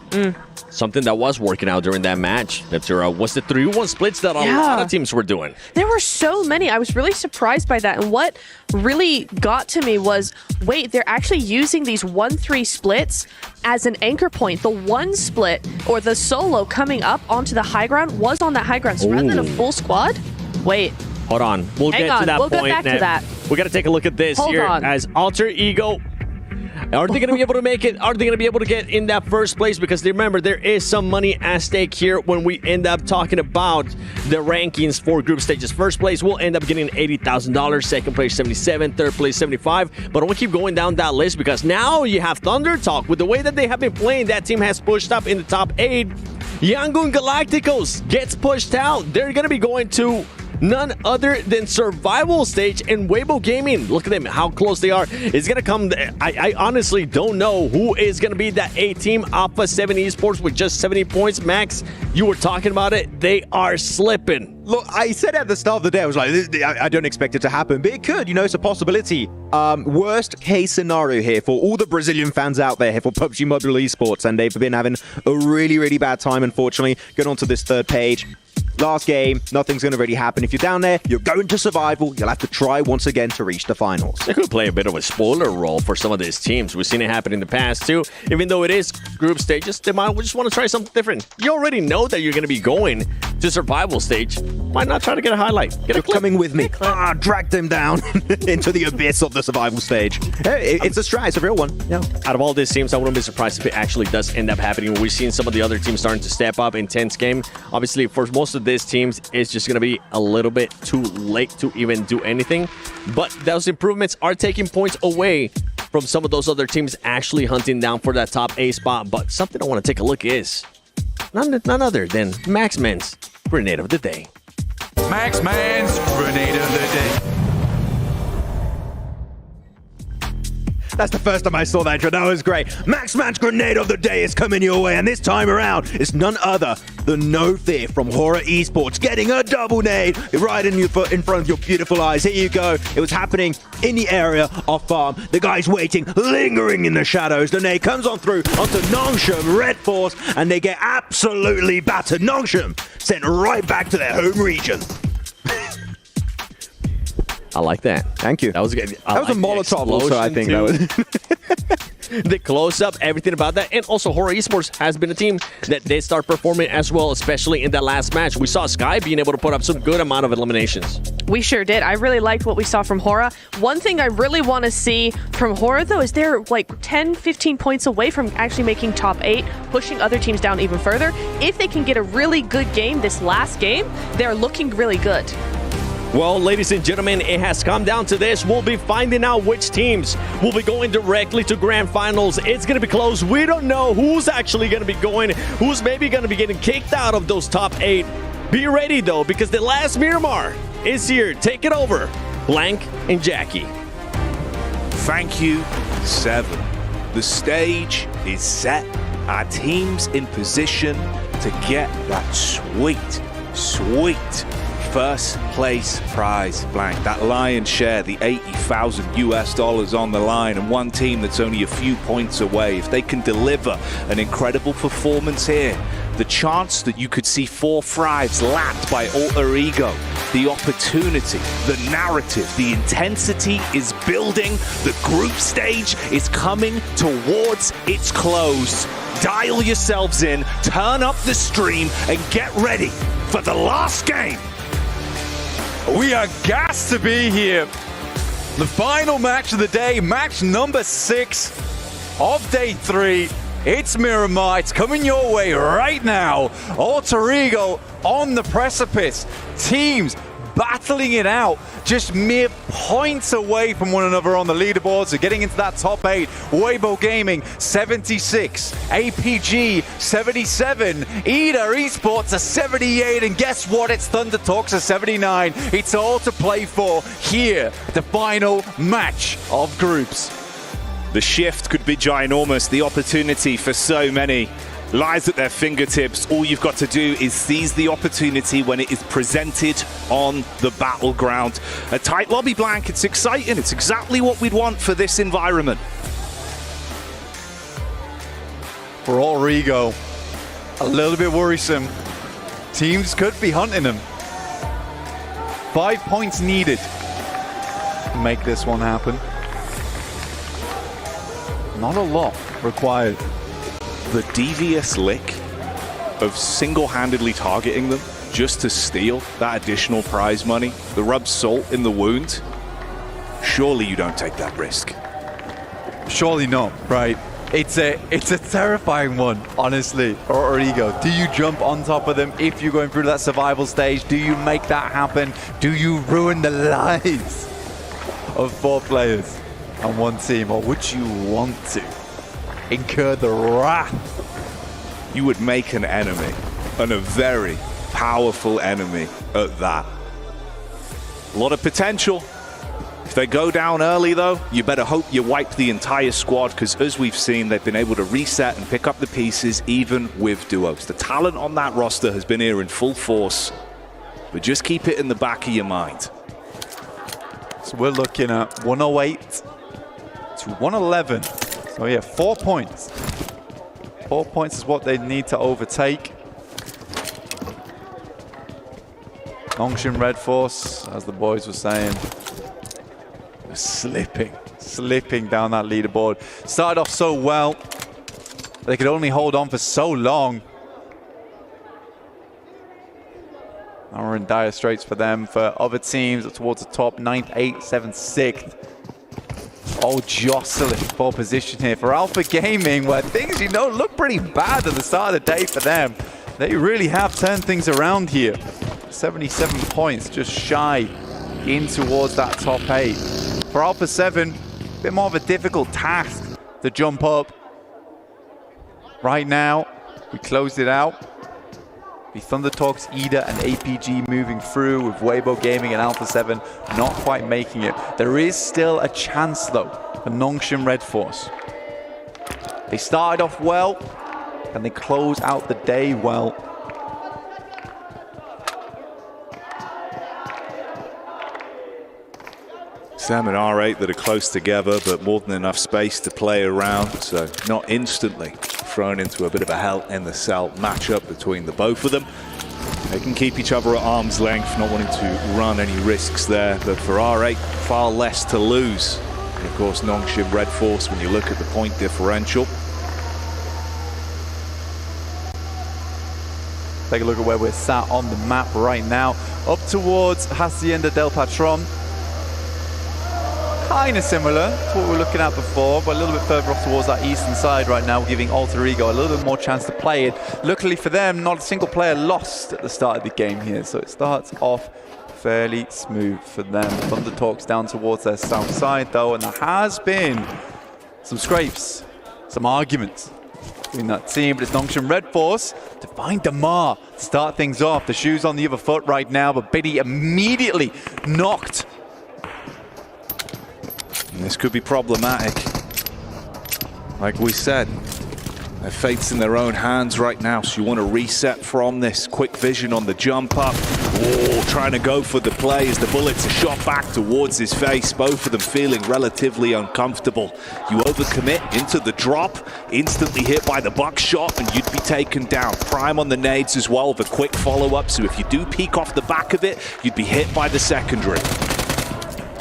Something that was working out during that match, Neptera, was the 3-1 splits that a lot of teams were doing. There were so many. I was really surprised by that. And what really got to me was, wait, they're actually using these 1-3 splits as an anchor point. The 1 split, or the solo coming up onto the high ground, was on that high ground. So rather than a full squad, wait. Hold on. We'll Hang get on. to that We'll point. get back to that. We got to take a look at this Hold here on. as Alter Ego. Are they going to be able to make it? Are they going to be able to get in that first place? Because remember, there is some money at stake here when we end up talking about the rankings for group stages. First place will end up getting $80,000. Second place, $77,000. Third place, $75,000. But I want to keep going down that list because now you have Thunder Talk. With the way that they have been playing, that team has pushed up in the top 8. Yangon Galacticos gets pushed out. They're going to be going to none other than survival stage, and Waybo Gaming, look at them, how close they are. It's gonna come. I honestly don't know who is gonna be that A team. Alpha 7 Esports with just 70 points. Max, you were talking about it. They are slipping. Look, I said at the start of the day, I was like, I don't expect it to happen, but it could. You know, it's a possibility. Worst case scenario here for all the Brazilian fans out there here for PUBG Mobile Esports, and they've been having a really, really bad time, unfortunately. Going on to this third page. Last game, nothing's going to really happen. If you're down there, you're going to survival. You'll have to try once again to reach the finals. They could play a bit of a spoiler role for some of these teams. We've seen it happen in the past too. Even though it is group stages, they might just want to try something different. You already know that you're going to be going to survival stage. Why not try to get a highlight? You're coming with me. Drag them down into the abyss of the survival stage. Hey, it's a strat. It's a real one. Yeah. Out of all these teams, I wouldn't be surprised if it actually does end up happening. We've seen some of the other teams starting to step up. Intense game. Obviously, for most of these teams, it's just going to be a little bit too late to even do anything. But those improvements are taking points away from some of those other teams actually hunting down for that top A spot. But something I want to take a look is none other than Maxman's Grenade of the Day. Maxman's Grenade of the Day. That's the first time I saw that intro. That was great. Maxman's Grenade of the Day is coming your way, and this time around, it's none other than No Fear from Horra Esports getting a double nade right in front of your beautiful eyes. Here you go. It was happening in the area of farm. The guy's waiting, lingering in the shadows. The nade comes on through onto Nongshim, Red Force, and they get absolutely battered. Nongshim sent right back to their home region. I like that. Thank you. That was good. That was a Molotov also, I think. That was the close-up, everything about that. And also, Horra Esports has been a team that they start performing as well, especially in that last match. We saw Sky being able to put up some good amount of eliminations. We sure did. I really liked what we saw from Horra. One thing I really want to see from Horra, though, is they're like 10, 15 points away from actually making top 8, pushing other teams down even further. If they can get a really good game this last game, they're looking really good. Well, ladies and gentlemen, it has come down to this. We'll be finding out which teams will be going directly to grand finals. It's going to be close. We don't know who's actually going to be going, who's maybe going to be getting kicked out of those top 8. Be ready, though, because the last Miramar is here. Take it over, Blank and Jackie. Thank you, 7. The stage is set. Our team's in position to get that sweet first place prize, Blank. That lion's share, the $80,000 on the line, and one team that's only a few points away. If they can deliver an incredible performance here, the chance that you could see 4 thrives lapped by Alter Ego, the opportunity, the narrative, the intensity is building. The group stage is coming towards its close. Dial yourselves in, turn up the stream, and get ready for the last game. We are gassed to be here. The final match of the day, match number 6 of day 3. It's Miramar. It's coming your way right now. Alter Ego on the precipice. Teams battling it out, just mere points away from one another on the leaderboards. So getting into that top 8. Waybo Gaming 76, APG 77, EDA Esports a 78, and guess what? It's Thunder Talks a 79. It's all to play for here, the final match of groups. The shift could be ginormous. The opportunity for so many lies at their fingertips. All you've got to do is seize the opportunity when it is presented on the battleground. A tight lobby, Blank. It's exciting. It's exactly what we'd want for this environment. For Alter Ego, a little bit worrisome. Teams could be hunting them. 5 points needed to make this one happen. Not a lot required. The devious lick of single-handedly targeting them just to steal that additional prize money, the rub salt in the wound, surely you don't take that risk. Surely not, right? It's a terrifying one, honestly, or Ego. Do you jump on top of them if you're going through that survival stage? Do you make that happen? Do you ruin the lives of 4 players on one team? Or would you want to incur the wrath? You would make an enemy, and a very powerful enemy at that. A lot of potential. If they go down early, though, you better hope you wipe the entire squad, because as we've seen, they've been able to reset and pick up the pieces even with duos. The talent on that roster has been here in full force, but just keep it in the back of your mind. So we're looking at 108 to 111. So yeah, 4 points. 4 points is what they need to overtake. Nongshim Red Force, as the boys were saying, slipping down that leaderboard. Started off so well. They could only hold on for so long. Now we're in dire straits for them. For other teams up towards the top, 9th, 8th, 7th, 6th. All jostling for position here. For Alpha Gaming, where things, look pretty bad at the start of the day for them. They really have turned things around here. 77 points, just shy in towards that top 8. For Alpha 7, a bit more of a difficult task to jump up. Right now, we closed it out. The Thunder Talks, Ida, and APG moving through, with Waybo Gaming and Alpha 7 not quite making it. There is still a chance, though, for Nongshim Red Force. They started off well, and they close out the day well. Sam and R8 that are close together, but more than enough space to play around, so not instantly thrown into a bit of a hell in the cell matchup between the both of them. They can keep each other at arm's length, not wanting to run any risks there, but for R8, far less to lose. And of course, Nongshim Red Force, when you look at the point differential. Take a look at where we're sat on the map right now. Up towards Hacienda del Patron. Kind of similar to what we were looking at before, but a little bit further off towards that eastern side right now, giving Alter Ego a little bit more chance to play it. Luckily for them, not a single player lost at the start of the game here, so it starts off fairly smooth for them. Thunder Talks down towards their south side though, and there has been some scrapes, some arguments in that team, but it's Nongshim Red Force to find Damar to start things off. The shoe's on the other foot right now, but Biddy immediately knocked. And this could be problematic. Like we said, their fate's in their own hands right now, so you want to reset from this. Quick vision on the jump up. Oh, trying to go for the play as the bullets are shot back towards his face. Both of them feeling relatively uncomfortable. You overcommit into the drop, instantly hit by the buckshot, and you'd be taken down. Prime on the nades as well with a quick follow-up, so if you do peek off the back of it, you'd be hit by the secondary.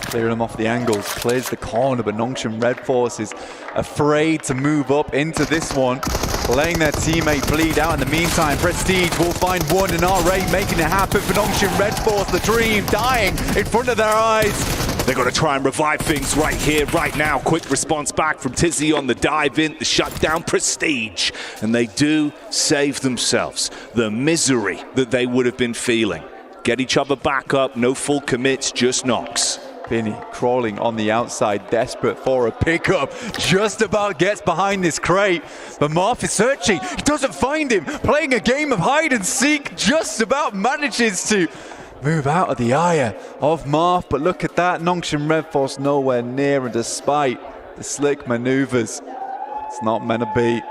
Clearing them off the angles, clears the corner, but Nongshim Red Force is afraid to move up into this one, letting their teammate bleed out. In the meantime, Prestige will find one, and R8 making it happen for Nongshim Red Force. The dream dying in front of their eyes. They're going to try and revive things right here, right now. Quick response back from Tizzy on the dive in, the shutdown Prestige. And they do save themselves the misery that they would have been feeling. Get each other back up, no full commits, just knocks. Vinny crawling on the outside, desperate for a pickup. Just about gets behind this crate, but Marth is searching. He doesn't find him. Playing a game of hide and seek, just about manages to move out of the eye of Marth. But look at that, Nongshim Red Force nowhere near, and despite the slick maneuvers, it's not meant to be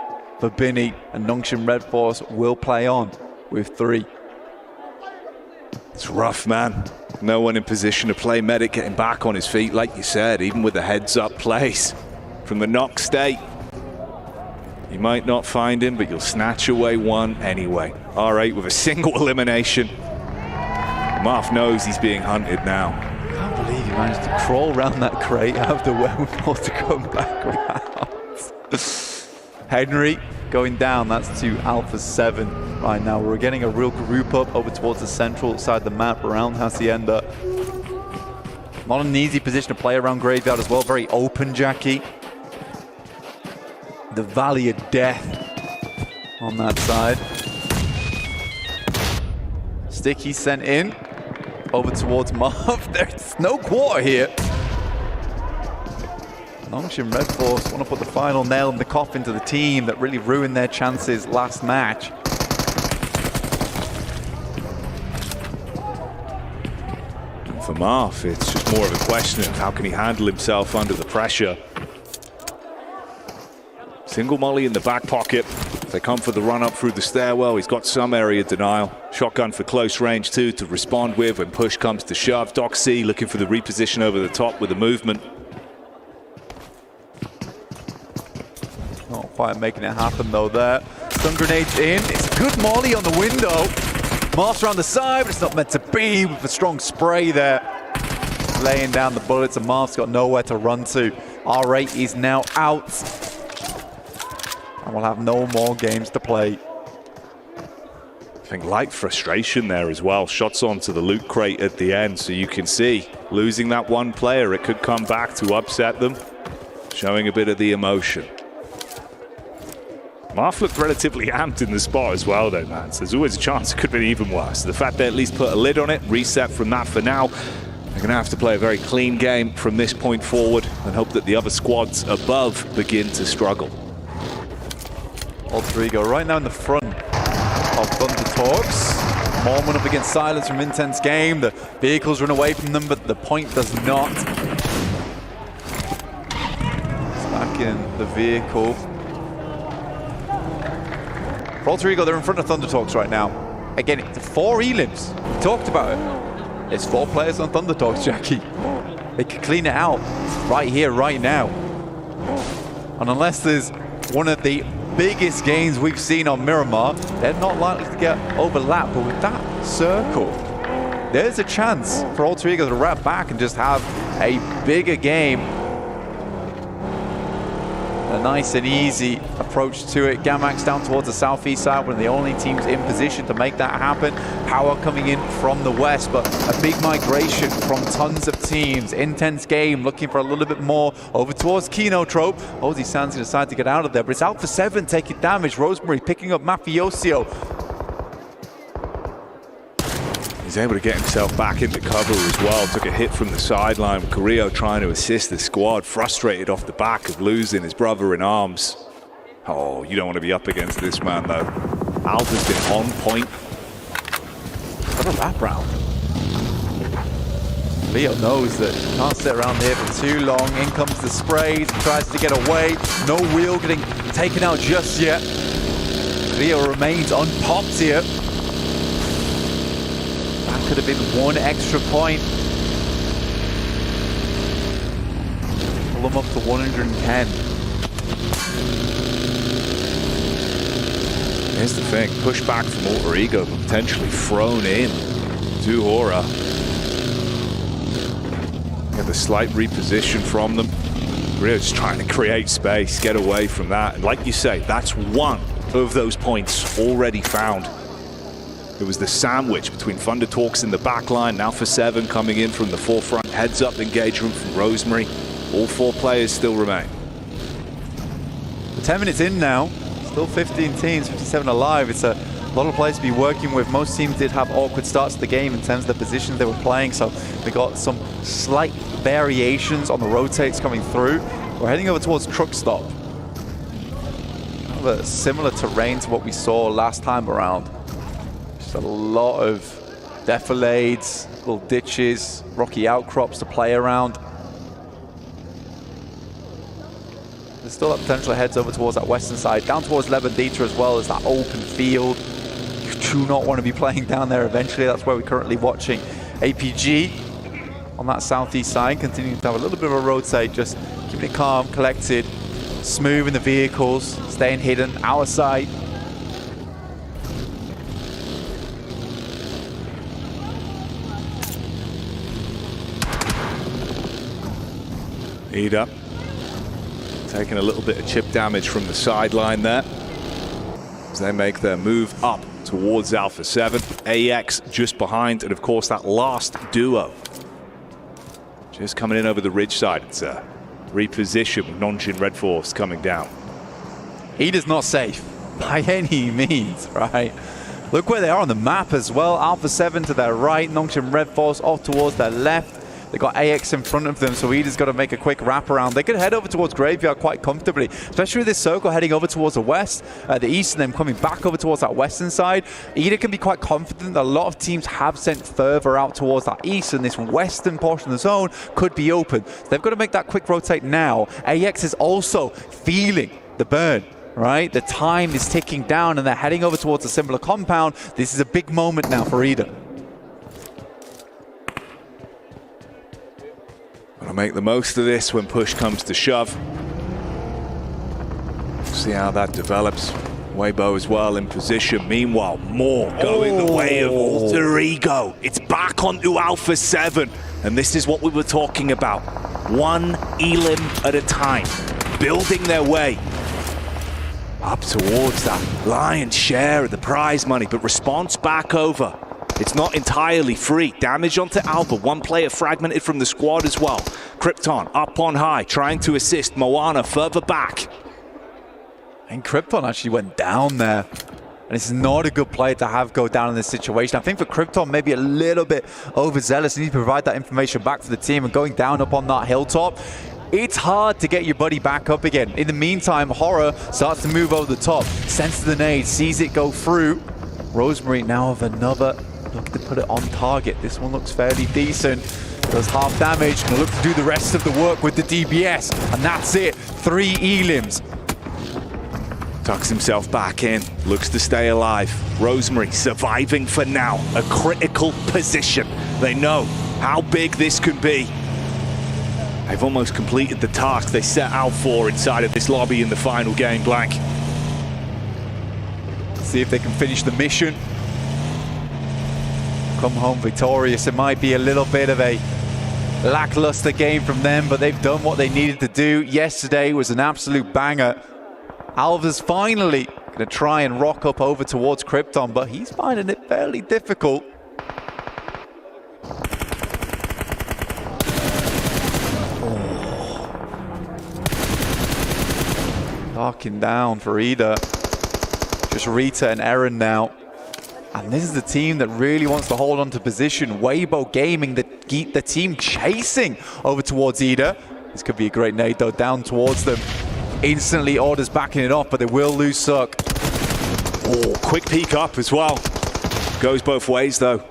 for Binny, and Nongshim Red Force will play on with 3. It's rough, man. No one in position to play. Medic getting back on his feet, like you said, even with the heads-up plays from the knock state. You might not find him, but you'll snatch away one anyway. R8 with a single elimination. Marth knows he's being hunted now. I can't believe he managed to crawl around that crate, have the wherewithal to come back without. Henry going down, that's to Alpha 7 right now. We're getting a real group up over towards the central side of the map around Hacienda. Not an easy position to play around Graveyard as well, very open, Jackie. The Valley of Death on that side. Sticky sent in over towards Marv. There's no quarter here. Nongshim Red Force want to put the final nail in the coffin to the team that really ruined their chances last match. And for Marth, it's just more of a question of how can he handle himself under the pressure. Single molly in the back pocket. They come for the run up through the stairwell. He's got some area denial. Shotgun for close range too to respond with when push comes to shove. Doc C looking for the reposition over the top with the movement. Not quite making it happen though there. Stun grenades in. It's a good molly on the window. Master on the side, but it's not meant to be with a strong spray there. Laying down the bullets, and Marth's got nowhere to run to. R8 is now out. and we'll have no more games to play. I think light frustration there as well. Shots onto the loot crate at the end, so you can see losing that one player, it could come back to upset them. Showing a bit of the emotion. Marf looked relatively amped in the spot as well though, man. So there's always a chance it could have been even worse. The fact they at least put a lid on it, reset from that for now. They're going to have to play a very clean game from this point forward and hope that the other squads above begin to struggle. Alter Ego right now in the front of Thunder Talks. Mormon up against Silence from Intense Game. The vehicles run away from them, but the point does not. It's back in the vehicle. For Alter Ego, they're in front of Thunder Talks right now. Again, it's 4 elims. We talked about it. It's 4 players on Thunder Talks, Jackie. They can clean it out right here, right now. And unless there's one of the biggest games we've seen on Miramar, they're not likely to get overlapped. But with that circle, there's a chance for Alter Ego to wrap back and just have a bigger game. A nice and easy approach to it. Gamax down towards the southeast side, one of the only teams in position to make that happen. Power coming in from the west, but a big migration from tons of teams. Intense Game looking for a little bit more over towards Kinotrope. Ozzy Sands decide to get out of there, but it's Alpha 7 taking damage. Rosemary picking up Mafioso. He's able to get himself back into cover as well. Took a hit from the sideline. Carrillo trying to assist the squad. Frustrated off the back of losing his brother in arms. Oh, you don't want to be up against this man though. Alpha's been on point. What a wrap round. Leo knows that he can't sit around here for too long. In comes the sprays. He tries to get away. No wheel getting taken out just yet. Leo remains unpopped here. Could have been 1 extra point. Pull them up to 110. Here's the thing, push back from Alter Ego, but potentially thrown in to Horra. Get the slight reposition from them. Really just trying to create space, get away from that. And like you say, that's 1 of those points already found. It was the sandwich between Thunder Talks in the back line, Alpha 7 coming in from the forefront, heads up engagement from Rosemary. All 4 players still remain. 10 minutes in now, still 15 teams, 57 alive. It's a lot of players to be working with. Most teams did have awkward starts to the game in terms of the positions they were playing, so we got some slight variations on the rotates coming through. We're heading over towards Truck Stop. Kind of a similar terrain to what we saw last time around. A lot of defilades, little ditches, rocky outcrops to play around. There's still that potential heads over towards that western side, down towards Levandita as well as that open field. You do not want to be playing down there eventually. That's where we're currently watching APG on that southeast side, continuing to have a little bit of a rotate, just keeping it calm, collected, smooth in the vehicles, staying hidden, our side. Ida taking a little bit of chip damage from the sideline there as they make their move up towards Alpha 7. AX just behind, and of course that last duo just coming in over the ridge side. It's a reposition with Nonjin Red Force coming down. Ida's not safe by any means, right? Look where they are on the map as well. Alpha 7 to their right, Nonjin Red Force off towards their left. They got AX in front of them, so Ida's got to make a quick wraparound. They could head over towards Graveyard quite comfortably, especially with this circle heading over towards the west, the east, and then coming back over towards that western side. Ida can be quite confident that a lot of teams have sent further out towards that east, and this western portion of the zone could be open. So they've got to make that quick rotate now. AX is also feeling the burn. Right, the time is ticking down, and they're heading over towards a similar compound. This is a big moment now for Ida. Gonna make the most of this when push comes to shove. See how that develops. Waybo as well in position. Meanwhile, more going the way of Alter Ego. It's back onto Alpha 7. And this is what we were talking about. 1 elim at a time. Building their way. up towards that lion's share of the prize money, but response back over. It's not entirely free. Damage onto Alpha. One player fragmented from the squad as well. Krypton up on high, trying to assist Moana further back. And Krypton actually went down there. And it's not a good player to have go down in this situation. I think for Krypton, maybe a little bit overzealous. You need to provide that information back to the team. And going down up on that hilltop, it's hard to get your buddy back up again. In the meantime, Horra starts to move over the top. Senses the nade, sees it go through. Rosemary now have another look to put it on target. This one looks fairly decent. Does half damage. Gonna look to do the rest of the work with the DBS. And that's it. 3 elims. Tucks himself back in. Looks to stay alive. Rosemary surviving for now. A critical position. They know how big this can be. They've almost completed the task they set out for inside of this lobby in the final game blank. See if they can finish the mission. Come home victorious. It might be a little bit of a lackluster game from them, but they've done what they needed to do. Yesterday was an absolute banger. Alva's finally going to try and rock up over towards Krypton, but he's finding it fairly difficult. Locking down for Ida. Just Rita and Eren now. And this is the team that really wants to hold on to position. Waybo Gaming, the team chasing over towards Ida. This could be a great nade though, down towards them. Instantly orders backing it off, but they will lose Suck. Oh, quick peek up as well. Goes both ways though.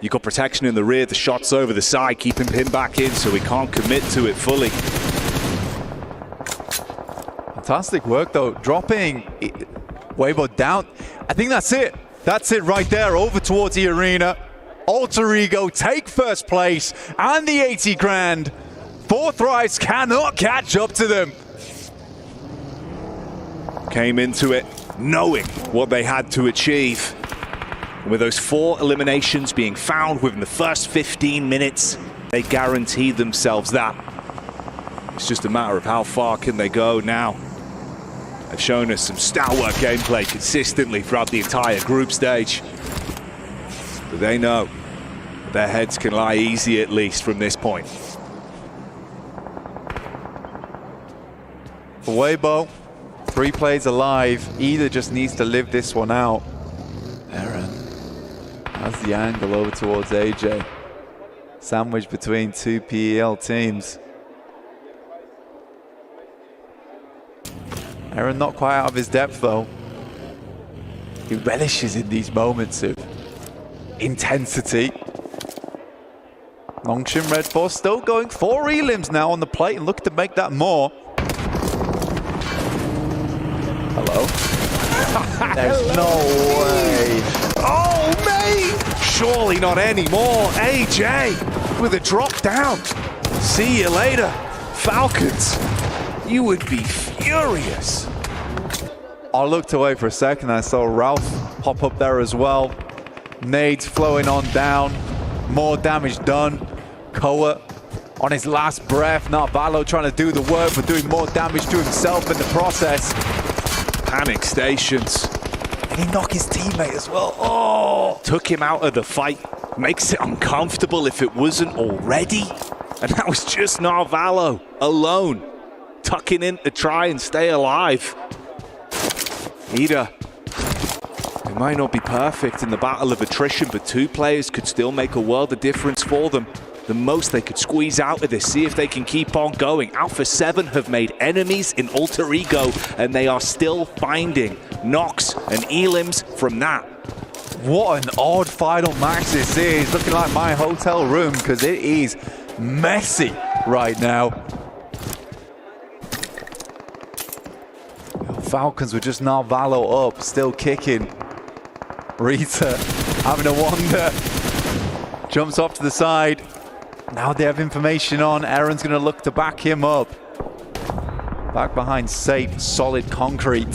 You got protection in the rear, the shots over the side, keeping him back in so he can't commit to it fully. Fantastic work though, dropping Waybo down. I think that's it. That's it right there, over towards the arena. Alter Ego take first place and the 80 grand. Fourth Rise cannot catch up to them. Came into it knowing what they had to achieve. And with those 4 eliminations being found within the first 15 minutes, they guaranteed themselves that. It's just a matter of how far can they go now. They've shown us some stalwart gameplay consistently throughout the entire group stage. But they know their heads can lie easy at least from this point. For Waybo, 3 plays alive. Either just needs to live this one out. Eren has the angle over towards AJ. Sandwiched between 2 PEL teams. Eren not quite out of his depth though. He relishes in these moments of intensity. Longshin Red Force still going 4 elims now on the plate and looking to make that more. Hello? There's no way. Oh, mate! Surely not anymore. AJ with a drop down. See you later, Falcons. You would be furious. I looked away for a second. I saw Ralph pop up there as well. Nades flowing on down. More damage done. Koa on his last breath. Narvalo trying to do the work, but doing more damage to himself in the process. Panic stations. And he knocked his teammate as well. Oh! Took him out of the fight. Makes it uncomfortable if it wasn't already. And that was just Narvalo alone, tucking in to try and stay alive. Ida, it might not be perfect in the battle of attrition, but 2 players could still make a world of difference for them. The most they could squeeze out of this, see if they can keep on going. Alpha 7 have made enemies in Alter Ego, and they are still finding knocks and elims from that. What an odd final match this is. Looking like my hotel room, because it is messy right now. Falcons with just Narvalo up, still kicking. Rita having a wander. Jumps off to the side. Now they have information on. Eren's going to look to back him up. Back behind safe, solid concrete.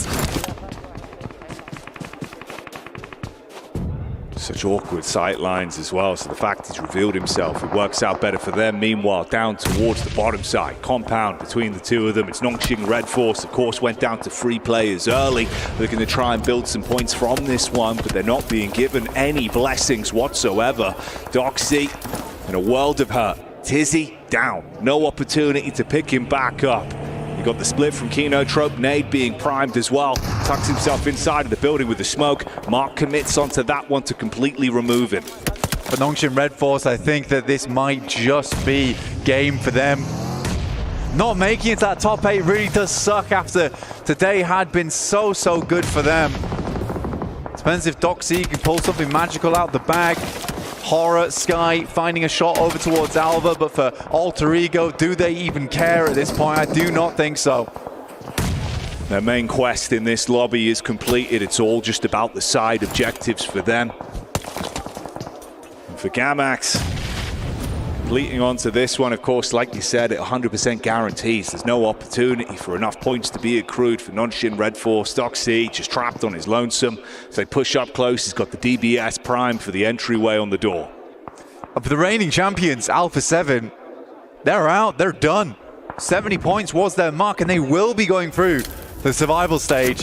Such awkward sight lines as well, so the fact he's revealed himself, it works out better for them. Meanwhile, down towards the bottom side, compound between the two of them. It's Nongshing Red Force, of course, went down to 3 players early. They're going to try and build some points from this one, but they're not being given any blessings whatsoever. Doxy in a world of hurt. Tizzy down, no opportunity to pick him back up. You got the split from Kinotrope, Nade being primed as well. Tucks himself inside of the building with the smoke. Mark commits onto that one to completely remove him. For Nongshim Red Force, I think that this might just be game for them. Not making it to that top 8 really does suck after today had been so good for them. Depends if Doxy can pull something magical out the bag. Horra, Sky finding a shot over towards Alva, but for Alter Ego, do they even care at this point? I do not think so. Their main quest in this lobby is completed. It's all just about the side objectives for them. And for Gamax, completing onto this one, of course, like you said, it 100% guarantees there's no opportunity for enough points to be accrued for Nongshim Red Force. Doxy just trapped on his lonesome. As they push up close, he's got the DBS prime for the entryway on the door. For the reigning champions, Alpha 7, they're out, they're done. 70 points was their mark, and they will be going through the survival stage.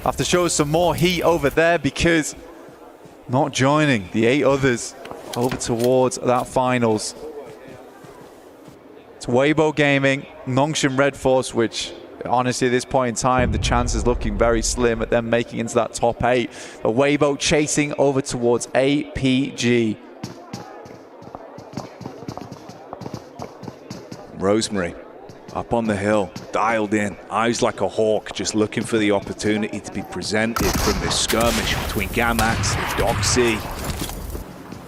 Have to show some more heat over there because not joining the 8 others over towards that finals. It's Waybo Gaming, Nongshim Red Force, which honestly at this point in time, the chance is looking very slim at them making into that top 8. But Waybo chasing over towards APG. Rosemary up on the hill, dialed in, eyes like a hawk, just looking for the opportunity to be presented from this skirmish between Gamax and Doxy.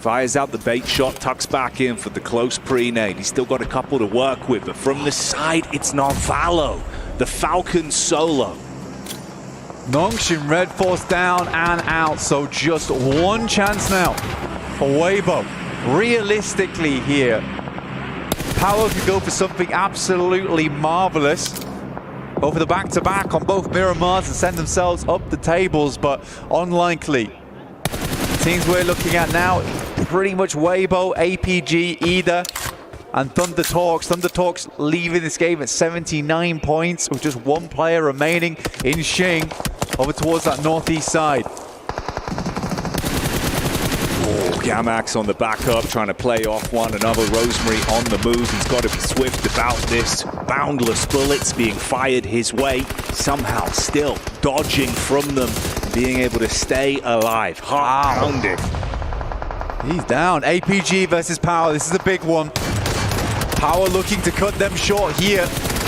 Fires out the bait shot, tucks back in for the close pre-nade. He's still got a couple to work with, but from the side, it's Narvalo, the Falcons solo. Nongshim Red Force down and out, so just one chance now for Waybo. Realistically here, Power could go for something absolutely marvelous. Over the back-to-back on both Miramars and send themselves up the tables, but unlikely. Teams we're looking at now, pretty much Waybo, APG, Ida, and Thunder Talks. Thunder Talks leaving this game at 79 points with just one player remaining in Xing over towards that northeast side. Gamax on the back up, trying to play off one another. Rosemary on the move. He's got to be swift about this. Boundless bullets being fired his way. Somehow still dodging from them, being able to stay alive. Heart-pounding. He's down. APG versus Power. This is a big one. Power looking to cut them short here.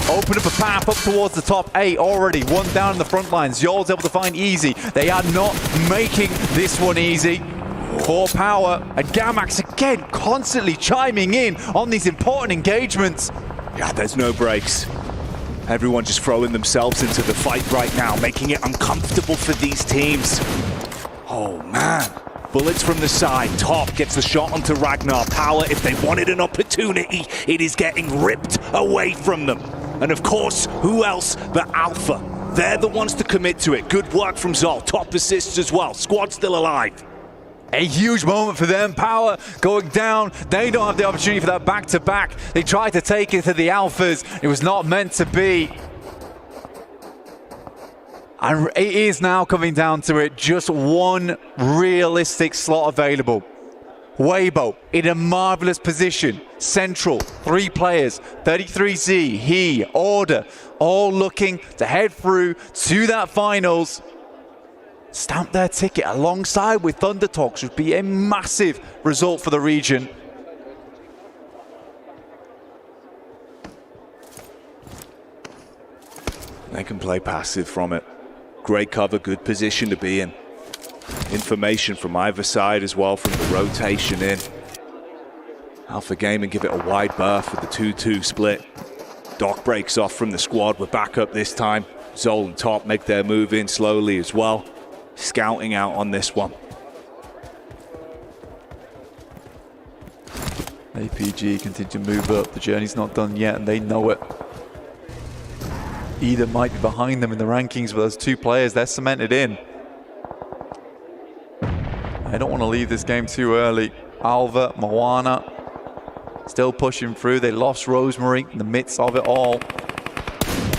Open up a path up towards the top 8 already. One down in the front lines. Yol's able to find easy. They are not making this one easy for Power. And Gamax again constantly chiming in on these important engagements. Yeah, there's no breaks. Everyone just throwing themselves into the fight right now, making it uncomfortable for these teams. Oh man. Bullets from the side. Top gets the shot onto Ragnar. Power, if they wanted an opportunity, it is getting ripped away from them. And of course, who else but Alpha? They're the ones to commit to it. Good work from Zol. Top assists as well. Squad still alive. A huge moment for them. Power going down. They don't have the opportunity for that back-to-back. They tried to take it to the Alphas. It was not meant to be. And it is now coming down to it. Just one realistic slot available. Waybo in a marvelous position. Central, 3 players. 33Z, he, Order, all looking to head through to that finals. Stamp their ticket alongside with Thunder Talks would be a massive result for the region. They can play passive from it. Great cover, good position to be in. Information from either side as well from the rotation in. Alpha Gaming give it a wide berth with the 2-2 split. Doc breaks off from the squad. We're back up this time. Zol and Top make their move in slowly as well. Scouting out on this one. APG continue to move up. The journey's not done yet, and they know it. Either might be behind them in the rankings, but those 2 players, they're cemented in. I don't want to leave this game too early. Alva, Moana, still pushing through. They lost Rosemary in the midst of it all.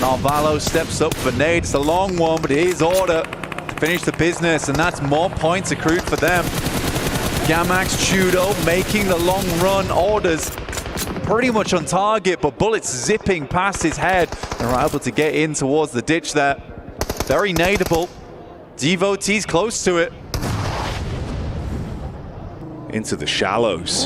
Narvalo steps up for nade. It's a long one, but it is order to finish the business, and that's more points accrued for them. Gamax Chudo making the long run. Orders pretty much on target, but bullets zipping past his head. They're able to get in towards the ditch there. Very nadeable. Devotees close to it. Into the shallows.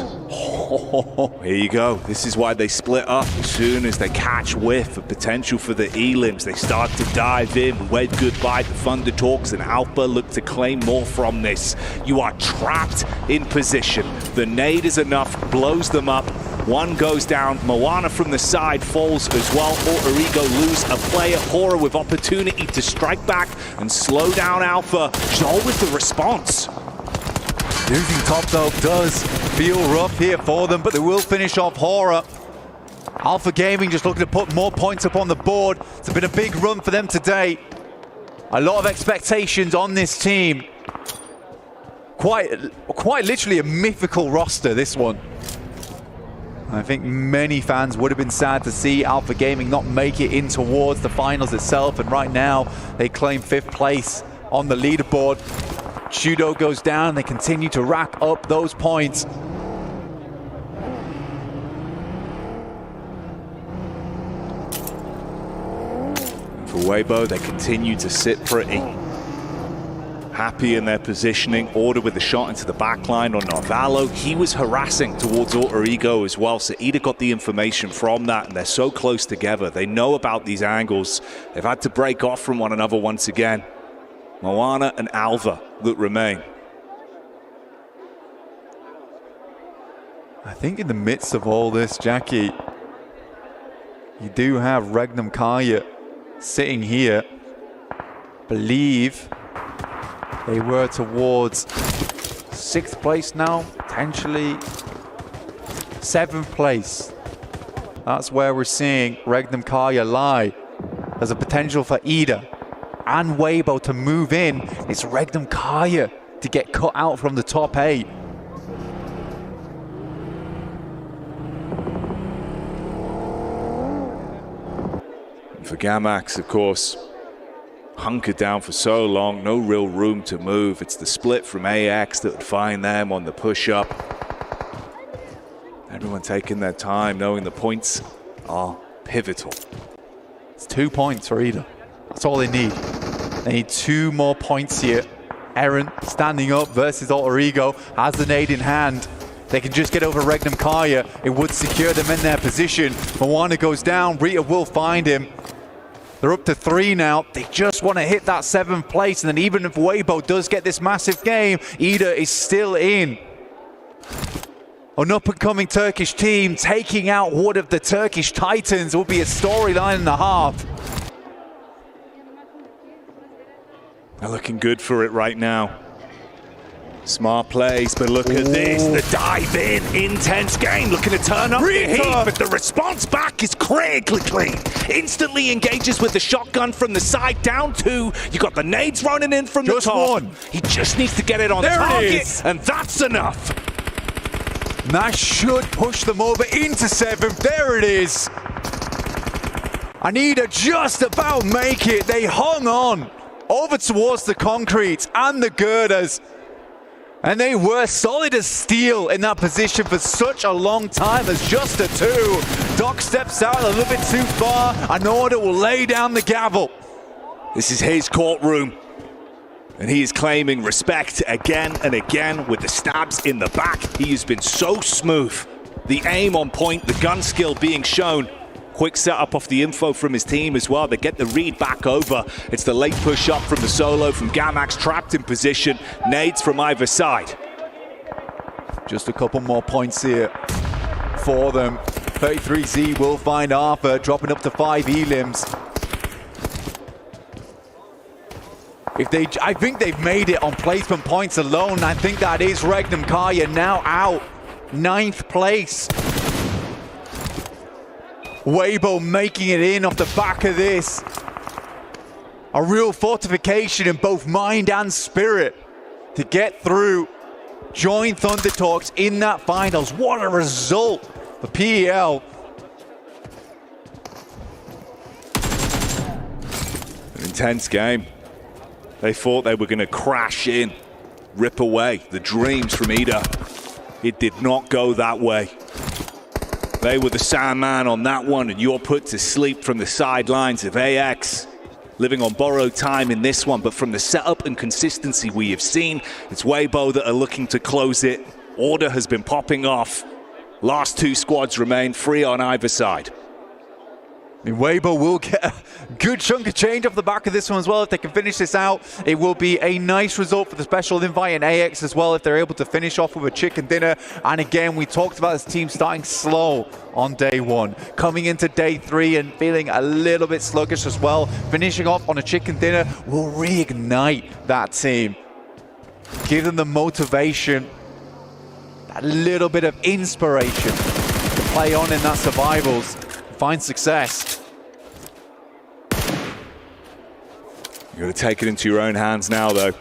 Here you go. This is why they split up. As soon as they catch whiff of potential for the elims, they start to dive in. Wave goodbye to Thunder Talks, and Alpha look to claim more from this. You are trapped in position. The nade is enough, blows them up. One goes down. Moana from the side falls as well. Alter Ego lose a player. Horra with opportunity to strike back and slow down Alpha. She's always the response. Losing top though does feel rough here for them, but they will finish off Horra. Alpha Gaming just looking to put more points up on the board. It's been a big run for them today. A lot of expectations on this team. Quite literally a mythical roster, this one. I think many fans would have been sad to see Alpha Gaming not make it in towards the finals itself, and right now they claim 5th place on the leaderboard. Chudo goes down, they continue to rack up those points. For Waybo, they continue to sit pretty. Happy in their positioning. Order with the shot into the back line on Narvalo. He was harassing towards Alter Ego as well, so Ida got the information from that, and they're so close together. They know about these angles. They've had to break off from one another once again. Moana and Alva that remain. I think in the midst of all this, Jackie, you do have Regnum Kaya sitting here. Believe they were towards 6th place now, potentially 7th place. That's where we're seeing Regnum Kaya lie. There's a potential for Ida and Waybo to move in. It's Regnum Kaya to get cut out from the top 8. And for Gamax, of course, hunkered down for so long, no real room to move. It's the split from AX that would find them on the push-up. Everyone taking their time, knowing the points are pivotal. It's 2 points for Ida. That's all they need. They need 2 more points here. Eren standing up versus Alter Ego, has the nade in hand. They can just get over Regnum Kaya. It would secure them in their position. Moana goes down. Rita will find him. They're up to 3 now. They just want to hit that 7th place. And then even if Waybo does get this massive game, Ida is still in. An up-and-coming Turkish team taking out one of the Turkish Titans will be a storyline and a half. They're looking good for it right now. Smart plays, but look at this. The dive in, intense game, looking to turn up the heat, but the response back is critically clean. Instantly engages with the shotgun from the side, down 2. You got the nades running in from the top. 1. He just needs to get it on target, and that's enough. That should push them over into 7th. There it is. Anita just about make it. They hung on over towards the concrete and the girders. And they were solid as steel in that position for such a long time as just a 2. Doc steps out a little bit too far, and Order will lay down the gavel. This is his courtroom, and he is claiming respect again and again with the stabs in the back. He has been so smooth. The aim on point, the gun skill being shown. Quick setup off the info from his team as well. They get the read back over. It's the late push up from the solo from Gamax, trapped in position. Nades from either side. Just a couple more points here for them. 33Z will find Arthur, dropping up to 5 elims. I think they've made it on placement points alone. I think that is Regnum Kaya now out. 9th place. Waybo making it in off the back of this. A real fortification in both mind and spirit to get through join Thunder Talks in that finals. What a result for PEL. An intense game. They thought they were going to crash in, rip away the dreams from Ida. It did not go that way. They were the Sandman on that one, and you're put to sleep from the sidelines of AX. Living on borrowed time in this one, but from the setup and consistency we have seen, it's Waybo that are looking to close it. Order has been popping off. Last two squads remain free on either side. I mean, Waybo will get a good chunk of change off the back of this one as well. If they can finish this out, it will be a nice result for the special invite in AX as well if they're able to finish off with a chicken dinner. And again, we talked about this team starting slow on day one, coming into day three and feeling a little bit sluggish as well. Finishing off on a chicken dinner will reignite that team. Give them the motivation, that little bit of inspiration to play on in that survivals. Find success. You're going to take it into your own hands now, though.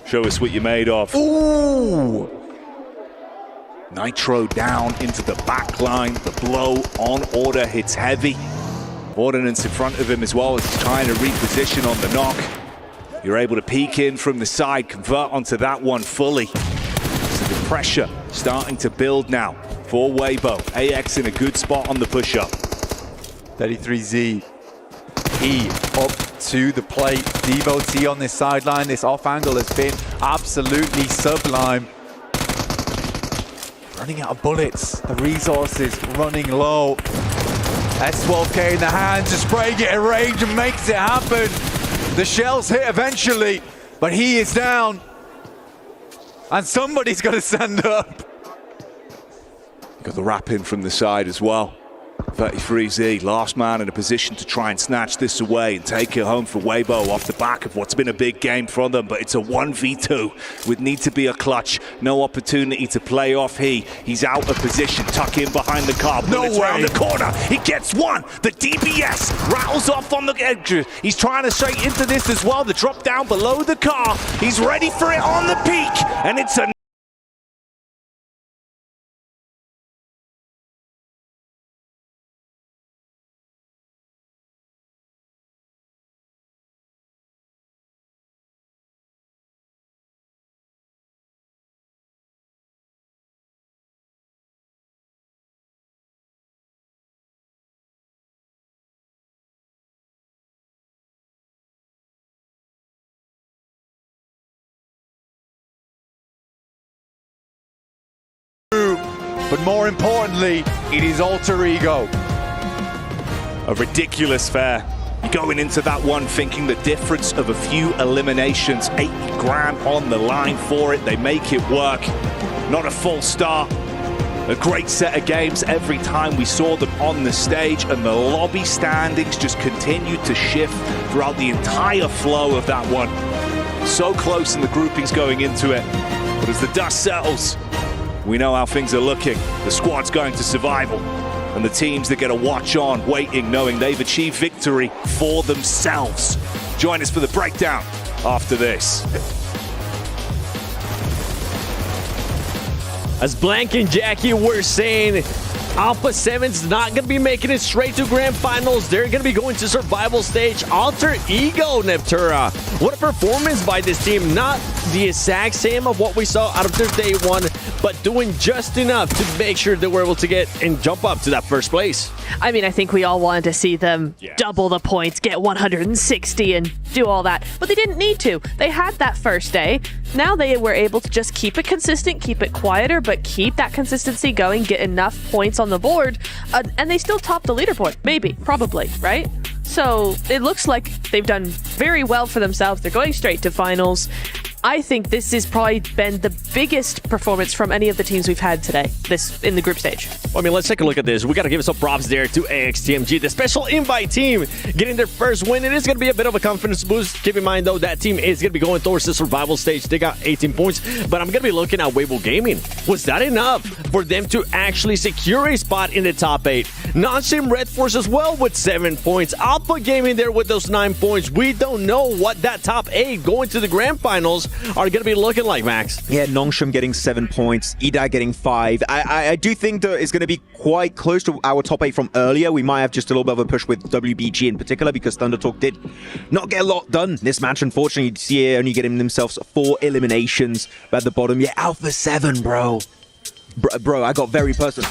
Show us what you're made of. Ooh! Nitro down into the back line. The blow on Order hits heavy. Ordnance in front of him as well as trying to reposition on the knock. You're able to peek in from the side, convert onto that one fully. So the pressure starting to build now for Waybo. AX in a good spot on the push-up. 33Z. E up to the plate. Devo T on this sideline. This off angle has been absolutely sublime. Running out of bullets. The resources running low. S12K in the hands, just spraying it at range and makes it happen. The shells hit eventually, but he is down. And somebody's got to stand up. Got the wrap in from the side as well. 33Z, last man in a position to try and snatch this away and take it home for Waybo off the back of what's been a big game from them, but it's a 1v2. Would need to be a clutch. No opportunity to play off. He's out of position, tuck in behind the car, bullets around the corner. He gets one. The DBS rattles off on the edge. He's trying to straight into this as well. The drop down below the car. He's ready for it on the peak, and it's a but more importantly, it is alter ego. A ridiculous fare. You're going into that one thinking the difference of a few eliminations, 8 grand on the line for it. They make it work. Not a full start. A great set of games every time we saw them on the stage, and the lobby standings just continued to shift throughout the entire flow of that one. So close in the groupings going into it, but as the dust settles, we know how things are looking. The squad's going to survival, and the teams that get a watch on, waiting, knowing they've achieved victory for themselves. Join us for the breakdown after this. As Blank and Jackie were saying, Alpha 7's not going to be making it straight to Grand Finals. They're going to be going to survival stage. Alter Ego, Neptura. What a performance by this team. Not the exact same of what we saw out of their day one, but doing just enough to make sure that we're able to get and jump up to that first place. I mean, I think we all wanted to see them double the points, get 160 and do all that, but they didn't need to. They had that first day. Now they were able to just keep it consistent, keep it quieter, but keep that consistency going, get enough points on the board, and they still top the leaderboard. Maybe, probably, right? So it looks like they've done very well for themselves. They're going straight to finals. I think this has probably been the biggest performance from any of the teams we've had today, this in the group stage. I mean, let's take a look at this. We got to give some props there to AXTMG, the special invite team, getting their first win. It is going to be a bit of a confidence boost. Keep in mind, though, that team is going to be going towards the survival stage. They got 18 points, but I'm going to be looking at Waybo Gaming. Was that enough for them to actually secure a spot in the top 8? Non-Sim Red Force as well with 7 points. Alpha Gaming there with those 9 points. We don't know what that top 8 going to the grand finals are going to be looking like, Max? Yeah, Nongshim getting 7 points, Ida getting 5. I do think that it's going to be quite close to our top 8 from earlier. We might have just a little bit of a push with WBG in particular because Thunder Talk did not get a lot done this match. Unfortunately, you see here only getting themselves 4 eliminations at the bottom. Yeah, Alpha 7, bro. Bro, I got very personal.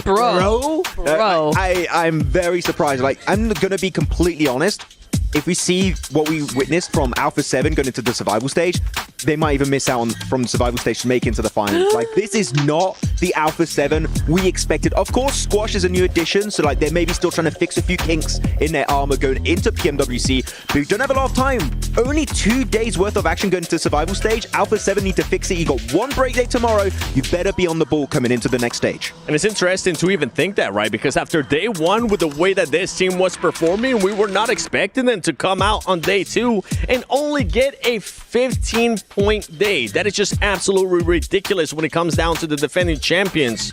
Bro. I'm very surprised. Like, I'm going to be completely honest. If we see what we witnessed from Alpha 7 going into the survival stage, they might even miss out from the survival stage to make it into the finals. Like, this is not the Alpha 7 we expected. Of course, Squash is a new addition, so like they're maybe still trying to fix a few kinks in their armor going into PMWC, but we don't have a lot of time. Only 2 days worth of action going into the survival stage. Alpha 7 need to fix it. You got 1 break day tomorrow. You better be on the ball coming into the next stage. And it's interesting to even think that, right? Because after day 1, with the way that this team was performing, we were not expecting them to come out on day 2 and only get a 15-point day. That is just absolutely ridiculous when it comes down to the defending champions.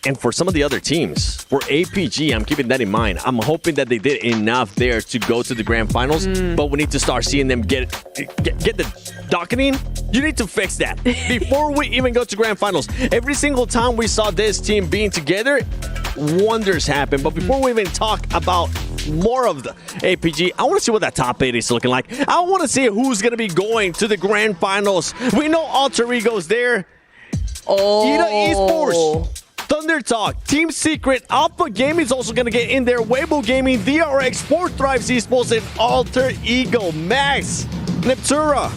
And for some of the other teams, for APG, I'm keeping that in mind. I'm hoping that they did enough there to go to the grand finals, but we need to start seeing them get the docketing. You need to fix that before we even go to grand finals. Every single time we saw this team being together, wonders happen. But before we even talk about more of the APG, I want to see what that top 8 is looking like. I want to see who's going to be going to the grand finals. We know Alter Ego's there. Ida Esports, Thunder Talk, Team Secret, Alpha Gaming is also going to get in there. Waybo Gaming, DRX, Sport Thrives Esports, and Alter Ego. Max, Neptura.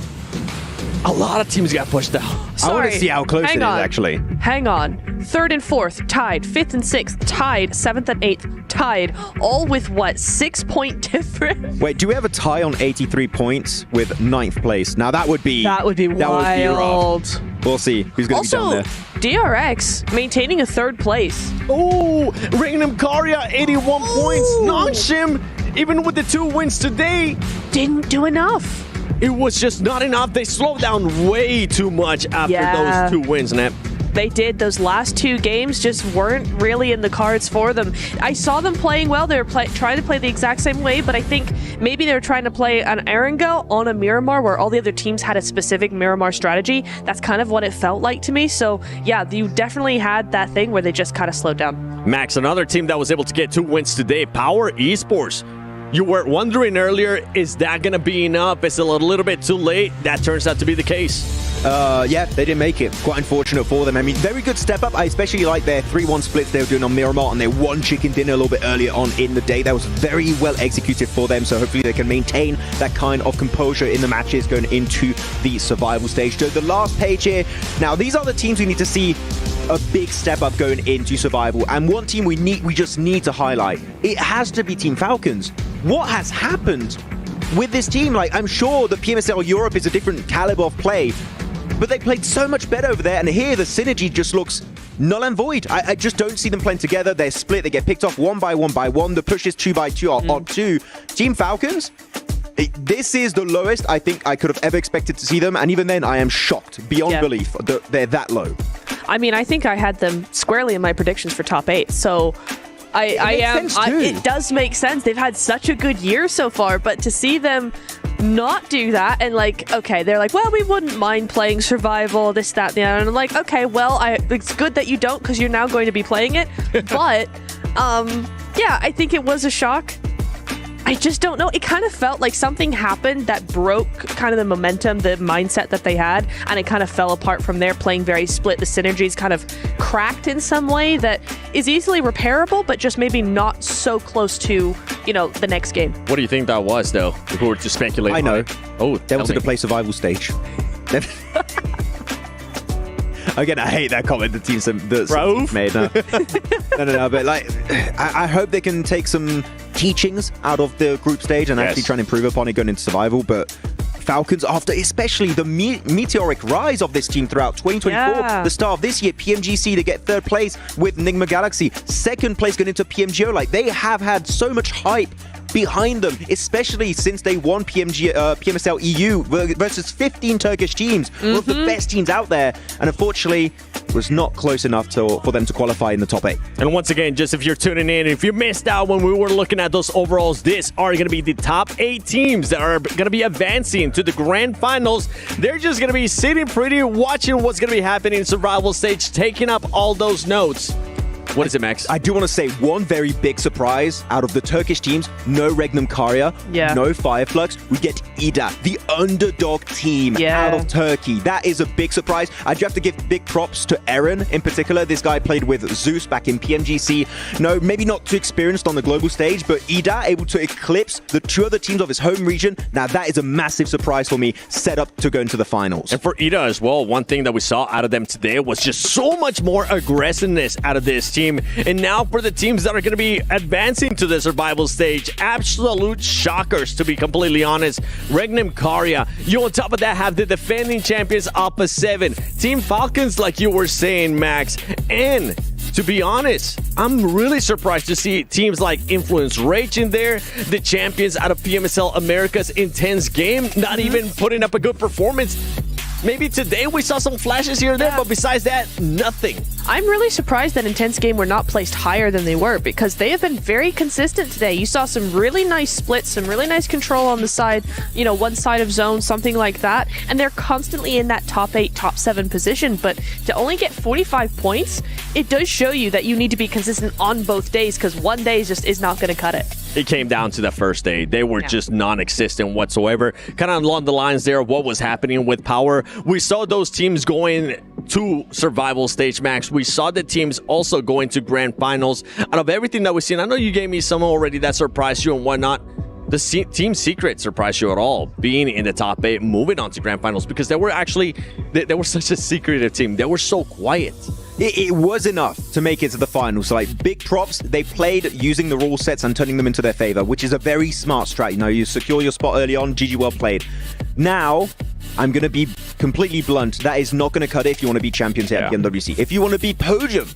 A lot of teams got pushed out. I want to see how close it is, actually. Hang on. 3rd and 4th, tied. 5th and 6th, tied. 7th and 8th, tied. All with what? 6-point difference? Wait, do we have a tie on 83 points with 9th place? Now that would be wild. Rough. We'll see who's going to be down there. DRX maintaining a 3rd place. Oh, Raynham Karya, 81 points. Nongshim, even with the 2 wins today, didn't do enough. It was just not enough. They slowed down way too much after those 2 wins, Nep. They did. Those last 2 games just weren't really in the cards for them. I saw them playing well. They were trying to play the exact same way, but I think maybe they were trying to play an Erangel on a Miramar where all the other teams had a specific Miramar strategy. That's kind of what it felt like to me. So, yeah, you definitely had that thing where they just kind of slowed down. Max, another team that was able to get 2 wins today, Power Esports. You were wondering earlier, is that going to be enough? Is it a little bit too late? That turns out to be the case. Yeah, they didn't make it. Quite unfortunate for them. I mean, very good step up. I especially like their 3-1 splits they were doing on Miramar and their 1 chicken dinner a little bit earlier on in the day. That was very well executed for them, so hopefully they can maintain that kind of composure in the matches going into the survival stage. So the last page here. Now, these are the teams we need to see a big step up going into survival, and one team we just need to highlight. It has to be Team Falcons. What has happened with this team? Like, I'm sure the PMSL Europe is a different caliber of play, but they played so much better over there, and here the synergy just looks null and void. I just don't see them playing together. They're split. They get picked off 1 by 1 by 1. The pushes 2 by 2 are 2. Team Falcons, this is the lowest I think I could have ever expected to see them, and even then I am shocked beyond belief that they're that low. I mean, I think I had them squarely in my predictions for top 8, so it does make sense. They've had such a good year so far, but to see them not do that and like, okay, they're like, well, we wouldn't mind playing survival, this, that, the other. And I'm like, okay, well, it's good that you don't because you're now going to be playing it. But yeah, I think it was a shock. I just don't know. It kind of felt like something happened that broke kind of the momentum, the mindset that they had, and it kind of fell apart from there, playing very split. The synergies kind of cracked in some way that is easily repairable, but just maybe not so close to, you know, the next game. What do you think that was, though? If we were to speculate. I know. Oh, they wanted to play survival stage. Again, I hate that comment the team made. No, but like, I hope they can take some teachings out of the group stage and actually try and improve upon it going into survival. But Falcons, after especially the meteoric rise of this team throughout 2024, the start of this year, PMGC to get 3rd place with Nigma Galaxy, 2nd place going into PMGO. Like, they have had so much hype behind them, especially since they won PMSL EU versus 15 Turkish teams, one of the best teams out there. And unfortunately, was not close enough for them to qualify in the top 8. And once again, just if you're tuning in, if you missed out when we were looking at those overalls, these are going to be the top 8 teams that are going to be advancing to the grand finals. They're just going to be sitting pretty, watching what's going to be happening in survival stage, taking up all those notes. What is it, Max? I do want to say one very big surprise out of the Turkish teams. No Regnum Karya, no Fireflux. We get Ida, the underdog team out of Turkey. That is a big surprise. I do have to give big props to Eren in particular. This guy played with Zeus back in PMGC. No, maybe not too experienced on the global stage, but Ida able to eclipse the 2 other teams of his home region. Now that is a massive surprise for me, set up to go into the finals. And for Ida as well, one thing that we saw out of them today was just so much more aggressiveness out of this team. And now for the teams that are going to be advancing to the survival stage, absolute shockers, to be completely honest. Regnum Karya, you on top of that have the defending champions Alpha 7. Team Falcons, like you were saying, Max. And to be honest, I'm really surprised to see teams like Influence Rage in there, the champions out of PMSL America's Intense Game, not even putting up a good performance. Maybe today we saw some flashes here and there, but besides that, nothing. I'm really surprised that Intense Game were not placed higher than they were, because they have been very consistent today. You saw some really nice splits, some really nice control on the side, you know, one side of zone, something like that. And they're constantly in that top 8, top 7 position. But to only get 45 points, it does show you that you need to be consistent on both days, because one day just is not going to cut it. It came down to the first day. They were just non-existent whatsoever. Kind of along the lines there of what was happening with Power. We saw those teams going to survival stage, Max. We saw the teams also going to grand finals. Out of everything that we've seen, I know you gave me some already that surprised you and whatnot. The team secret surprised you at all, being in the top 8, moving on to grand finals, because they were actually, they were such a secretive team. They were so quiet. It was enough to make it to the finals. So, like, big props. They played using the rule sets and turning them into their favor, which is a very smart strat. You know, you secure your spot early on. GG, well played. Now, I'm going to be completely blunt. That is not going to cut it if you want to be champions here at PMWC. If you want to be podium,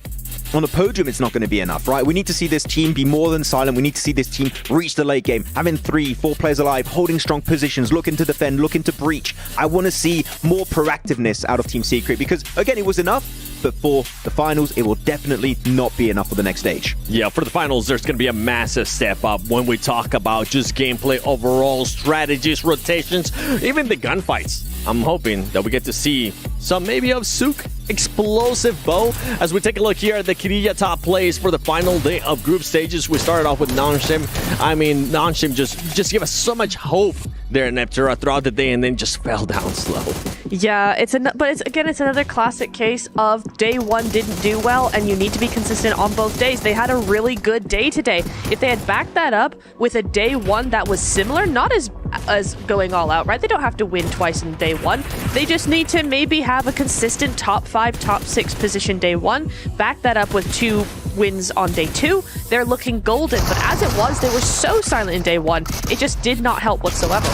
on the podium, it's not going to be enough, right? We need to see this team be more than silent. We need to see this team reach the late game, having 3, 4 players alive, holding strong positions, looking to defend, looking to breach. I want to see more proactiveness out of Team Secret, because, again, it was enough, but for the finals, it will definitely not be enough for the next stage. Yeah, for the finals, there's going to be a massive step up when we talk about just gameplay overall, strategies, rotations, even the gunfights. I'm hoping that we get to see some maybe of Sook explosive bow. As we take a look here at the Kirilla top plays for the final day of group stages, we started off with Nanshim. I mean, Nanshim just gave us so much hope there in Neptura throughout the day, and then just fell down slow. Yeah, it's another classic case of day 1 didn't do well, and you need to be consistent on both days. They had a really good day today. If they had backed that up with a day 1 that was similar, not as going all out, right? They don't have to win twice in day 1. They just need to maybe have a consistent top 5, top 6 position day 1. Back that up with 2 wins on day 2. They're looking golden, but as it was, they were so silent in day 1. It just did not help whatsoever.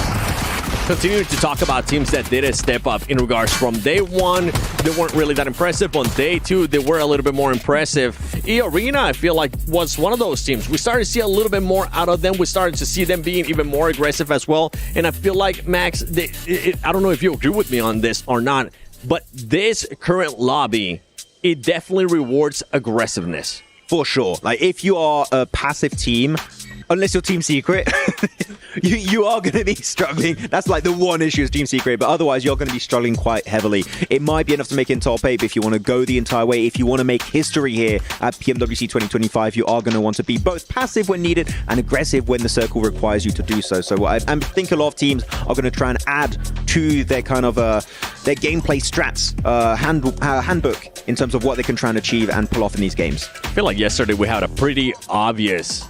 Continuing to talk about teams that did a step up in regards from day 1, they weren't really that impressive. On day 2, they were a little bit more impressive. E-Arena, I feel like, was one of those teams. We started to see a little bit more out of them. We started to see them being even more aggressive as well. And I feel like, Max, I don't know if you agree with me on this or not, but this current lobby, it definitely rewards aggressiveness. For sure. Like, if you are a passive team, unless you're Team Secret, you are going to be struggling. That's like the one issue is Team Secret, but otherwise you're going to be struggling quite heavily. It might be enough to make it in top 8, but if you want to go the entire way, if you want to make history here at PMWC 2025, you are going to want to be both passive when needed and aggressive when the circle requires you to do so. So I think a lot of teams are going to try and add to their kind of their gameplay strats handbook in terms of what they can try and achieve and pull off in these games. I feel like yesterday we had a pretty obvious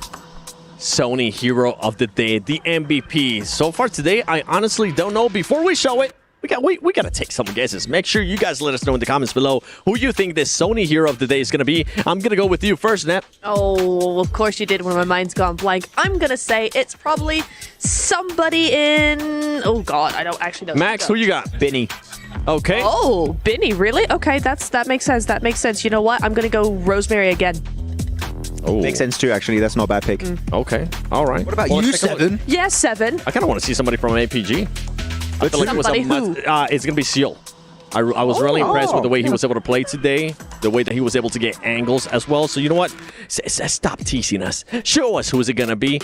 Sony Hero of the Day, the MVP. So far today, I honestly don't know. Before we show it, we got to take some guesses. Make sure you guys let us know in the comments below who you think this Sony Hero of the Day is going to be. I'm going to go with you first, Nat. Oh, of course you did when my mind's gone blank. I'm going to say it's probably somebody in... Oh, God, I don't actually know. Max, who you got? Binny. Okay. Oh, Binny, really? Okay, that makes sense. That makes sense. You know what? I'm going to go Rosemary again. Oh. Makes sense too, actually. That's not a bad pick. Okay. All right. What about you, Seven? Yes, Seven. I kind of want to see somebody from APG. Somebody who? It's going to be Seal. I was really impressed with the way he was able to play today, the way that he was able to get angles as well. So you know what? Stop teasing us. Show us who is it going to be.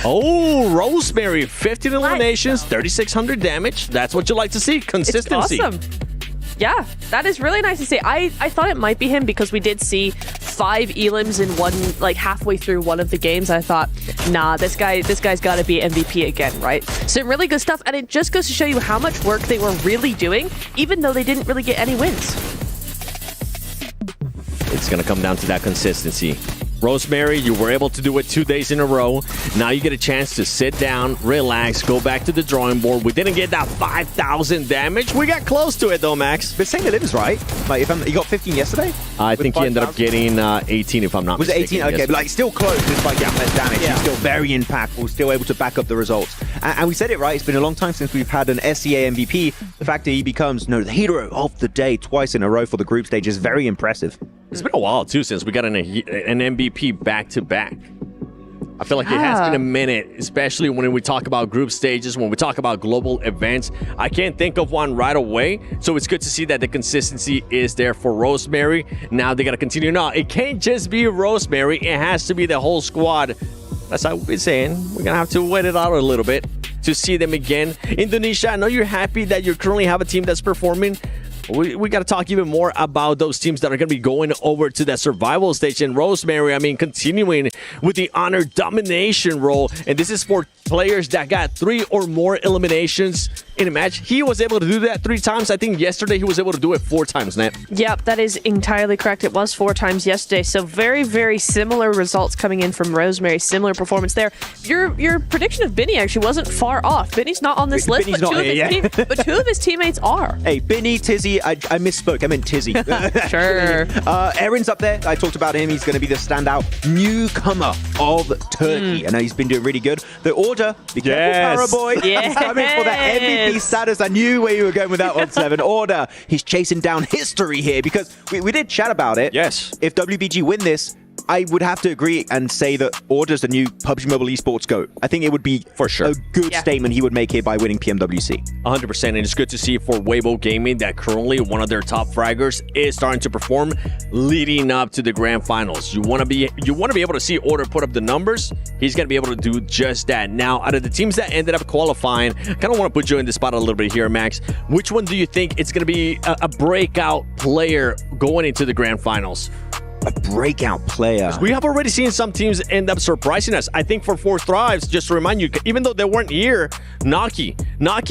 Oh, Rosemary, 15 eliminations, 3,600 damage. That's what you like to see, consistency. It's awesome. Yeah, that is really nice to see. I thought it might be him because we did see 5 elims in one, like halfway through one of the games. I thought, nah, this guy's got to be MVP again, right? Some really good stuff, and it just goes to show you how much work they were really doing, even though they didn't really get any wins. It's going to come down to that consistency. Rosemary, you were able to do it 2 days in a row. Now you get a chance to sit down, relax, go back to the drawing board. We didn't get that 5,000 damage. We got close to it though, Max. But same limbs, right? Like, you got 15 yesterday? I think he ended up getting 18, if I'm not mistaken. Was it 18? Okay, but like still close despite getting less damage. He's still very impactful, still able to back up the results. And we said it right, it's been a long time since we've had an SEA MVP. The fact that he becomes the hero of the day twice in a row for the group stage is very impressive. It's been a while too since we got an MVP back-to-back. I feel like it has been a minute, especially when we talk about group stages, when we talk about global events. I can't think of one right away, so it's good to see that the consistency is there for Rosemary. Now they got to continue. No, it can't just be Rosemary. It has to be the whole squad. That's how we've been saying. We're going to have to wait it out a little bit to see them again. Indonesia, I know you're happy that you currently have a team that's performing. We got to talk even more about those teams that are going to be going over to that survival stage. And Rosemary, I mean, continuing with the honor domination role. And this is for players that got 3 or more eliminations in a match. He was able to do that 3 times. I think yesterday he was able to do it 4 times, Nat. Yep, that is entirely correct. It was 4 times yesterday. So very, very similar results coming in from Rosemary. Similar performance there. Your prediction of Binny actually wasn't far off. Binny's not on this list, but 2 of his teammates are. Hey, Binny, Tizzy, I misspoke. I meant Tizzy. Sure. Aaron's up there. I talked about him. He's going to be the standout newcomer of Turkey. I know he's been doing really good. The order, be careful, Paraboy. He's coming for that MVP status. I knew where you were going with that one, 7. Order. He's chasing down history here because we did chat about it. Yes. If WBG win this, I would have to agree and say that Order's the new PUBG Mobile Esports GOAT. I think it would be for sure a good statement he would make here by winning PMWC. 100%, and it's good to see for Waybo Gaming that currently one of their top fraggers is starting to perform leading up to the grand finals. You want to be able to see Order put up the numbers. He's going to be able to do just that. Now, out of the teams that ended up qualifying, I kind of want to put you in the spot a little bit here, Max. Which one do you think it's going to be a breakout player going into the grand finals? A breakout player. We have already seen some teams end up surprising us. I think for 4 Thrives, just to remind you, even though they weren't here, Naki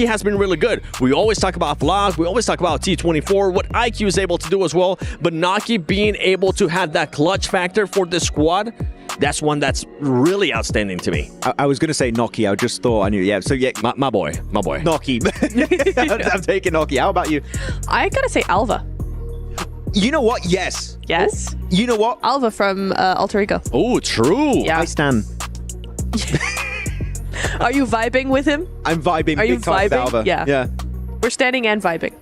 has been really good. We always talk about Vlog, we always talk about T24, what IQ is able to do as well, but Naki being able to have that clutch factor for the squad, that's one that's really outstanding to me. I was going to say Noki. I just thought I knew. Yeah, so yeah. My boy. Noki. I'm taking Noki. How about you? I got to say Alva. You know what? Yes. Yes. You know what? Alva from Alter Ego. Oh, true. Yeah. I stand. Are you vibing with him? I'm vibing. Are you vibing? Alva. Yeah. We're standing and vibing.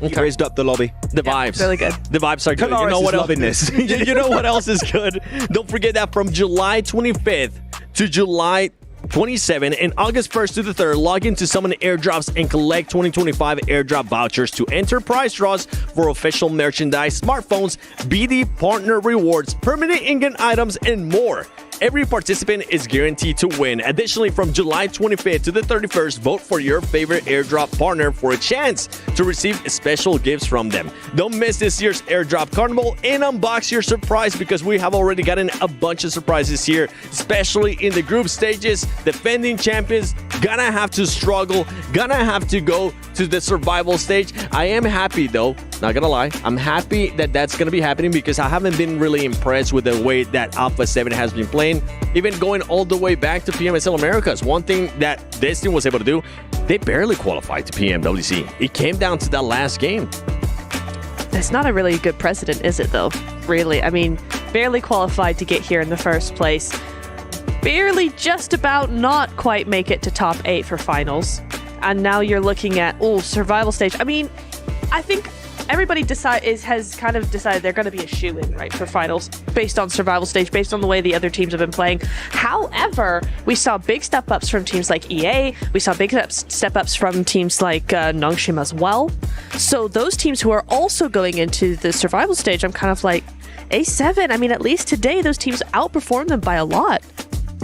Okay. He raised up the lobby. The vibes. Really good. The vibes are good. You know what else? You know what else is good? Don't forget that from July 25th to July 27 and August 1st to the 3rd, log into Summon Airdrops and collect 2025 airdrop vouchers to enter prize draws for official merchandise, smartphones, BD partner rewards, permanent in-game items, and more. Every participant is guaranteed to win. Additionally, from July 25th to the 31st, vote for your favorite airdrop partner for a chance to receive special gifts from them. Don't miss this year's airdrop carnival and unbox your surprise because we have already gotten a bunch of surprises here, especially in the group stages. Defending champions gonna have to struggle, gonna have to go to the survival stage. I am happy though, not gonna lie, I'm happy that that's gonna be happening because I haven't been really impressed with the way that Alpha 7 has been playing. Even going all the way back to PMSL Americas, one thing that this team was able to do, they barely qualified to PMWC. It came down to that last game. That's not a really good precedent, is it though? Really, I mean, barely qualified to get here in the first place. Barely just about not quite make it to top 8 for finals. And now you're looking at, survival stage. I mean, I think everybody has kind of decided they're going to be a shoo-in, right, for finals based on survival stage, based on the way the other teams have been playing. However, we saw big step-ups from teams like EA. We saw big step-ups from teams like Nongshim as well. So those teams who are also going into the survival stage, I'm kind of like, A7, I mean, at least today, those teams outperformed them by a lot.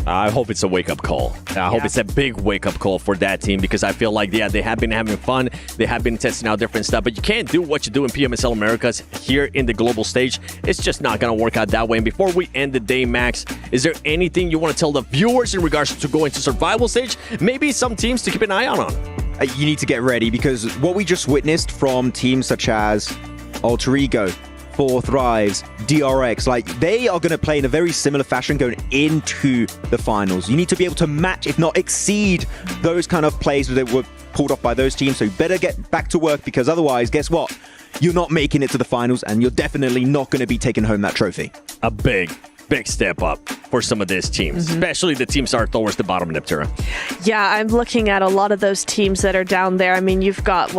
I hope it's a wake-up call. I hope it's a big wake-up call for that team because I feel like, yeah, they have been having fun. They have been testing out different stuff, but you can't do what you do in PMSL Americas here in the global stage. It's just not going to work out that way. And before we end the day, Max, is there anything you want to tell the viewers in regards to going to survival stage? Maybe some teams to keep an eye on. You need to get ready because what we just witnessed from teams such as Alter Ego, Four Thrives, DRX, like they are going to play in a very similar fashion going into the finals. You need to be able to match, if not exceed, those kind of plays that were pulled off by those teams. So you better get back to work because otherwise, guess what? You're not making it to the finals and you're definitely not going to be taking home that trophy. A big step up for some of these teams, especially the teams that are towards the bottom of Neptura. Yeah, I'm looking at a lot of those teams that are down there. I mean, you've got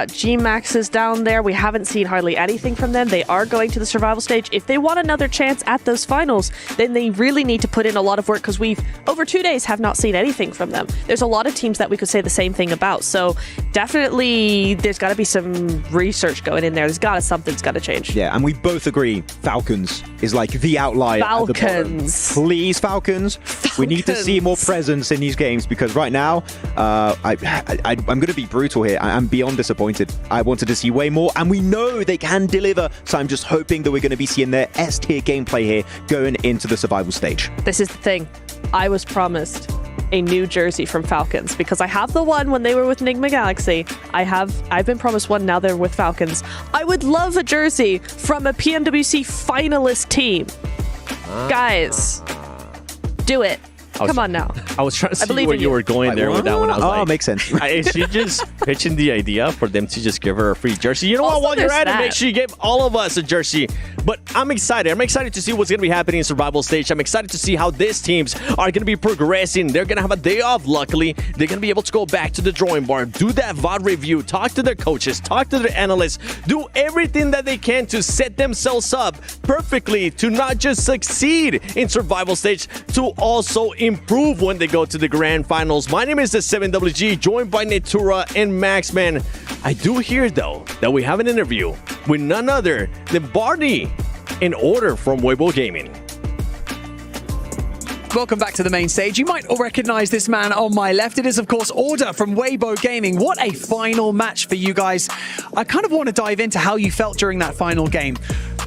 G-Maxes down there. We haven't seen hardly anything from them. They are going to the survival stage. If they want another chance at those finals, then they really need to put in a lot of work because we've, over 2 days, have not seen anything from them. There's a lot of teams that we could say the same thing about. So definitely there's got to be some research going in there. Something's got to change. Yeah, and we both agree Falcons is like the outlier. Falcons. Please, Falcons. We need to see more presence in these games because right now, I'm going to be brutal here. I'm beyond disappointed. I wanted to see way more, and we know they can deliver. So I'm just hoping that we're going to be seeing their S-tier gameplay here going into the survival stage. This is the thing. I was promised a new jersey from Falcons because I have the one when they were with Nigma Galaxy. I've been promised one, now they're with Falcons. I would love a jersey from a PMWC finalist team. Guys, do it. Come on now. I was trying to see where you were going there with that one. I was like, makes sense. Is she just pitching the idea for them to just give her a free jersey? You know what? While you're at it, make sure you give all of us a jersey. But I'm excited. I'm excited to see what's going to be happening in survival stage. I'm excited to see how these teams are going to be progressing. They're going to have a day off, luckily. They're going to be able to go back to the drawing board, do that VOD review, talk to their coaches, talk to their analysts, do everything that they can to set themselves up perfectly to not just succeed in survival stage, to also improve when they go to the grand finals. My name is the 7WG, joined by Neptura and Maxman. I do hear, though, that we have an interview with none other than Barney in order from Waybo Gaming. Welcome back to the main stage. You might all recognize this man on my left. It is, of course, Order from Waybo Gaming. What a final match for you guys. I kind of want to dive into how you felt during that final game.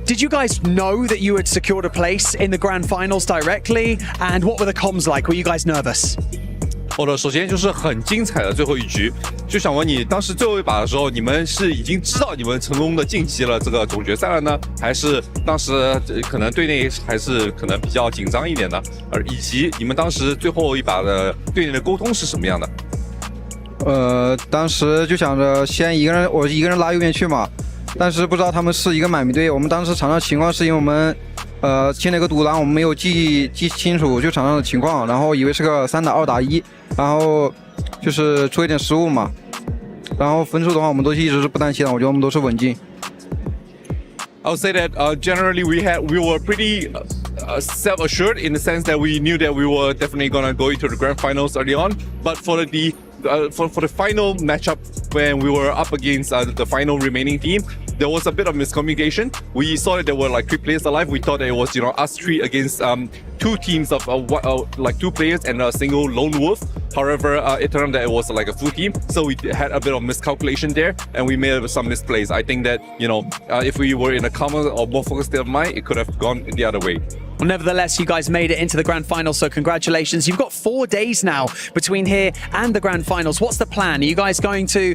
Did you guys know that you had secured a place in the grand finals directly? And what were the comms like? Were you guys nervous? 首先就是很精彩的最后一局，就想问你，当时最后一把的时候，你们是已经知道你们成功的晋级了这个总决赛了呢，还是当时可能队内还是可能比较紧张一点的，以及你们当时最后一把的队内的沟通是什么样的？当时就想着先我一个人拉右边去嘛，但是不知道他们是一个满米队。我们当时场上情况是因为我们进了个独狼，我们没有记清楚就场上的情况，然后以为是个3打2打1，然后就是出一点失误嘛。然后分数的话，我们都一直是不担心的，我觉得我们都是稳进。I would say that generally we were pretty self-assured in the sense that we knew that we were definitely gonna go into the grand finals early on. But for the final matchup when we were up against the final remaining team, there was a bit of miscommunication. We saw that there were like 3 players alive. We thought that it was us 3 against 2 teams of like 2 players and a single lone wolf. However, it turned out that it was like a full team, so we had a bit of miscalculation there, and we made some misplays. I think that if we were in a calmer or more focused state of mind, it could have gone the other way. Well, nevertheless, you guys made it into the grand finals, so congratulations. You've got 4 days now between here and the grand finals. What's the plan? Are you guys going to,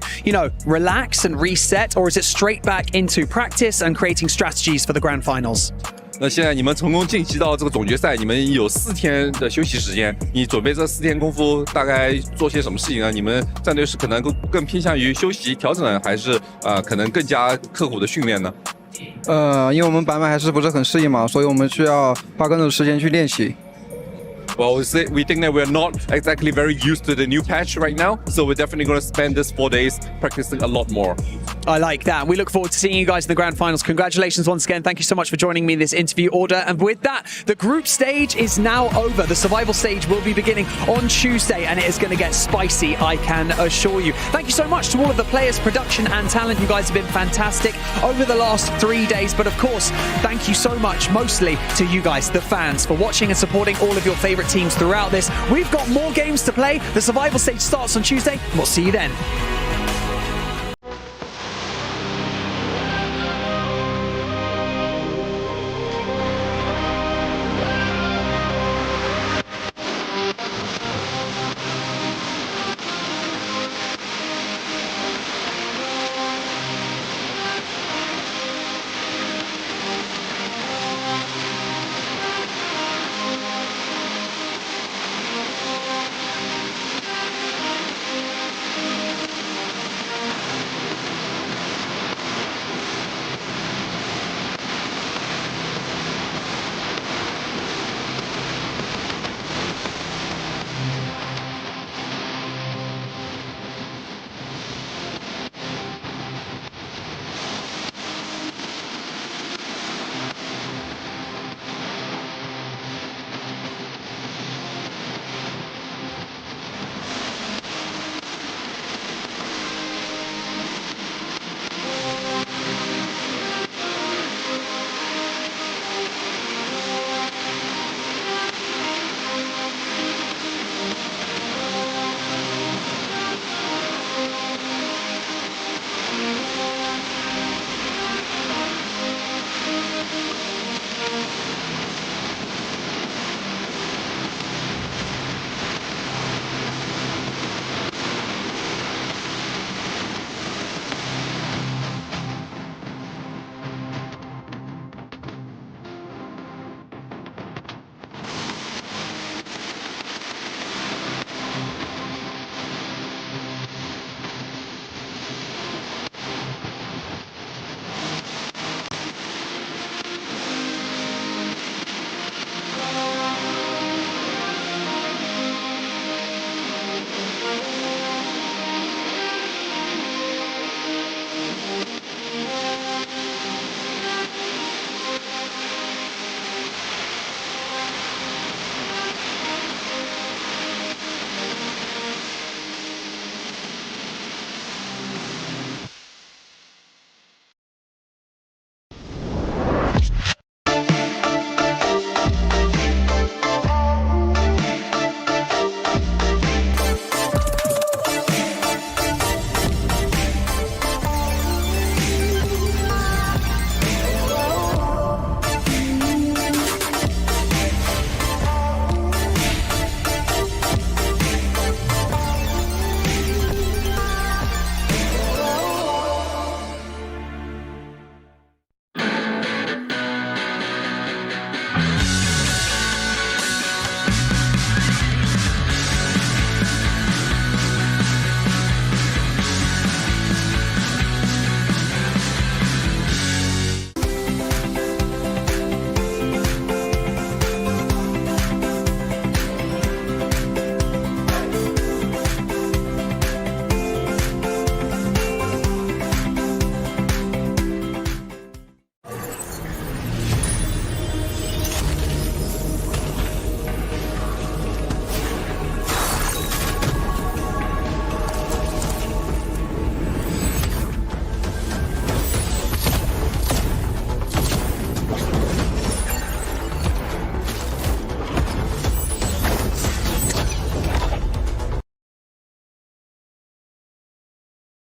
relax and reset, or is it straight back into practice and creating strategies for the grand finals? 那现在你们成功晋级到这个总决赛，你们有4天的休息时间。你准备这4天功夫大概做些什么事情呢？你们战队是可能更偏向于休息调整，还是可能更加刻苦的训练呢？因为我们版本还是不是很适应嘛，所以我们需要花更多的时间去练习。Well, we think that we're not exactly very used to the new patch right now, so we're definitely going to spend this 4 days practicing a lot more. I like that. We look forward to seeing you guys in the grand finals. Congratulations once again. Thank you so much for joining me in this interview order. And with that, the group stage is now over. The survival stage will be beginning on Tuesday, and it is going to get spicy, I can assure you. Thank you so much to all of the players, production, and talent. You guys have been fantastic over the last 3 days. But of course, thank you so much, mostly to you guys, the fans, for watching and supporting all of your favorite teams throughout this. We've got more games to play. The survival stage starts on Tuesday. We'll see you then.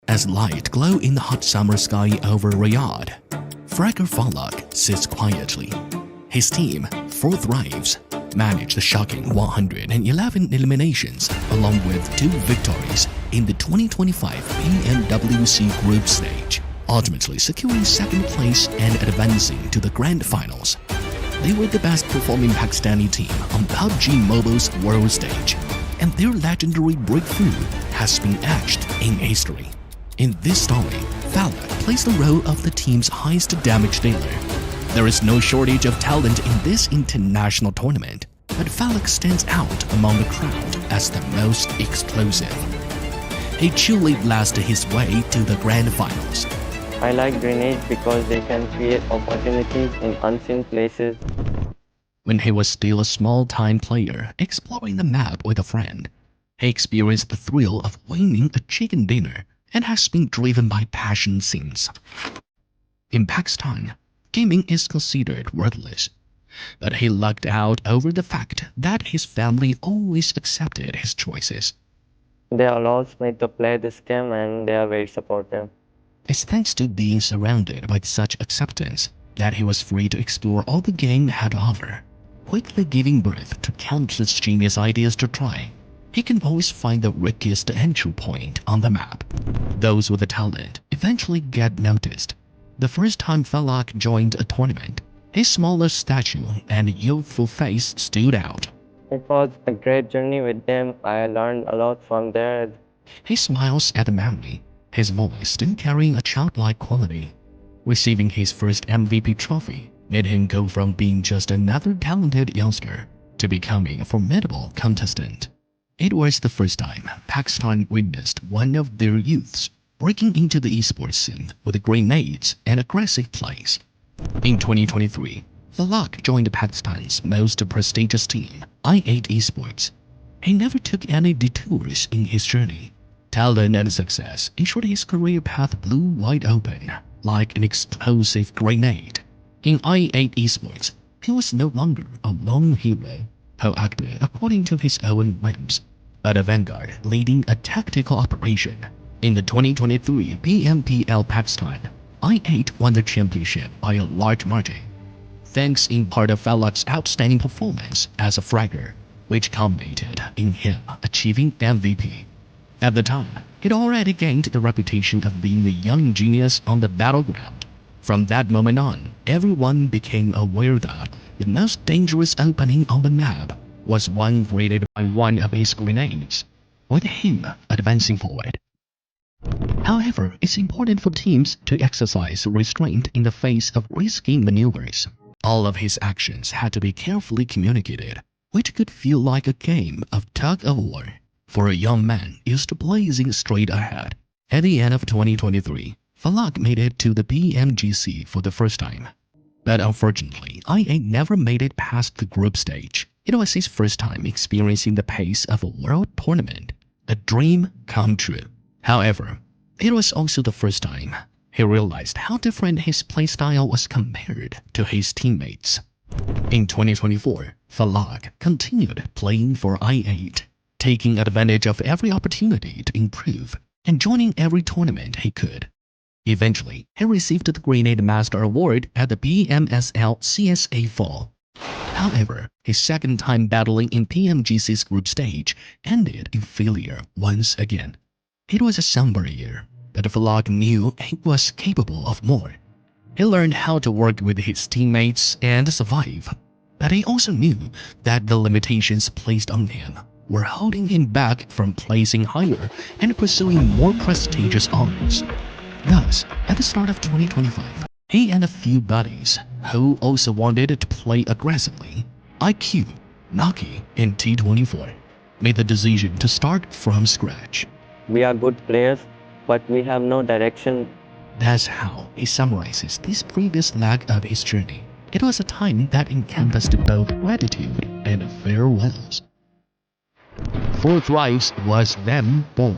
As light glow in the hot summer sky over Riyadh, Fragger Falak sits quietly. His team, 4th Rives, managed the shocking 111 eliminations along with 2 victories in the 2025 PMWC group stage, ultimately securing 2nd place and advancing to the grand finals. They were the best performing Pakistani team on PUBG Mobile's world stage, and their legendary breakthrough has been etched in history. In this story, Falak plays the role of the team's highest damage dealer. There is no shortage of talent in this international tournament, but Falak stands out among the crowd as the most explosive. He chillly blasted his way to the grand finals, I like grenades because they can create opportunities in unseen places. When he was still a small-time player exploring the map with a friend, he experienced the thrill of winning a chicken dinner and has been driven by passion since. In Pakistan, gaming is considered worthless, but he lucked out over the fact that his family always accepted his choices. They allows me to play this game and they are very supportive. It's thanks to being surrounded by such acceptance that he was free to explore all the game had to offer, quickly giving birth to countless genius ideas to try. He can always find the riskiest entry point on the map. Those with the talent eventually get noticed. The first time Falcons joined a tournament, his smaller stature and youthful face stood out. It was a great journey with them. I learned a lot from there. He smiles at the memory, his voice still carrying a childlike quality. Receiving his first MVP trophy made him go from being just another talented youngster to becoming a formidable contestant. It was the first time Pakistan witnessed one of their youths breaking into the esports scene with grenades and aggressive plays. In 2023, Falcons joined Pakistan's most prestigious team, i8 Esports. He never took any detours in his journey. Talent and success ensured his career path blew wide open, like an explosive grenade. In i8 Esports, he was no longer a lone hero who acted according to his own whims, but a vanguard leading a tactical operation. In the 2023 PMPL Pakistan, i8 won the championship by a large margin, thanks in part to Falcons' outstanding performance as a fragger, which culminated in him achieving MVP. At the time, he'd already gained the reputation of being the young genius on the battleground. From that moment on, everyone became aware that the most dangerous opening on the map was one created by one of his grenades, with him advancing forward. However, it's important for teams to exercise restraint in the face of risky maneuvers. All of his actions had to be carefully communicated, which could feel like a game of tug-of-war for a young man used to blazing straight ahead. At the end of 2023, Falcons made it to the PMWC for the first time. But unfortunately, i8 never made it past the group stage. It was his first time experiencing the pace of a world tournament, a dream come true. However, it was also the first time he realized how different his playstyle was compared to his teammates. In 2024, Falcons continued playing for i8, taking advantage of every opportunity to improve and joining every tournament he could. Eventually, he received the Grenade Master Award at the BMSL CSA Fall. However, his second time battling in PMGC's group stage ended in failure once again. It was a somber year, but Falcons knew he was capable of more. He learned how to work with his teammates and survive, but he also knew that the limitations placed on him were holding him back from placing higher and pursuing more prestigious honors. Thus, at the start of 2025, he and a few buddies, who also wanted to play aggressively, IQ, Naki, and T24, made the decision to start from scratch. We are good players, but we have no direction. That's how he summarizes this previous leg of his journey. It was a time that encompassed both gratitude and farewells. For Thrives was then born.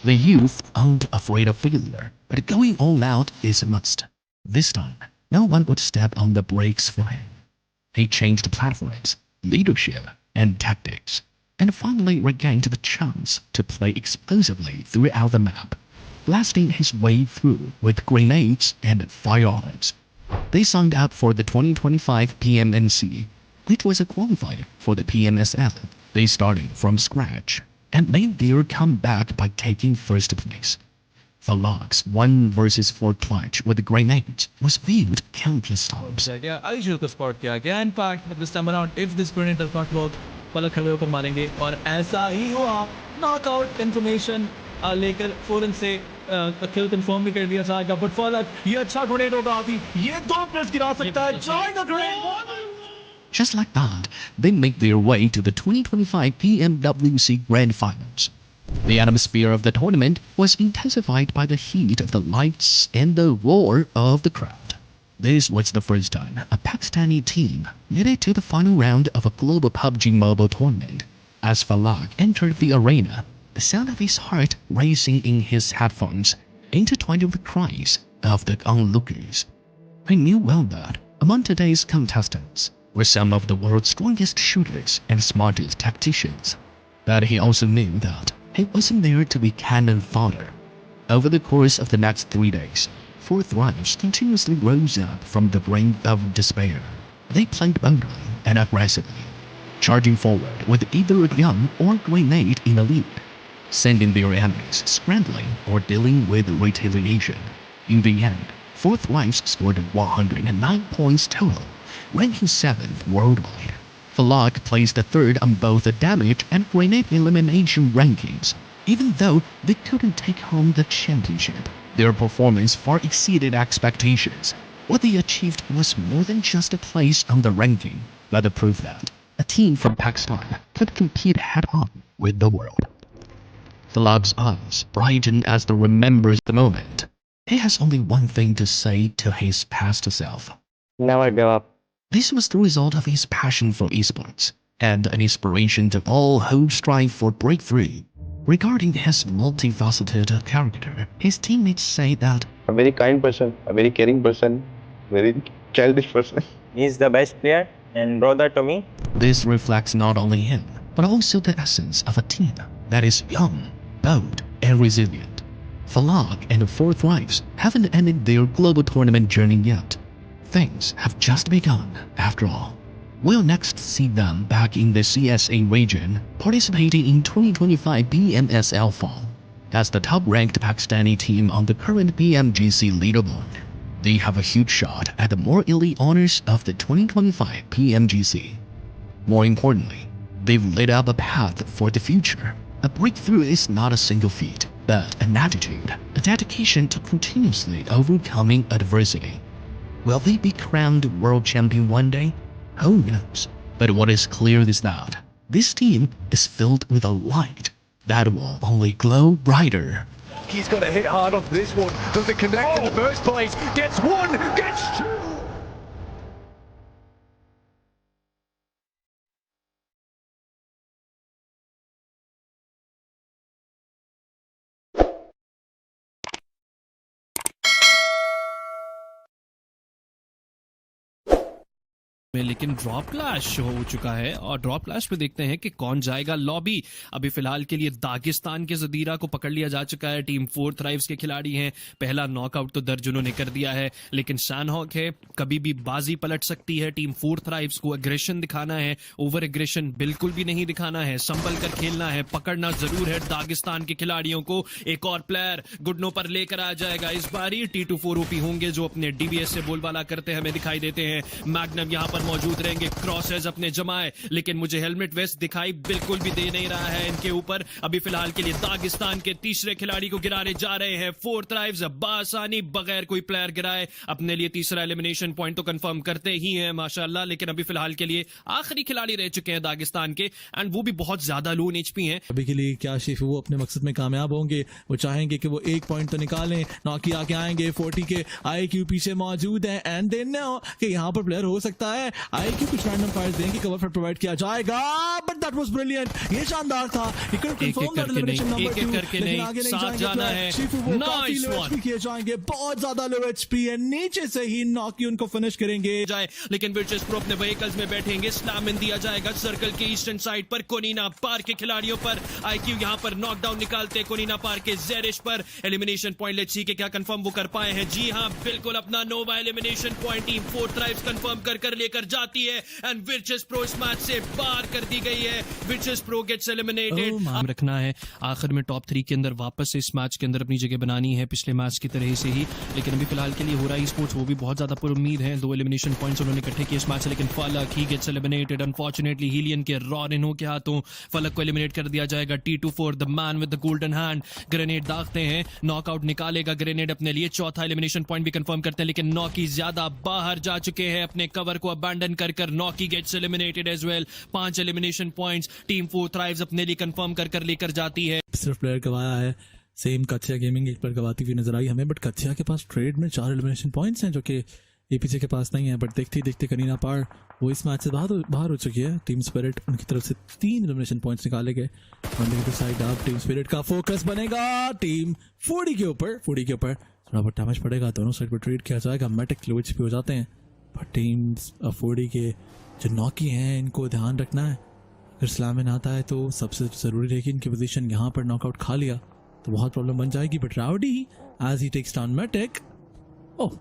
The youth aren't afraid of failure, but going all out is a must. This time, no one would step on the brakes for him. He changed platforms, leadership, and tactics, and finally regained the chance to play explosively throughout the map, blasting his way through with grenades and firearms. They signed up for the 2025 PMNC, which was a qualifier for the PMSL. They started from scratch and made their comeback by taking first place. Falcons' 1 versus 4 clutch with grenades was viewed countless times. Yeah, I choose the spot किया गया. In fact, this time around, if this grenade does not work, Falcons खड़े होकर मारेंगे और ऐसा ही हुआ. Knockout information लेकर फौरन से kill confirm भी कर दिया जाएगा. But Falcons ये अच्छा grenade होगा अभी. ये 2 प्लस गिरा सकता है. Join the grenade. Just like that, they make their way to the 2025 PMWC Grand Finals. The atmosphere of the tournament was intensified by the heat of the lights and the roar of the crowd. This was the first time a Pakistani team made it to the final round of a global PUBG Mobile tournament. As Falcons entered the arena, the sound of his heart racing in his headphones intertwined with the cries of the onlookers. He knew well that among today's contestants were some of the world's strongest shooters and smartest tacticians. But he also knew that he wasn't there to be cannon fodder. Over the course of the next 3 days, 4 Thrives continuously rose up from the brink of despair. They played boldly and aggressively, charging forward with either a gun or grenade in the lead, sending their enemies scrambling or dealing with retaliation. In the end, 4 Thrives scored 109 points total, ranking 7th worldwide. Falcons placed 3rd on both the damage and grenade elimination rankings. Even though they couldn't take home the championship, their performance far exceeded expectations. What they achieved was more than just a place on the ranking, but a proof that a team from Pakistan could compete head-on with the world. Falcons' eyes brightened as he remembers the moment. He has only one thing to say to his past self: Never give up. This was the result of his passion for esports, and an inspiration to all who strive for breakthrough. Regarding his multifaceted character, his teammates say that A very kind person, a very caring person, very childish person. He's the best player and brother to me. this reflects not only him, but also the essence of a team that is young, bold, and resilient. Falcons and 4 Thrives haven't ended their global tournament journey yet. Things have just begun, after all. We'll next see them back in the CSA region, participating in 2025 BMSL Fall. As the top-ranked Pakistani team on the current PMGC leaderboard, they have a huge shot at the more elite honors of the 2025 PMGC. More importantly, they've laid out a path for the future. A breakthrough is not a single feat, but an attitude, a dedication to continuously overcoming adversity. Will they be crowned world champion one day? Who knows? But what is clear is that this team is filled with a light that will only glow brighter. He's got to hit hard off this one. Doesn't connect in the first place. Gets one, gets two. लेकिन drop clash हो चुका है और drop clash पे देखते हैं कि कौन जाएगा लॉबी। अभी फिलहाल के लिए दागिस्तान के ज़दीरा को पकड़ लिया जा चुका है। टीम 4 थ्राइव्स के खिलाड़ी हैं। पहला नॉकआउट तो दर्ज उन्होंने कर दिया है, लेकिन सैनहॉक है, कभी भी बाजी पलट सकती है। टीम 4 थ्राइव्स को एग्रेशन दिखाना है, ओवर एग्रेशन बिल्कुल भी नहीं दिखाना है, संभल कर खेलना है, पकड़ना जरूर है दागिस्तान के खिलाड़ियों को। एक और प्लेयर गुडनों पर लेकर आ जाएगा इस बारी। T24 ओपी होंगे जो अपने DBS से बोलबाला करते हमें दिखाई देते हैं। मैग्नम यहाँ पर मौजूद रहेंगे, क्रॉसेज अपने जमाए, लेकिन मुझे हेलमेट वेस्ट दिखाई बिल्कुल भी दे नहीं रहा है इनके ऊपर। अभी फिलहाल के लिए दागिस्तान के तीसरे खिलाड़ी को गिराने जा रहे हैं 4 थ्राइव्स बासानी, बगैर कोई प्लेयर गिराए अपने लिए तीसरा एलिमिनेशन पॉइंट तो कंफर्म करते ही हैं माशाल्लाह। लेकिन अभी फिलहाल के लिए आखिरी खिलाड़ी रह चुके हैं दागिस्तान के, एंड वो भी बहुत ज्यादा लो एचपी हैं। अभी के लिए क्या शिफ वो अपने मकसद में कामयाब होंगे, वो चाहेंगे कि वो एक पॉइंट तो निकालें। नॉकी आके आएंगे, 40 के IQ पीछे मौजूद है, एंड दे नो कि यहाँ पर प्लेयर हो सकता है। IQ कुछ रैंडम फायर्स देंगे, कवर फायर प्रोवाइड किया जाएगा, बट दैट वाज ब्रिलियंट। ये शानदार था। एक एक करके नहीं, साथ जाना है। नाइस वन किए जाएंगे, बहुत ज्यादा लो एचपी है, नीचे से ही नॉकी उनको फिनिश करेंगे जाए। लेकिन विर्चस प्रो अपने व्हीकल्स में बैठेंगे, स्लैम इन दिया जाएगा सर्कल के ईस्टर्न साइड पर। कोनिना पार के खिलाड़ियों पर IQ यहाँ पर नॉकडाउन निकालते, कोनिना पार के जेरिश पर एलिमिनेशन पॉइंट। लेट्स सी के क्या कंफर्म वो कर पाए हैं। जी हाँ, बिल्कुल अपना Nova elimination point team 4 thrives confirm कर लेकर जाती है, एंड विर्चस प्रो इस मैच से बाहर कर दी गई है। Virtus pro gets eliminated. मान रखना है आखिर में टॉप 3 के अंदर वापस इस मैच के अंदर अपनी जगह बनानी है, पिछले मैच की तरह से ही। लेकिन अभी फिलहाल के लिए होरा ई-स्पोर्ट्स वो भी बहुत ज्यादा पुरुम्मीद है। 2 एलिमिनेशन पॉइंट्स उन्होंने इकट्ठे किए इस मैच से, लेकिन फलक ही गेट्स एलिमिनेटेड अनफॉर्चुनेटली। हीलियन के रॉरिनो के हाथों फलक को एलिमिनेट कर दिया जाएगा। T24 the man with the golden hand grenade दागते हैं, नॉकआउट निकालेगा ग्रेनेड अपने लिए। चौथा एलिमिनेशन पॉइंट भी कंफर्म करते हैं, लेकिन नॉकी ज्यादा बाहर जा चुके हैं, अपने कवर को अबैंडन कर नॉकी gets eliminated as well. 5 elimination points team 4 thrives अपने लिए कंफर्म कर लेकर जाती है। सिर्फ प्लेयर गवाया है। सेम कच्छा गेमिंग एक प्लेयर गवाती हुई नजर आई हमें, बट कच्छा के पास ट्रेड में 4 एलिमिनेशन पॉइंट्स हैं जो कि एपीजे के पास नहीं है। बट देखते ही देखते करीना पार वो इस मैच से बाहर हो चुकी है। टीम स्पिरिट उनकी तरफ से 3 एलिमिनेशन पॉइंट्स निकाले गए। साइड अब टीम स्पिरिट का फोकस बनेगा टीम 40 के ऊपर थोड़ा बहुत डैमेज पड़ेगा, दोनों साइड पर ट्रेड किया जाएगा, मेटिक लो एचपी हो जाते हैं। पर टीम 40 के जो नॉकी हैं इनको ध्यान रखना है, अगर स्लैम आता है तो सबसे जरूरी है कि इनकी पोजीशन यहाँ पर नॉकआउट खा लिया तो बहुत प्रॉब्लम बन जाएगी। But rowdy as he takes down मेटिक, ओह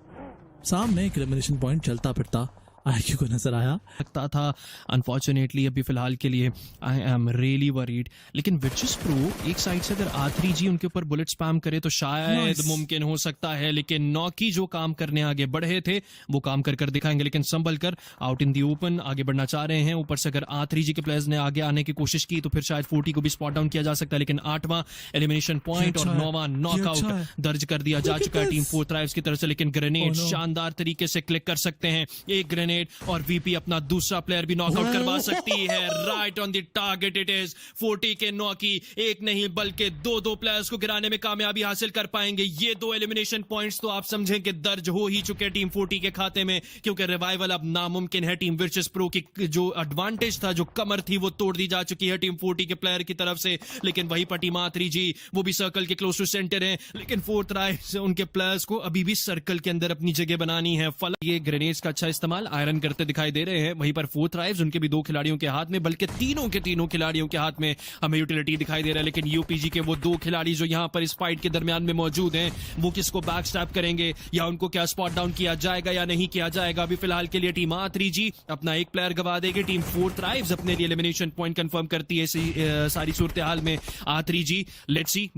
सामने एक एलिमिनेशन पॉइंट चलता फिरता आईक्यू को नजर आया लगता था। अनफॉर्चुनेटली अभी फिलहाल के लिए आई एम रियली वरीड। लेकिन विचेस प्रो एक साइड से अगर R3G उनके ऊपर बुलेट स्पैम करे तो शायद मुमकिन हो सकता है, लेकिन नॉकी जो काम करने आगे बढ़े थे वो काम कर दिखाएंगे। लेकिन संभल कर आउट इन दी ओपन आगे बढ़ना चाह रहे हैं। ऊपर से अगर R3G के प्लेयर्स ने आगे आने की कोशिश की तो फिर शायद 40 को भी स्पॉट डाउन किया जा सकता है। लेकिन 8वां एलिमिनेशन पॉइंट और 9वां नॉकआउट दर्ज कर दिया जा चुका है टीम 4 थ्राइव्स की तरफ से। लेकिन ग्रेनेड शानदार तरीके से क्लिक कर सकते हैं, एक ग्रेनेड और वीपी अपना दूसरा प्लेयर भी नॉकआउट करवा सकती है। Right on the target it is. 40 के नॉकी एक नहीं बल्कि 2 प्लेयर्स को गिराने में कामयाबी हासिल कर पाएंगे। ये 2 एलिमिनेशन पॉइंट्स तो आप समझें कि दर्ज हो ही चुके टीम 40 के खाते में, क्योंकि रिवाइवल अब नामुमकिन है। टीम विर्चस प्रो की जो एडवांटेज था, जो कमर थी, वो तोड़ दी जा चुकी है टीम 40 के प्लेयर की तरफ से। लेकिन वहीं पर टीम R3G वो भी सर्कल के क्लोज टू सेंटर है, लेकिन 4th राइट से उनके प्लेयर्स को अभी भी सर्कल के अंदर अपनी जगह बनानी है। फलक ये ग्रेनेड्स का अच्छा इस्तेमाल आयरन करते दिखाई दे रहे हैं। वहीं पर 4th राइव्स उनके भी 2 खिलाड़ियों के हाथ में, बल्कि तीनों के तीनों खिलाड़ियों के हाथ में हमें यूटिलिटी दिखाई दे रहा है। लेकिन यूपीजी के वो 2 खिलाड़ी जो यहां पर इस फाइट के दरमियान में मौजूद हैं, वो किसको बैकस्टैप करेंगे या उनको क्या स्पॉट डाउन किया जाएगा या नहीं किया जाएगा। अभी फिलहाल के लिए टीम R3G अपना एक प्लेयर गवा देगी। टीम 4th राइव्स अपने लिए एलिमिनेशन पॉइंट कंफर्म करती है सारी सूरत हाल में। R3G लेट्स सी,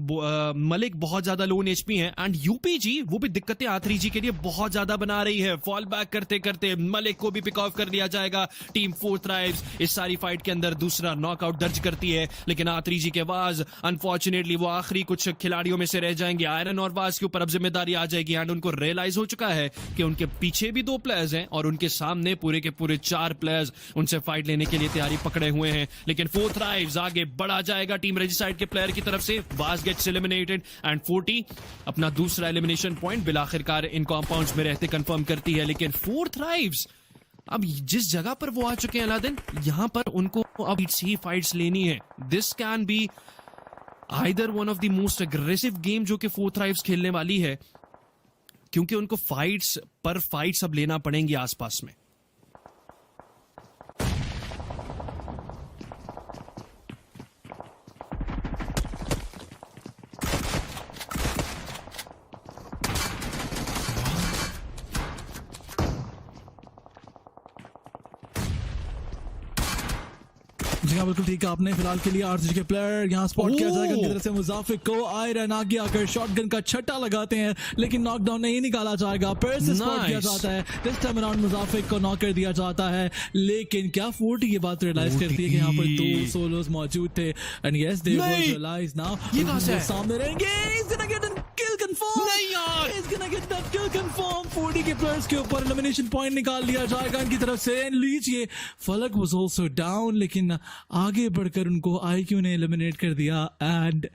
मलिक बहुत ज्यादा लो एचपी है एंड यूपीजी वो भी दिक्कतें R3G के लिए बहुत ज्यादा बना रही है। फॉल बैक करते करते मलिक को भी पिक ऑफ कर लिया जाएगा। टीम 4th राइव्स इस सारी फाइट के अंदर दूसरा नॉकआउट दर्ज करती है। लेकिन R3G के वाज अनफॉर्चुनेटली वो आखिरी कुछ खिलाड़ियों में से रह जाएंगे। आयरन और वाज के ऊपर अब जिम्मेदारी आ जाएगी एंड उनको रियलाइज हो चुका है कि उनके पीछे भी 2 प्लेयर्स हैं और उनके सामने पूरे के पूरे 4 प्लेयर्स उनसे फाइट लेने के लिए तैयारी पकड़े हुए हैं। लेकिन 4th राइव्स आगे बढ़ा जाएगा टीम रेजिसाइड के प्लेयर की तरफ से। वाज गेट्स एलिमिनेटेड एंड 40 अपना दूसरा एलिमिनेशन पॉइंट बिलाखिरकार इन कॉम्पाउंड्स में रहते कंफर्म करती है। लेकिन 4th राइव्स अब जिस जगह पर वो आ चुके हैं अलादीन, यहां पर उनको अब ही फाइट्स लेनी है। This can be either one of the most aggressive game जो कि 4th राइव्स खेलने वाली है, क्योंकि उनको फाइट्स पर फाइट्स अब लेना पड़ेंगी आसपास में। जी हाँ, बिल्कुल ठीक है आपने। फिलहाल के लिए R3G के प्लेयर यहाँ स्पॉट किया जाएगा उनकी तरफ से। मुजाफिक को आयरन आगे आकर शॉटगन का छट्टा लगाते हैं, लेकिन नॉकडाउन नहीं निकाला जाएगा। फिर से स्पॉट किया जाता है। दिस टाइम अराउंड मुजाफिक को नॉक कर दिया जाता है। लेकिन क्या 40 ये बात रियलाइज करती है कि यहाँ पर 2 सोलोस मौजूद थे and yes they will realise now ये सामने रहेंगे। He's gonna get a kill confirm. नहीं यार, He's gonna get that kill confirm. 40 के प्लेयर्स के ऊपर एलिमिनेशन पॉइंट निकाल लिया जाएगा इनकी तरफ से। लीजिए, फलक वाज आल्सो डाउन, लेकिन आगे बढ़कर उनको आईक्यू ने एलिमिनेट कर दिया and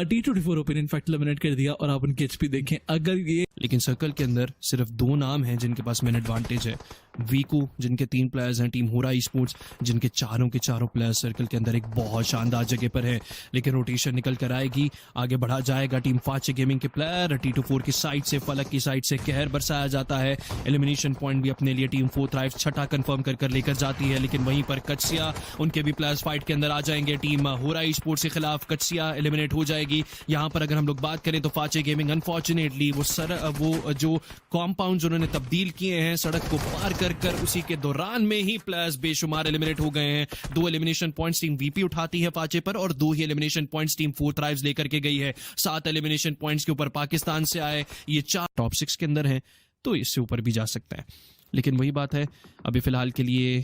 T24 open in fact eliminate कर दिया। और आप उनकी एचपी देखें, अगर ये लेकिन सर्कल के अंदर सिर्फ 2 नाम हैं जिनके पास मेन एडवांटेज है। वीकू जिनके 3 प्लेयर्स हैं, टीम होरा स्पोर्ट्स जिनके चारों के चारों प्लेयर्स सर्कल के अंदर एक बहुत शानदार जगह पर है। लेकिन रोटेशन निकल कर आएगी, आगे बढ़ा जाएगा टीम फाचे गेमिंग के प्लेयर। T24 की साइड से, फलक की साइड से कहर बरसाया जाता है। एलिमिनेशन पॉइंट भी अपने लिए टीम 4th राइव्स छठा कंफर्म कर लेकर जाती है। लेकिन वहीं पर कच्सिया उनके भी प्लेयर्स फाइट के अंदर आ जाएंगे। टीम होरा स्पोर्ट्स के खिलाफ कच्सिया एलिमिनेट हो जाएगी। यहाँ पर अगर हम लोग बात करें तो फाचे गेमिंग अनफॉर्चुनेटली वो जो कॉम्पाउंड उन्होंने तब्दील किए हैं सड़क को पार कर उसी के दौरान में ही प्लेयर्स बेशुमार एलिमिनेट हो गए हैं। 2 एलिमिनेशन पॉइंट्स टीम वीपी उठाती है फाचे पर और 2 ही एलिमिनेशन पॉइंट्स टीम 4th राइव्स लेकर के गई है। 7 एलिमिनेशन पॉइंट्स के ऊपर पाकिस्तान से आए, ये 4 टॉप 6 के अंदर हैं, तो इससे ऊपर भी जा सकता है। लेकिन वही बात है, अभी फिलहाल के लिए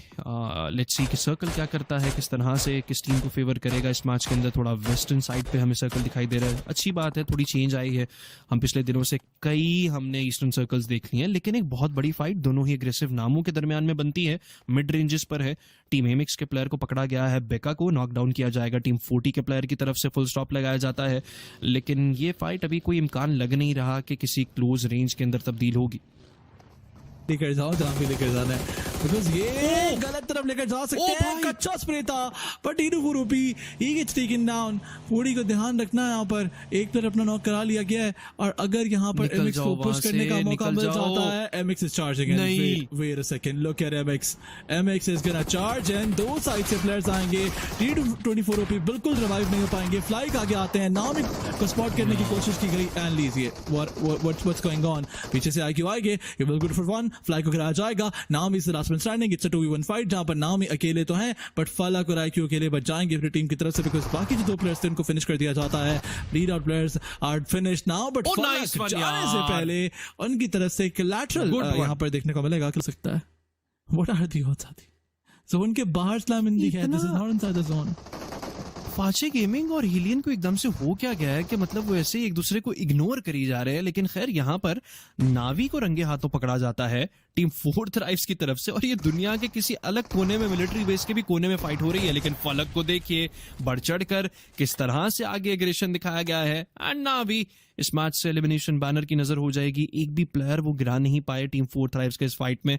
लेट्स सी कि सर्कल क्या करता है, किस तरह से किस टीम को फेवर करेगा इस मैच के अंदर। थोड़ा वेस्टर्न साइड पे हमें सर्कल दिखाई दे रहा है, अच्छी बात है, थोड़ी चेंज आई है। हम पिछले दिनों से हमने ईस्टर्न सर्कल्स देख लिए हैं, लेकिन एक बहुत बड़ी फाइट दोनों ही एग्रेसिव नामों के दरमियान में बनती है, मिड रेंजेस पर है। टीम एमिक्स के प्लेयर को पकड़ा गया है, बेका को नॉकडाउन किया जाएगा, टीम 40 के प्लेयर की तरफ से फुल स्टॉप लगाया जाता है। लेकिन ये फाइट अभी कोई इम्कान लग नहीं रहा कि किसी क्लोज रेंज के अंदर तब्दील होगी। लेकर जाओ जहाँ भी लेकर जाना है, बिकॉज ये गलत तरफ लेकर जा सकते हैं। कच्चा स्प्रे था but he gets taken down. 40 को ध्यान रखना है, यहाँ पर एक तरफ अपना नॉक करा लिया गया है, और अगर यहाँ पर एमएक्स को पुश करने का मौका मिल जाता है, MX is charging in. Wait a second, look at MX is gonna charge and दो साइड से प्लेयर्स आएंगे। T24 OP बिल्कुल रिवाइव नहीं हो पाएंगे, फ्लाई आगे आते हैं, नाम को स्पॉट करने की कोशिश की गई एंड लीजिए व्हाट्स गोइंग ऑन। पीछे से आईक्यू आएंगे, ये will good for one, fly को गिराया जाएगा। नाम is the last man standing, it's a 2v1 fight जहां पर नाम ही अकेले तो हैं, बट फलक और आईक्यू अकेले बच जाएंगे अपनी टीम की तरफ से, बिकॉज बाकी जो दो प्लेयर्स थे उनको फिनिश कर दिया जाता है। Lead out players are finish now, but फलक जाने से पहले उनकी तरफ से कोलैटरल यहां पर देखने को मिलेगा। कर सकता है व्हाट आर दी होता थी जोन के बाहर स्लैम इन दी है, this is not inside the zone. फाचे गेमिंग और हिलियन को एकदम से हो क्या गया है कि मतलब वो ऐसे एक दूसरे को इग्नोर करी जा रहे हैं। लेकिन खैर यहाँ पर नावी को रंगे हाथों पकड़ा जाता है टीम 4 थ्राइव्स की तरफ से, और ये दुनिया के किसी अलग कोने में, मिलिट्री बेस के भी कोने में फाइट हो रही है। लेकिन फलक को देखिए बढ़ चढ़ कर किस तरह से आगे एग्रेशन दिखाया गया है, एंड नावी इस मैच से एलिमिनेशन बैनर की नजर हो जाएगी। एक भी प्लेयर वो गिरा नहीं पाए टीम 4 थ्राइव्स के इस फाइट में।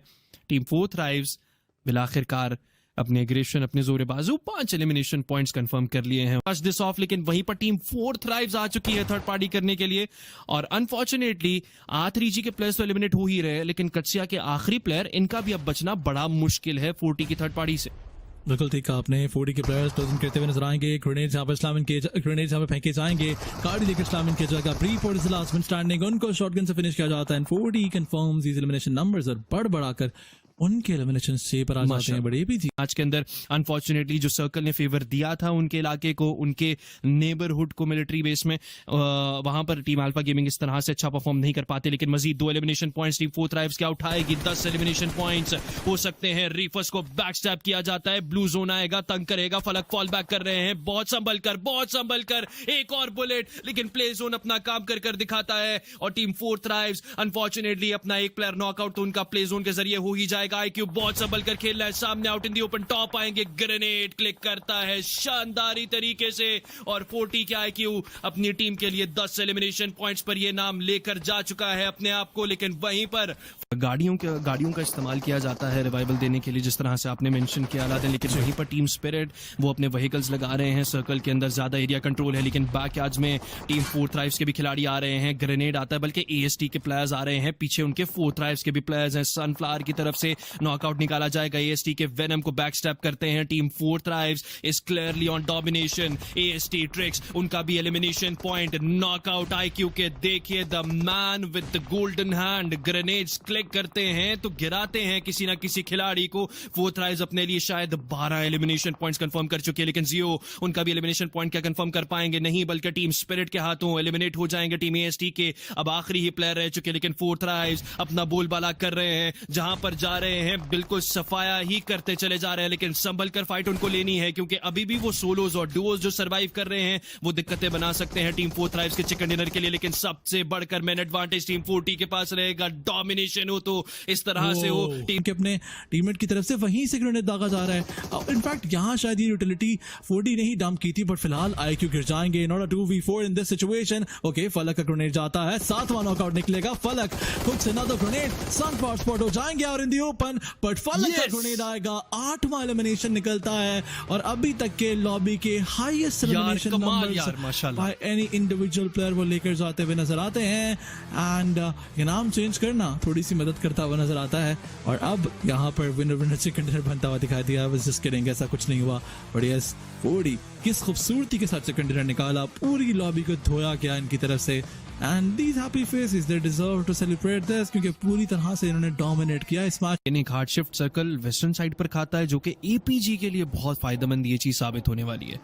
टीम 4 थ्राइव्स बिलाखिरकार अपने एग्रेशन, अपने जोरे बाजू 5 एलिमिनेशन पॉइंट्स कंफर्म कर लिए हैं। फर्स्ट दिस ऑफ, लेकिन वहीं पर टीम 4 थ्राइव्स आ चुकी है थर्ड पार्टी करने के लिए, और अनफॉर्चुनेटली R3G के प्लेयर्स तो एलिमिनेट हो ही रहे, लेकिन कच्सिया के आखिरी प्लेयर, इनका भी अब बचना बड़ा मुश्किल है 40 की थर्ड पार्टी से। बिल्कुल ठीक कहा आपने, 40 के प्लेयर्स प्रेजेंट करते हुए नजर आएंगे। ग्रेनेड्स यहाँ पर ग्रेनेड्स यहाँ पे फेंके जाएंगे, गाड़ी लेकर इस्लामिन की जगह प्री-4 इज लास्ट मैन स्टैंडिंग, उनको शॉटगन से फिनिश किया जाता है। 40 कंफर्म्स दीस एलिमिनेशन नंबर्स और बढ़ाकर उनके एलिमिनेशन से पर आ जाते हैं बड़े भी। आज के अंदर अनफॉर्चुनेटली जो सर्कल ने फेवर दिया था उनके इलाके को, उनके नेबरहुड को मिलिट्री बेस में, वहां पर टीम अल्फा गेमिंग इस तरह से अच्छा परफॉर्म नहीं कर पाते। लेकिन मजीद 2 एलिमिनेशन पॉइंट्स टीम 4 थ्राइव्स क्या उठाएगी, 10 एलिमिनेशन पॉइंट्स हो सकते हैं। रीफर्स को बैकस्टैप किया जाता है, ब्लू जोन आएगा, तंग करेगा, फलक फॉल बैक कर रहे हैं, बहुत संभल कर एक और बुलेट, लेकिन प्ले जोन अपना काम कर दिखाता है, और टीम 4 थ्राइव्स अनफॉर्चुनेटली अपना एक प्लेयर नॉकआउट तो उनका प्ले जोन के जरिए हो ही जाएगा। आईक्यू बहुत संभल कर खेल रहा है, सामने out in the open, top आएंगे, ग्रेनेड क्लिक करता है शानदारी तरीके से, और 40 के आईक्यू अपनी टीम के लिए 10 एलिमिनेशन पॉइंट्स पर ये नाम लेकर जा चुका है अपने आप को। लेकिन वहीं पर गाड़ियों का इस्तेमाल किया जाता है रिवाइवल देने के लिए, जिस तरह से आपने मेंशन किया अलादीन, लेकिन वहीं पर टीम स्पिरिट वो अपने व्हीकल्स लगा रहे हैं, सर्कल के अंदर ज्यादा एरिया कंट्रोल है, लेकिन बैकयार्ड्स में टीम 4 थ्राइव्स के भी खिलाड़ी आ रहे हैं, ग्रेनेड आता है, बल्कि AST के प्लेयर्स आ रहे हैं, पीछे उनके 4 थ्राइव्स के भी प्लेयर्स हैं। सनफ्लावर की तरफ से नॉकआउट निकाला जाएगा, AST के वेनम को बैकस्टैप करते हैं। Team 4 thrives is clearly on domination, AST tricks उनका भी एलिमिनेशन पॉइंट, नॉकआउट IQ के देखिए the man with the golden hand, grenades click करते हैं तो गिराते हैं किसी ना किसी खिलाड़ी को। 4 थ्राइव्स अपने लिए शायद 12 एलिमिनेशन पॉइंट्स कंफर्म कर चुके हैं, लेकिन जियो उनका भी एलिमिनेशन पॉइंट क्या कंफर्म कर पाएंगे, नहीं, बल्कि टीम स्पिरिट के हाथों एलिमिनेट हो जाएंगे। टीम AST के अब आखिरी ही प्लेयर रह चुके, लेकिन 4 थ्राइव्स अपना बोलबाला कर रहे हैं, जहां पर जा रहे हैं बिल्कुल सफाया ही करते चले जा रहे हैं, लेकिन संभल कर फाइट उनको लेनी है, क्योंकि अभी भी वो सोलोज और डुओज जो सर्वाइव कर रहे हैं वो दिक्कतें बना सकते हैं टीम 4 थ्राइव्स के चिकन डिनर के लिए। लेकिन सबसे बढ़कर मैन एडवांटेज टीम 40 के पास रहेगा, डोमिनेशन हो तो इस तरह से हो टीम के अपने टीममेट की तरफ से वहीं से ग्रेनेड दागा जा रहा है। इनफैक्ट यहां शायद ये यूटिलिटी 40 ने ही डंप की थी, बट फिलहाल IQ गिर जाएंगे। Not a 2v4 in this situation. Okay, फलक का ग्रेनेड जाता है, 7वां नॉकआउट निकलेगा, फलक कुछ अनदर ग्रेनेड, सनफ्लावर स्पॉट हो जाएंगे और इन दी ओपन, बट फलक का ग्रेनेड आएगा, 8वां एलिमिनेशन निकलता है, और अभी तक के लॉबी के highest elimination numbers by any individual player वो लेकर जाते हुए नजर आते हैं। एंड ये नाम चेंज करना थोड़ी सी मदद करता हुआ नजर आता है, और अब यहाँ पर विनर चिकन डिनर बनता हुआ दिखाई दिया। बस जस्ट किडिंग, ऐसा कुछ नहीं हुआ, बट यस 40 किस खूबसूरती के साथ चिकन डिनर निकाला, पूरी लॉबी को धोया गया इनकी तरफ से, and these happy faces they deserve to celebrate this, क्योंकि पूरी तरह से इन्होंने डोमिनेट किया इस मैच। एक hard shift circle western side पर खाता है, जो कि APG के लिए बहुत फायदेमंद ये चीज साबित होने वाली है।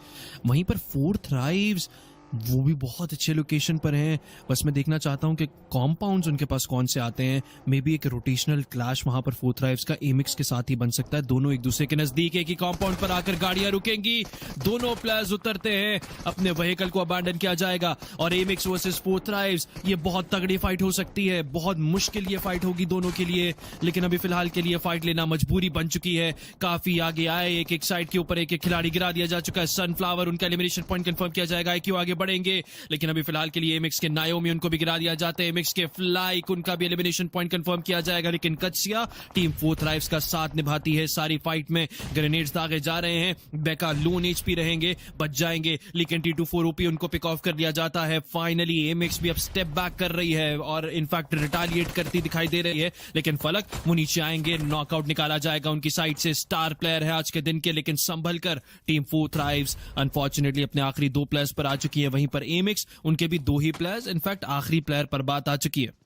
वहीं पर 4 थ्राइव्स वो भी बहुत अच्छे लोकेशन पर हैं। बस मैं देखना चाहता हूं कि कॉम्पाउंड्स उनके पास कौन से आते हैं। मे बी एक रोटेशनल क्लैश वहां पर फोर्थ राइव्स का एमिक्स के साथ ही बन सकता है। दोनों एक दूसरे के नजदीक है कि कॉम्पाउंड पर आकर गाड़ियां रुकेंगी, दोनों प्लेयर्स उतरते हैं, अपने व्हीकल को अबैंडन किया जाएगा और एमिक्स वर्सेस फोर्थ राइव्स, ये बहुत तगड़ी फाइट हो सकती है, बहुत मुश्किल ये फाइट होगी दोनों के लिए। लेकिन अभी फिलहाल के लिए फाइट लेना मजबूरी बन चुकी है। काफी आगे आए, एक एक साइड के ऊपर एक एक खिलाड़ी गिरा दिया जा चुका है। सनफ्लावर, उनका एलिमिनेशन पॉइंट कंफर्म किया जाएगा, आईक्यू आगे बढ़ेंगे, लेकिन अभी फिलहाल के लिए एमिक्स के नायोमी उनको भी गिरा दिया जाता है। एमिक्स के फ्लाइक, उनका भी एलिमिनेशन पॉइंट कंफर्म किया जाएगा, लेकिन कच्सिया टीम फोर्थ राइव्स का साथ निभाती है सारी फाइट में। ग्रेनेड्स दागे जा रहे हैं, बेका लोन एचपी रहेंगे, बच जाएंगे, लेकिन T24 ओपी उनको पिक ऑफ कर लिया जाता है। फाइनली एमिक्स भी अब स्टेप बैक कर रही है और इनफैक्ट रिटालिएट करती दिखाई दे रही है, लेकिन फलक वो नीचे आएंगे, नॉकआउट निकाला जाएगा उनकी साइड से। स्टार प्लेयर है आज के दिन के, लेकिन संभल कर टीम फोर्थ राइव्स अनफॉर्चुनेटली अपने आखिरी 2 प्लेयर्स पर आ चुकी है। वहीं पर एमिक्स, उनके भी 2 ही प्लेयर्स, इनफैक्ट आखिरी प्लेयर पर बात आ चुकी है।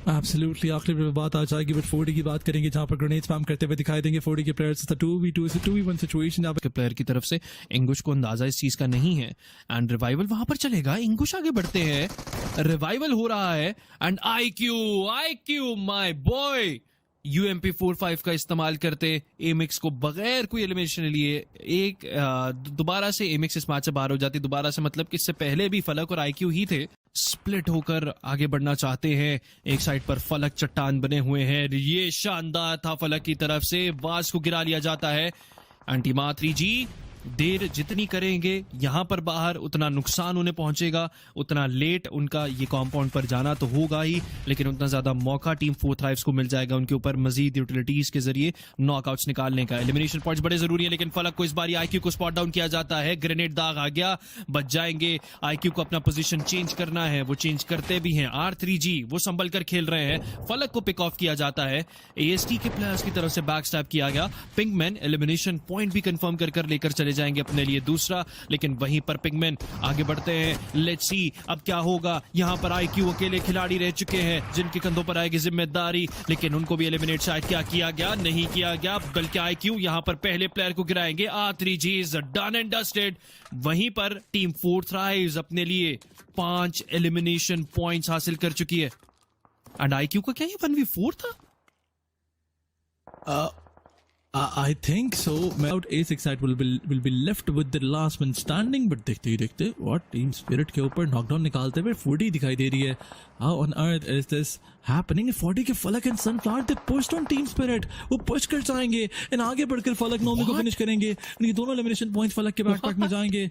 एब्सोल्युटली आखिरी में बात आ जाएगी, बट 4D की बात करेंगे जहां पर ग्रेनेड स्पैम करते हुए दिखाई देंगे 4D के प्लेयर्स। 2v2 से 2v1 सिचुएशन जहां पर प्लेयर की तरफ से इंगुश को अंदाजा इस चीज का नहीं है एंड रिवाइवल वहां पर चलेगा। इंगुश आगे बढ़ते हैं, रिवाइवल हो रहा है and IQ my boy UMP45 का इस्तेमाल करते एमिक्स को बगैर कोई एलिमिनेशन लिए एक दोबारा से एमिक्स इस मैच से बाहर हो जाती। दोबारा से मतलब कि इससे पहले भी फलक और आईक्यू ही थे। स्प्लिट होकर आगे बढ़ना चाहते हैं। एक साइड पर फलक चट्टान बने हुए हैं, ये शानदार था फलक की तरफ से, वास को गिरा लिया जाता है। एंटीमा 3G देर जितनी करेंगे यहां पर बाहर, उतना नुकसान उन्हें पहुंचेगा, उतना लेट उनका ये कॉम्पाउंड पर जाना तो होगा ही, लेकिन उतना ज्यादा मौका टीम फोर्थ राइव्स को मिल जाएगा उनके ऊपर मजीद यूटिलिटीज के जरिए नॉकआउट्स निकालने का। एलिमिनेशन पॉइंट्स बड़े जरूरी है, लेकिन फलक को इस बार आईक्यू को स्पॉट डाउन किया जाता है। ग्रेनेड दाग आ गया, बच जाएंगे। आईक्यू को अपना पोजीशन चेंज करना है, वो चेंज करते भी हैं। R3G वो संभल कर खेल रहे हैं, फलक को पिक ऑफ किया जाता है। AST के प्लेयर्स की तरफ से बैक स्टैप किया गया। पिंकमैन एलिमिनेशन पॉइंट भी कंफर्म कर लेकर चले जाएंगे अपने लिए दूसरा, लेकिन वहीं पर पिंकमैन आगे बढ़ते हैं। लेट्स सी अब क्या होगा। यहां पर आईक्यू अकेले खिलाड़ी रह चुके हैं जिनके कंधों पर आएगी जिम्मेदारी, लेकिन उनको भी एलिमिनेट शायद क्या किया गया, नहीं किया गया, बल्कि आईक्यू यहां पर पहले प्लेयर को गिराएंगे। R3G is done and dusted. वहीं पर टीम फोर्थ राइव्स अपने लिए 5 एलिमिनेशन पॉइंट्स हासिल कर चुकी है। एंड आईक्यू का क्या ये 1v4 था? I think so. Out A6 side will be left with the last one standing. But देखते ही देखते what टीम स्पिरिट के ऊपर नॉकडाउन निकालते हुए 4D दिखाई दे रही है। How on earth is this happening? 4D के फलक and sunflower they pushed on team spirit, वो पुश कर जाएंगे एंड आगे बढ़कर फलक नोमी को फिनिश करेंगे। ये दोनों एलिमिनेशन पॉइंट्स फलक के बैकपैक में जाएंगे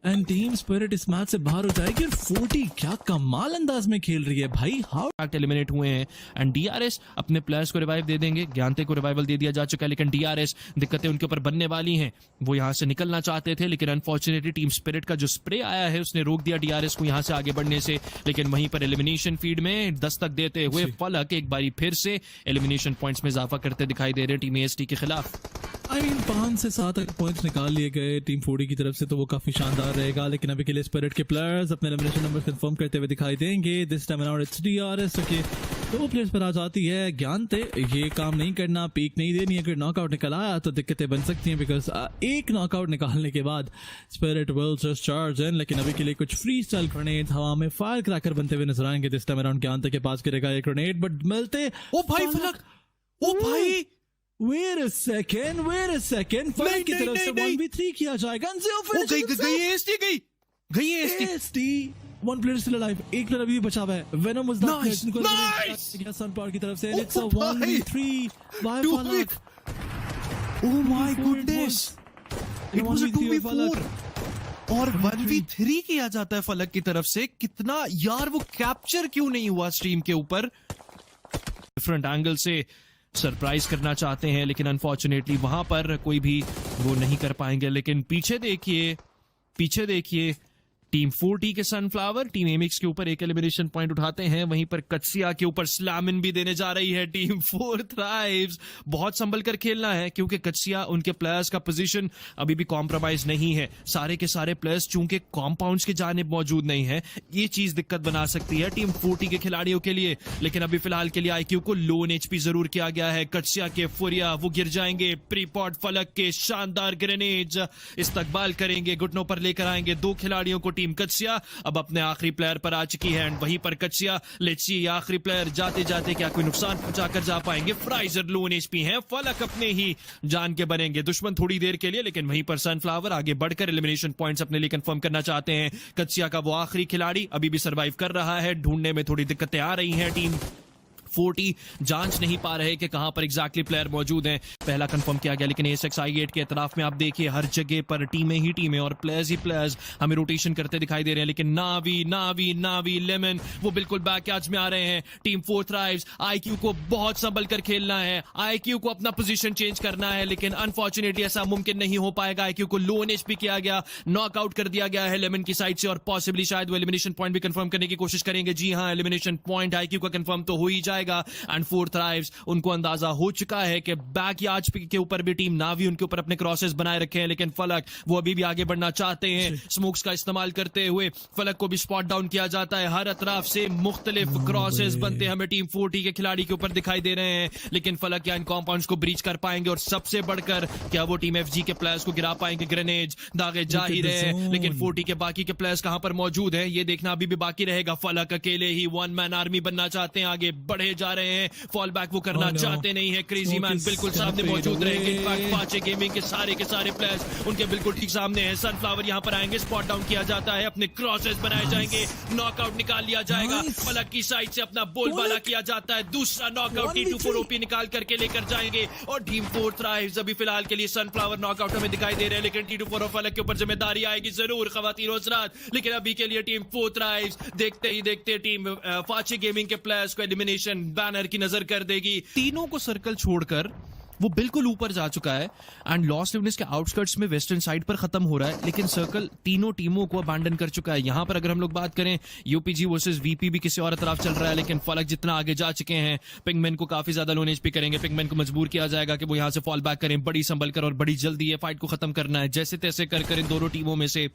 एंड टीम स्पिरिट इस मैच से बाहर हो जाएगी। और 4D क्या कमाल अंदाज में खेल रही है भाई। हाउ एलिमिनेट हुए हैं एंड DRS अपने प्लेयर्स को रिवाइव दे देंगे। ज्ञानते को रिवाइवल दे दिया जा चुका है, लेकिन DRS दिक्कतें उनके ऊपर बनने वाली हैं। वो यहां से निकलना चाहते थे, लेकिन अनफॉर्चुनेटली टीम स्पिरिट का जो स्प्रे आया है उसने रोक दिया DRS को यहां से आगे बढ़ने से। लेकिन वहीं पर एलिमिनेशन फीड में दस्तक देते हुए फलक एक बारी फिर से एलिमिनेशन पॉइंट्स में इजाफा करते दिखाई दे रहे हैं टीम AST के खिलाफ। 5 से 7 तक पॉइंट्स निकाल लिए गए टीम 4D की तरफ से, तो वो काफी शानदार रहेगा। लेकिन अभी के लिए स्पिरिट के प्लेयर्स अपने एलिमिनेशन नंबर कंफर्म करते हुए दिखाई देंगे। This time around its DRS। Okay, 2 players पर आ जाती है। ज्ञानते ये काम नहीं करना, पीक नहीं देनी। अगर नॉकआउट निकल आया तो दिक्कतें बन सकती हैं, बिकॉज एक नॉकआउट निकालने के बाद spirit will just charge in. लेकिन अभी के लिए कुछ फ्री स्टाइल ग्रेनेड हवा में फायर क्रैकर बनते हुए नजर आएंगे। दिस टाइम अराउंड ज्ञानते के पास गिरेगा एक ग्रेनेड, बट मिलते ओ भाई फलक, ओ भाई Wait a second. फलक की तरफ से 1v3 किया जाएगा। गई AST 1 player still alive, एक प्लेयर अभी भी बचा हुआ है। वेनम वाज दैट सनपावर की तरफ से। इट्स अ 1v3 बाय फलक। Oh my goodness, it was a 2v4 और 1v3 किया जाता है फलक की तरफ से। कितना यार, वो कैप्चर क्यों नहीं हुआ स्ट्रीम के ऊपर? डिफरेंट एंगल से सरप्राइज करना चाहते हैं, लेकिन अनफॉर्चुनेटली वहां पर कोई भी वो नहीं कर पाएंगे। लेकिन पीछे देखिए टीम 4D के सनफ्लावर टीम एमिक्स के ऊपर एक एलिमिनेशन पॉइंट उठाते हैं। वहीं पर कच्सिया के ऊपर स्लैमिन भी देने जा रही है टीम फोर्थ राइव्स। बहुत संभल कर खेलना है, क्योंकि कच्सिया उनके प्लेयर्स का पोजीशन अभी भी कॉम्प्रोमाइज नहीं है। सारे के सारे प्लेयर्स चूंकि कॉम्पाउंड्स के जानिब मौजूद नहीं है, ये चीज दिक्कत बना सकती है टीम 4D के खिलाड़ियों के लिए। लेकिन अभी फिलहाल के लिए आईक्यू को लोन HP जरूर किया गया है। कच्सिया के फुरिया वो गिर जाएंगे। प्रीपॉट फलक के शानदार ग्रेनेड इस्तकबाल करेंगे, घुटनों पर लेकर आएंगे 2 खिलाड़ियों को टीम कच्सिया अब अपने आखिरी प्लेयर पर आ चुकी है एंड वहीं पर कच्सिया लेट्स सी आखिरी प्लेयर जाते जाते क्या कोई नुकसान पहुंचाकर जा पाएंगे। फ्राइजर लोन एचपी हैं, फलक अपने ही जान के बनेंगे दुश्मन थोड़ी देर के लिए, लेकिन वहीं पर सनफ्लावर आगे बढ़कर एलिमिनेशन पॉइंट्स अपने लिए कंफर्म करना चाहते हैं। कच्सिया का वो आखिरी खिलाड़ी अभी भी सर्वाइव कर रहा है, ढूंढने में थोड़ी दिक्कतें आ रही हैं। टीम 40 जांच नहीं पा रहे कि कहां पर एग्जैक्टली प्लेयर मौजूद हैं। पहला कंफर्म किया गया, लेकिन AXI8 के इतराफ में आप देखिए हर जगह पर टीमें ही टीमें और प्लेयर्स ही प्लेयर्स हमें रोटेशन करते दिखाई दे रहे हैं, लेकिन नावी लेमन वो बिल्कुल बैक कैच में आ रहे हैं। टीम 4 थ्राइव्स IQ को बहुत संभल कर खेलना है, IQ को अपना पोजीशन चेंज करना है, लेकिन अनफॉर्चुनेटली ऐसा मुमकिन नहीं हो पाएगा। IQ को लो HP किया गया, नॉकआउट कर दिया गया है लेमन की साइड से और पॉसिबली शायद वो एलिमिनेशन पॉइंट भी कंफर्म करने की कोशिश करेंगे। जी हां, एलिमिनेशन पॉइंट IQ का कंफर्म तो हो ही जाएगा एंड 4 थ्राइव्स उनको अंदाजा हो चुका है कि बैक यार्ड के ऊपर भी टीम नावी उनके ऊपर अपने क्रॉसेस बनाए रखे हैं, लेकिन फलक वो अभी भी आगे बढ़ना चाहते हैं। स्मोक्स का इस्तेमाल करते हुए फलक को भी स्पॉट डाउन किया जाता है, हर अतराफ से मुख्तलिफ क्रॉसेस बनते हमें टीम 40 के खिलाड़ी के ऊपर दिखाई दे रहे हैं, लेकिन फलक या इन कॉम्पाउंड्स को ब्रीच कर पाएंगे और सबसे बढ़कर क्या वो टीम FG के प्लेयर्स को गिरा पाएंगे। ग्रेनेड दागे जा ही रहे हैं, लेकिन 40 के बाकी के प्लेयर्स कहां पर मौजूद हैं ये देखना अभी भी बाकी रहेगा। फलक अकेले ही वन मैन आर्मी बनना चाहते हैं, आगे बढ़े जा रहे हैं, फॉल बैक वो करना चाहते नहीं है। क्रेजी मैन बिल्कुल सामने मौजूद रहेंगे। इनफैक्ट पाचे गेमिंग के सारे प्लेयर्स उनके बिल्कुल ठीक सामने हैं। सनफ्लावर यहां पर आएंगे, स्पॉट डाउन किया जाता है, अपने क्रॉसेस बनाए जाएंगे, नॉकआउट निकाल लिया जाएगा। फलक की साइड से अपना बोलबाला किया जाता है, दूसरा नॉकआउट T24 OP निकाल करके लेकर जाएंगे और टीम 4 थ्राइव्स अभी फिलहाल के लिए सनफ्लावर नॉकआउट हमें दिखाई दे रहे हैं, लेकिन T24 और फलक के ऊपर जिम्मेदारी आएगी जरूर खवातीन और हज़रात। लेकिन अभी के लिए टीम 4 थ्राइव्स देखते ही देखते टीम पाचे गेमिंग के प्लेयर्स को एलिमिनेशन बैनर की नजर कर देगी। तीनों को सर्कल छोड़कर वो बिल्कुल ऊपर जा चुका है एंड लॉस लिवनेस के आउटस्कर्ट्स में वेस्टर्न साइड पर खत्म हो रहा है, लेकिन सर्कल तीनों टीमों को अबैंडन कर चुका है। यहां पर अगर हम लोग बात करें UPG वर्सेस VP भी किसी और तरफ चल रहा है, लेकिन फलक जितना आगे जा चुके हैं पिंगमैन को काफी ज्यादा लोन HP करेंगे। पिंगमैन को मजबूर किया जाएगा कि वो यहां से फॉल बैक करें, बड़ी संभल कर और बड़ी जल्दी ये फाइट को खत्म करना है। जैसे तैसे कर इन दोनों टीमों में से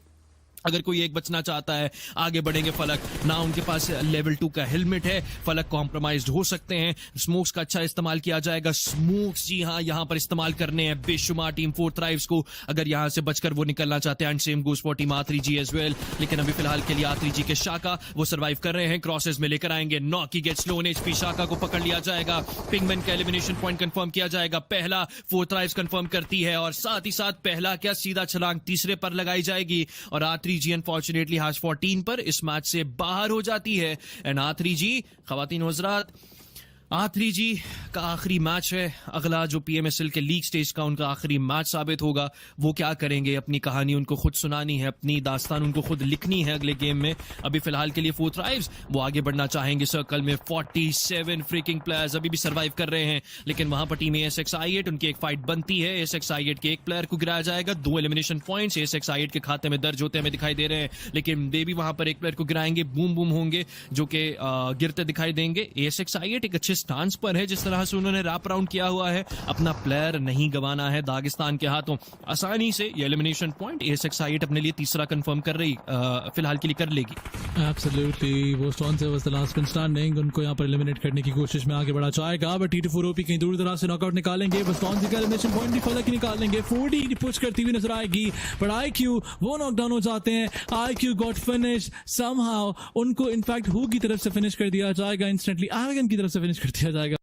अगर कोई एक बचना चाहता है आगे बढ़ेंगे फलक, ना उनके पास लेवल 2 का हेलमेट है, फलक कॉम्प्रोमाइज्ड हो सकते हैं। स्मोक्स का अच्छा इस्तेमाल किया जाएगा, स्मोक्स जी हां यहां पर इस्तेमाल करने हैं बेशुमार टीम 4 थ्राइव्स को अगर यहां से बचकर वो निकलना चाहते हैं। And same goes for team R3G as well, लेकिन अभी फिलहाल के लिए R3G के शाका वो सर्वाइव कर रहे हैं, क्रॉसेस में लेकर आएंगे। नॉकी गेट्स लोन HP, शाका को पकड़ लिया जाएगा, पिंगमैन का एलिमिनेशन पॉइंट कंफर्म किया जाएगा। पहला 4 थ्राइव्स कंफर्म करती है और साथ ही साथ पहला क्या सीधा छलांग तीसरे पर लगाई जाएगी और R3G अनफॉर्चुनेटली हाश 14 पर इस मैच से बाहर हो जाती है। एंड R3G खवातीन और हज़रात R3G का आखिरी मैच है, अगला जो PMSL के लीग स्टेज का उनका आखिरी मैच साबित होगा। वो क्या करेंगे, अपनी कहानी उनको खुद सुनानी है, अपनी दास्तान उनको खुद लिखनी है अगले गेम में। अभी फिलहाल के लिए 4 थ्राइव्स वो आगे बढ़ना चाहेंगे सर्कल में। 47 फ्रीकिंग प्लेयर्स अभी भी सर्वाइव कर रहे हैं, लेकिन वहां पर टीम AXI8 उनकी एक फाइट बनती है। AXI8 के एक प्लेयर को गिराया जाएगा, 2 एलिमिनेशन पॉइंट्स AXI8 के खाते में दर्ज होते हमें दिखाई दे रहे हैं, लेकिन वे भी वहां पर एक प्लेयर को गिराएंगे, बूम होंगे जो कि गिरते दिखाई देंगे। AXI8 एक अच्छे स्टांस पर है, जिस तरह से उन्होंने रैप राउंड किया हुआ है, अपना प्लेयर नहीं गंवाना है दागिस्तान के हाथों। आसानी से ये एलिमिनेशन पॉइंट AXI8 अपने लिए तीसरा कंफर्म कर रही फिलहाल के लिए कर लेगी। एब्सोल्युटली, वो स्टोन से was the last man standing, उनको यहां पर एलिमिनेट करने की कोशिश में आगे बढ़ा जाएगा, बट T24 OP कहीं दूर दराज से नॉकआउट निकालेंगे। बस स्टोन का एलिमिनेशन पॉइंट भी फलक निकाल लेंगे, 40 पुश करती हुई नजर आएगी, बट IQ वो नॉकडाउन हो जाते हैं। IQ गॉट फिनिश समहाउ, उनको इनफैक्ट हु की तरफ से फिनिश कर दिया जाएगा, इंस्टेंटली आर्गन की तरफ से फिनिश कर दिया जाएगा।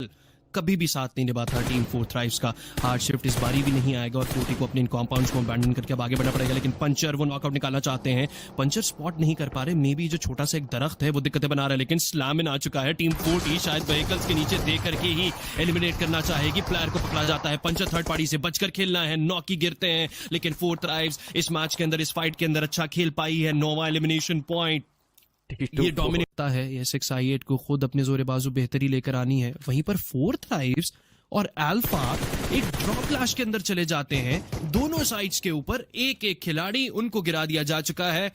कभी भी साथ नहीं निभाता टीम 4 थ्राइव्स का, हार्ड शिफ्ट इस बारी भी नहीं आएगा और 40 को अपने इन कॉम्पाउंड्स को अबैंडन करके अब आगे बढ़ना पड़ेगा। लेकिन पंचर वो नॉकआउट निकालना चाहते हैं, पंचर स्पॉट नहीं कर पा रहे, मे बी जो छोटा सा एक दरख्त है वो दिक्कतें बना रहा है, लेकिन स्लैम इन आ चुका है। टीम 40 शायद व्हीकल्स के नीचे देख करके ही एलिमिनेट करना चाहेगी, प्लेयर को पकड़ा जाता है। पंचर थर्ड पार्टी से बचकर खेलना है, नॉकी गिरते हैं, लेकिन 4 थ्राइव्स इस मैच के अंदर, इस फाइट के अंदर अच्छा खेल पाई है, 9वां एलिमिनेशन पॉइंट ये डोमिनेट है। AXI8 को खुद अपने जोरे बाजू बेहतरी लेकर आनी है, वहीं पर 4 थ्राइव्स और अल्फा एक ड्रॉप क्लैश के अंदर चले जाते हैं। दोनों साइड्स के ऊपर एक एक खिलाड़ी उनको गिरा दिया जा चुका है।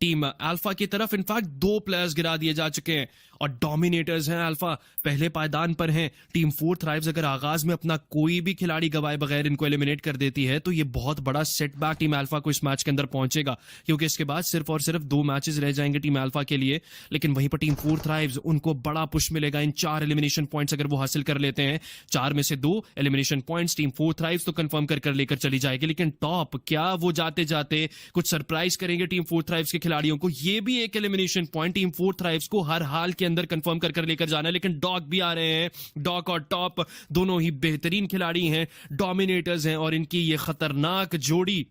टीम अल्फा की तरफ इनफैक्ट 2 प्लेयर्स गिरा दिए जा चुके हैं और डोमिनेटर्स हैं अल्फा, पहले पायदान पर हैं। टीम 4 थ्राइव्स अगर आगाज में अपना कोई भी खिलाड़ी गवाए बगैर इनको एलिमिनेट कर देती है तो ये बहुत बड़ा सेटबैक टीम अल्फा को इस मैच के अंदर पहुंचेगा, क्योंकि इसके बाद सिर्फ और सिर्फ 2 मैचेस रह जाएंगे टीम अल्फा के लिए। लेकिन वहीं पर टीम 4 थ्राइव्स, उनको बड़ा पुश मिलेगा इन 4 एलिमिनेशन पॉइंट्स अगर वो हासिल कर लेते हैं। 4 में से 2 एलिमिनेशन पॉइंट्स टीम 4 थ्राइव्स तो कंफर्म कर लेकर चली जाएगी। लेकिन टॉप, क्या वो जाते जाते कुछ सरप्राइज करेंगे टीम 4 थ्राइव्स के खिलाड़ियों को? ये भी एक एलिमिनेशन पॉइंट टीम 4 थ्राइव्स को हर हाल के अंदर कंफर्म कर लेकर जाना है। लेकिन डॉग भी आ रहे हैं, डॉग और टॉप दोनों ही बेहतरीन खिलाड़ी हैं, डोमिनेटर्स हैं, और इनकी ये खतरनाक जोड़ी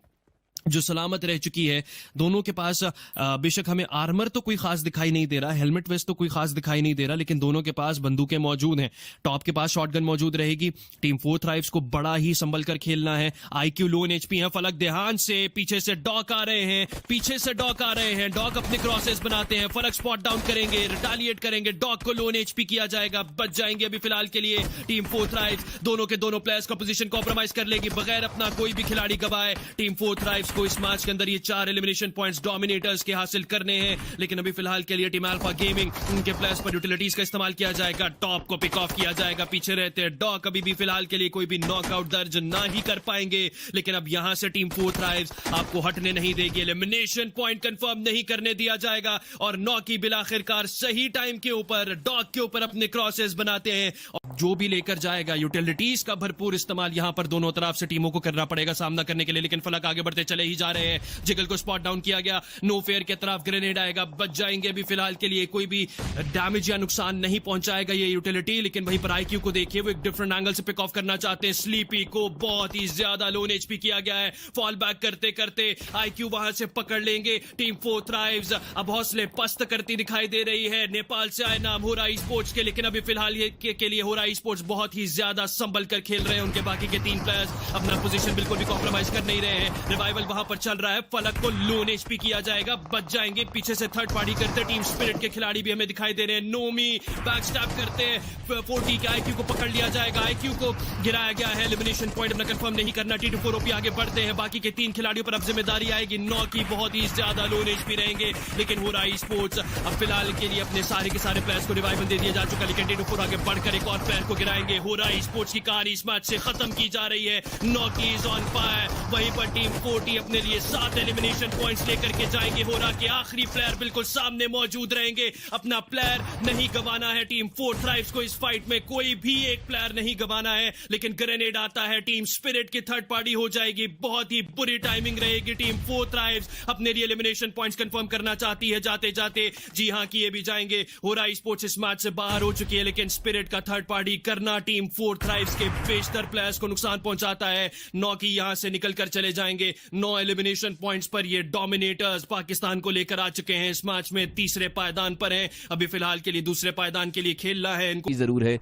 जो सलामत रह चुकी है। दोनों के पास बेशक हमें आर्मर तो कोई खास दिखाई नहीं दे रहा, हेलमेट वेस्ट तो कोई खास दिखाई नहीं दे रहा, लेकिन दोनों के पास बंदूकें मौजूद हैं। टॉप के पास शॉटगन मौजूद रहेगी। टीम 4 थ्राइव्स को बड़ा ही संभल कर खेलना है। आईक्यू लो एचपी है। फलक देहान से पीछे से डॉक आ रहे हैं, डॉक अपने क्रॉसेस बनाते हैं। फलक स्पॉट डाउन करेंगे, रिटालिएट करेंगे, डॉक को लो एचपी किया जाएगा, बच जाएंगे अभी फिलहाल के लिए टीम 4 थ्राइव्स। दोनों के दोनों प्लेयर्स का पोजीशन कॉम्प्रोमाइज कर लेगी बगैर अपना कोई भी खिलाड़ी गवाए। टीम 4 थ्राइव्स को इस मैच के अंदर ये 4 एलिमिनेशन पॉइंट्स डोमिनेटर्स के हासिल करने हैं। लेकिन अभी फिलहाल के लिए टीम अल्फा गेमिंग, उनके प्लेयर्स पर यूटिलिटीज का इस्तेमाल किया जाएगा। टॉप को पिक ऑफ किया जाएगा, पीछे रहते हैं डॉक। अभी भी फिलहाल के लिए कोई भी नॉकआउट दर्ज ना ही कर पाएंगे। लेकिन अब यहां से टीम 4 थ्राइव्स आपको हटने नहीं देगी। एलिमिनेशन पॉइंट कंफर्म नहीं करने दिया जाएगा और नॉकी बिलाखिरकार सही टाइम के ऊपर डॉक के ऊपर अपने क्रॉसेस बनाते हैं। और जो भी लेकर जाएगा, यूटिलिटीज का भरपूर इस्तेमाल यहां पर दोनों तरफ से टीमों को करना पड़ेगा सामना करने के लिए। लेकिन फलक आगे बढ़ते चले ही जा रहे हैं। जिगल को स्पॉट डाउन किया गया, नो फेयर के तरफ ग्रेनेड आएगा, बच जाएंगे अभी फिलहाल के लिए। कोई भी डैमेज या नुकसान नहीं पहुंचाएगा ये यूटिलिटी। लेकिन वहीं पर आईक्यू को देखिए, वो एक डिफरेंट एंगल से पिक ऑफ करना चाहते हैं। स्लीपी को बहुत ही ज्यादा लोन एचपी किया गया है। फॉल बैक करते करते आईक्यू वहां से पकड़ लेंगे। टीम 4 थ्राइव्स अब हौसले पस्त करती दिखाई दे रही है। नेपाल से आए नाम होरा स्पोर्ट्स के, लेकिन अभी फिलहाल के लिए होरा स्पोर्ट्स बहुत ही ज्यादा संभल कर खेल रहे हैं। उनके बाकी के 3 प्लेयर्स अपना पोजीशन बिल्कुल भी कॉम्प्रोमाइज कर नहीं रहे हैं। रिवाइवल वहां पर चल रहा है, फलक को लोन एचपी किया जाएगा, बच जाएंगे। पीछे से थर्ड पार्टी करते टीम स्पिरिट के खिलाड़ी भी हमें दिखाई दे रहे हैं। नोमी बैक स्टैप करते हैं, 40 के आईक्यू को पकड़ लिया जाएगा। आईक्यू को गिराया गया है। एलिमिनेशन पॉइंट अपना कंफर्म नहीं करना। T24 OP आगे बढ़ते हैं। बाकी के 3 खिलाड़ियों पर अब जिम्मेदारी आएगी। 9 की बहुत ही ज्यादा लोन एचपी रहेंगे। लेकिन होरा स्पोर्ट्स अब फिलहाल के लिए अपने सारे के सारे प्लेयर्स को रिवाइवल दे दिया जा चुका। लेकिन T24 आगे बढ़कर एक और प्लेयर को गिराएंगे। होरा स्पोर्ट्स की कहानी इस मैच से खत्म की जा रही है। 9 की इज ऑन फायर। वहीं पर टीम 40 अपने लिए 7 एलिमिनेशन पॉइंट्स लेकर के जाएंगे। होरा के आखिरी प्लेयर बिल्कुल सामने मौजूद रहेंगे। अपना प्लेयर नहीं गंवाना है टीम 4 थ्राइव्स को। इस फाइट में कोई भी एक प्लेयर नहीं गंवाना है। लेकिन ग्रेनेड आता है, टीम स्पिरिट की थर्ड पार्टी हो जाएगी। बहुत ही बुरी टाइमिंग रहेगी। टीम 4 थ्राइव्स अपने लिए एलिमिनेशन पॉइंट्स कंफर्म करना चाहती है जाते जाते। जी हां, किए भी जाएंगे। होरा स्पोर्ट्स इस मैच से बाहर हो चुकी है, लेकिन स्पिरिट का थर्ड पार्टी करना टीम 4 थ्राइव्स के बेशतर प्लेयर्स को नुकसान पहुंचाता है। 9 की यहां से निकल कर चले जाएंगे। 9 एलिमिनेशन पॉइंट्स पर ये डोमिनेटर्स पाकिस्तान को लेकर आ चुके हैं। इस मैच में तीसरे पायदान पर हैं। अभी फिलहाल के लिए दूसरे पायदान के लिए खेलना है इनको। जरूर है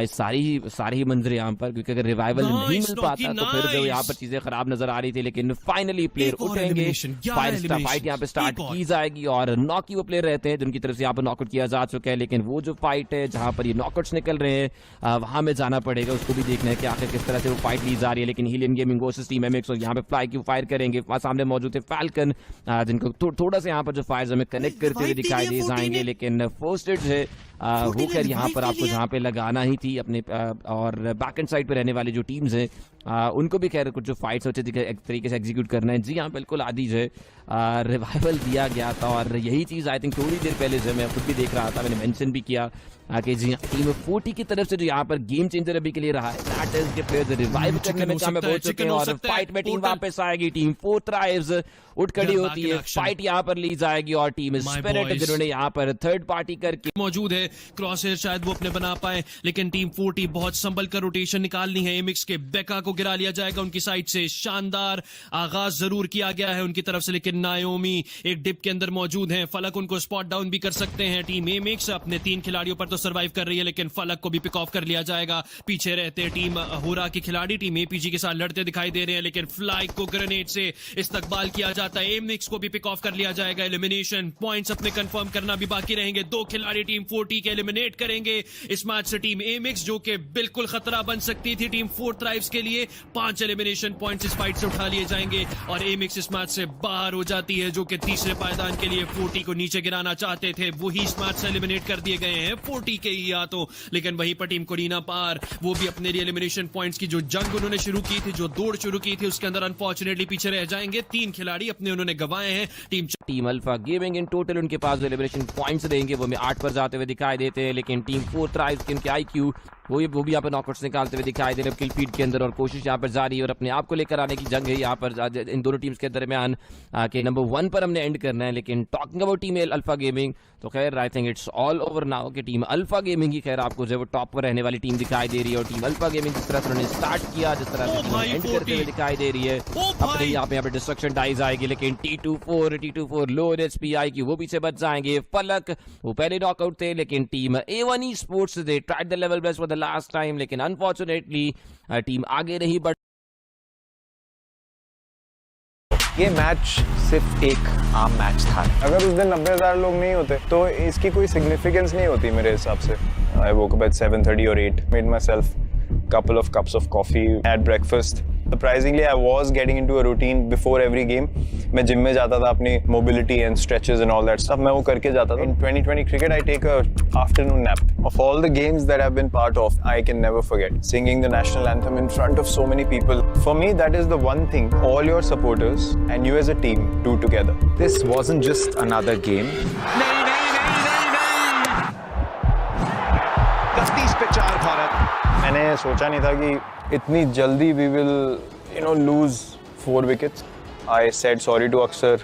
सारी ही मंजर यहाँ पर, क्योंकि अगर रिवाइवल नहीं मिल पाता तो फिर जो यहाँ पर चीजें खराब नजर आ रही थी। लेकिन फाइनली प्लेयर उठेंगे, फाइट यहाँ पे स्टार्ट की जाएगी और नॉकी वो प्लेयर रहते हैं जिनकी तरफ से यहाँ पर नॉकआउट किया जा चुका है। लेकिन वो जो फाइट है जहां पर ये नॉकआउट्स निकल रहे हैं वहां में जाना पड़ेगा, उसको भी देखना है कि आखिर किस तरह से वो फाइट ली जा रही है। लेकिन हीलियन गेमिंग वर्सेस टीम एमएक्स और यहाँ पे फ्लाई क्यू फायर करेंगे। सामने मौजूद है फैल्कन, जिनको थोड़ा सा यहाँ पर जो फायर हमें कनेक्ट करते हुए दिखाई दे जाएंगे। लेकिन फर्स्ट एड है होकर यहाँ पर आपको जहाँ पे लगाना ही थी अपने और बैक एंड साइड पे रहने वाली जो टीम्स हैं उनको भी खैर कुछ जो फाइट्स अच्छे तरीके से एग्जीक्यूट करना है। जी हाँ, बिल्कुल आदि जो है रिवाइवल दिया गया था और यही चीज़ आई थिंक थोड़ी देर पहले जो मैं खुद भी देख रहा था, मैंने मेंशन भी किया कि जी हाँ, टीम 40 की तरफ से जो यहाँ पर गेम चेंजर अभी के लिए रहा है, दैट इज के प्लेयर्स रिवाइव करने में कामयाब हो चुके हैं और फाइट में टीम वापस आएगी। टीम 4 थ्राइव्स उठ खड़ी होती है, फाइट यहाँ पर ली जाएगी और टीम स्पिरिट जिन्होंने यहाँ पर थर्ड पार्टी करके मौजूद है। क्रॉसहेयर शायद वो अपने बना पाए, लेकिन टीम 40 बहुत संभल कर रोटेशन निकालनी है। एमिक्स के बेका को गिरा लिया जाएगा उनकी साइड से। शानदार आगाज जरूर किया गया है उनकी तरफ से, लेकिन नायोमी एक डिप के अंदर मौजूद हैं। फलक उनको स्पॉट डाउन भी कर सकते हैं। टीम एमिक्स अपने 3 खिलाड़ियों पर तो सर्वाइव कर रही है, लेकिन फलक को भी पिक ऑफ कर लिया जाएगा। पीछे रहते टीम होरा के खिलाड़ी टीम एपीजी के साथ लड़ते दिखाई दे रहे हैं, लेकिन फ्लाई को ग्रेनेड से इस्तकबाल किया जा जाता है। एमिक्स को भी पिक ऑफ कर लिया जाएगा। एलिमिनेशन पॉइंट्स अपने कंफर्म करना भी बाकी रहेंगे। 2 खिलाड़ी टीम 4T के एलिमिनेट करेंगे इस मैच से। टीम एमिक्स जो कि बिल्कुल खतरा बन सकती थी टीम 4 थ्राइव्स के लिए, 5 एलिमिनेशन पॉइंट्स इस फाइट से उठा लिए जाएंगे और एमिक्स इस मैच से बाहर हो जाती है, जो कि तीसरे पायदान के लिए 4T को नीचे गिराना चाहते थे। वही इस मैच से एलिमिनेट कर दिए गए हैं 4T के ही हाथों। लेकिन वहीं पर टीम कोरिना पार, वो भी अपने लिए एलिमिनेशन पॉइंट्स की जो जंग उन्होंने शुरू की थी, जो दौड़ शुरू की थी, उसके अंदर अनफॉर्चुनेटली पीछे रह जाएंगे। 3 खिलाड़ी अपने उन्होंने गंवाए हैं। Team alpha gaming in total उनके पास जो एलिमिनेशन पॉइंट्स रहेंगे वो में 8 पर जाते हुए दिखाई देते हैं, लेकिन टीम 4 थ्राइव्स के उनके IQ वो भी यहाँ पर नॉकआउट्स निकालते हुए दिखाई दे रहे हैं किल फीड के अंदर, और कोशिश यहाँ पर जारी है और अपने आप को लेकर आने की जंग है यहाँ पर इन दोनों टीम्स के दरमियान के नंबर 1 पर हमने एंड करना है। लेकिन talking about team alpha gaming, तो खैर I think it's all over now कि टीम अल्फा गेमिंग ही खैर आपको जो वो टॉप पर रहने वाली टीम दिखाई दे रही है। और टीम अल्फा गेमिंग जिस तरह से उन्होंने स्टार्ट किया, जिस तरह से एंड करते हुए दिखाई दे रही है, अपने यहाँ पे डिस्ट्रक्शन डाइज आएगी। लेकिन T24 लो HP IQ वो पीछे बच जाएंगे। फलक वो पहले नॉकआउट थे, लेकिन team A1 Esports they tried the level best for the last time, लेकिन अनफॉर्चुनेटली टीम आगे रही। बट ये मैच सिर्फ एक आम मैच था। अगर उस दिन 90,000 लोग नहीं होते तो इसकी कोई सिग्निफिकेंस नहीं होती मेरे हिसाब से। I woke up at 7:30 or 8, made myself couple of cups of coffee, had breakfast. Surprisingly, I was getting into a routine before every game. मैं जिम में जाता था, अपनी mobility and stretches and all that stuff मैं वो करके जाता था। In 2020 cricket, I take a afternoon nap. Of all the games that I've been part of, I can never forget singing the national anthem in front of so many people. For me, that is the one thing all your supporters and you as a team do together. This wasn't just another game. मैंने सोचा नहीं था कि इतनी जल्दी we will, lose 4 wickets. I said sorry to Aksar.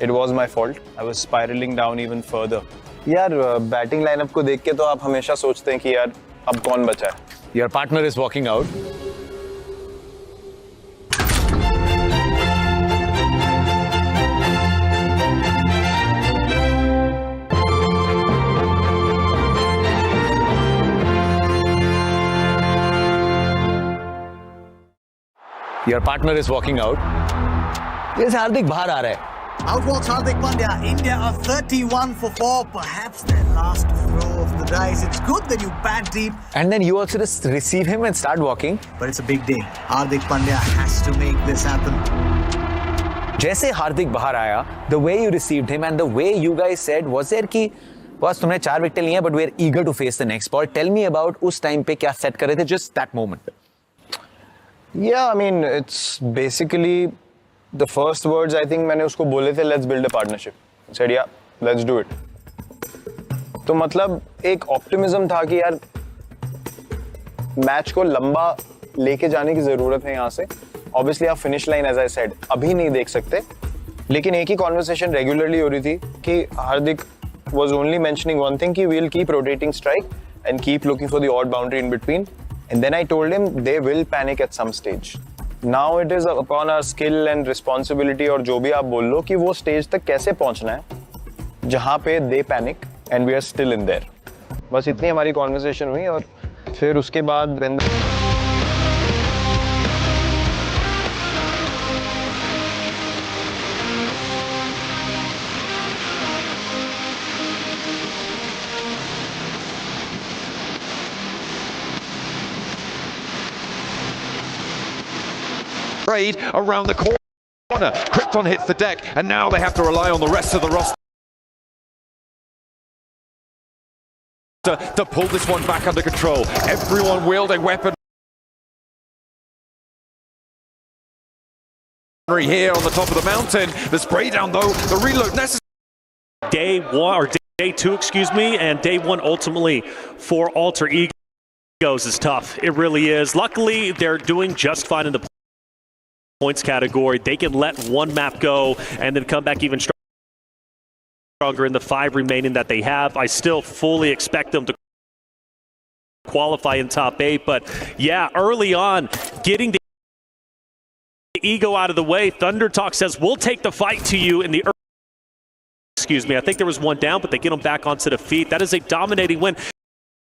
It was my fault. I was spiraling down even further. यार batting lineup को देख के तो आप हमेशा सोचते हैं कि यार अब कौन बचा है। Your partner is walking out. Your partner is walking out. Yes, हार्दिक बाहर आ रहा है। Out walks Hardik Pandya. India are 31 for 4. Perhaps their last throw of the dice. It's good that you bat deep. And then you also just receive him and start walking. But it's a big day. Hardik Pandya has to make this happen. जैसे हार्दिक बाहर आया, the way you received him and the way you guys said was there कि बस तुमने 4 wicket लिए हैं, but we're eager to face the next ball. Tell me about उस time पे क्या सेट कर रहे थे, just that moment. Yeah, I mean, it's basically the first words I think मैंने उसको बोले थे, let's build a partnership. I said, yeah, let's do it. तो मतलब एक optimism था कि यार मैच को लंबा लेके जाने की जरूरत है यहाँ से। Obviously आप finish line as I said अभी नहीं देख सकते, लेकिन एक ही conversation regularly हो रही थी कि हार्दिक was only mentioning one thing कि we'll keep rotating strike and keep looking for the odd boundary in between. And then I told him they will panic at some stage. Now it is upon our skill and responsibility और जो भी आप बोल लो कि वो stage तक कैसे पहुंचना है जहाँ पे they panic and we are still in there. बस इतनी हमारी conversation हुई और फिर उसके बाद around the corner. Krypton hits the deck, and now they have to rely on the rest of the roster to pull this one back under control. Everyone wielding weapon here on the top of the mountain. The spray down though, the reload necessary. Day 2, excuse me, and day 1 ultimately for Alter Egos is tough. It really is. Luckily, they're doing just fine in the points category. They can let one map go and then come back even stronger in the 5 remaining that they have. I still fully expect them to qualify in top 8, but yeah, early on, getting the ego out of the way, Thunder Talk says, we'll take the fight to you in the excuse me, I think there was one down, but they get them back onto the feet. That is a dominating win.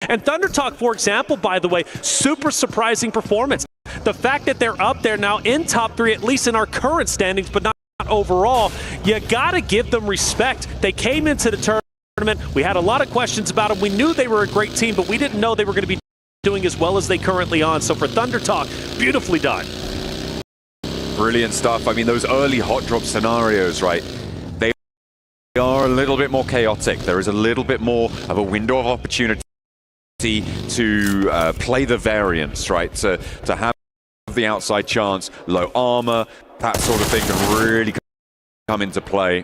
And Thunder Talk, for example, by the way, super surprising performance. The fact that they're up there now in top 3, at least in our current standings, but not overall, you gotta give them respect. They came into the tournament. We had a lot of questions about them. We knew they were a great team, but we didn't know they were going to be doing as well as they currently are. So for Thunder Talk, beautifully done. Brilliant stuff. I mean, those early hot drop scenarios, right? They are a little bit more chaotic. There is a little bit more of a window of opportunity to play the variance, right? To have the outside chance, low armor, that sort of thing can really come into play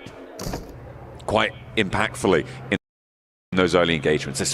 quite impactfully in those early engagements,